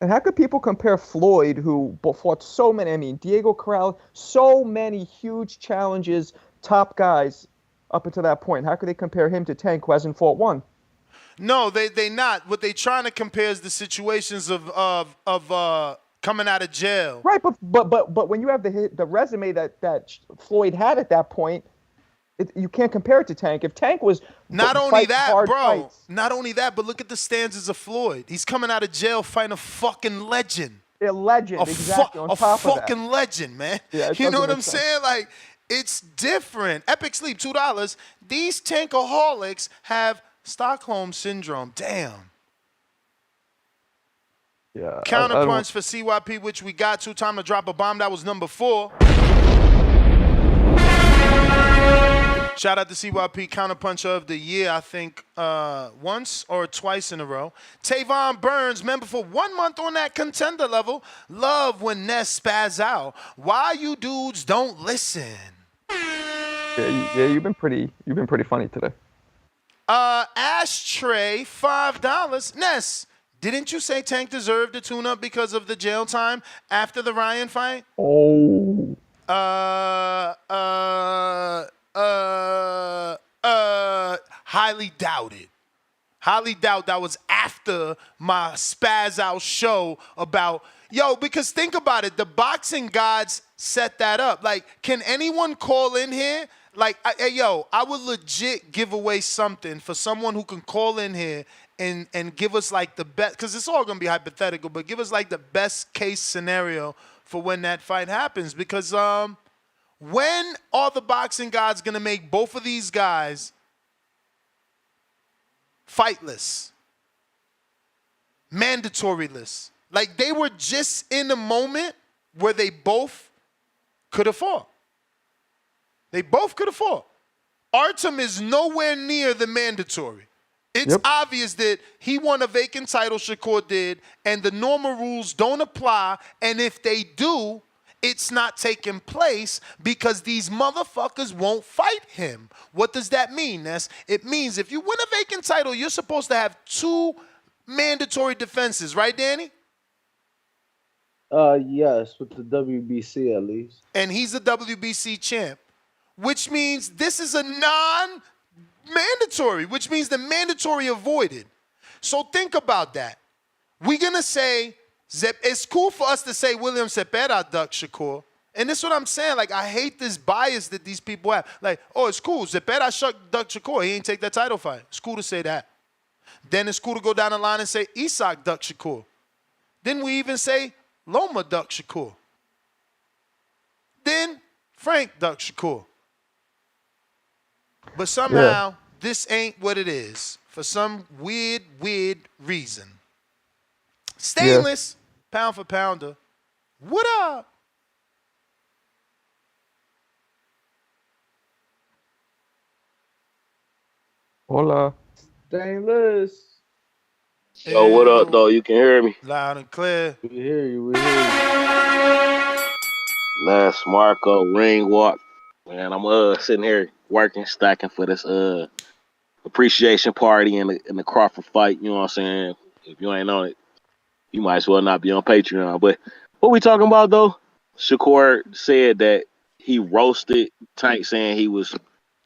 And how could people compare Floyd, who fought so many, I mean, Diego Corral, so many huge challenges, top guys up until that point. How could they compare him to Tank, who hasn't fought one? No, they not. What they trying to compare is the situations of coming out of jail. Right, but when you have the resume that Floyd had at that point, you can't compare it to Tank. If Tank was not only that, bro. Not only that, but look at the stances of Floyd. He's coming out of jail fighting a fucking legend. A legend, exactly. On top of that. A fucking legend, man. Yeah, you know what I'm saying? Like, it's different. Epic Sleep, $2. These tankaholics have Stockholm syndrome. Damn. Yeah. Counterpunch for CYP, which we got to. Time to drop a bomb. That was number 4. Shout out to CYP Counterpuncher of the Year, I think once or twice in a row. Tavon Burns, member for 1 month on that contender level. Love when Ness spaz out. Why you dudes don't listen? Yeah, you've been pretty funny today. Ashtray, $5. Ness, didn't you say Tank deserved a tune-up because of the jail time after the Ryan fight? Oh. Highly doubted. Highly doubt that was after my spaz out show about, because think about it, the boxing gods set that up. Like, can anyone call in here? Like, I would legit give away something for someone who can call in here and give us like the best, because it's all going to be hypothetical, but give us like the best case scenario for when that fight happens. Because when are the boxing gods going to make both of these guys fightless, mandatoryless? Like, they were just in a moment where they both could have fought. They both could have fought. Artem is nowhere near the mandatory. It's obvious that he won a vacant title, Shakur did, and the normal rules don't apply, and if they do, it's not taking place because these motherfuckers won't fight him. What does that mean, Ness? It means if you win a vacant title, you're supposed to have 2 mandatory defenses, right, Danny? Yes, with the WBC at least. And he's a WBC champ, which means this is a non-mandatory, which means the mandatory avoided. So think about that. We're going to say, it's cool for us to say William Cepeda ducked Shakur. And this is what I'm saying. Like, I hate this bias that these people have. Like, oh, it's cool. Cepeda ducked Shakur. He ain't take that title fight. It's cool to say that. Then it's cool to go down the line and say Isak ducked Shakur. Then we even say Loma ducked Shakur. Then Frank ducked Shakur. But somehow, this ain't what it is. For some weird reason. Stainless, pound for pounder. What up? Hola. Stainless. Yo, what up, though? You can hear me? Loud and clear. We hear you. Last Marco ring walk. Man, I'm sitting here working, stacking for this appreciation party in the Crawford fight. You know what I'm saying? If you ain't on it, you might as well not be on Patreon. But what we talking about, though? Shakur said that he roasted Tank, saying he was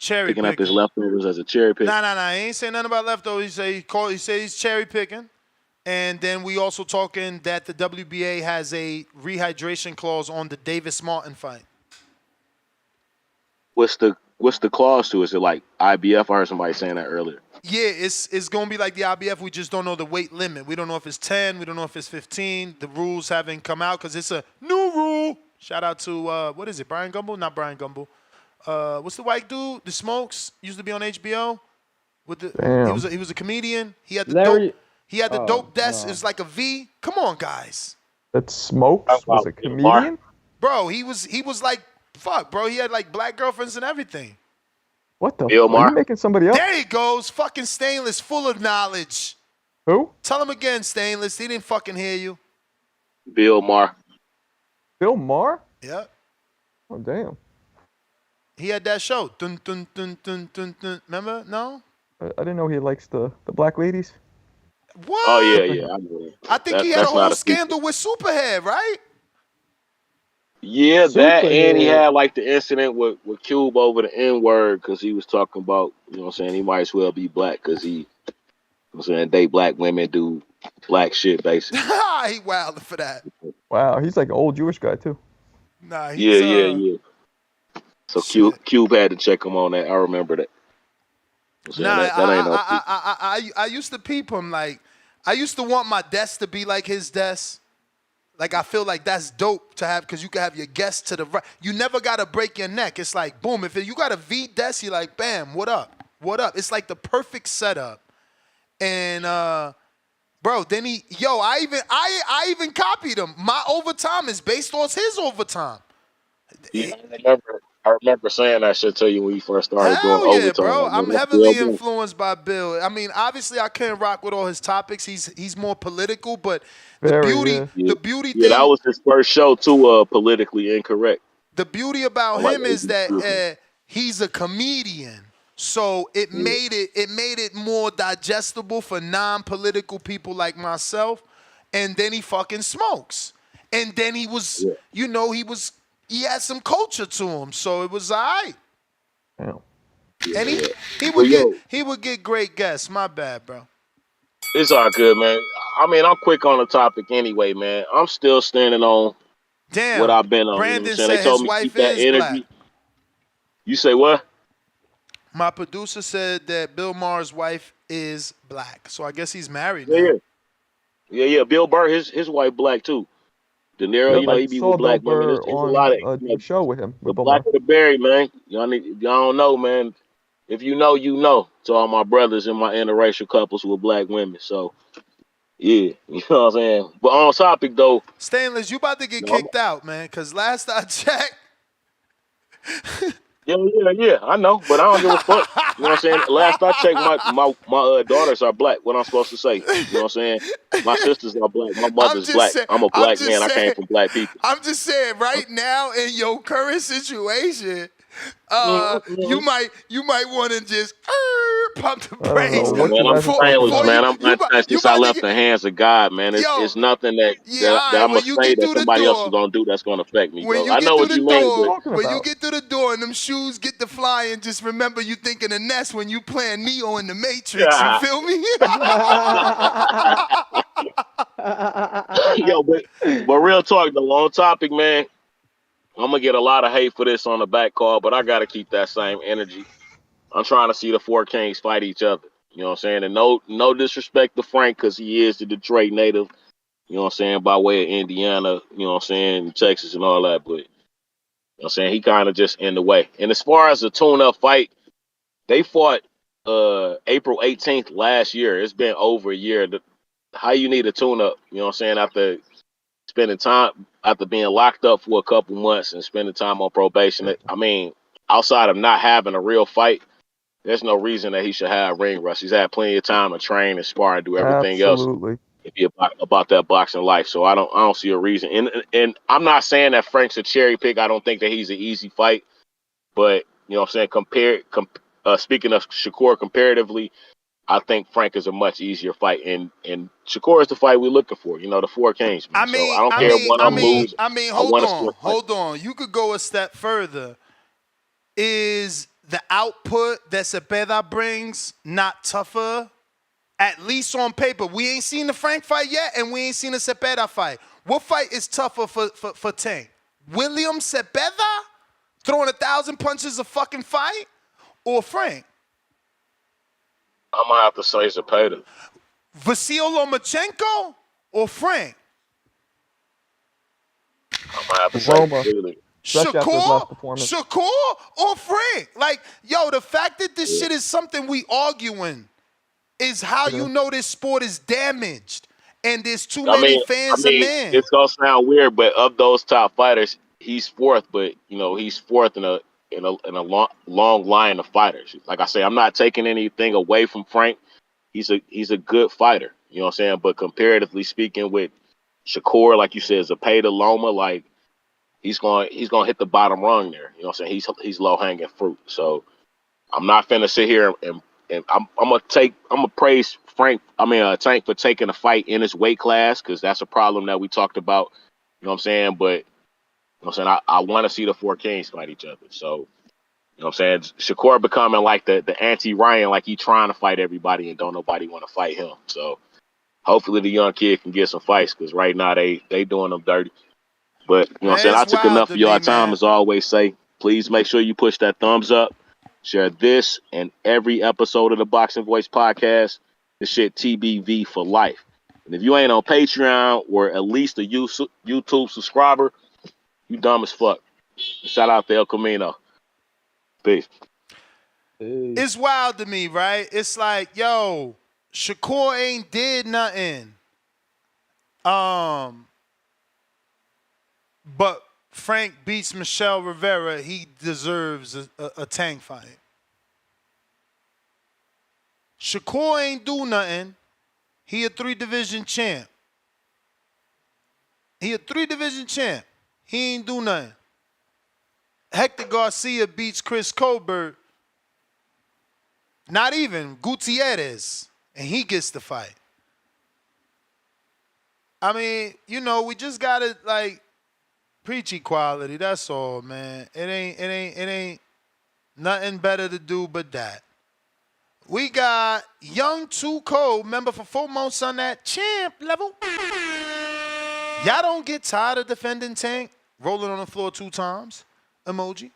picking up his leftovers as a cherry pick. Nah. He ain't saying nothing about leftovers. He said he's cherry picking. And then we also talking that the WBA has a rehydration clause on the Davis Martin fight. What's the clause to it? Is it like IBF? I heard somebody saying that earlier. Yeah, it's going to be like the IBF. We just don't know the weight limit. We don't know if it's 10. We don't know if it's 15. The rules haven't come out because it's a new rule. Shout out to, what is it, Brian Gumble? Not Brian Gumble. What's the white dude? The Smokes? Used to be on HBO. He was a comedian. He had the dope desk. No. It's like a V. Come on, guys. That Smokes was a comedian? Bro, he was like, fuck, bro. He had like black girlfriends and everything. What the fuck? Are you making somebody up? There he goes. Fucking Stainless, full of knowledge. Who? Tell him again, Stainless. He didn't fucking hear you. Bill Maher. Bill Maher? Yeah. Oh, damn. He had that show. Dun, dun, dun, dun, dun, dun. Remember? No? I didn't know he likes the black ladies. What? Oh, yeah. I think he had a whole scandal with Superhead, right? Yeah, that, and he had like the incident with Cube over the N-word because he was talking about, you know what I'm saying, he might as well be black because he, you know what I'm saying, date black women, do black shit, basically. He wilded for that. Wow, he's like an old Jewish guy, too. Nah, Yeah. So Cube had to check him on that. I remember that. I used to peep him. Like, I used to want my desk to be like his desk. Like, I feel like that's dope to have because you can have your guests to the right. You never got to break your neck. It's like, boom. If you got a V desk, you're like, bam, what up? What up? It's like the perfect setup. And, bro, then I even copied him. My overtime is based on his overtime. Yeah, I I remember saying that shit to you when you first started doing Hell yeah, bro. overtime, man. I'm That's real heavily good. influenced by Bill. I mean, obviously I couldn't rock with all his topics. He's more political, but the Very, beauty yeah. Yeah, the beauty yeah, that thing was his first show too. Politically incorrect. the beauty about I like him is that ABC. he's a comedian. So it Yeah, made it more digestible for non-political people like myself. And then he fucking smokes. And then he was, yeah, he had some culture to him. So it was all right. Yeah. And yeah. he But would get yo, great guests. My bad, bro. it's all good, man. I mean, I'm quick on the topic anyway, man. I'm still standing on what Damn, I've been on. You know what I'm Brandon saying? They said told his me keep wife that is black. energy. You say what? My producer said that Bill Maher's wife is black. So I guess he's married Yeah, now. yeah, yeah, yeah. Bill Burr, his wife black too. De Niro, Yep, you know, I he be with saw Bill black women. Burr There's a lot on of the show with him, the with Bill black Maher. of the berry, man. Y'all don't know, man. If you know, you know. To all my brothers and my interracial couples with black women. So yeah, you know what I'm saying. But on topic though, Stainless, you about to get you know, kicked out, man. Cause last I checked, yeah, I know, but I don't give a fuck. You know what I'm saying? Last I checked, my daughters are black. What I'm supposed to say? You know what I'm saying? My sisters are black. My I'm mother's just black. saying, I'm a I'm black just man. I came saying, from black people. I'm just saying, right now in your current situation, Mm-hmm. you might want to just pump the I don't know brakes what Man, you I'm guys are talking stainless, for about. man. I'm you untouched you since I about to left get the hands of God, man. It's yo nothing that, yeah. that All that right, I'm gonna when you say get that through the somebody else is door, gonna do that's gonna affect me, when bro. you I get know through what the you mean, What are you but door, talking when you about? get through the door and them shoes get to flying, just remember you thinking of Ness when you playing Neo in the Matrix. You feel me? yo, but real talk, the long topic, man. I'm gonna get a lot of hate for this on the back call, but I gotta keep that same energy. I'm trying to see the four kings fight each other. You know what I'm saying? And no disrespect to Frank because he is the Detroit native. You know what I'm saying? By way of Indiana, you know what I'm saying, Texas and all that. But you know what I'm saying, he kind of just in the way. And as far as the tune-up fight, they fought April 18th last year. It's been over a year. How you need a tune-up? You know what I'm saying? After spending time, after being locked up for a couple months and spending time on probation. I mean, outside of not having a real fight, there's no reason that he should have ring rust. He's had plenty of time to train and spar and do everything else Absolutely. if he about that boxing life. So I don't see a reason. And I'm not saying that Frank's a cherry pick. I don't think that he's an easy fight. But you know what I'm saying, speaking of Shakur comparatively, I think Frank is a much easier fight, and Shakur is the fight we're looking for. You know, the four kings, man. So I don't care if one of them lose. I Hold want to see on, a fight. hold on. You could go a step further. Is the output that Cepeda brings not tougher? At least on paper. We ain't seen the Frank fight yet, and we ain't seen the Cepeda fight. What fight is tougher for Tank? William Cepeda throwing 1,000 punches a fucking fight, or Frank? I'm gonna have to say Zepeda. Vasil Lomachenko or Frank? I'm gonna have to say Loma, Vasily. especially after his last Shakur? performance. Shakur or Frank? Like, yo, the fact that this Yeah. shit is something we arguing is how Yeah. you know this sport is damaged and there's too I many mean, fans of men. it's gonna sound weird, but of those top fighters, he's fourth. But you know, he's fourth in a long line of fighters. Like I say, I'm not taking anything away from Frank. He's a good fighter. You know what I'm saying? But comparatively speaking, with Shakur, like you said, Zepeda, Loma, like he's gonna hit the bottom rung there. You know what I'm saying? He's low hanging fruit. So I'm not finna sit here and I'm gonna praise Frank. I mean Tank for taking a fight in his weight class because that's a problem that we talked about. You know what I'm saying? But you know what I'm saying, I want to see the four kings fight each other. So you know what I'm saying? Shakur becoming like the anti Ryan, like he trying to fight everybody and don't nobody want to fight him. So hopefully the young kid can get some fights because right now they doing them dirty. But you know what I'm Man, saying? I it's took wild enough to of your me, time man. as I always say. Please make sure you push that thumbs up. Share this and every episode of the Boxing Voice podcast. This shit TBV for life. And if you ain't on Patreon or at least a YouTube subscriber, you dumb as fuck. Shout out to El Camino. Peace. It's wild to me, right? It's like, yo, Shakur ain't did nothing. But Frank beats Michelle Rivera, he deserves a Tank fight. Shakur ain't do nothing. He a 3-division champ. He ain't do nothing. Hector Garcia beats Chris Colbert. Not even Gutierrez. And he gets the fight. I mean, we just gotta preach equality. That's all, man. It ain't nothing better to do but that. We got Young Too Cold, member for 4 months on that champ level. Y'all don't get tired of defending Tank, rolling on the floor 2 times, emoji.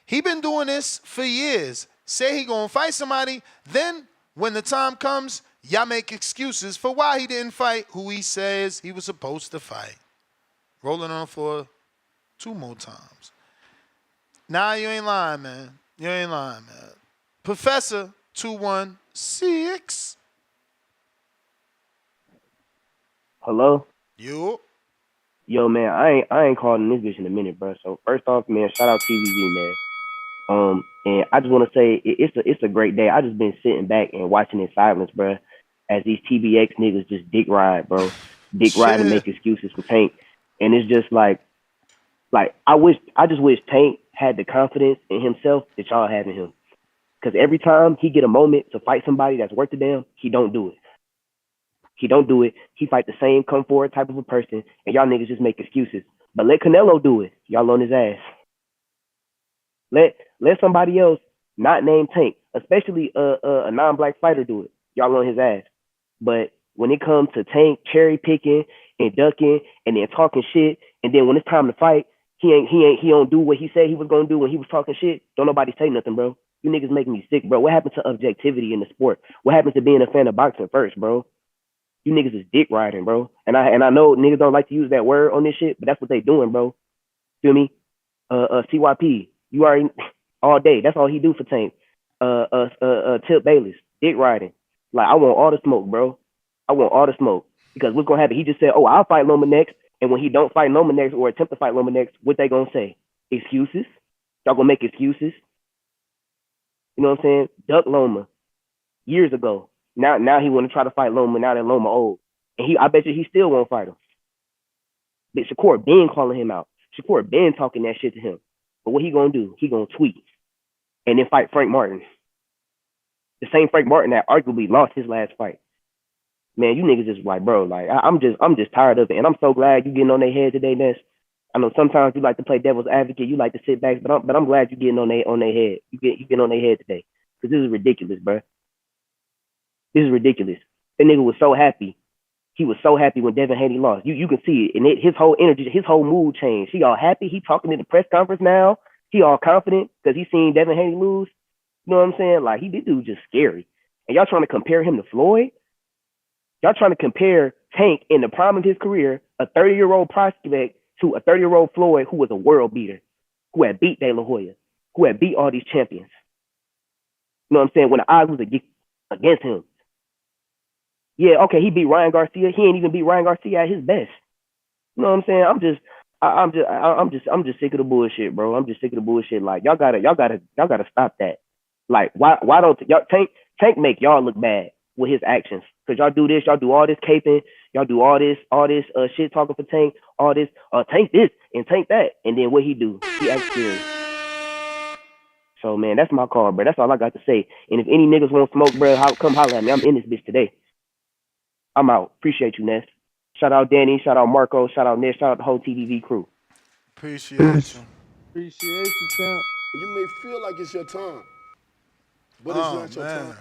He been doing this for years. Say he gonna fight somebody, then when the time comes, y'all make excuses for why he didn't fight who he says he was supposed to fight. Rolling on the floor 2 more times. Nah, you ain't lying, man. Professor 216. Hello? You. Yo, man, I ain't calling this bitch in a minute, bro. So first off, man, shout out TVZ, man. And I just want to say it's a great day. I just been sitting back and watching in silence, bro, as these TBX niggas just dick ride, bro, ride and make excuses for Tank. And it's just like I just wish Tank had the confidence in himself that y'all have in him. Because every time he get a moment to fight somebody that's worth the damn, he don't do it. He fight the same come forward type of a person, and y'all niggas just make excuses. But let Canelo do it. Y'all on his ass. Let somebody else not named Tank, especially a non-black fighter, do it. Y'all on his ass. But when it comes to Tank cherry picking and ducking and then talking shit, and then when it's time to fight, he don't do what he said he was gonna do when he was talking shit. Don't nobody say nothing, bro. You niggas making me sick, bro. What happened to objectivity in the sport? What happened to being a fan of boxing first, bro? You niggas is dick riding, bro. And I know niggas don't like to use that word on this shit, but that's what they doing, bro. Feel me? CYP, you already all day. That's all he do for Tank. Tip Bayless, dick riding. Like, I want all the smoke, bro. I want all the smoke. Because what's gonna happen? He just said, "Oh, I'll fight Loma next." And when he don't fight Loma next or attempt to fight Loma next, what they gonna say? Excuses? Y'all gonna make excuses? You know what I'm saying? Duck Loma years ago. Now he want to try to fight Loma. Now that Loma old, and I bet you he still won't fight him. But Shakur been calling him out. Shakur been talking that shit to him. But what he gonna do? He gonna tweet and then fight Frank Martin, the same Frank Martin that arguably lost his last fight. Man, you niggas just like, bro, like I'm just tired of it, and I'm so glad you getting on their head today, Ness. I know sometimes you like to play devil's advocate, you like to sit back, but I'm glad you getting on their head. You getting on their head today, because this is ridiculous, bro. This is ridiculous. That nigga was so happy. He was so happy when Devin Haney lost. You can see it. And his whole energy, his whole mood changed. He all happy. He talking in the press conference now. He all confident because he seen Devin Haney lose. You know what I'm saying? Like, this dude just scary. And y'all trying to compare him to Floyd? Y'all trying to compare Tank in the prime of his career, a 30-year-old prospect, to a 30-year-old Floyd who was a world beater, who had beat De La Hoya, who had beat all these champions. You know what I'm saying? When the odds was against him. Yeah, okay, he beat Ryan Garcia. He ain't even beat Ryan Garcia at his best. You know what I'm saying? I'm just sick of the bullshit, bro. I'm just sick of the bullshit. Like, y'all gotta stop that. Like, why don't y'all Tank make y'all look bad with his actions? Cause y'all do this, y'all do all this caping, y'all do all this shit talking for Tank, all this Tank this and Tank that, and then what he do? He acts scary. So man, that's my call, bro. That's all I got to say. And if any niggas want smoke, bro, come holler at me. I'm in this bitch today. I'm out. Appreciate you, Ness. Shout out Danny. Shout out Marco. Shout out Ness. Shout out the whole TVV crew. Appreciate you. Appreciate you, champ. You may feel like it's your time, but it's not your time.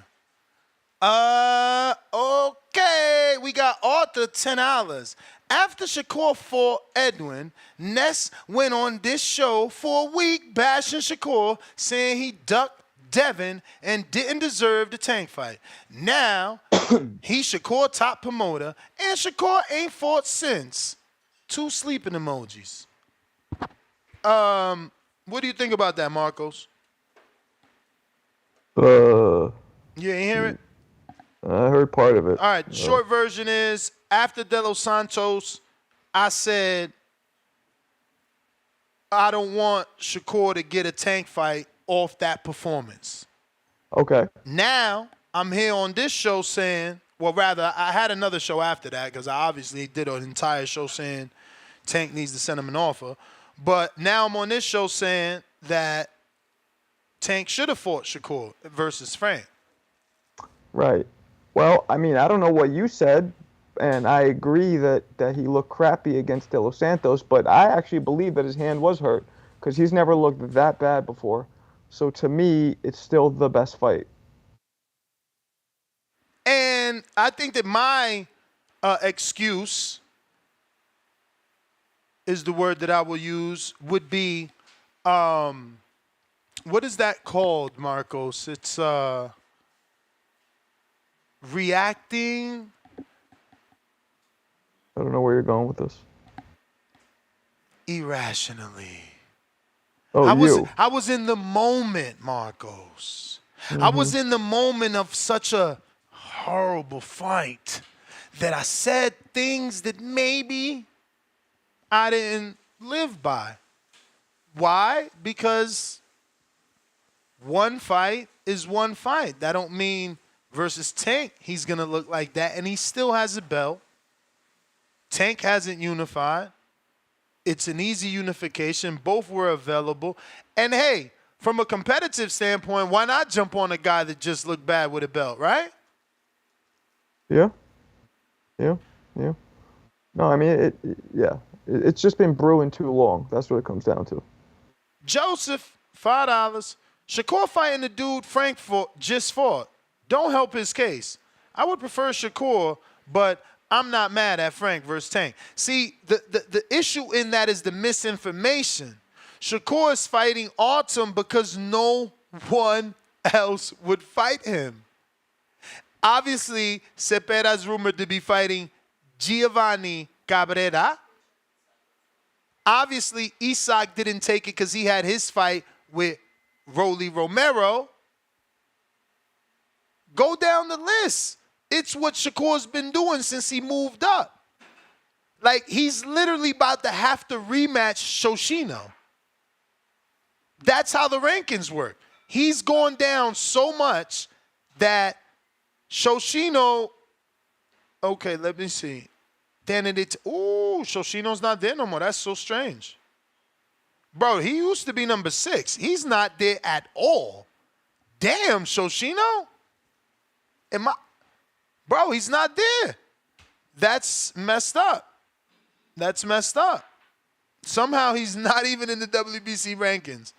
Okay. We got Arthur $10. After Shakur fought Edwin, Ness went on this show for a week bashing Shakur, saying he ducked Devin and didn't deserve the Tank fight. Now, he's Shakur top promoter, and Shakur ain't fought since. 2 sleeping emojis. What do you think about that, Marcos? You ain't hear it? I heard part of it. All right, short version is, after De Los Santos, I said, I don't want Shakur to get a Tank fight off that performance. Okay. Now, I'm here on this show saying, well, rather, I had another show after that because I obviously did an entire show saying Tank needs to send him an offer. But now I'm on this show saying that Tank should have fought Shakur versus Frank. Right. Well, I mean, I don't know what you said, and I agree that he looked crappy against De Los Santos, but I actually believe that his hand was hurt because he's never looked that bad before. So to me, it's still the best fight. And I think that my excuse is the word that I will use would be, what is that called, Marcos? It's reacting. I don't know where you're going with this. Irrationally. Oh, I was in the moment, Marcos. I was in the moment of such a horrible fight that I said things that maybe I didn't live by. Why? Because one fight is one fight. That don't mean versus Tank he's going to look like that, and he still has a belt. Tank hasn't unified. It's an easy unification. Both were available. And hey, from a competitive standpoint, why not jump on a guy that just looked bad with a belt, right? Yeah. No, I mean, it's just been brewing too long. That's what it comes down to. Joseph, $5. Shakur fighting the dude Frank just fought. Don't help his case. I would prefer Shakur, but I'm not mad at Frank versus Tank. See, the issue in that is the misinformation. Shakur is fighting Autumn because no one else would fight him. Obviously, Cepeda is rumored to be fighting Giovanni Cabrera. Obviously, Isak didn't take it because he had his fight with Rolly Romero. Go down the list. It's what Shakur's been doing since he moved up. Like, he's literally about to have to rematch Shoshino. That's how the rankings work. He's gone down so much that Shoshino, okay, let me see. Then Shoshino's not there no more. That's so strange. Bro, he used to be number 6. He's not there at all. Damn, Shoshino? Bro, he's not there. That's messed up. Somehow he's not even in the WBC rankings.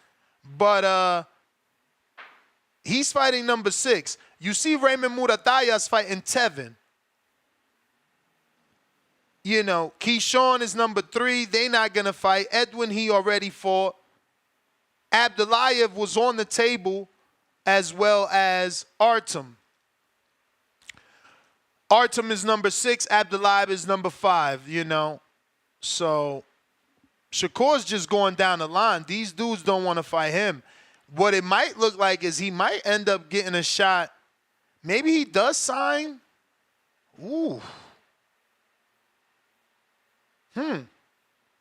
But he's fighting number 6. You see Raymond Murataya's fighting Tevin. You know, Keyshawn is number 3. They not going to fight. Edwin, he already fought. Abdulayev was on the table as well as Artem. Artem is number 6. Abdulayev is number 5, you know. So Shakur's just going down the line. These dudes don't want to fight him. What it might look like is he might end up getting a shot. Maybe he does sign. Ooh.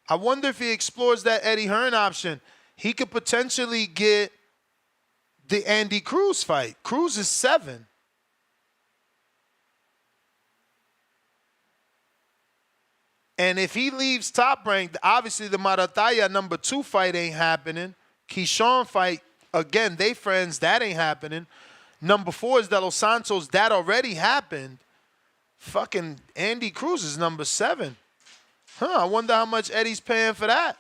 I wonder if he explores that Eddie Hearn option. He could potentially get the Andy Cruz fight. Cruz is 7. And if he leaves top ranked, obviously the Marataya number 2 fight ain't happening. Keyshawn fight, again, they friends, that ain't happening. Number 4 is De Los Santos. That already happened. Fucking Andy Cruz is number 7. I wonder how much Eddie's paying for that.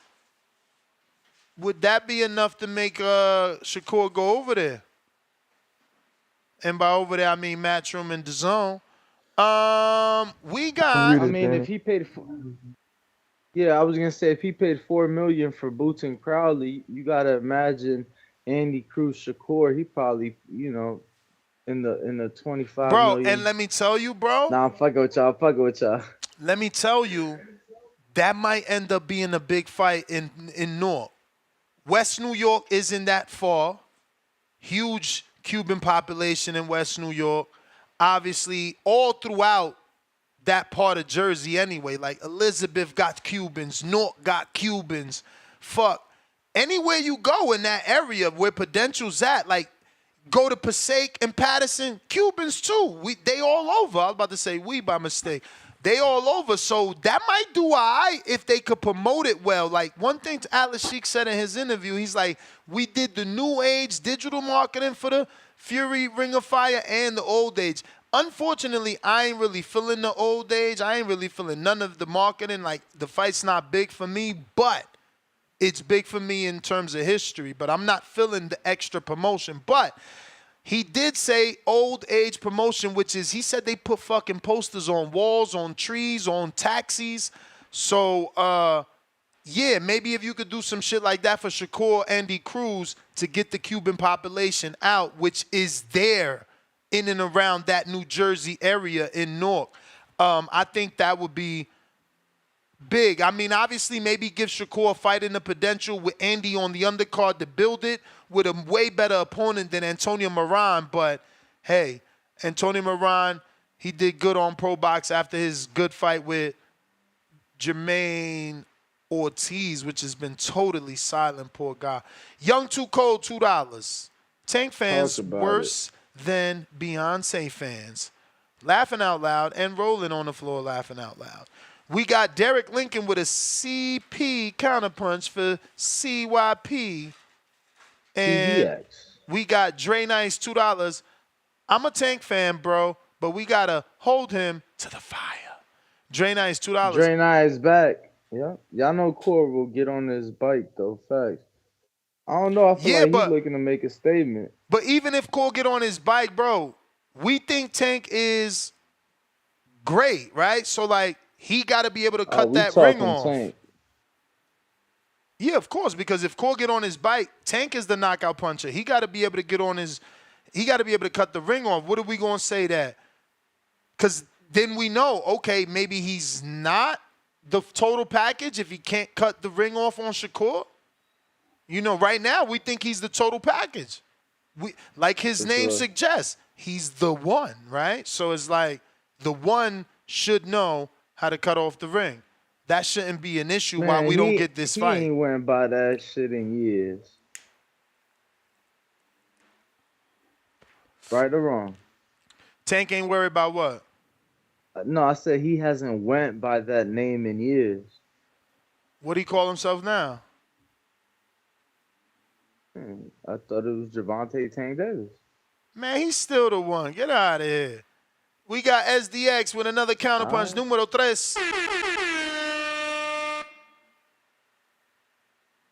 Would that be enough to make Shakur go over there? And by over there, I mean Matchroom and DAZN. We got. I mean, if he paid I was gonna say if he paid $4 million for Boots and Crowley, you gotta imagine Andy Cruz Shakur. He probably, you know, in the 25 million. Bro, and let me tell you, bro. Nah, I'm fucking with y'all. Let me tell you, that might end up being a big fight in Newark. West New York isn't that far. Huge Cuban population in West New York. Obviously, all throughout that part of Jersey anyway. Like, Elizabeth got Cubans. Newark got Cubans. Fuck. anywhere you go in that area where Prudential's at, like go to Passaic and Patterson, Cubans too. They all over. I was about to say we by mistake. They all over. So that might do all right if they could promote it well. Like one thing Atlas Sheik said in his interview, he's like, we did the new age digital marketing for the Fury, Ring of Fire, and the old age. Unfortunately, I ain't really feeling the old age. I ain't really feeling none of the marketing. Like the fight's not big for me, but it's big for me in terms of history. But I'm not feeling the extra promotion. But he did say old age promotion, which is, he said they put fucking posters on walls, on trees, on taxis. So, yeah, maybe if you could do some shit like that for Shakur, Andy Cruz to get the Cuban population out, which is there in and around that New Jersey area in Newark. I think that would be big. I mean, obviously, maybe give Shakur a fight in the Prudential with Andy on the undercard to build it with a way better opponent than Antonio Moran. But, hey, Antonio Moran, he did good on Pro Box after his good fight with Jermaine Ortiz, which has been totally silent, poor guy. Young Too Cold, $2. Tank fans worse than Beyonce fans. Laughing out loud and rolling on the floor laughing out loud. We got Derek Lincoln with a CP counterpunch for CYP. And we got Dre Nice, $2. I'm a Tank fan, bro, but we got to hold him to the fire. Dre Nice, $2. Dre Nice back. Yeah. Y'all know Core will get on his bike, though. Facts. I don't know. I feel like he's looking to make a statement. But even if Core get on his bike, bro, we think Tank is great, right? So, like, he got to be able to cut that ring off. Tank. Yeah, of course, because if Core get on his bike, Tank is the knockout puncher. He got to be able to get on his – he got to be able to cut the ring off. What are we going to say that? Because then we know, okay, maybe he's not the total package if he can't cut the ring off on Shakur. You know, right now we think he's the total package. Like his name suggests, he's the one, right? So it's like the one should know how to cut off the ring. That shouldn't be an issue why we don't get this fight. He ain't went by that shit in years. Right or wrong? Tank ain't worried about what? No, I said he hasn't went by that name in years. What do he call himself now? I thought it was Gervonta Tank Davis. Man, he's still the one. Get out of here. We got SDX with another counterpunch, numero 3.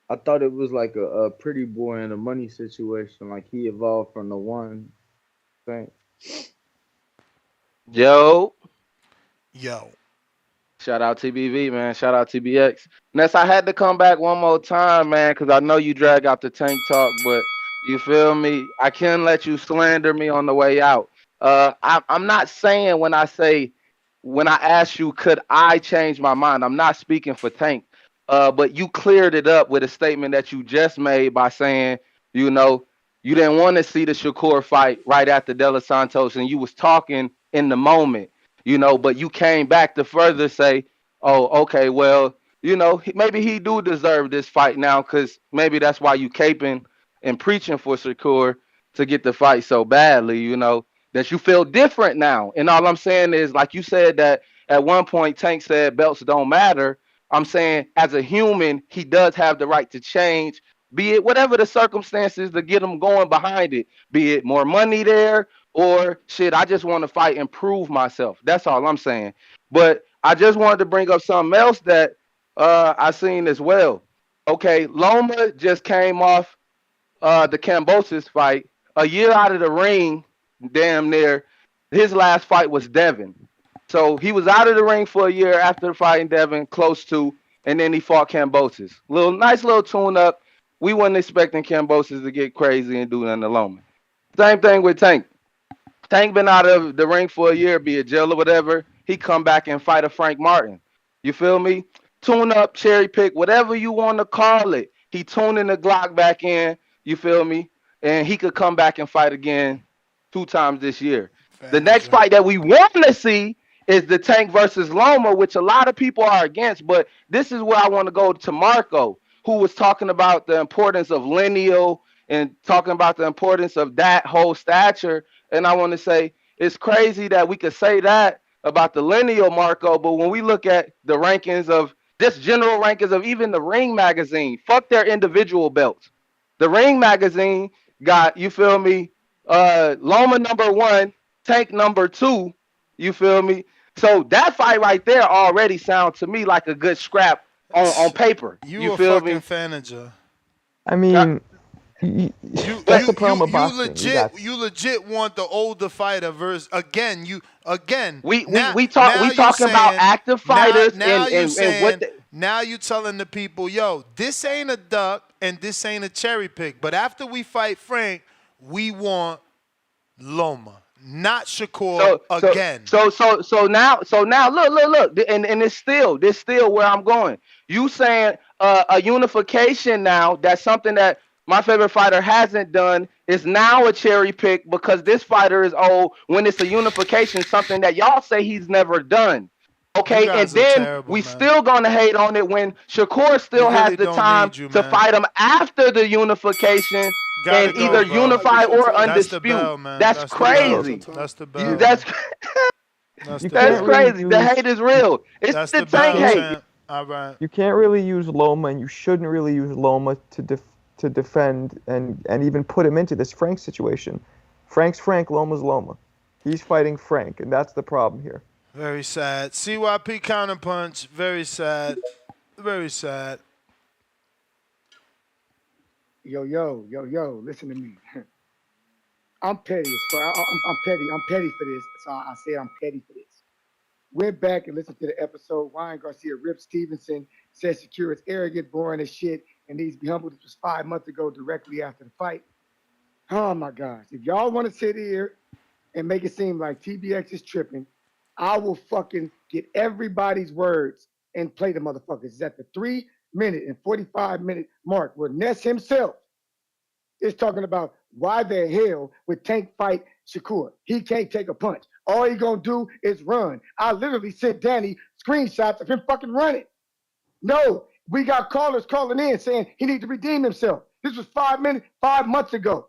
I thought it was like a pretty boy in a money situation. Like he evolved from the one thing. Yo. Shout out TBV, man. Shout out TBX. Ness, I had to come back one more time, man, because I know you drag out the Tank talk, but you feel me? I can't let you slander me on the way out. I'm not saying when I ask you, could I change my mind? I'm not speaking for Tank. But you cleared it up with a statement that you just made by saying, you know, you didn't want to see the Shakur fight right after De Los Santos, and you was talking in the moment, you know, but you came back to further say, oh, okay, well, you know, maybe he do deserve this fight now because maybe that's why you caping and preaching for Shakur to get the fight so badly, you know, that you feel different now. And all I'm saying is, like you said, that at one point Tank said belts don't matter. I'm saying as a human, he does have the right to change, be it whatever the circumstances to get him going behind it, be it more money there or shit, I just want to fight and prove myself. That's all I'm saying. But I just wanted to bring up something else that I seen as well. Okay, Loma just came off the Kambosos fight. A year out of the ring, damn near. His last fight was Devin. So he was out of the ring for a year after fighting Devin, close to, and then he fought Kambosos. Nice little tune-up. We wasn't expecting Kambosos to get crazy and do nothing to Loma. Same thing with Tank. Tank been out of the ring for a year, be it jail or whatever. He come back and fight a Frank Martin. You feel me? Tune up, cherry pick, whatever you want to call it. He tuning the Glock back in. You feel me? And he could come back and fight again 2 times this year. The next fight that we want to see is the Tank versus Loma, which a lot of people are against. But this is where I want to go to Marco, who was talking about the importance of lineal and talking about the importance of that whole stature. And I want to say it's crazy that we could say that about the lineal Marco, but when we look at the rankings of just general rankings of even the Ring magazine, fuck their individual belts. The Ring magazine got, you feel me, Loma #1, Tank #2, you feel me? So that fight right there already sounds to me like a good scrap on paper. You You a feel fucking me? fanager. I mean, that's the problem with You boxing. legit want the older fighter versus We now you talking about saying active fighters now you and what saying now you telling the people, yo, this ain't a duck and this ain't a cherry pick. But after we fight Frank, we want Loma, not Shakur again. So now look, and it's still where I'm going. You saying a unification now? That's something that my favorite fighter hasn't done. Is now a cherry pick because this fighter is old. When it's a unification, something that y'all say he's never done. You Okay, and guys are then terrible, we man. still gonna hate on it when Shakur We still has really the don't time need you, to man. fight him after the unification Gotta and either go, bro. unify or That's the undispute. bell, man. That's That's the bell. crazy. That's the bell. That's That's You the that's can't bell. really crazy. The use. hate is real. It's That's the the Tank bell, hate. champ. All right. You can't really use Loma, and you shouldn't really use Loma to defend and even put him into this Frank situation. Frank's Frank, Loma's Loma. He's fighting Frank, and that's the problem here. Very sad. CYP counterpunch. Very sad. Very sad. Yo, listen to me. I'm petty as fuck. I'm petty. I'm petty for this. So I say I'm petty for this. Went back and listened to the episode. Ryan Garcia, Rip Stevenson said Shakur is arrogant, boring as shit, and needs to be humbled. This was 5 months ago, directly after the fight. Oh my gosh. If y'all want to sit here and make it seem like TBX is tripping, I will fucking get everybody's words and play the motherfuckers. It's at the 3-minute and 45-minute mark where Ness himself is talking about why the hell would Tank fight Shakur? He can't take a punch. All he gonna do is run. I literally sent Danny screenshots of him fucking running. No, we got callers calling in saying he needs to redeem himself. This was 5 months ago.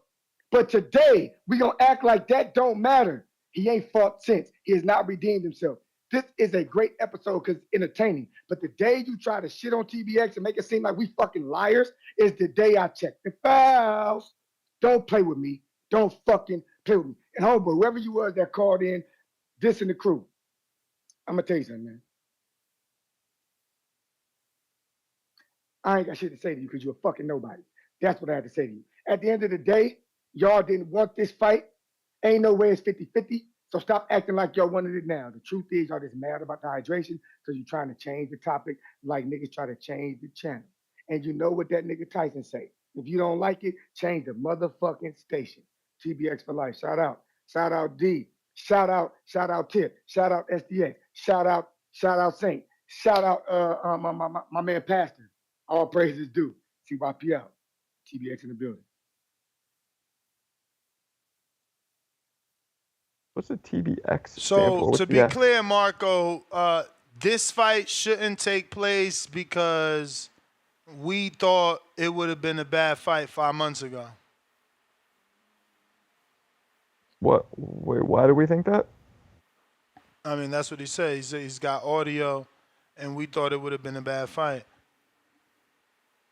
But today, we gonna act like that don't matter. He ain't fought since. He has not redeemed himself. This is a great episode because it's entertaining. But the day you try to shit on TBX and make it seem like we fucking liars is the day I check the files. Don't play with me. Don't fucking play with me. And homeboy, whoever you was that called in, this and the crew, I'm gonna tell you something, man. I ain't got shit to say to you because you're a fucking nobody. That's what I had to say to you. At the end of the day, y'all didn't want this fight. Ain't no way it's 50-50. So stop acting like y'all wanted it now. The truth is y'all just mad about the hydration because you're trying to change the topic like niggas try to change the channel. And you know what that nigga Tyson say. If you don't like it, change the motherfucking station. TBX for life. Shout out. Shout out D. Shout out Tip. Shout out SDX. Shout out Saint. Shout out my man Pastor. All praises due. CYP out. TBX in the building. What's a TBX stand So for? What's to the be X? clear, Marco, this fight shouldn't take place because we thought it would have been a bad fight 5 months ago. What? Wait, why do we think that? I mean, that's what he said. He said he's got audio, and we thought it would have been a bad fight.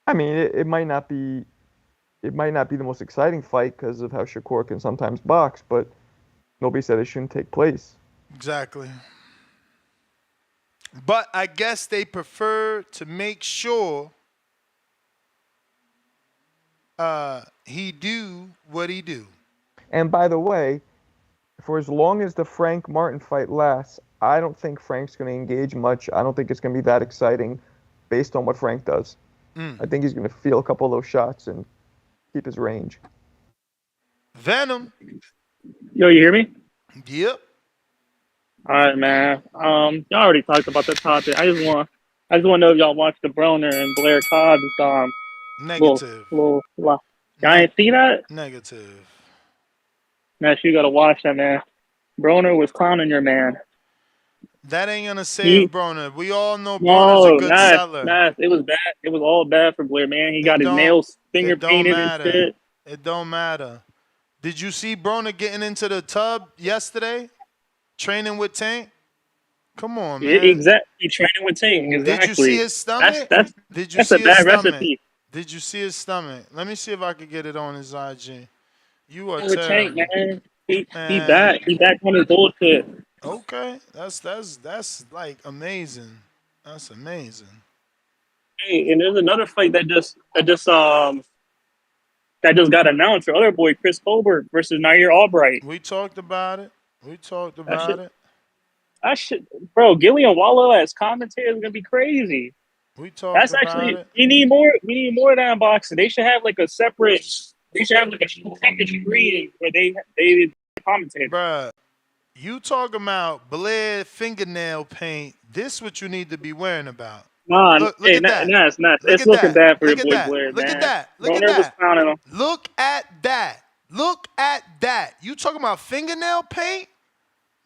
I mean, it might not be. It might not be the most exciting fight because of how Shakur can sometimes box, but nobody said it shouldn't take place. Exactly. But I guess they prefer to make sure he do what he do. And by the way, for as long as the Frank Martin fight lasts, I don't think Frank's going to engage much. I don't think it's going to be that exciting based on what Frank does. I think he's going to feel a couple of those shots and keep his range. Venom. Yo, you hear me? Yep. All right, man. Y'all already talked about the topic. I just want to know if y'all watched the Broner and Blair Cobb's Negative. Y'all ain't see that? Negative. Man, you gotta watch that, man. Broner was clowning your man. That ain't gonna He save Broner. We all know Broner's a no, good seller. It was bad. It was all bad for Blair, man. He got It his don't. nails finger It don't painted and matter. shit. It don't matter. Did you see Broner getting into the tub yesterday, training with Tank? Come on, man. Exactly, training with Tank. Did you see Exactly. his That's stomach? that's Did you that's a see his bad stomach? recipe. Did you see his stomach? Let me see if I could get it on his IG. You are With Tank, terrible, man. He man. back. He back on his old shit. Okay, that's like amazing. That's amazing. Hey, and there's another fight that just got announced. Your other boy, Chris Colbert versus Nair Albright. We talked about it. We talked That about shit, it. that shit, bro. Gillian Wallow as commentator is gonna be crazy. We talked That's about actually it. we need more. We need more of that in boxing. They should have like a separate. They should have like a second screen where they commentate. Bruh, you talking about Blair fingernail paint. This what you need to be worrying about. Nah, Look hey, at that. nah, it's not. Look It's at looking that. bad for your Look at boy that. Blair, Look at man. that. Look at Broner was that. clowning him. Look at that. Look at that. You talking about fingernail paint?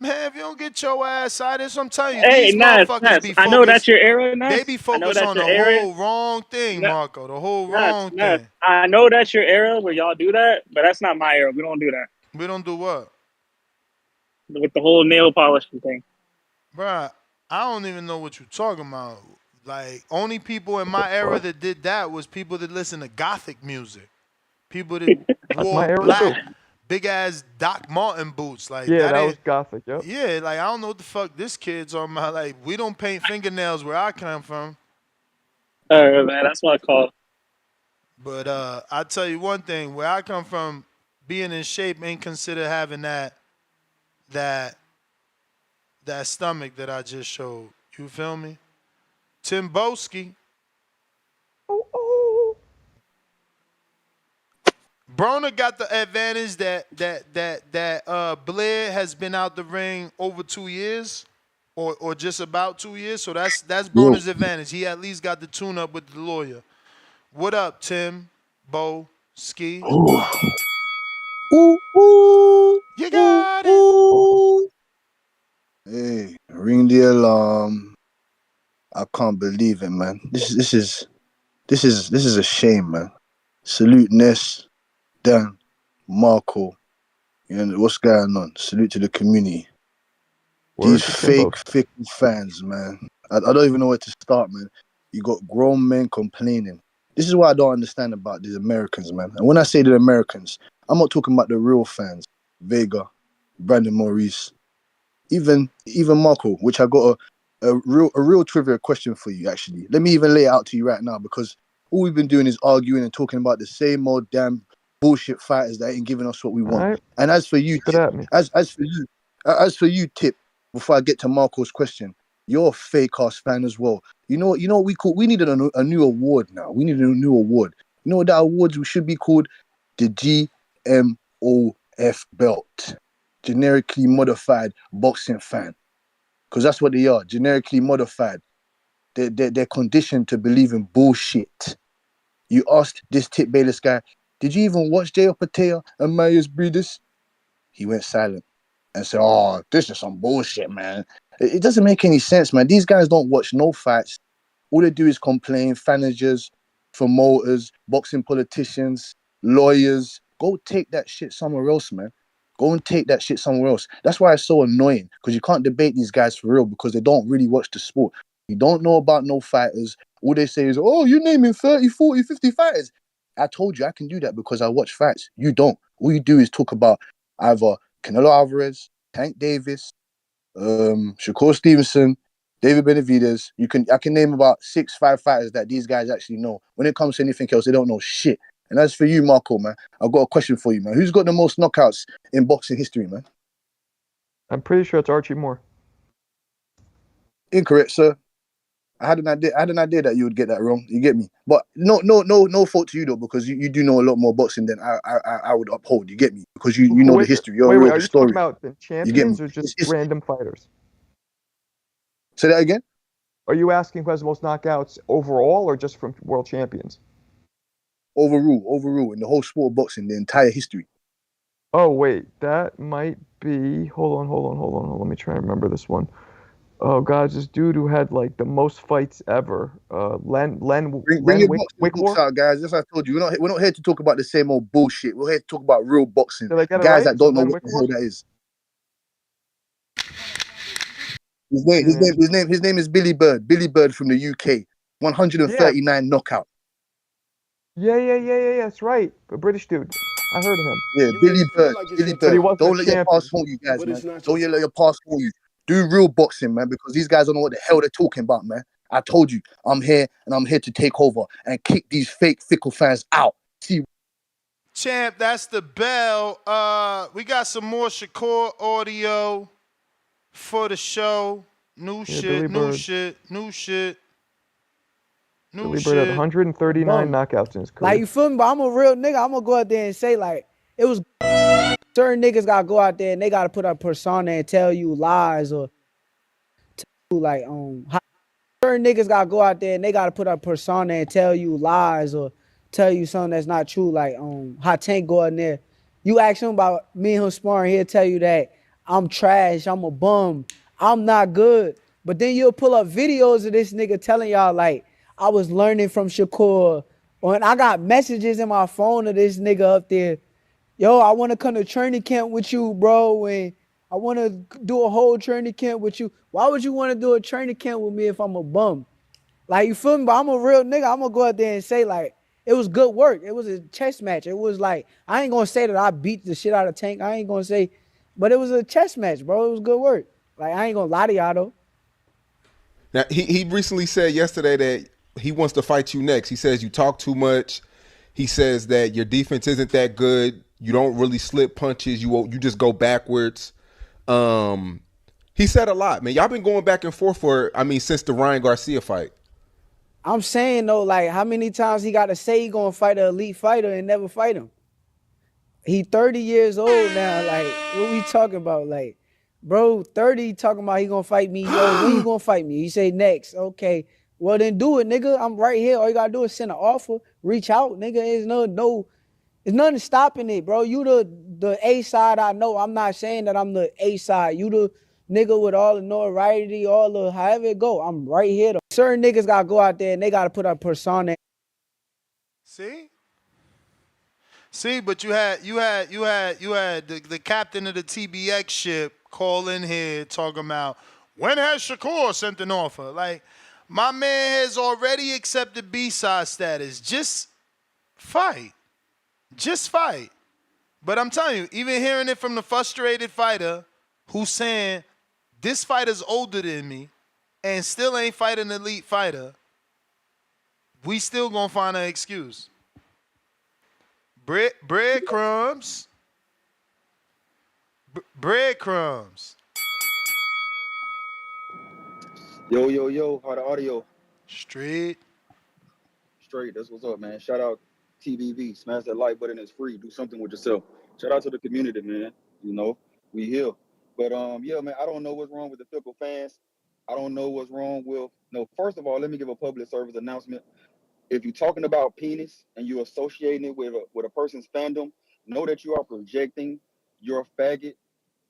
Man, if you don't get your ass out of this, I'm telling you, Hey, these Nas, motherfuckers be I know that's focused. your era, They Nas. be I know focused that's on your the era. whole wrong thing, Marco. The whole wrong Nas. thing. I know that's your era where y'all do that, but that's not my era. We don't do that We don't do what? with the whole nail polishing thing. Bruh, I don't even know what you're talking about. Like, only people in my era that did that was people that listened to gothic music. People that That's my wore era black, too. big ass Doc Martin boots. Like Yeah, that that ain't. was gothic. Yep. Yeah, like I don't know what the fuck this kid's on my. Like we don't paint fingernails where I come from. Man, that's what I call. But I tell you one thing, where I come from, being in shape ain't considered having that stomach that I just showed. You feel me? Tim Boski. Broner got the advantage that Blair has been out the ring over 2 years, or just about 2 years. So that's Yo. Broner's advantage. He at least got the tune up with the lawyer. What up, Tim? Bo Ski? Ooh, ooh, You ooh, got it. ooh. Hey, ring the alarm. I can't believe it, man. This is a shame, man. Salute Ness, Dan, Marco. You know what's going on? Salute to the community. Word These to Timbo. fake, fickle fans, man. I don't even know where to start, man. You got grown men complaining. This is what I don't understand about these Americans, man. And when I say the Americans, I'm not talking about the real fans. Vega, Brandon Maurice, even Marco, which I got a real trivia question for you, actually. Let me even lay it out to you right now, because all we've been doing is arguing and talking about the same old damn bullshit fighters that ain't giving us what we All want. right. And as for you, Spit Tip, at me. as for you, Tip, before I get to Marco's question, you're a fake ass fan as well. You know what? We needed a new award now. We needed a new award. You know what that awards should be called? The GMOF belt, generically modified boxing fan, because that's what they are, generically modified. They're conditioned to believe in bullshit. You asked this Tip Bayless guy, did you even watch Jay Patea and Myers Breeders? He went silent and said, oh, this is some bullshit, man. It doesn't make any sense, man. These guys don't watch no fights. All they do is complain. Managers, promoters, boxing politicians, lawyers. Go take that shit somewhere else, man. Go and take that shit somewhere else. That's why it's so annoying, because you can't debate these guys for real, because they don't really watch the sport. You don't know about no fighters. All they say is, oh, you're naming 30, 40, 50 fighters. I told you I can do that because I watch fights. You don't. All you do is talk about either Canelo Alvarez, Tank Davis, Shakur Stevenson, David Benavidez. I can name about 5 fighters that these guys actually know. When it comes to anything else, they don't know shit. And as for you, Marco, man, I've got a question for you, man. Who's got the most knockouts in boxing history, man? I'm pretty sure it's Archie Moore. Incorrect, sir. I had an idea that you would get that wrong. You get me? But no fault to you though, because you do know a lot more boxing than I would uphold. You get me? Because you know the Wait, history. You're a wait. real Are you talking historian. about the You get me? champions or just random fighters? Say that again. Are you asking who has the most knockouts overall or just from world champions? Overall, in the whole sport of boxing, the entire history. Oh wait, that might be. Hold on. Let me try and remember this one. Oh God, this dude who had like the most fights ever. Len Bring your boxing books Wickmore. out, guys. As I told you, we're not here to talk about the same old bullshit. We're here to talk about real boxing. Did I get it Guys right? that Is it don't know Len what the hell Wickmore? that is. His name is Billy Bird. Billy Bird from the UK. Yeah. 139 knockout. Yeah. That's right. A British dude. I heard of him. Yeah, You may Billy feel Bird. like it's Billy your But he Bird. time, wasn't a Don't let your champion. past fool you guys, but man. it's not your Don't let time. your past fool you. Do real boxing, man, because these guys don't know what the hell they're talking about, man. I told you, I'm here and I'm here to take over and kick these fake fickle fans out. See, Champ, that's the bell. We got some more Shakur audio for the show. New Yeah, Billy shit, new Bird. shit, new shit, new Billy Bird had shit. 139 knockouts in his career. Like, you feel me? But I'm a real nigga. I'm gonna go out there and say, like, it was certain niggas gotta go out there and they gotta put a persona and tell you lies or like certain niggas gotta go out there and they gotta put a persona and tell you lies or tell you something that's not true. Like how Tank go in there. You ask him about me and him sparring, he'll tell you that I'm trash, I'm a bum, I'm not good. But then you'll pull up videos of this nigga telling y'all like I was learning from Shakur. And I got messages in my phone of this nigga up there. Yo, I want to come to training camp with you, bro. And I want to do a whole training camp with you. Why would you want to do a training camp with me if I'm a bum? Like, you feel me? But I'm a real nigga. I'm going to go out there and say, like, it was good work. It was a chess match. It was like, I ain't going to say that I beat the shit out of Tank. I ain't going to say, but it was a chess match, bro. It was good work. Like, I ain't going to lie to y'all, though. Now he recently said yesterday that he wants to fight you next. He says you talk too much. He says that your defense isn't that good. You don't really slip punches. You just go backwards. He said a lot, man. Y'all been going back and forth since the Ryan Garcia fight. I'm saying, though, like, how many times he got to say he going to fight an elite fighter and never fight him? He 30 years old now. Like, what we talking about? Like, bro, 30 talking about he gonna fight me. Yo, when you gonna fight me? He say next. Okay. Well, then do it, nigga. I'm right here. All you gotta do is send an offer. Reach out, nigga. There's nothing stopping it, bro. You the A side I know. I'm not saying that I'm the A side. You the nigga with all the notoriety, all the however it go. I'm right here though. Certain niggas gotta go out there and they gotta put a persona. See, but you had the captain of the TBX ship call in here talking about when has Shakur sent an offer? Like, my man has already accepted B-side status. Just fight. Just fight. But I'm telling you, even hearing it from the frustrated fighter who's saying this fighter's older than me and still ain't fighting an elite fighter, we still gonna find an excuse. Breadcrumbs. Breadcrumbs. Yo, how the audio? Straight. Straight, that's what's up, man. Shout out TBV, smash that like button, it's free. Do something with yourself. Shout out to the community, man. You know, we here. But yeah, man, I don't know what's wrong with the fickle fans. I don't know what's wrong with first of all, let me give a public service announcement. If you're talking about penis and you're associating it with a person's fandom, know that you are projecting your faggot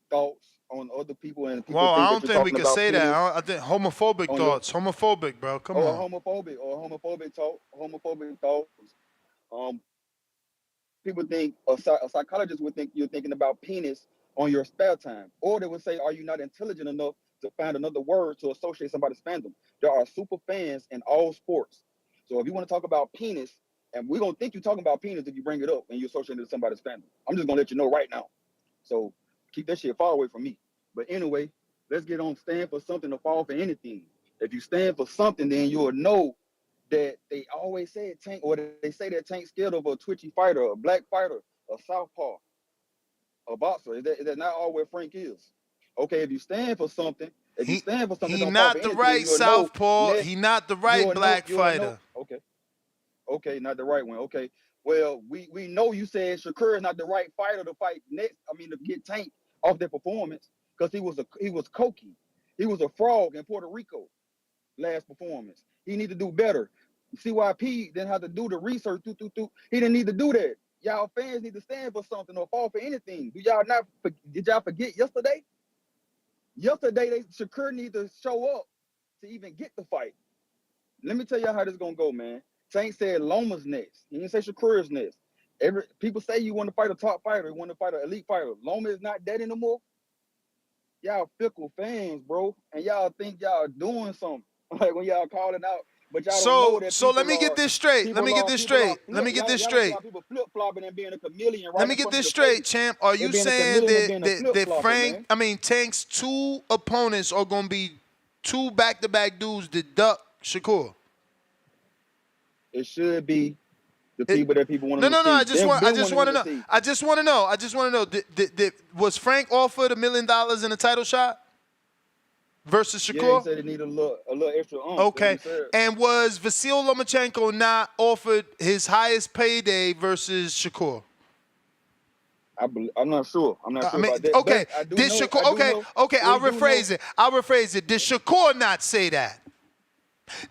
thoughts on other people, and people Well, think I that don't you're think we talking could about say that. penis I think homophobic on your thoughts. Homophobic, bro. Come on. homophobic thoughts. Um, People think a psychologist would think you're thinking about penis on your spare time, or they would say, "Are you not intelligent enough to find another word to associate somebody's fandom?" There are super fans in all sports, so if you want to talk about penis, and we're gonna think you're talking about penis if you bring it up and you associate it with somebody's fandom. I'm just gonna let you know right now. So keep that shit far away from me. But anyway, let's get on stand for something to fall for anything. If you stand for something, then you'll know that they always say Tank, or they say that Tank scared of a twitchy fighter, a black fighter, a southpaw, a boxer. Is that not all where Frank is? Okay, if you stand for something, He don't fall for not the anything, right you'll know southpaw. next. He not the right black You'll know. fighter. Okay, not the right one. Okay, well, we know you said Shakur is not the right fighter to fight next. I mean, to get Tank off their performance, because he was cokey. He was a frog in Puerto Rico last performance. He need to do better. CYP didn't have to do the research. He didn't need to do that. Y'all fans need to stand for something or fall for anything. Did y'all forget yesterday? Yesterday, Shakur need to show up to even get the fight. Let me tell you how this gonna go, man. Tank said Loma's next. He didn't say Shakur's next. People say you want to fight a top fighter, you want to fight an elite fighter. Loma is not that anymore. Y'all fickle fans, bro, and y'all think y'all doing something like when y'all calling out, but y'all don't know that So let me get this straight. Let me get this straight. Let me get this Y'all don't see straight. how people flip flopping and being a chameleon Let right me in get front of this the straight, face. champ. Are They you being a saying chameleon and being a flip flopper, man. Tank's two opponents are gonna be two back-to-back dudes that duck Shakur? It should be the people that people want No, them to no, no. I see. just They've want. I been just wanting want to them to know. see. I just want to know. I just want to know. Was Frank offered $1 million in a title shot versus Yeah, he Shakur? said he need a little extra That's what he Okay. said. And was Vasil Lomachenko not offered his highest payday versus Shakur? I'm not sure. I'm not sure about that. Okay. But I do Did know. Shakur? Okay. I'll rephrase it. Did Shakur not say that?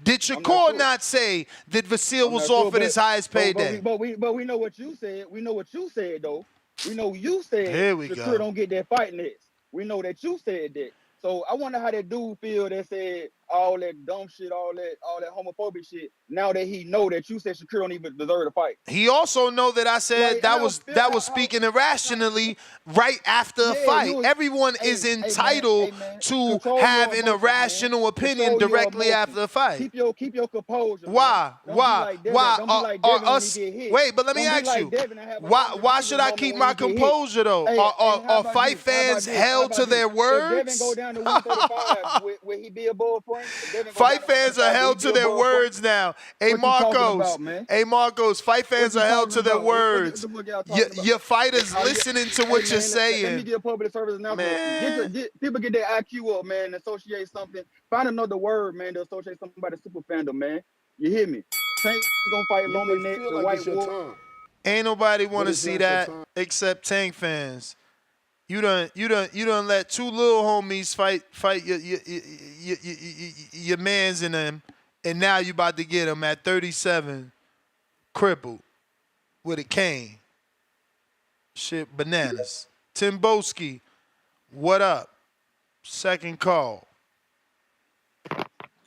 Did I'm not Shakur sure. not say that Vasil I'm was not sure, offered his highest payday? but we know what you said. We know what you said though. We know you said Here we Shakur go. don't get that fight next. We know that you said that. So I wonder how that dude feel that said all that dumb shit, all that homophobic shit. Now that he know that you said Shakur don't even deserve to fight. He also know that I said Like that was speaking irrationally right after a yeah, fight. you was Everyone is entitled man. to Control have your an emotions, man. irrational opinion Control your directly emotions. after a fight. Keep your composure, man. Why? Don't be like Devin. Don't be like Devin when he Us? get hit. Wait, but let me Don't be ask like you. Devin and have a Why should hungry I keep moment when my he get hit. composure though? Hey, how Are about fight this? How about fans this? How held about to this? their If Devin go words? down to 135, will he be above Frank? If Devin go down Fight to fans are 135, will he held be to their above Frank? words now. Hey What you talking Marcos. about, man? Hey Marcos. Fight What fans you are held talking to their about? What words. the fuck y'all talking about? Your fighters listening to Hey what you're man, let me saying. get a public service announcement. Man. Get people get their IQ up, man, and associate something. Find another word, man, to associate somebody super fandom, man. You hear me? Tank gonna fight You Loma may next, feel the like White it's your Wolf. time, Ain't nobody want but to it's see not your that time. except Tank fans. You done let two little homies fight your mans in them, and now you about to get them at 37, crippled with a cane. Shit, bananas. Timboski, what up? Second call.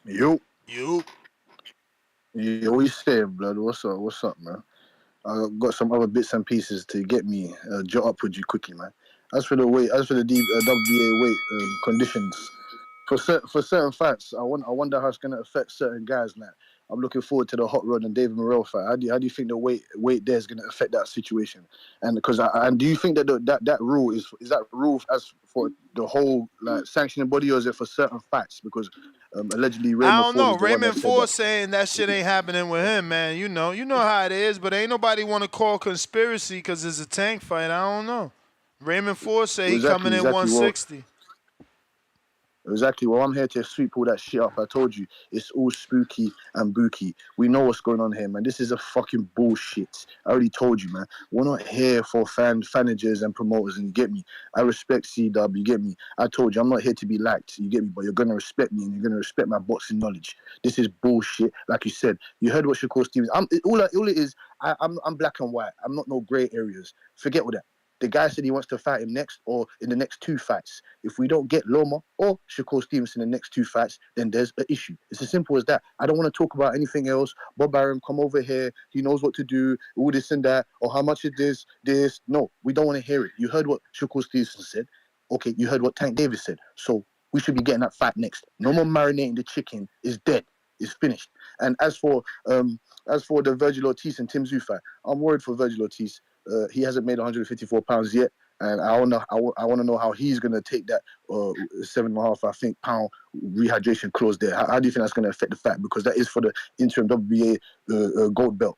Yo. You. Yo, what you saying, blood? What's up? What's up, man? I got some other bits and pieces to get me jot up with you quickly, man. As for the WBA weight conditions, for certain fights, I wonder how it's gonna affect certain guys. Like, I'm looking forward to the Hot Rod and David Morrell fight. How do you think the weight there is gonna affect that situation? And and do you think that that rule is that rule as for the whole like sanctioning body, or is it for certain fights? Because allegedly I Raymond don't Ford know. is the one that Raymond said that. Ford saying that shit ain't happening with him, man. You know how it is, but ain't nobody want to call conspiracy because it's a Tank fight. I don't know. Raymond Ford say he coming in Exactly. Well, 160. exactly. Well, I'm here to sweep all that shit up. I told you, it's all spooky and booky. We know what's going on here, man. This is a fucking bullshit. I already told you, man. We're not here for managers and promoters, and you get me. I respect C-Dub, you get me. I told you, I'm not here to be liked, you get me, but you're going to respect me and you're going to respect my boxing knowledge. This is bullshit. Like you said, you heard what Shakur Stevenson. All it is, I'm black and white. I'm not no grey areas. Forget all that. The guy said he wants to fight him next or in the next two fights. If we don't get Loma or Shakur Stevenson in the next two fights, then there's an issue. It's as simple as that. I don't want to talk about anything else. Bob Arum, come over here. He knows what to do. All this and that. Or how much is this. No, we don't want to hear it. You heard what Shakur Stevenson said. Okay, you heard what Tank Davis said. So we should be getting that fight next. No more marinating the chicken. It's dead. It's finished. And as for the Virgil Ortiz and Tim Tszyu fight, I'm worried for Virgil Ortiz. He hasn't made 154 pounds yet, and I want to know how he's gonna take that 7.5, I think, pound rehydration clause there. How do you think that's gonna affect the fight? Because that is for the interim WBA gold belt.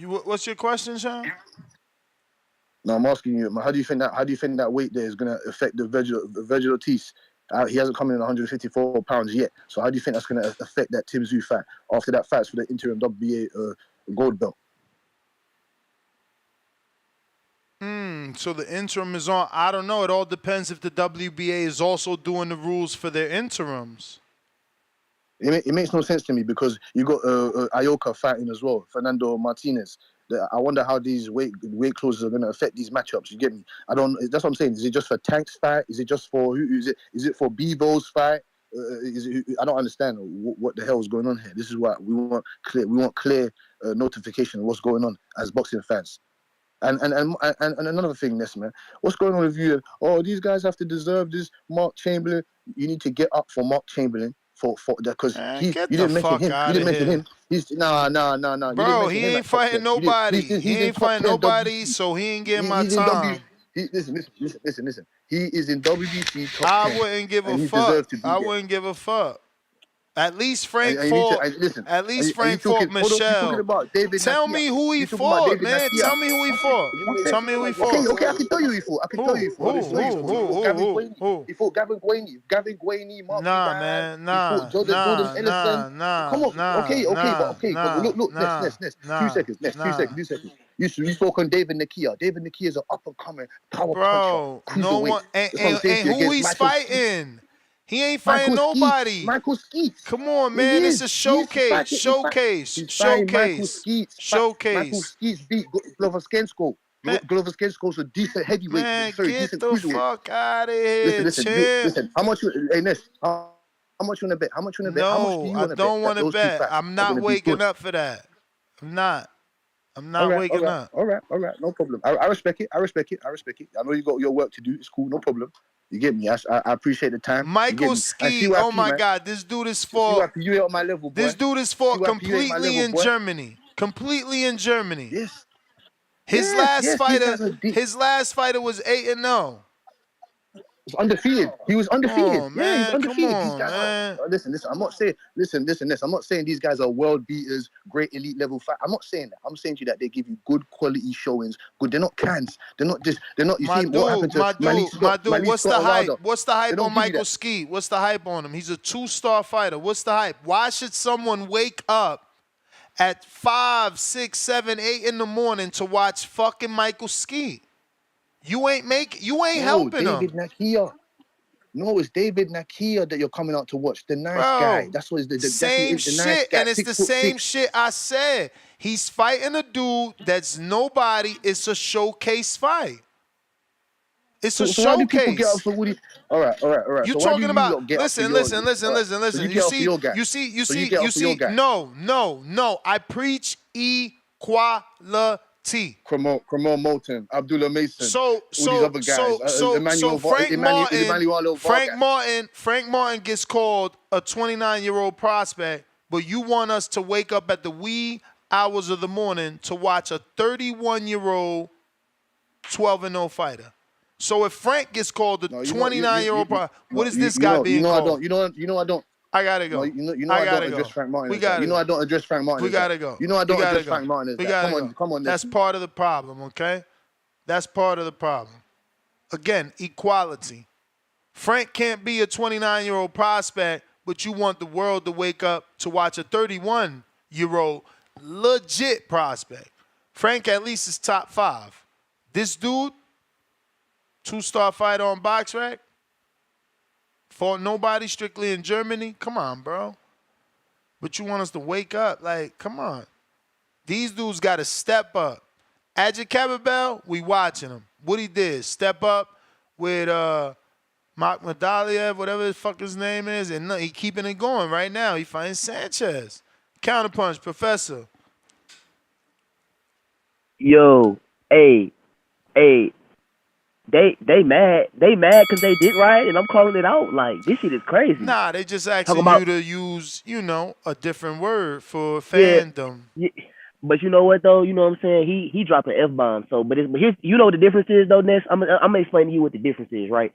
What's your question, Sean? Now I'm asking you, how do you think that weight there is gonna affect the Virgil Ortiz? He hasn't come in 154 pounds yet, so how do you think that's going to affect that Tim Tszyu fight after that fight's for the interim WBA gold belt? So the interim is on. I don't know. It all depends if the WBA is also doing the rules for their interims. It makes no sense to me because you got Ioka fighting as well, Fernando Martinez. I wonder how these weight clauses are going to affect these matchups. You get me? I don't. That's what I'm saying. Is it just for Tank's fight? Is it just for who? Is it for Bevo's fight? I don't understand what the hell is going on here. This is what we want clear. We want clear notification of what's going on as boxing fans. And another thing, this man, what's going on with you? Oh, these guys have to deserve this. Mark Chamberlain, you need to get up for Mark Chamberlain for that because you didn't mention him. You didn't mention him. He's nah. You didn't Bro, mention he him ain't at top fighting 10. nobody. He's He in ain't top fighting 10 nobody, WBC. so he ain't getting my He's in time. Listen. He is in WBC top I 10. wouldn't give a And he fuck. deserves to be I there. wouldn't give a fuck. At least Frank And you need to fought. listen. At least Are you Frank fought talking? Hold on. You talking Michelle. about David Tell Nakia? me who he You talking about fought, David man. Nakia? Tell me who he fought. Tell me who he fought. Okay, I can tell you who he fought. I can tell you who he fought. He fought Gavin Guaney. Who? He fought Gavin Guaney, Mark Nah, Duran. man. He fought Jordan Ellison. Come on. Okay. But look. Next. 2 seconds. Next. 2 seconds. 2 seconds. You spoke on David Nakia. David Nakia is an up-and-coming power puncher, Bro, no cruiserweight. one. That's what I'm saying And to you who against he's Michael Skeets. fighting? He ain't fighting nobody. Michael Skeets. Come on, He man. It's is. a showcase. He's fighting Michael Skeets. Michael Showcase. Skeets beat Glover Skensko. Glover Skensko's a decent heavyweight. Man, Decent get the cruiserweight. fuck out of here, champ. Listen. How much? Hey, Ness. How much you want to bet? How much do you No, I want to bet don't that want to those two bet. fights I'm are not going to be waking good? up for that. I'm not All waking up. right. No problem. I respect it. I know you got your work to do. It's cool. No problem. You get me? I appreciate the time. Michael Ski, oh my man. God, this dude is fought. You ain't on my level, boy. This dude is fought CYP, you ain't my completely level, in boy. Germany. Completely in Germany. Yes. His last fighter was 8-0. He was undefeated. He was undefeated. On, Yeah, he's man. Come undefeated. These on, guys man. are. Listen. I'm not saying. Listen. This. I'm not saying these guys are world beaters, great elite level fight. I'm not saying that. I'm saying to you that they give you good quality showings. Good. They're not cans. They're not just. They're not. You see what happened to Manny Scott? What's the hype? Wilder. What's the hype on Michael Ski? What's the hype on him? He's a 2-star fighter. What's the hype? Why should someone wake up at 5, 6, 7, 8 in the morning to watch fucking Michael Ski? You ain't helping David him. Nakia. No, it's David Nakia that you're coming out to watch. The nice guy. That's what the Same the shit, nice guy. and it's the same shit I said. He's fighting a dude that's nobody. It's a showcase fight. It's a so why do people get up showcase. for Woody? All right. You So why do talking you about? lot get up for Listen. your? So you get up for your guy. You see. No. I preach equality. Cromwell Moulton, Abdullah Mason, all these other guys. Frank Martin gets called a 29-year-old prospect, but you want us to wake up at the wee hours of the morning to watch a 31-year-old 12-0 fighter. So if Frank gets called a 29-year-old prospect, what is this guy being called? I don't. I gotta go. I don't address Frank Martin. I don't address Frank Martin. We gotta go. I don't address Frank Martin. Come on. That's part of the problem, okay? That's part of the problem. Again, equality. Frank can't be a 29-year-old prospect, but you want the world to wake up to watch a 31-year-old legit prospect. Frank at least is top 5. This dude, 2-star fighter on BoxRec, fought nobody, strictly in Germany. Come on, bro. But you want us to wake up? Like, come on. These dudes got to step up. Adjit Cababel, we watching him. What he did, step up with Mark Medaliev, whatever the fuck his name is, and he keeping it going right now. He fighting Sanchez. Counterpunch, Professor. Yo, hey. They mad because they did right, and I'm calling it out. Like, this shit is crazy. Nah, they just asking you to use, a different word for fandom. Yeah. But you know what though? You know what I'm saying? He dropped an F-bomb. So, but here's, you know what the difference is though, Ness? I'm gonna explain to you what the difference is, right?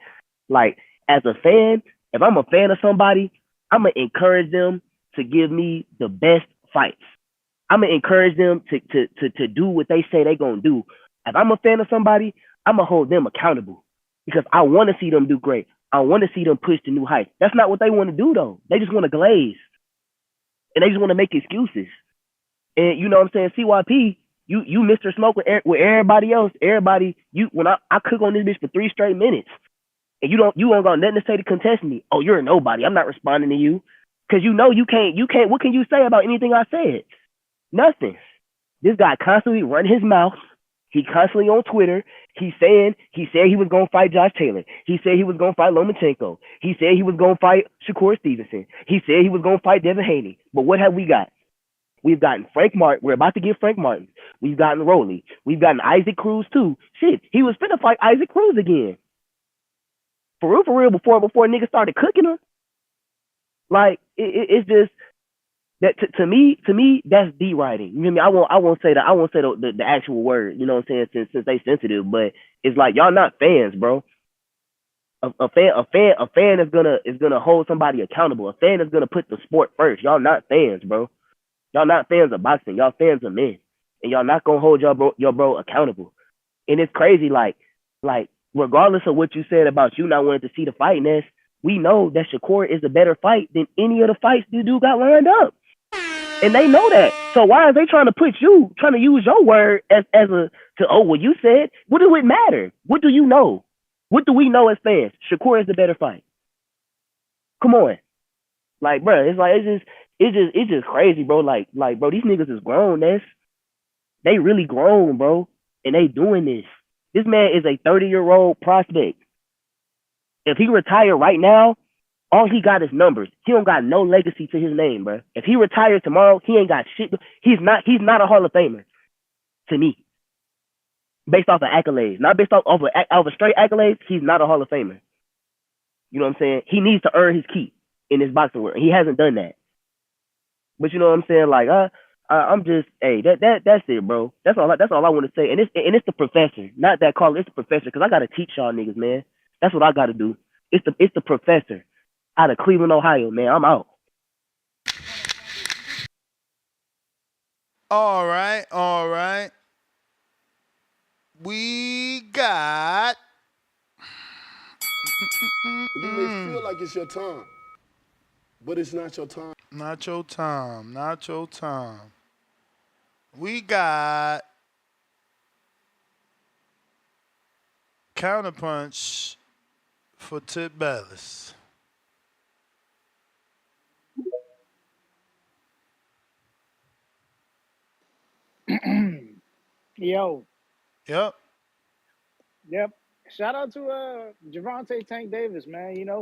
Like, as a fan, if I'm a fan of somebody, I'm gonna encourage them to give me the best fights. I'm gonna encourage them to do what they say they gonna do. If I'm a fan of somebody, I'm gonna hold them accountable because I want to see them do great. I want to see them push to new heights. That's not what they want to do though. They just want to glaze, and they just want to make excuses. And you know what I'm saying? CYP, you Mr. Smoke with everybody else. Everybody, when I cook on this bitch for 3 straight minutes, and you don't got nothing to say to contest me. Oh, you're a nobody. I'm not responding to you because you can't. What can you say about anything I said? Nothing. This guy constantly run his mouth. He constantly on Twitter. He said he was gonna fight Josh Taylor. He said he was gonna fight Lomachenko. He said he was gonna fight Shakur Stevenson. He said he was gonna fight Devin Haney. But what have we got? We've gotten Frank Martin. We're about to get Frank Martin. We've gotten Rolly. We've gotten Isaac Cruz too. Shit, he was finna fight Isaac Cruz again. For real, before niggas started cooking him. Like it's just that to me that's D writing. You know what I mean? I won't say the actual word. You know what I'm saying? Since they sensitive, but it's like y'all not fans, bro. A fan is gonna hold somebody accountable. A fan is gonna put the sport first. Y'all not fans, bro. Y'all not fans of boxing. Y'all fans of men, and y'all not gonna hold your bro accountable. And it's crazy, like regardless of what you said about you not wanting to see the fight, Ness, we know that Shakur is a better fight than any of the fights this dude got lined up. And they know that. So why are they trying to use your word as well, you said, what do it matter? What do you know? What do we know as fans? Shakur is the better fight. Come on. Like, bro, it's just crazy, bro. Like, bro, these niggas is grown, they really grown, bro. And they doing this. This man is a 30-year-old prospect. If he retire right now, all he got is numbers. He don't got no legacy to his name, bro. If he retires tomorrow, he ain't got shit. He's not a Hall of Famer to me. Based off of accolades. Not based off of straight accolades, he's not a Hall of Famer. You know what I'm saying? He needs to earn his keep in this boxing world. He hasn't done that. But you know what I'm saying? Like, I'm just, hey, that's it, bro. That's all I want to say. And it's the professor, not that caller. It's the professor, because I gotta teach y'all niggas, man. That's what I gotta do. It's the professor out of Cleveland, Ohio, man. I'm out. All right. We got. You may feel like it's your time, but it's not your time. Not your time. We got counterpunch for Tip Ballas. Yo. Yep. Shout out to Javante Tank Davis, man. You know,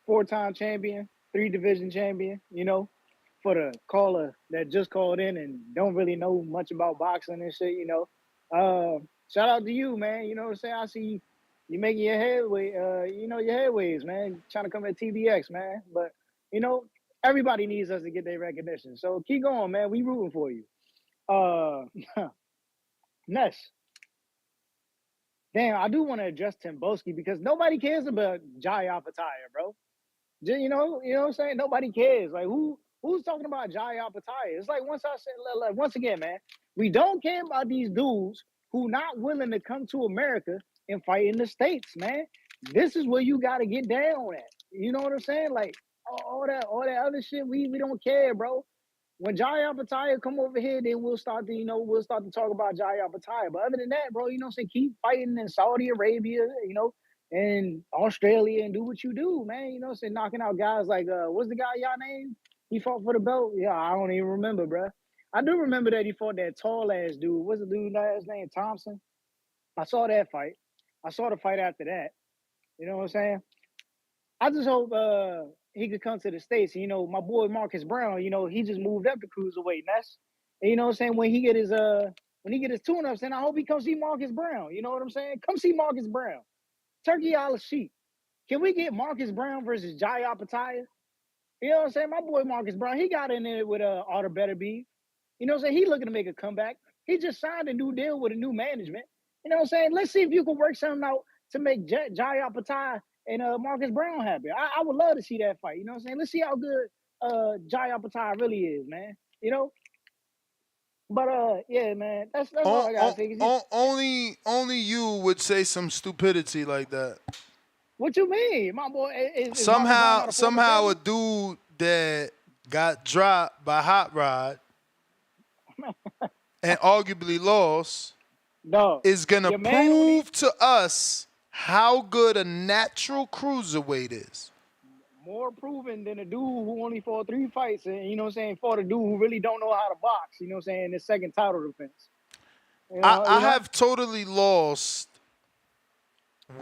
4-time champion, 3-division champion, you know, for the caller that just called in and don't really know much about boxing and shit, you know. Shout out to you, man. You know what I'm saying? I see you making your headway, your headways, man. Trying to come at TBX, man. But, you know, everybody needs us to get their recognition. So keep going, man. We rooting for you. Ness. Damn, I do want to address Timboski because nobody cares about Jai Alpataya, bro. You know what I'm saying? Nobody cares. Like who's talking about Jai Alpataya? It's like once I said, like once again, man, we don't care about these dudes who not willing to come to America and fight in the States, man. This is where you gotta get down at. You know what I'm saying? Like all that other shit, we don't care, bro. When Jai Alpataya come over here, then we'll start to talk about Jai Alpataya. But other than that, bro, you know what I'm saying? Keep fighting in Saudi Arabia, you know, and Australia and do what you do, man. You know what I'm saying? Knocking out guys like, what's the guy y'all name? He fought for the belt? Yeah, I don't even remember, bro. I do remember that he fought that tall-ass dude. What's the dude his name? Thompson? I saw that fight. I saw the fight after that. You know what I'm saying? I just hope he could come to the States. You know, my boy Marcus Brown, you know, he just moved up to cruiserweight. And you know what I'm saying? When he get his tune-ups, and I hope he comes see Marcus Brown. You know what I'm saying? Come see Marcus Brown. Turkey a la sheep. Can we get Marcus Brown versus Jai Alpataya? You know what I'm saying? My boy Marcus Brown, he got in there with Arthur Betterby. You know what I'm saying? He looking to make a comeback. He just signed a new deal with a new management. You know what I'm saying? Let's see if you can work something out to make Jai Alpataya and Marcus Brown happy. I would love to see that fight. You know what I'm saying? Let's see how good Jai Alpataya really is, man. You know? But yeah, man, that's all I gotta say. Only you would say some stupidity like that. What you mean, my boy? Is Marcus Brown not a Somehow a dude that got dropped by Hot Rod and arguably lost is gonna prove to us how good a natural cruiserweight is. more proven than a dude who only fought 3 fights and, you know what I'm saying, fought a dude who really don't know how to box, you know what I'm saying, in his second title defense. I have totally lost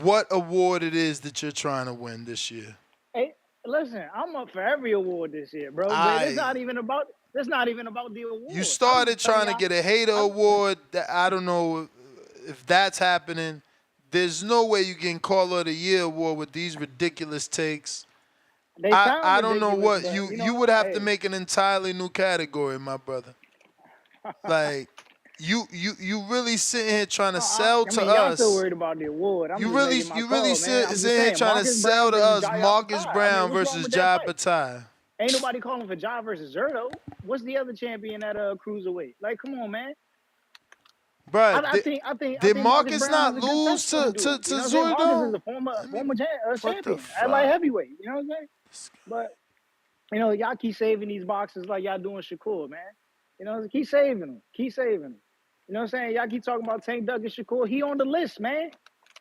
what award it is that you're trying to win this year. Hey, listen, I'm up for every award this year, bro. But it's not even about the award. You started trying to get a hater award. That I don't know if that's happening. There's no way you can call it a year award with these ridiculous takes. I don't know what you would have to make an entirely new category, my brother. Like you really sitting here trying to sell to y'all still us. worried about the award. I'm You just really making my call, man. sitting here trying to sell to us Marcus Brown versus Jai Patai. Ain't nobody calling for Jai versus Zerto. What's the other champion at cruiserweight? Like, come on, man. Bro, I think did Marcus Marcus not is a good lose test for the to dude. You know what I'm saying? Zerto? Marcus is a former champion at light heavyweight. You know what I'm saying? But y'all keep saving these boxes like y'all doing Shakur, man. You know, keep saving them. Keep saving them. You know what I'm saying? Y'all keep talking about Tank Doug and Shakur. He on the list, man.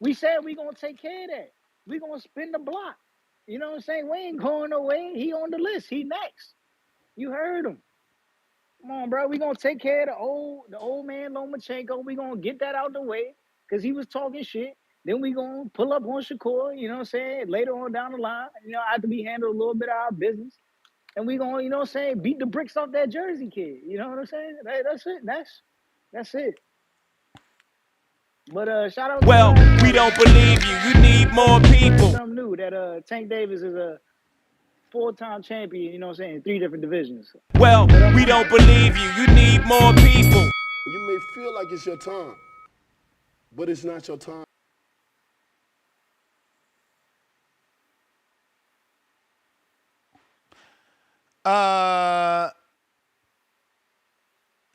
We said we gonna take care of that. We gonna spin the block. You know what I'm saying? We ain't going nowhere. He on the list. He next. You heard him. Come on, bro. We gonna take care of the old man Lomachenko. We gonna get that out the way because he was talking shit. Then we gonna pull up on Shakur. You know what I'm saying? Later on down the line, after we handle a little bit of our business, and we gonna, you know what I'm saying, beat the bricks off that Jersey kid. You know what I'm saying? That's it. That's it. But shout out. Well, we don't believe you. You need more people. Something new that Tank Davis is a 4-time champion. You know what I'm saying? In 3 different divisions. Well, we don't believe you. You need more people. You may feel like it's your time, but it's not your time.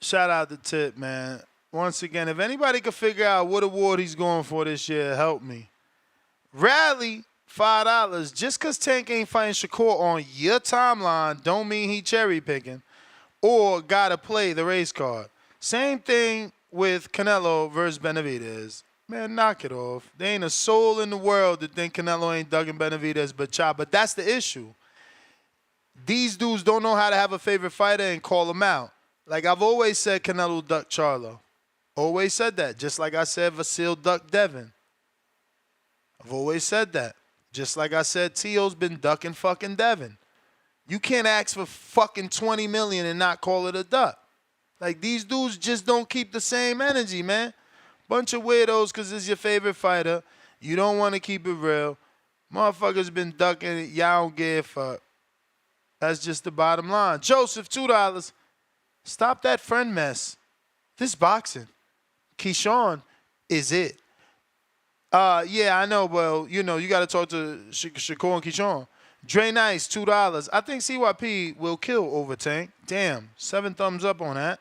Shout out to Tip, man. Once again, if anybody could figure out what award he's going for this year, help me. Rally, $5. Just because Tank ain't fighting Shakur on your timeline don't mean he cherry picking or gotta play the race card. Same thing with Canelo versus Benavidez. Man, knock it off. There ain't a soul in the world that think Canelo ain't ducking Benavidez but chop. But that's the issue. These dudes don't know how to have a favorite fighter and call them out. Like I've always said, Canelo ducked Charlo. Always said that. Just like I said, Vasil ducked Devin. I've always said that. Just like I said, T.O.'s been ducking fucking Devin. You can't ask for fucking $20 million and not call it a duck. Like these dudes just don't keep the same energy, man. Bunch of weirdos because it's your favorite fighter. You don't want to keep it real. Motherfuckers been ducking it. Y'all don't give a fuck. That's just the bottom line. Joseph, $2. Stop that friend mess. This boxing. Keyshawn is it. Yeah, I know. Well, you got to talk to Shakur and Keyshawn. Dre Nice, $2. I think CYP will kill over Tank. Damn, 7 thumbs up on that.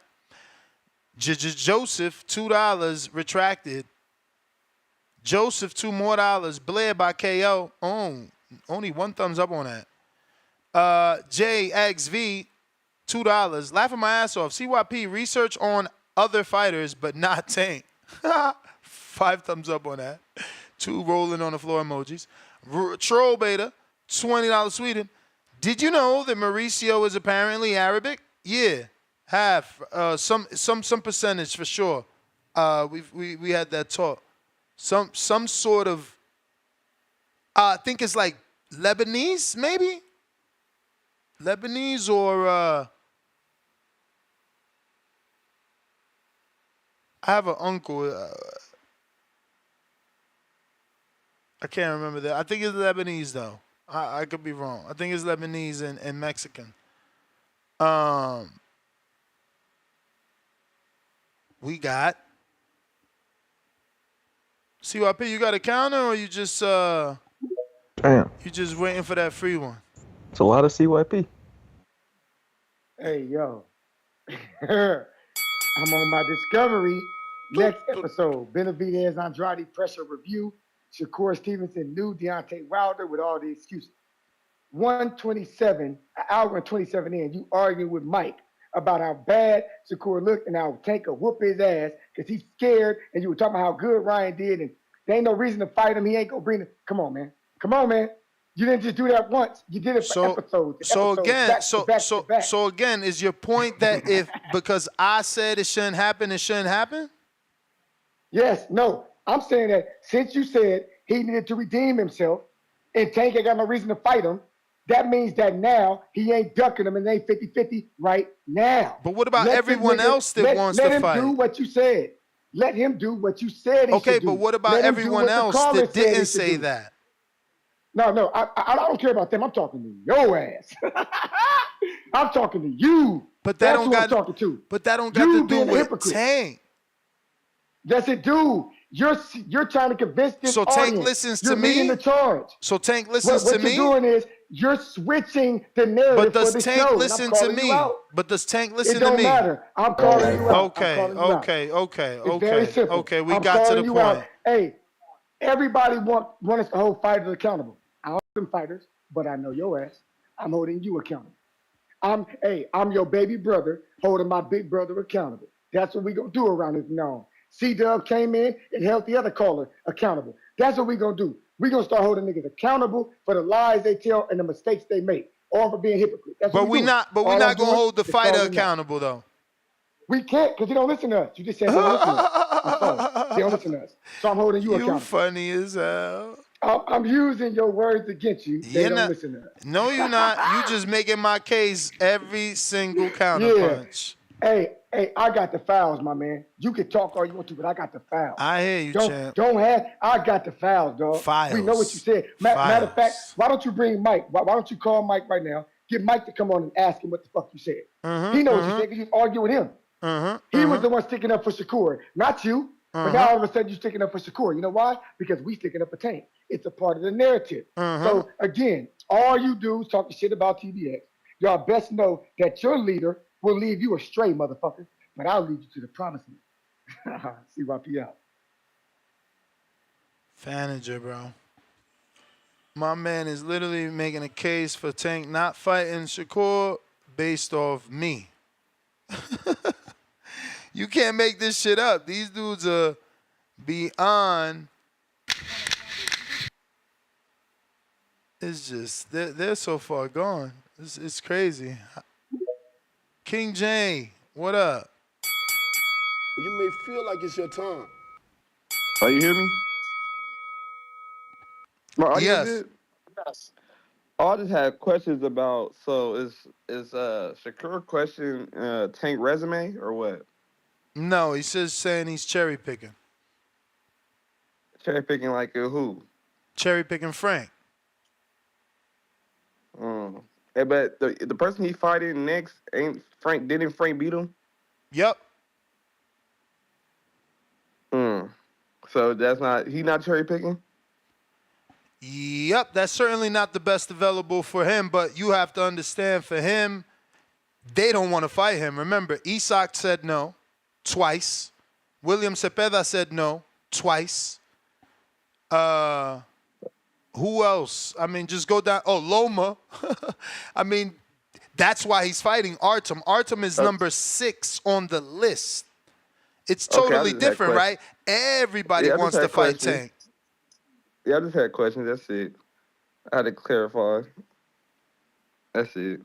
Joseph, $2, retracted. Joseph, $2 more. Blair by KO. Oh, only 1 thumbs up on that. JXV, $2. Laughing my ass off. CYP, research on other fighters, but not Tank. 5 thumbs up on that. 2 rolling on the floor emojis. Troll Beta, $20 Sweden. Did you know that Mauricio is apparently Arabic? Yeah, half. Some percentage for sure. We had that talk. Some sort of. I think it's like Lebanese, maybe. Lebanese or I have an uncle. I can't remember that. I think it's Lebanese though. I could be wrong. I think it's Lebanese and Mexican. We got CYP. You got a counter or you just Damn. You just waiting for that free one? It's a lot of CYP. Hey, yo. I'm on my Discovery next episode. Benavidez Andrade pressure review. Shakur Stevenson, new Deontay Wilder with all the excuses. 127, an hour and 27 in, you arguing with Mike about how bad Shakur looked and how Tank will whoop his ass because he's scared, and you were talking about how good Ryan did, and there ain't no reason to fight him. He ain't gonna bring it. Come on, man. Come on, man. You didn't just do that once. You did it for episodes, back to back to back. So again, is your point that if because I said it shouldn't happen, it shouldn't happen? Yes, no. I'm saying that since you said he needed to redeem himself and Tank ain't got no reason to fight him, that means that now he ain't ducking him and they 50-50 right now. But what about everyone else that wants to fight? Let him do what you said. Let him do what you said he should do. Okay, but what about everyone else that didn't say that? No, I don't care about them. I'm talking to your ass. I'm talking to you. But that That's don't who got. I'm talking to. But that don't got to do being a with hypocrite. Tank. Yes, it do. You're trying to convince this So audience. Tank listens you're to me. leading the charge. So Tank listens what to me. you're doing is you're switching the narrative But for does the Tank show. listen and I'm to calling me? you out. But does Tank listen It to don't me? matter. I'm calling you out. Okay. It's very simple. Okay, we I'm got to calling the you point. out. Hey, everybody want us to hold fighters accountable. I don't hold them fighters, but I know your ass. I'm holding you accountable. I'm your baby brother holding my big brother accountable. That's what we gonna do around this now. C-Dub came in and held the other caller accountable. That's what we gonna do. We gonna start holding niggas accountable for the lies they tell and the mistakes they make, or for being hypocrites. That's what But we're not gonna hold the fighter accountable though. We can't because you don't listen to us. You just said they don't listen to us. I saw it. They don't listen to us. So I'm holding you accountable. You funny as hell. I'm using your words against you. They don't listen to us. No, you're not. You just making my case every single counterpunch. Yeah. Hey, I got the fouls, my man. You can talk all you want to, but I got the fouls. I hear you, champ. I got the fouls, dog. Files. We know what you said. Matter of fact, why don't you bring Mike? Why don't you call Mike right now? Get Mike to come on and ask him what the fuck you said. He knows what you said because you argued with him. He was the one sticking up for Shakur, not you. But now all of a sudden you're sticking up for Shakur. You know why? Because we sticking up for Tank. It's a part of the narrative. So again, all you do is talk shit about TBX. Y'all best know that your leader will leave you astray, motherfucker. But I'll lead you to the promised land. CYP out. Fanager, bro. My man is literally making a case for Tank not fighting Shakur based off me. You can't make this shit up. These dudes are beyond. It's just, they're so far gone. It's crazy. King J, what up? You may feel like it's your time. Oh, you hear me? My audio Yes. good? Yes. Oh, I just had questions about. So is Shakur question Tank resume or what? No, he says saying he's cherry picking. Cherry picking like who? Cherry picking Frank. Hey, but the person he fighting next ain't Frank. Didn't Frank beat him? Yep. So that's not he not cherry picking. Yep, that's certainly not the best available for him, but you have to understand for him, they don't want to fight him. Remember, Isak said no twice. William Cepeda said no twice. Who else? I mean, just go down. Oh, Loma. I mean, that's why he's fighting Artem. Artem is number 6 on the list. It's totally different, right? Everybody wants to fight Tank. Yeah, I just had questions. That's it. I had to clarify. That's it.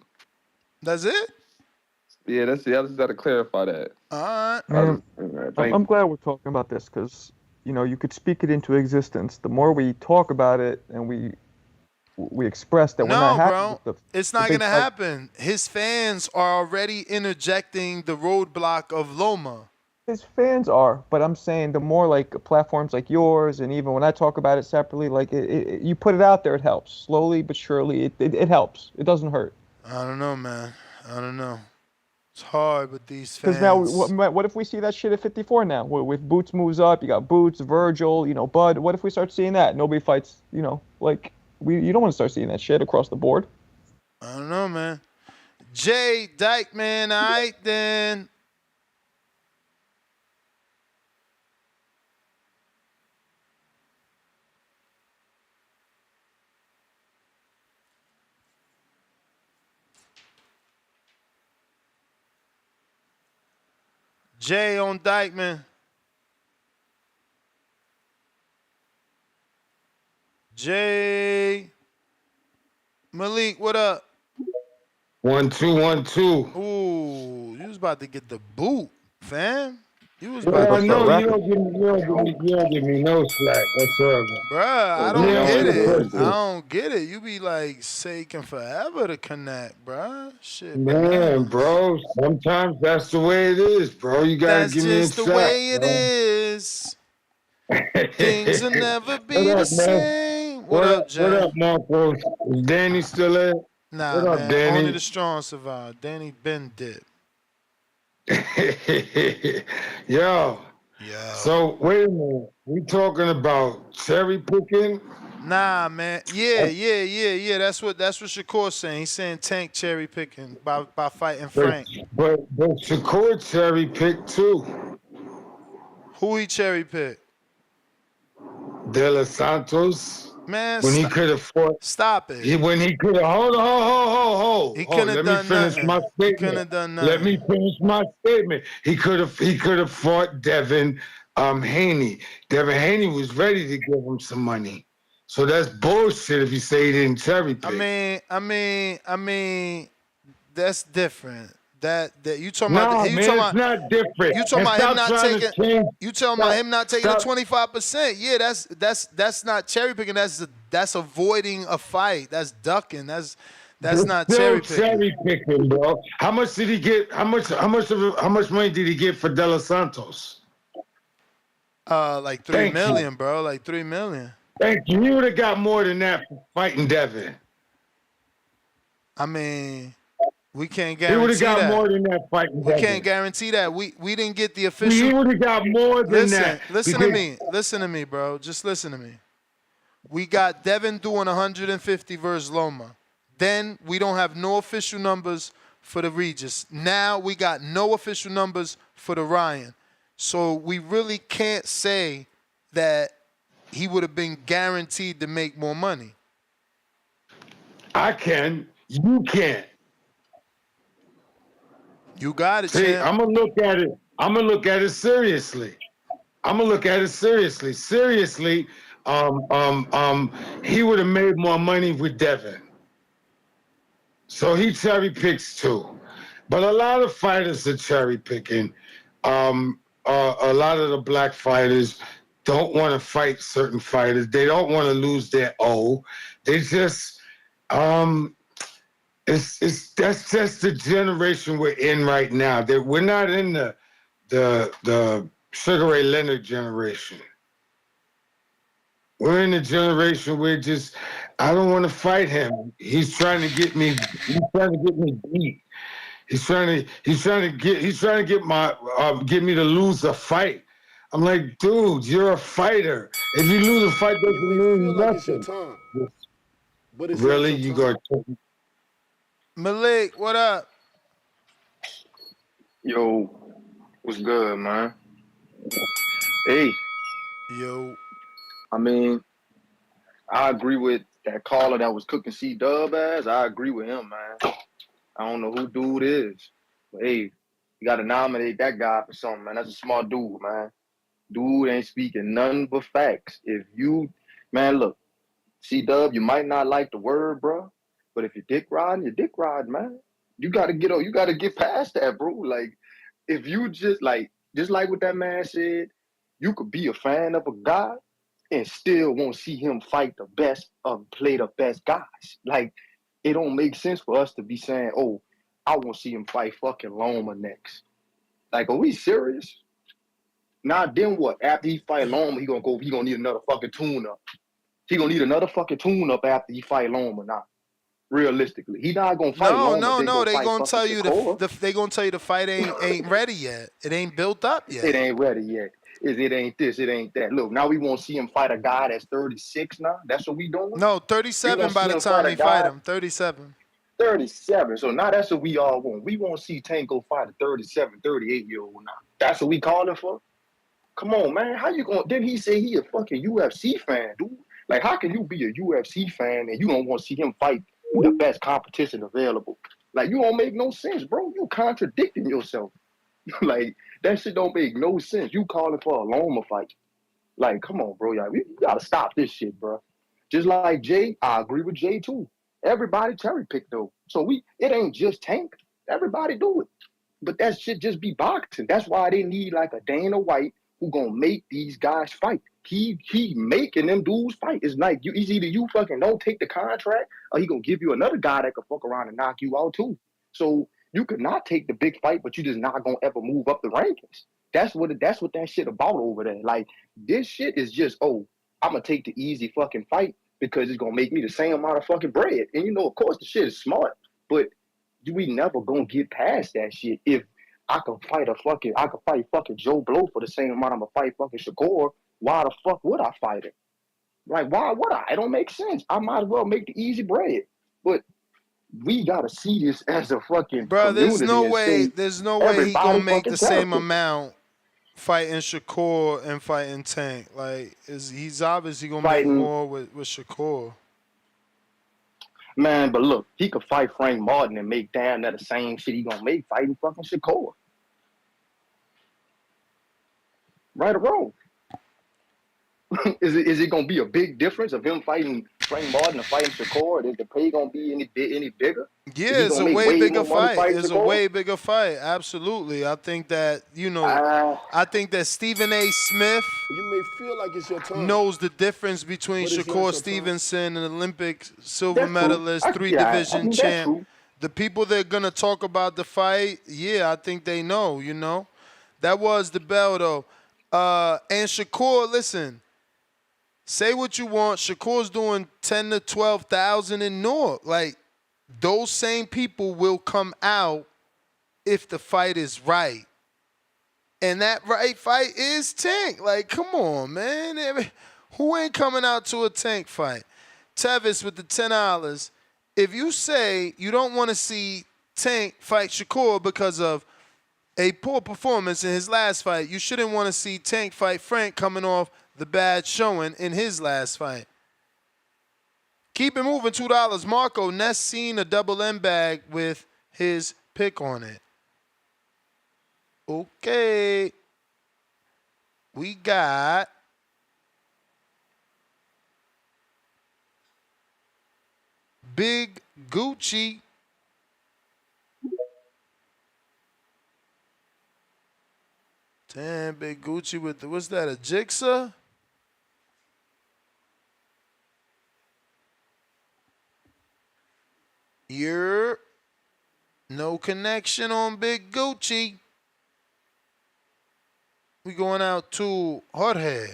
That's it? Yeah, that's it. I just got to clarify that. All Man, right. I'm glad we're talking about this because, you know, you could speak it into existence. The more we talk about it and we express that we're not happy with it's not going to happen. His fans are already interjecting the roadblock of Loma. His fans are, but I'm saying the more like platforms like yours, and even when I talk about it separately, like you put it out there, it helps. Slowly but surely, it helps. It doesn't hurt. I don't know, man. I don't know. It's hard with these fans. Because now, what if we see that shit at 54 now? With Boots moves up, you got Boots, Virgil, you know, Bud. What if we start seeing that? Nobody fights, you know, like you don't want to start seeing that shit across the board. I don't know, man. Jay Dykeman, all right then. Jay on Dykeman. Jay. Malik, what up? 1-2, 1-2. Ooh, you was about to get the boot, fam. You was Yeah, about to I get know the you boot. don't you don't give me no slack whatsoever. Bruh, I Let me don't ask get you a it. I question. don't get it. You be like taking forever to connect, bruh. Shit, Man, bananas. bro, sometimes that's the way it is, bro. You gotta That's give me a just the slack, way it bro. is. Things will never What be the up, man? same. What up, What Jay? up, Marcos? Is Danny still there? Nah, What up, man. Only Danny? the strong survive. Danny been dip. Yo. Yo. So wait a minute. We talking about cherry picking? Nah, man. Yeah. That's what Shakur saying. He's saying Tank cherry picking by fighting But Frank. but Shakur cherry picked too. Who he cherry picked? De Los Santos. Man, When he could have fought. stop it. When he could have He couldn't have Let me done finish nothing. my He couldn't statement. have done Let nothing. me finish my statement. He could have fought Devin Haney. Devin Haney was ready to give him some money. So that's bullshit if you say he didn't cherry pick. I mean, that's different. That you talking No, about? man, it's not different. You talking And about him stop not trying taking? to change. You talking about him not taking the Stop. 25%? Yeah, that's not cherry picking. That's avoiding a fight. That's ducking. That's It's not still cherry picking. cherry picking, bro. How much did he get? How much money did he get for De Los Santos? Like 3 Thank you. million, bro. Like 3 million. Thank you. He would have got more than that for fighting Devin. I mean, we can't He would have guarantee got that. more than that fighting We Devin. can't guarantee that. We didn't get the He official. would have got more than that. Listen to me. Listen to me, bro. Just listen to me. We got Devin doing 150 versus Loma. Then we don't have no official numbers for the Regis. Now we got no official numbers for the Ryan. So we really can't say that he would have been guaranteed to make more money. I can. You can't. You got it, See, champ. I'm gonna look at it. I'm gonna look at it seriously. Seriously, he would have made more money with Devin. So he cherry picks too. But a lot of fighters are cherry picking. A lot of the black fighters don't want to fight certain fighters. They don't want to lose their O. They just that's just the generation we're in right now. That we're not in the Sugar Ray Leonard generation. We're in a generation where just I don't want to fight him. He's trying to get me. He's trying to get me beat. He's trying to get me to lose a fight. I'm like, dude, you're a fighter. If you lose a fight, You doesn't may feel mean like it's your nothing. time, but it's not Really, your you time. go. Malik, what up? Yo, what's good, man? Hey, Yo. I mean, I agree with that caller that was cooking C-Dub ass. I agree with him, man. I don't know who dude is, but hey, you got to nominate that guy for something, man. That's a smart dude, man. Dude ain't speaking nothing but facts. If you, man, look, C-Dub, you might not like the word, bro, but if you're dick riding, man. You got to you got to get past that, bro. Like, if you just like what that man said, you could be a fan of a guy and still won't see him fight the best play the best guys. Like, it don't make sense for us to be saying, oh, I want to see him fight fucking Loma next. Like, are we serious? Now then what? After he fight Loma, he gonna need another fucking tune-up. He gonna need another fucking tune-up after he fight Loma now. Realistically. He not gonna fight Loma, then go They fight gonna fucking tell you Shakur. they gonna tell you the fight ain't ready yet. It ain't built up yet. It ain't ready yet. It ain't this, it ain't that. Look, now we won't see him fight a guy that's 36 now. That's what we doing? No, You 37 won't by see the him fight time a he fight guy him. 37. 37. So now that's what we all want. We won't see Tank fight a 37, 38-year-old now. That's what we calling for? Come on, man. How you going? Then he say he a fucking UFC fan, dude. Like, how can you be a UFC fan and you don't want to see him fight the best competition available? Like, you don't make no sense, bro. You contradicting yourself. Like, that shit don't make no sense. You calling for a Loma fight. Like, come on, bro. Y'all, we gotta stop this shit, bro. Just like Jay, I agree with Jay too. Everybody cherry pick though. So it ain't just Tank. Everybody do it. But that shit just be boxing. That's why they need like a Dana White who gonna make these guys fight. He making them dudes fight. It's like it's either you fucking don't take the contract or he gonna give you another guy that can fuck around and knock you out too. So you could not take the big fight, but you just not gonna ever move up the rankings. That's what that shit about over there. Like this shit is just, I'm gonna take the easy fucking fight because it's gonna make me the same amount of fucking bread. And you know, of course the shit is smart, but we never gonna get past that shit. If I could fight fucking Joe Blow for the same amount I'm gonna fight fucking Shakur, why the fuck would I fight him? Like, why would I? It don't make sense. I might as well make the easy bread. But we gotta see this as a fucking Bro, community there's no way he gonna make the same character. amount fighting Shakur and fighting Tank. Like, he's obviously gonna make more with Shakur. Man, but look, he could fight Frank Martin and make damn near the same shit he gonna make fighting fucking Shakur. Right or wrong? Is it gonna be a big difference of him fighting Frank Martin and fighting Shakur? Is the pay gonna be any bigger? Yeah, it's a way bigger fight. It's a way bigger fight. Absolutely. I think that, I think that Stephen A. Smith knows the difference between Shakur Stevenson, an Olympic silver medalist, three-division champ. The people that are going to talk about the fight, I think they know, That was the bell, though. And Shakur, listen, say what you want. Shakur's doing 10 to 12,000 in Newark. Like, those same people will come out if the fight is right. And that right fight is Tank. Like, come on, man. Who ain't coming out to a Tank fight? Tevis with the $10. If you say you don't want to see Tank fight Shakur because of a poor performance in his last fight, you shouldn't want to see Tank fight Frank coming off the bad showing in his last fight. Keep it moving, $2. Marco, Ness seen a double M bag with his pick on it. Okay. We got Big Gucci. Damn, Big Gucci with what's that, a jigsaw? You're no connection on Big Gucci. We going out to Jorge.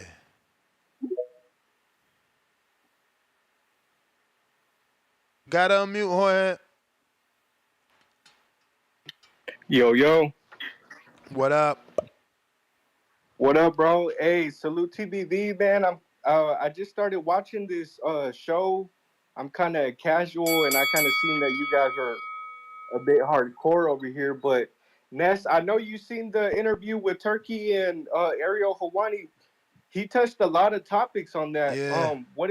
Gotta unmute Jorge. Yo. What up? What up, bro? Hey, salute TBV, man. I just started watching this show. I'm kind of casual, and I kind of seen that you guys are a bit hardcore over here. But Ness, I know you seen the interview with Turkey and Ariel Hawani. He touched a lot of topics on that. Yeah. What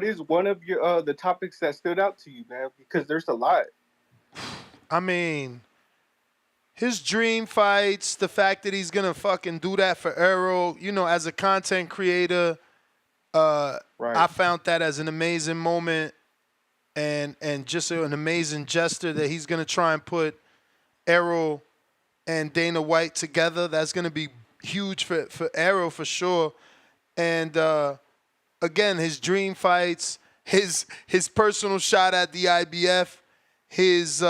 is one of your the topics that stood out to you, man? Because there's a lot. I mean, his dream fights, the fact that he's gonna fucking do that for Errol, as a content creator, I found that as an amazing moment and just an amazing gesture that he's gonna try and put Errol and Dana White together. That's gonna be huge for Errol for sure. And again, his dream fights, his personal shot at the IBF. His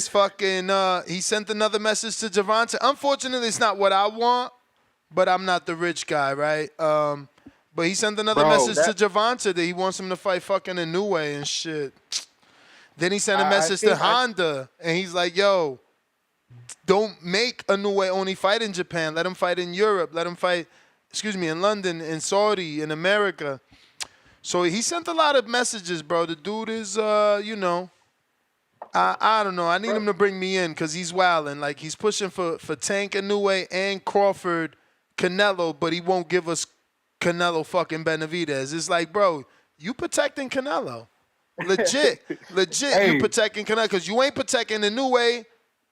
fucking he sent another message to Javante. Unfortunately, it's not what I want, but I'm not the rich guy, right? But he sent another message to Javante that he wants him to fight fucking Inoue and shit. Then he sent a message to Honda, and he's like, yo, don't make Inoue only fight in Japan. Let him fight in Europe. Let him fight, in London, in Saudi, in America. So he sent a lot of messages, bro. The dude is, I don't know. I need him to bring me in because he's wilding. Like, he's pushing for Tank Inoue and Crawford Canelo, but he won't give us Canelo fucking Benavidez. It's like, bro, you protecting Canelo. Legit, you protecting Canelo because you ain't protecting Inoue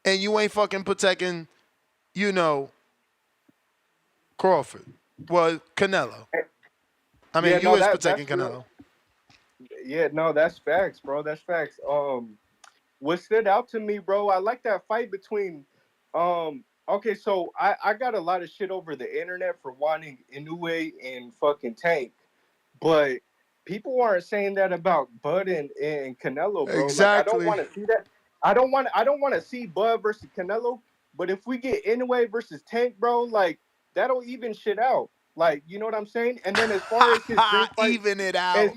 and you ain't fucking protecting, Crawford. Well, Canelo. I mean, you is protecting Canelo. Yeah, no, that's facts, bro. That's facts. What stood out to me, bro, I like that fight between okay, so I got a lot of shit over the internet for wanting Inoue and fucking Tank. But people aren't saying that about Bud and Canelo, bro. Like I don't Exactly. want to see that. I don't want to see Bud versus Canelo, but if we get Inoue versus Tank, bro, like that'll even shit out. Like, you know what I'm saying? And then as far as his dream fight, Even it as out.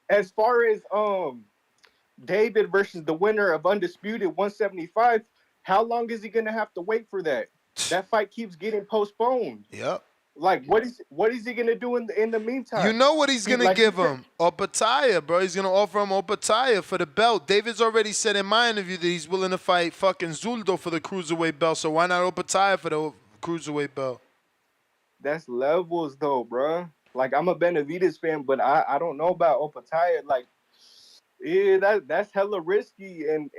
as far as David versus the winner of Undisputed 175, how long is he gonna have to wait for that? That fight keeps getting postponed. Yep. Like what is he gonna do in the You meantime? know what he's He gonna like he give said, him? Opataya, bro. He's gonna offer him Opataya for the belt. David's already said in my interview that he's willing to fight fucking Zuldo for the cruiserweight belt. So why not Opataya for the cruiserweight belt? that's levels though, bro. Like I'm a Benavides fan, but I don't know about Opataya. Like, yeah, that's hella risky and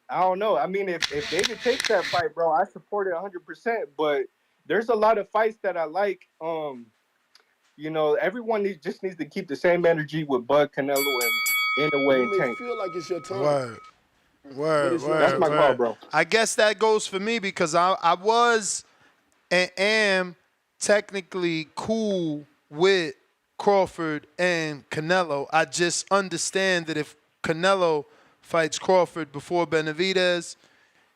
I don't know. I mean, if David takes that fight, bro, I support it 100%. But there's a lot of fights that I like. Everyone just needs to keep the same energy with Bud, Canelo, and Inoue You and may Tank. feel like it's your time, Word. but Word, it's not That's your word, my call, time. word. bro. I guess that goes for me because I was and am technically cool with Crawford and Canelo. I just understand that if Canelo fights Crawford before Benavidez,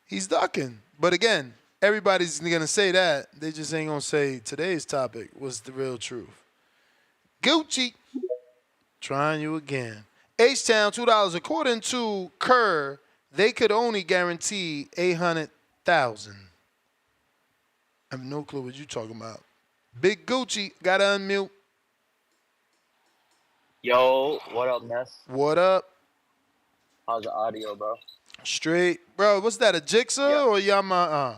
he's ducking. But again, everybody's gonna say that. They just ain't gonna say today's topic was the real truth. Gucci, trying you again. H-Town, $2. According to Kerr, they could only guarantee 800,000. I have no clue what you're talking about. Big Gucci, gotta unmute. Yo, what up, Ness? What up? How's the audio, bro? Straight. Bro, what's that, a Yeah. Jigsaw or Yamaha?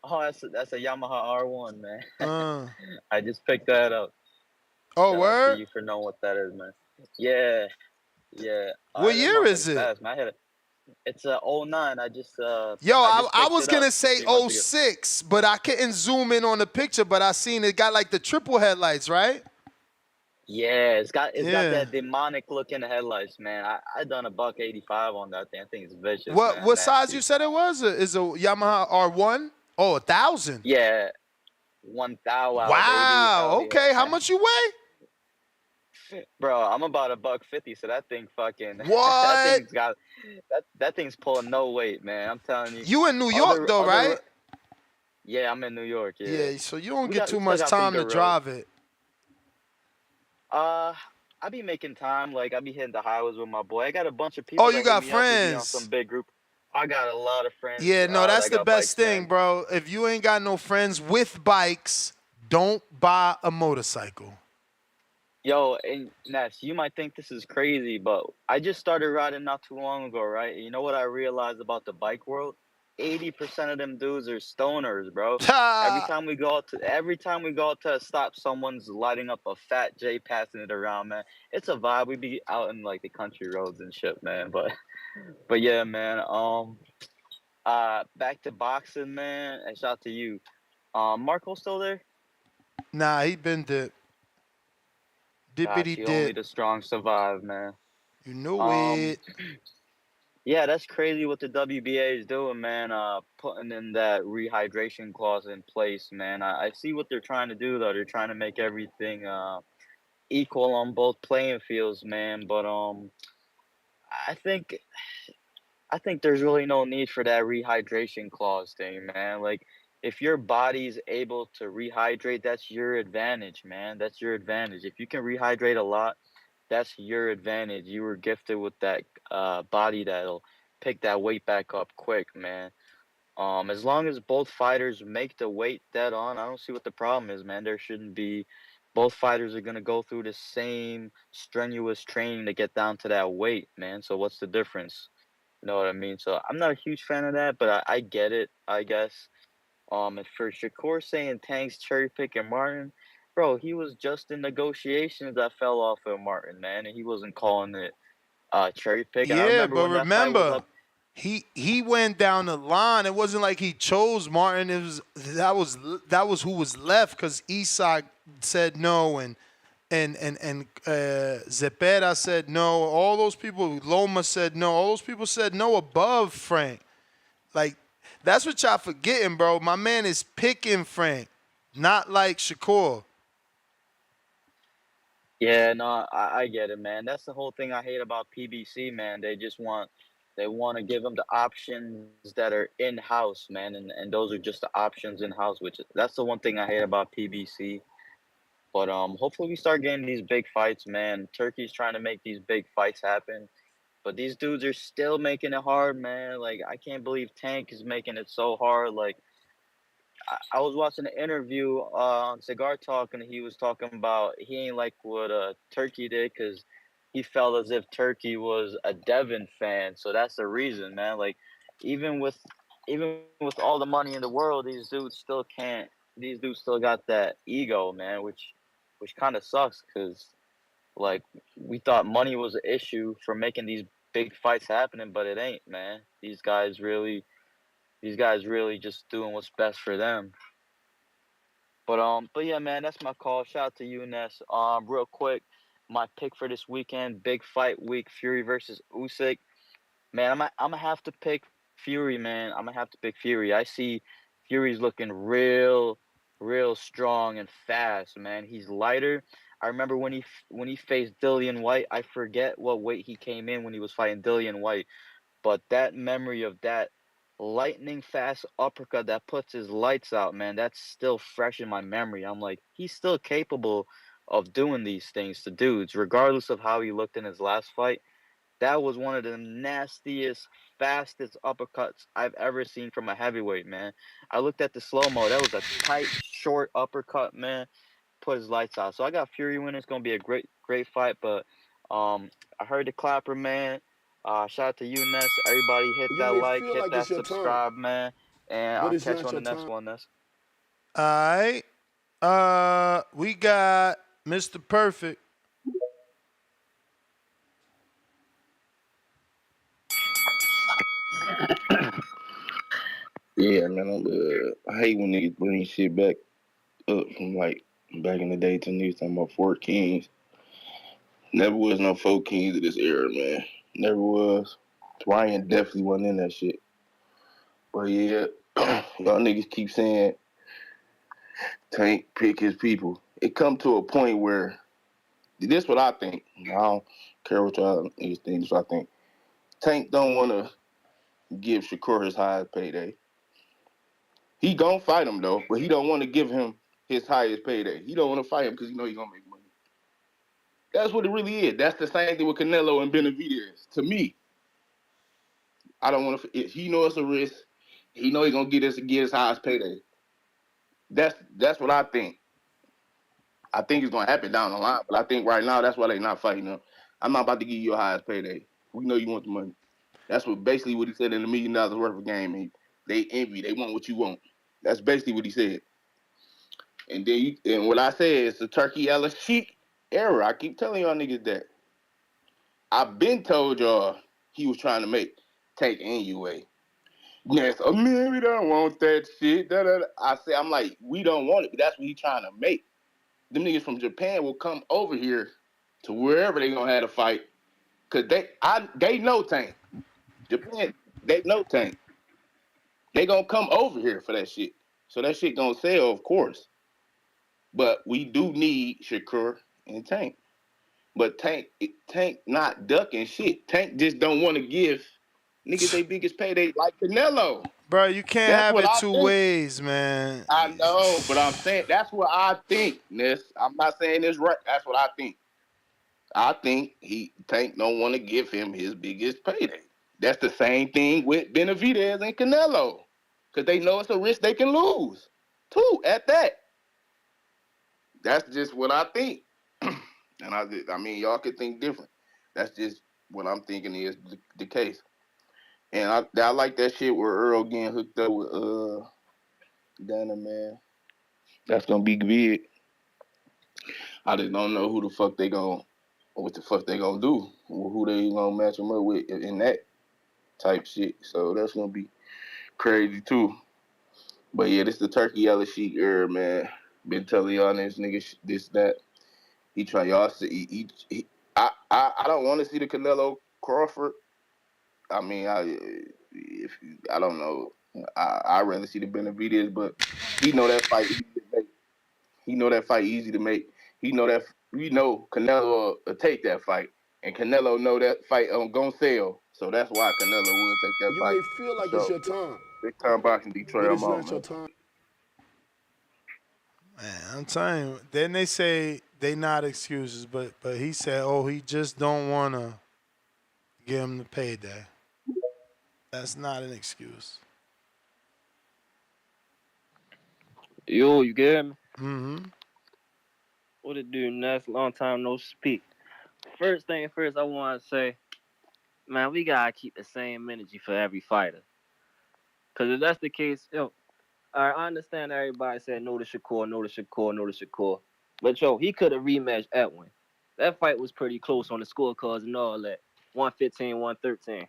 Oh, that's a Yamaha R1, man. Uh. I just picked that up. Oh, Shout out to word? you for knowing what that is, man. Yeah, yeah. What That year is motherfucker's it? fast, man. It's a '09. Yo, I I picked was it up gonna say 3 months ago. '06, but I couldn't zoom in on the picture, but I seen it got like the triple headlights, right? Yeah, it's got Yeah. that demonic look in the headlights, man. I done a $185 on that thing. I think it's vicious, man. What size you Nasty. said it was? Is a Yamaha R1? Oh, 1,000. Yeah, 1 thou, baby. Wow. Hell Okay. How yeah. much you weigh? Bro, I'm about $150, so that thing fucking that What? thing's got that thing's pulling no weight, man. I'm telling you. You in New York Other though, right? other Yeah, I'm in New York, yeah. Yeah. So you don't We get got too we still much got some time to good roads. drive it. Uh I be making time, like I be hitting the highways with my boy. I got a bunch of Oh, people you that hit got me up. We be on some friends. big group. I got a lot of friends Yeah. No, that's that the got best bikes, thing, man. bro. If you ain't got no friends with bikes, don't buy a motorcycle. Yo, and Ness, you might think this is crazy, but I just started riding not too long ago, right? And you know what I realized about the bike world? 80% of them dudes are stoners, bro. Every time we go out to a stop, someone's lighting up a fat J, passing it around, man. It's a vibe. We be out in like the country roads and shit, man. But yeah, man. Back to boxing, man. And shout out to you. Marco still there? Nah, he been dip. Dippity Gosh, only dip. the strong survive, man. You know Um, it. yeah, that's crazy what the WBA is doing, man. Putting in that rehydration clause in place, man. I see what they're trying to do, though. They're trying to make everything equal on both playing fields, man. But I think I think there's really no need for that rehydration clause thing, man. Like, if your body's able to rehydrate, that's your advantage, man. That's your advantage. If you can rehydrate a lot, that's your advantage. You were gifted with that body that'll pick that weight back up quick, man. As long as both fighters make the weight dead on, I don't see what the problem is, man. There shouldn't be. Both fighters are gonna go through the same strenuous training to get down to that weight, man. So what's the difference? You know what I mean? So I'm not a huge fan of that, but I get it, I guess. And for Shakur saying Tank's cherry picking Martin, bro, he was just in negotiations that fell off of Martin, man, and he wasn't calling it cherry pick. And I Yeah, remember but when that fight was remember, up. he went down the line. It wasn't like he chose Martin. It was that was who was left because Isak said no, and and Zepeda said no. All those people, Loma said no. All those people said no above Frank. Like, that's what y'all forgetting, bro. My man is picking Frank, not like Shakur. Yeah, no, I get it, man. That's the whole thing I hate about PBC, man. They want to give them the options that are in house, man, and those are just the options in house, which that's the one thing I hate about PBC. But hopefully we start getting these big fights, man. Turkey's trying to make these big fights happen, but these dudes are still making it hard, man. Like, I can't believe Tank is making it so hard. Like, I was watching an interview on Cigar Talk, and he was talking about he ain't like what Turkey did because he felt as if Turkey was a Devin fan. So that's the reason, man. Like, even with even with all the money in the world, these dudes still can't. These dudes still got that ego, man, which kind of sucks because like we thought money was an issue for making these big fights happening, but it ain't, man. These guys really just doing what's best for them. But yeah, man, that's my call. Shout out to you, Ness. Real quick, my pick for this weekend, big fight week, Fury versus Usyk. Man, I'm gonna have to pick Fury, man. I'm gonna have to pick Fury. I see Fury's looking real strong and fast, man. He's lighter. I remember when he faced Dillian White. I forget what weight he came in when he was fighting Dillian White, but that memory of that lightning fast uppercut that puts his lights out, man, that's still fresh in my memory. I'm like, he's still capable of doing these things to dudes, regardless of how he looked in his last fight. That was one of the nastiest, fastest uppercuts I've ever seen from a heavyweight, man. I looked at the slow mo. That was a tight, short uppercut, man. Put his lights out. So I got Fury winning. It's gonna be a great fight. But I heard the clapper, man. Shout out to you, Ness. Everybody hit You that may like, feel hit like that it's your time, subscribe, man. And but I'll it's catch you not on the your next time. one, Ness. All right. We got Mr. Perfect. Yeah, man. I hate when niggas bring shit back up from like back in the day to niggas talking about four kings. Never was no four kings of this era, man. Never was. Ryan definitely wasn't in that shit. But yeah, y'all niggas keep saying Tank pick his people. It come to a point where this what I think. I don't care what y'all niggas think. This what I think. Tank don't want to give Shakur his highest payday. He gonna fight him though, but he don't want to give him his highest payday. He don't want to fight him because he know he gonna make money. That's what it really is. That's the same thing with Canelo and Benavidez. To me, I don't want to. If he know it's a risk, he know he gonna get his highest payday. That's what I think. I think it's gonna happen down the line, but I think right now that's why they not fighting him. I'm not about to give you your highest payday. We know you want the money. That's what basically what he said in $1 million worth of game. They envy. They want what you want. That's basically what he said. And then and what I said is the Turkey Ellis Sheik era. I keep telling y'all niggas that. I've been told y'all he was trying to make Tank and UA. Yes, oh man, we don't want that shit. Da, da, da. I'm like, we don't want it, but that's what he trying to make. Them niggas from Japan will come over here to wherever they gonna have a fight. Cause they know Tank. Japan, they know Tank. They gonna come over here for that shit. So that shit gonna sell, of course. But we do need Shakur and Tank. But Tank not ducking shit. Tank just don't want to give niggas their biggest payday like Canelo. Bro, you can't That's have what it I two think. ways, man. I know, but I'm saying that's what I think, Ness. I'm not saying this right. That's what I think. I think Tank don't want to give him his biggest payday. That's the same thing with Benavidez and Canelo. Cause they know it's a risk they can lose. Too, at that. That's just what I think. And I mean, y'all could think different. That's just what I'm thinking is the case. And I like that shit where Earl getting hooked up with Dana, man. That's gonna be big. I just don't know what the fuck they gonna do, who they gonna match him up with in that type shit. So that's gonna be crazy too. But yeah, this the Turkey Yellow Sheik era, man. Been telling y'all this nigga this that. He try y'all see. I don't want to see the Canelo Crawford. I mean, I don't know. I rather see the Benavidez, but he know that fight easy to make. He know that fight easy to make. He know that Canelo will take that fight, and Canelo know that fight gonna sell. So that's why Canelo would take that You fight. may feel like it's So your time, big time boxing, but Detroit. it's I'm out, not your man. time. Man, I'm telling you. Then they say they not excuses, but he said, oh, he just don't want to give him the payday. That's not an excuse. Yo, you get me? Mm-hmm. What it do, Ness? Long time no speak. First thing first, I want to say, man, we gotta keep the same energy for every fighter. Cause if that's the case, yo, I understand everybody said no to Shakur, no to Shakur, no to Shakur. But yo, he could have rematched Edwin. That fight was pretty close on the scorecards and all that. 115, 113.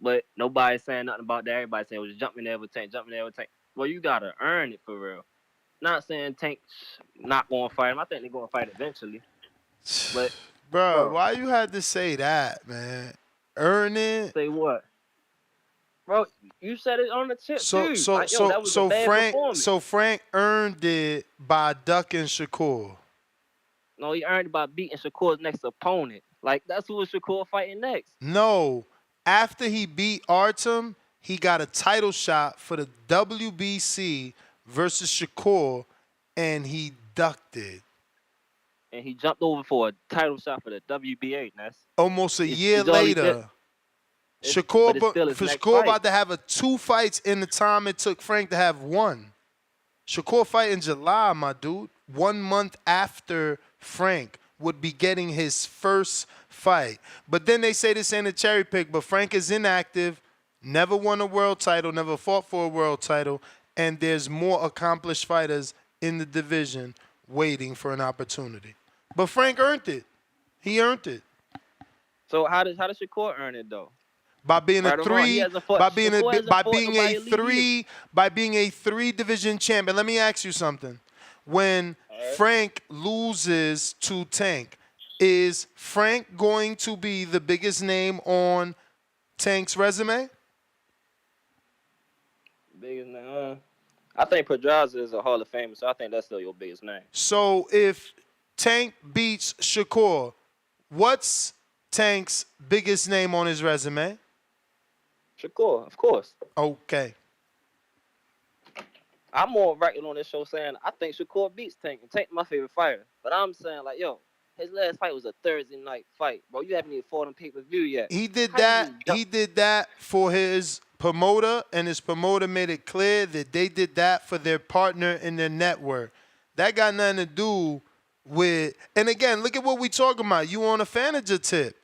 But nobody's saying nothing about that. Everybody saying it was jumping there with Tank, jumping there with Tank. Well, you gotta earn it for real. Not saying Tank's not gonna fight him. I think they're gonna fight eventually. But Bro, bro, why you had to say that, man? Earn it. say what? Bro, you said it on the tip So too. so Like, yo, so that was a so bad Frank performance. so Frank earned it by ducking Shakur. No, he earned it by beating Shakur's next opponent. Like, that's who was Shakur fighting next. No, after he beat Artem, he got a title shot for the WBC versus Shakur, and he ducked it. And he jumped over for a title shot for the WBA. That's Almost a year it's all he did. later, Shakur, But it's still his for next Shakur fight. about to have 2 fights in the time it took Frank to have 1. Shakur fight in July, my dude. 1 month after Frank would be getting his first fight. But then they say this ain't a cherry pick, but Frank is inactive, never won a world title, never fought for a world title, and there's more accomplished fighters in the division waiting for an opportunity. But Frank earned it. He earned it. So how does Shakur earn it though? By being a Right or wrong, he three, hasn't fought. by being a Shakur hasn't by fought being a nobody elite either. three, by being a 3 division champion. Let me ask you something. When Frank loses to Tank, is Frank going to be the biggest name on Tank's resume? Biggest name. I think Pedraza is a Hall of Famer, so I think that's still your biggest name. So if Tank beats Shakur, what's Tank's biggest name on his resume? Shakur, of course. Okay. I'm more record on this show saying I think Shakur beats Tank, and Tank my favorite fighter. But I'm saying like, yo, his last fight was a Thursday night fight, bro. You haven't even fought on pay-per-view yet. He did How you that. just jump- He did that for his promoter, and his promoter made it clear that they did that for their partner in their network. That got nothing to do with. And again, look at what we talking about. You on a Fanager tip.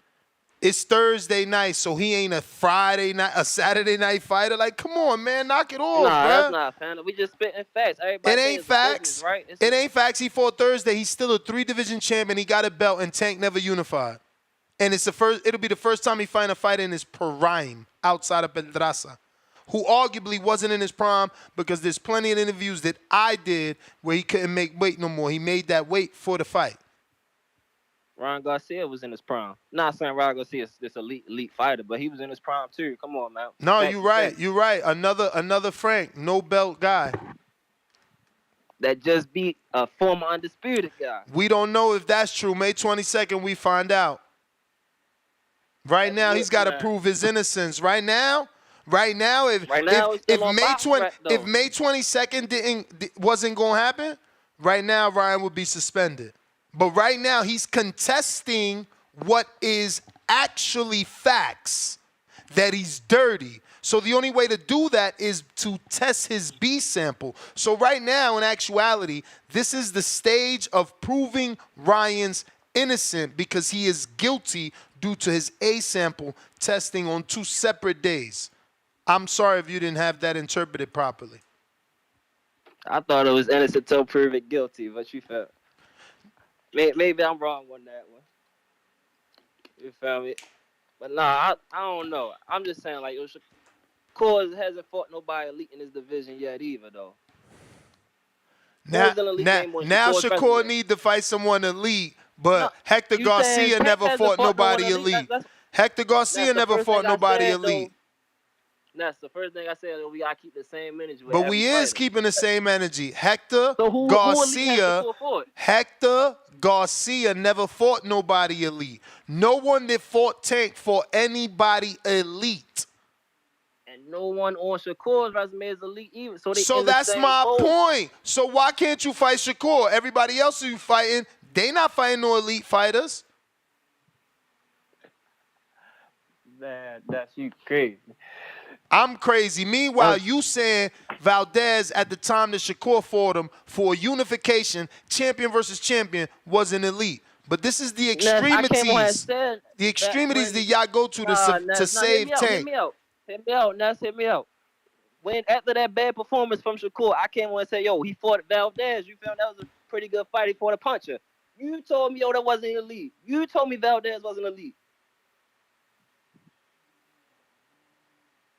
It's Thursday night, so he ain't a Friday night, a Saturday night fighter. Like, come on, man, knock it off, Nah, bruh. that's not fan. We just spitting facts. Everybody It say ain't it's a business, facts. right? It ain't facts. He fought Thursday. He's still a 3 division champion. He got a belt, and Tank never unified. And it'll be the first time he find a fight in his prime outside of Pedraza, who arguably wasn't in his prime because there's plenty of interviews that I did where he couldn't make weight no more. He made that weight for the fight. Ron Garcia was in his prime. Not saying Ron Garcia is this elite fighter, but he was in his prime too. Come on, man. No, Facts you're is right. facts. You're right. Another Frank, no belt guy. That just beat a former undisputed guy. We don't know if that's true. May 22nd, we find out. Right now, he's got to prove his innocence. Right now, if it's still on box track, though. if May 22nd wasn't gonna happen, right now Ryan would be suspended. But right now, he's contesting what is actually facts, that he's dirty. So the only way to do that is to test his B sample. So right now, in actuality, this is the stage of proving Ryan's innocent because he is guilty due to his A sample testing on 2 separate days. I'm sorry if you didn't have that interpreted properly. I thought it was innocent till proven guilty, but you felt. Maybe I'm wrong on that one. You feel me? But nah, I don't know. I'm just saying, like, Shakur hasn't fought nobody elite in his division yet either, though. Who is an elite name on Now Shakur's Shakur resume? need to fight someone elite, No, but Hector you saying Garcia Tank never hasn't fought fought no one nobody elite? elite. Hector Garcia That's the never first thing fought I nobody said, elite. though. That's the first thing I said. We gotta keep the same energy with But every we is fighter. keeping the same energy. Hector So who elite has Garcia, Shakur fought? Hector Garcia never fought nobody elite. No one that fought Tank fought anybody elite. And no one on Shakur's resume is elite either. So they So in the that's same my boat. point. So why can't you fight Shakur? Everybody else who you fighting, they not fighting no elite fighters. Man, that's you crazy. I'm crazy. Meanwhile, you saying Valdez at the time that Shakur fought him for a unification, champion versus champion, was an elite. But this is the Ness, I came on and extremities. said The that extremities that when y'all go to to Ness, hear save me out, Tank. Hit me out, Ness, hit me out. When after that bad performance from Shakur, I came on and said, yo, he fought Valdez. You felt that was a pretty good fight. He fought a puncher. You told me, yo, that wasn't elite. You told me Valdez wasn't elite.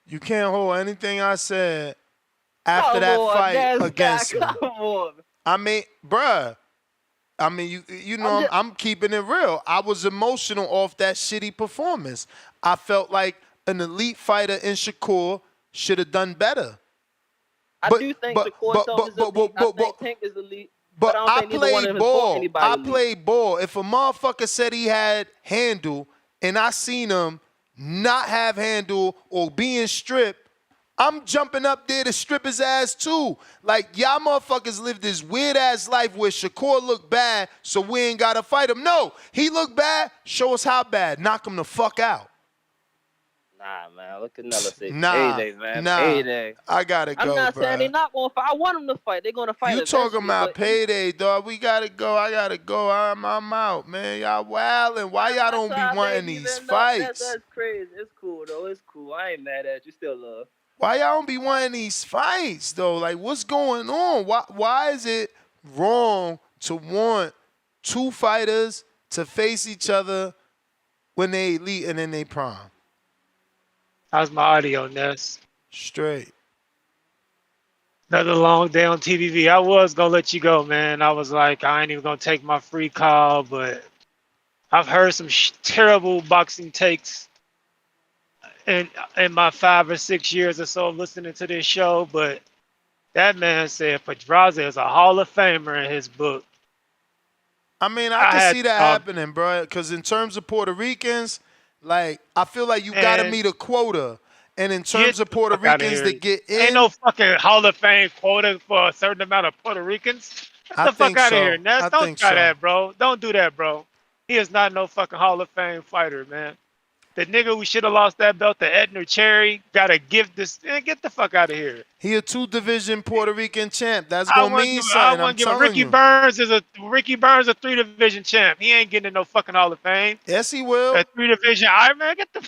You can't hold anything I said after that Come on, fight Ness, against me. come on. I mean, bruh. I mean, you know, I'm keeping it real. I was emotional off that shitty performance. I felt like an elite fighter in Shakur should have done better. I do think Shakur self is elite. I think Tank is elite. But I don't I think neither one of played them has fought ball. anybody I elite. played ball. If a motherfucker said he had handle and I seen him not have handle or being stripped, I'm jumping up there to strip his ass too. Like, y'all motherfuckers live this weird ass life where Shakur look bad, so we ain't gotta fight him. No, he look bad, show us how bad. Knock him the fuck out. Nah, man. Look at Nella say Nah, payday, man. nah. Payday. I gotta I'm go, not bro. saying they not gonna fight. I want them to fight. They're gonna fight You eventually. talking about payday, dog. We gotta go. I gotta go. I'm out, man. Y'all wildin'. Why y'all don't be wanting these fights? That's crazy. It's cool, though. It's cool. I ain't mad at you. Still love. Why y'all don't be wanting these fights, though? Like, what's going on? Why is it wrong to want two fighters to face each other when they elite and then they prime? How's my audio, Ness? Straight. Another long day on TVV. I was gonna let you go, man. I was like, I ain't even gonna take my free call, but I've heard some terrible boxing takes in my 5 or 6 years or so of listening to this show. But that man said Pedraza is a Hall of Famer in his book. I mean, I can see that happening, bro. Because in terms of Puerto Ricans, like, I feel like you got to meet a quota. And in terms of Puerto Ricans that get in, ain't no fucking Hall of Fame quota for a certain amount of Puerto Ricans. Get the fuck out of here, Ness. Don't try that, bro. Don't do that, bro. He is not no fucking Hall of Fame fighter, man. The nigga who should have lost that belt to Edner Cherry got to give this. Man, get the fuck out of here. He a 2-division Puerto Rican champ. That's gonna mean something. I want I'm to give telling Ricky you. Burns a 3-division champ. He ain't getting in no fucking Hall of Fame. Yes, he will. A 3-division Iron Man. Get the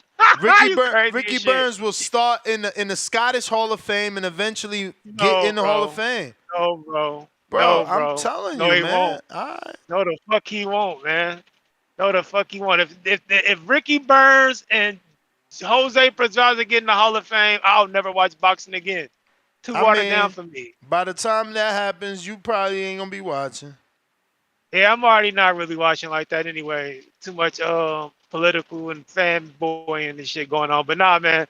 Ricky Burns will start in the Scottish Hall of Fame and eventually get in the Hall of Fame. No, bro. Bro, No, bro. I'm telling no, you, he man. Won't. No, the fuck he won't, man. No, the fuck he won't. If Ricky Burns and Jose Pedraza get in the Hall of Fame, I'll never watch boxing again. Too watered down for me. By the time that happens, you probably ain't gonna be watching. Yeah, I'm already not really watching like that anyway. Too much political and fanboying and shit going on. But nah, man.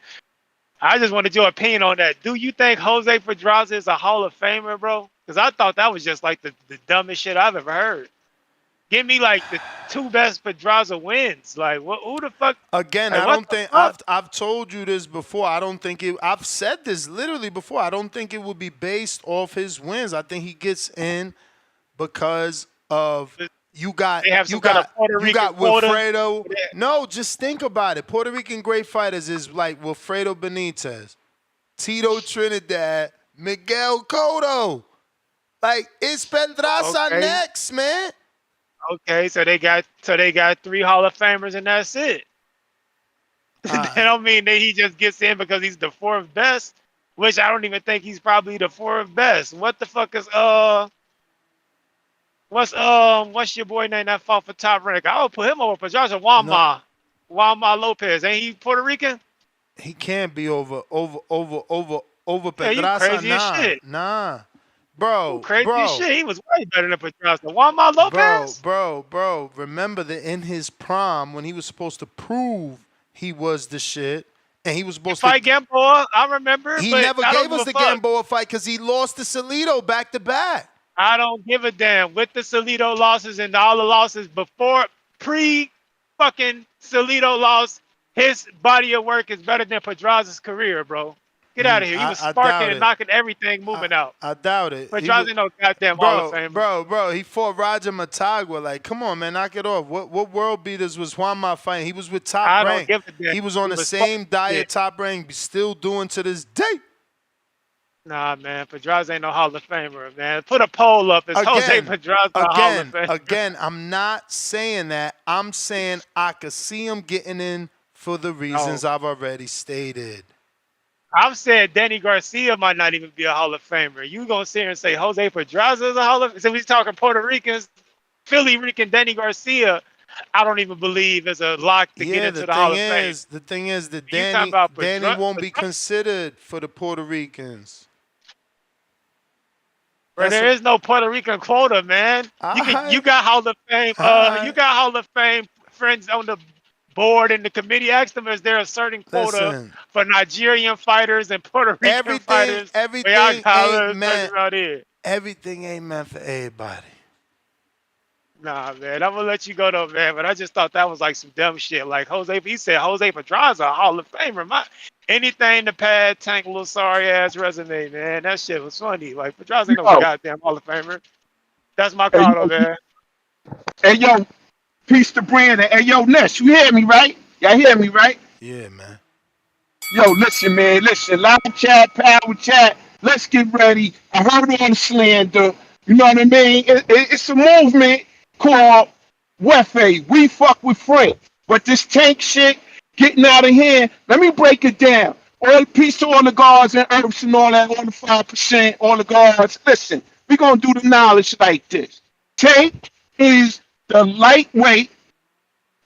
I just wanted your opinion on that. Do you think Jose Pedraza is a Hall of Famer, bro? Because I thought that was just like the dumbest shit I've ever heard. Give me like the 2 best Pedraza wins. Like, who the fuck? Again, like, I don't think I've told you this before. I don't think it. I've said this literally before. I don't think it would be based off his wins. I think he gets in because of you got Wilfredo. No, just think about it. Puerto Rican great fighters is like Wilfredo Benitez, Tito Trinidad, Miguel Cotto. Like, it's Pedraza next, man. Okay, so they got 3 Hall of Famers and that's it. That don't mean that he just gets in because he's the 4th best, which I don't even think he's probably the 4th best. What the fuck is what's your boy name that fought for Top Rank? I would put him over Pedraza. Wama Lopez. Ain't he Puerto Rican? He can't be over Yeah, Pedraza. you crazy as shit. Nah. Bro, Crazy as bro, shit. He was way better than Pedraza. Juan Lopez? bro. Remember that in his prime, when he was supposed to prove he was the shit, and he was supposed to Fight Gamboa, I remember, he but never I don't gave give us a the fuck. Gamboa fight because he lost to Salido back to back. I don't give a damn. With the Salido losses and all the losses before, fucking Salido loss, his body of work is better than Pedraza's career, bro. Get out of here. He was I sparking doubt and it. knocking everything moving out. I doubt it. He was, Pedraza ain't no goddamn Hall of Famer. bro. He fought Roger Matagua. Like, come on, man, knock it off. What world beaters was Juan Ma fighting? He was with Top I don't Rank. give a damn. He was on He the was same sparking. diet Top Rank still doing to this day. Nah, man, Pedraza ain't no Hall of Famer, man. Put a poll up. Is Jose Pedraza a Hall of Famer? Again, I'm not saying that. I'm saying I could see him getting in for the reasons I've already stated. I'm saying Danny Garcia might not even be a Hall of Famer. You gonna sit here and say Jose Pedraza is a Hall of Famer? So he's talking Puerto Ricans, Philly Rican Danny Garcia. I don't even believe is a lock to get into the Hall of Fame. The thing is that You talking about Danny won't be considered for the Puerto Ricans. But there is no Puerto Rican quota, man. You got Hall of Fame. You got Hall of Fame friends on the board and the committee. Asked them, is there a certain quota for Nigerian fighters and Puerto Rican fighters? Everything ain't meant. Everything ain't meant for everybody. Nah, man, I'm gonna let you go though, man. But I just thought that was like some dumb shit. Like he said Jose Pedraza, a Hall of Famer. Anything to pad Tank little sorry ass resume, man. That shit was funny. Like Pedraza ain't no goddamn Hall of Famer. That's my call though, man. Hey yo, peace to Brandon. Hey yo, Ness, you hear me right? Y'all hear me right? Yeah, man. Yo, listen, man. Listen, live chat, power chat. Let's get ready. I heard all the slander. You know what I mean? It's a movement called Wefe. We fuck with Frank. But this Tank shit getting out of here. Let me break it down. All peace to all the guards and earths and all that, all the 5%, all the guards. Listen, we gonna do the knowledge like this. Tank is the lightweight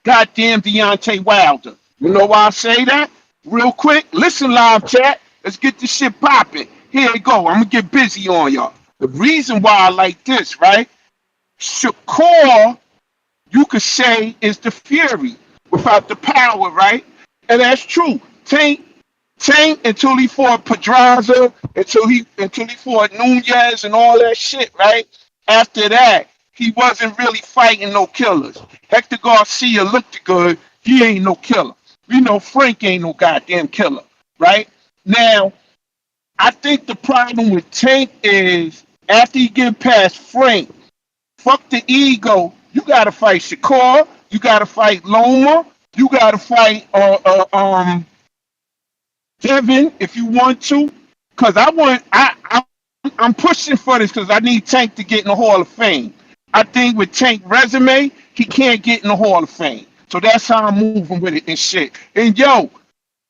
goddamn Deontay Wilder. You know why I say that? Real quick, listen, live chat. Let's get this shit popping. Here we go. I'm gonna get busy on y'all. The reason why I like this, right? Shakur, you could say, is the Fury without the power, right? And that's true. Tank until he fought Pedraza, until he fought Nunez and all that shit, right? After that, he wasn't really fighting no killers. Hector Garcia looked good. He ain't no killer. We know Frank ain't no goddamn killer, right? Now, I think the problem with Tank is after you get past Frank, fuck the ego. You gotta fight Shakur. You gotta fight Loma. You gotta fight Devin if you want to. Cause I'm pushing for this because I need Tank to get in the Hall of Fame. I think with Tank resume, he can't get in the Hall of Fame. So that's how I'm moving with it and shit. And yo,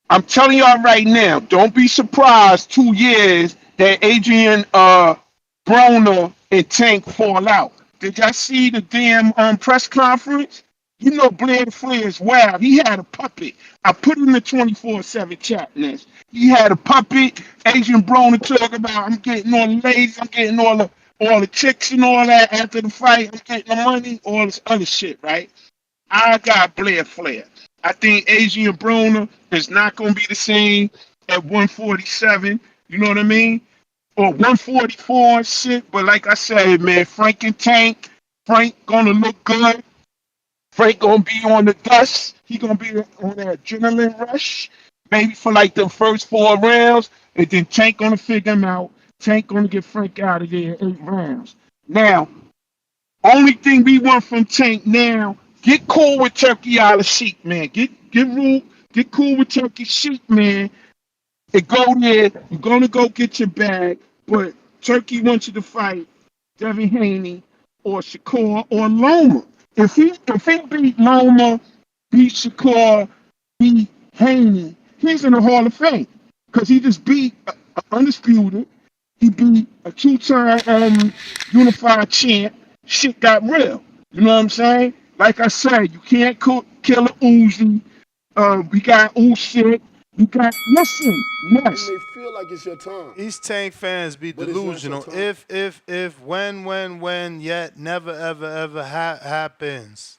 I'm telling y'all right now, don't be surprised 2 years that Adrian Broner and Tank fall out. Did y'all see the damn press conference? You know Blair Flair is wild. He had a puppet. I put it in the 24/7 chat list. He had a puppet. Adrian Broner talking about I'm getting all the ladies, I'm getting all the chicks and all that after the fight. I'm getting the money, all this other shit, right? I got Blair Flair. I think Adrian Broner is not going to be the same at 147. You know what I mean? Or 144 and shit. But like I said, man, Frank and Tank, Frank going to look good. Frank going to be on the dust. He going to be on that adrenaline rush. Maybe for like the first 4 rounds. And then Tank going to figure him out. Tank going to get Frank out of there in 8 rounds. Now, only thing we want from Tank now, get cool with Turkey Island Sheik, man. Get cool with Turkey Sheik, man. And go there. You're gonna go get your bag, but Turkey wants you to fight Devin Haney or Shakur or Loma. If he beat Loma, beat Shakur, beat Haney, he's in the Hall of Fame because he just beat undisputed. He beat a 2-time unified champ. Shit got real. You know what I'm saying? Like I said, you can't kill a Uzi. We got Usyk. We got listen, yes. feel like it's your time. These Tank fans be But it's not your delusional. time. If, when, yet never, ever happens.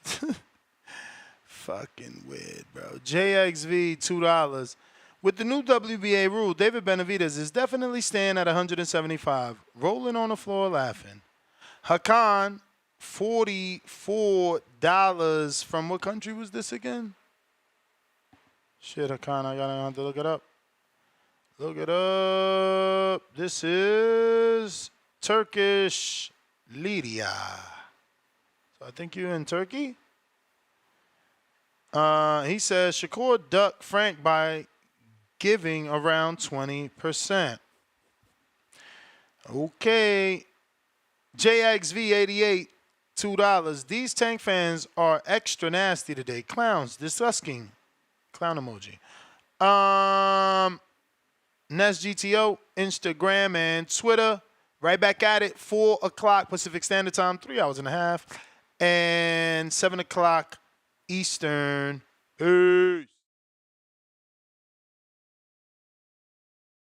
Fucking weird, bro. JXV, $2. With the new WBA rule, David Benavidez is definitely staying at 175, rolling on the floor laughing. Hakan, $44. From what country was this again? Shit, Hakan, I gotta have to look it up. Look it up. This is Turkish Lydia. So I think you're in Turkey. He says Shakur ducked Frank by giving around 20%. Okay. JXV88, $2. These Tank fans are extra nasty today. Clowns, disgusting. Clown emoji. Nest GTO, Instagram, and Twitter. Right back at it, 4 o'clock Pacific Standard Time, 3 hours and a half, and 7 o'clock Eastern. Peace.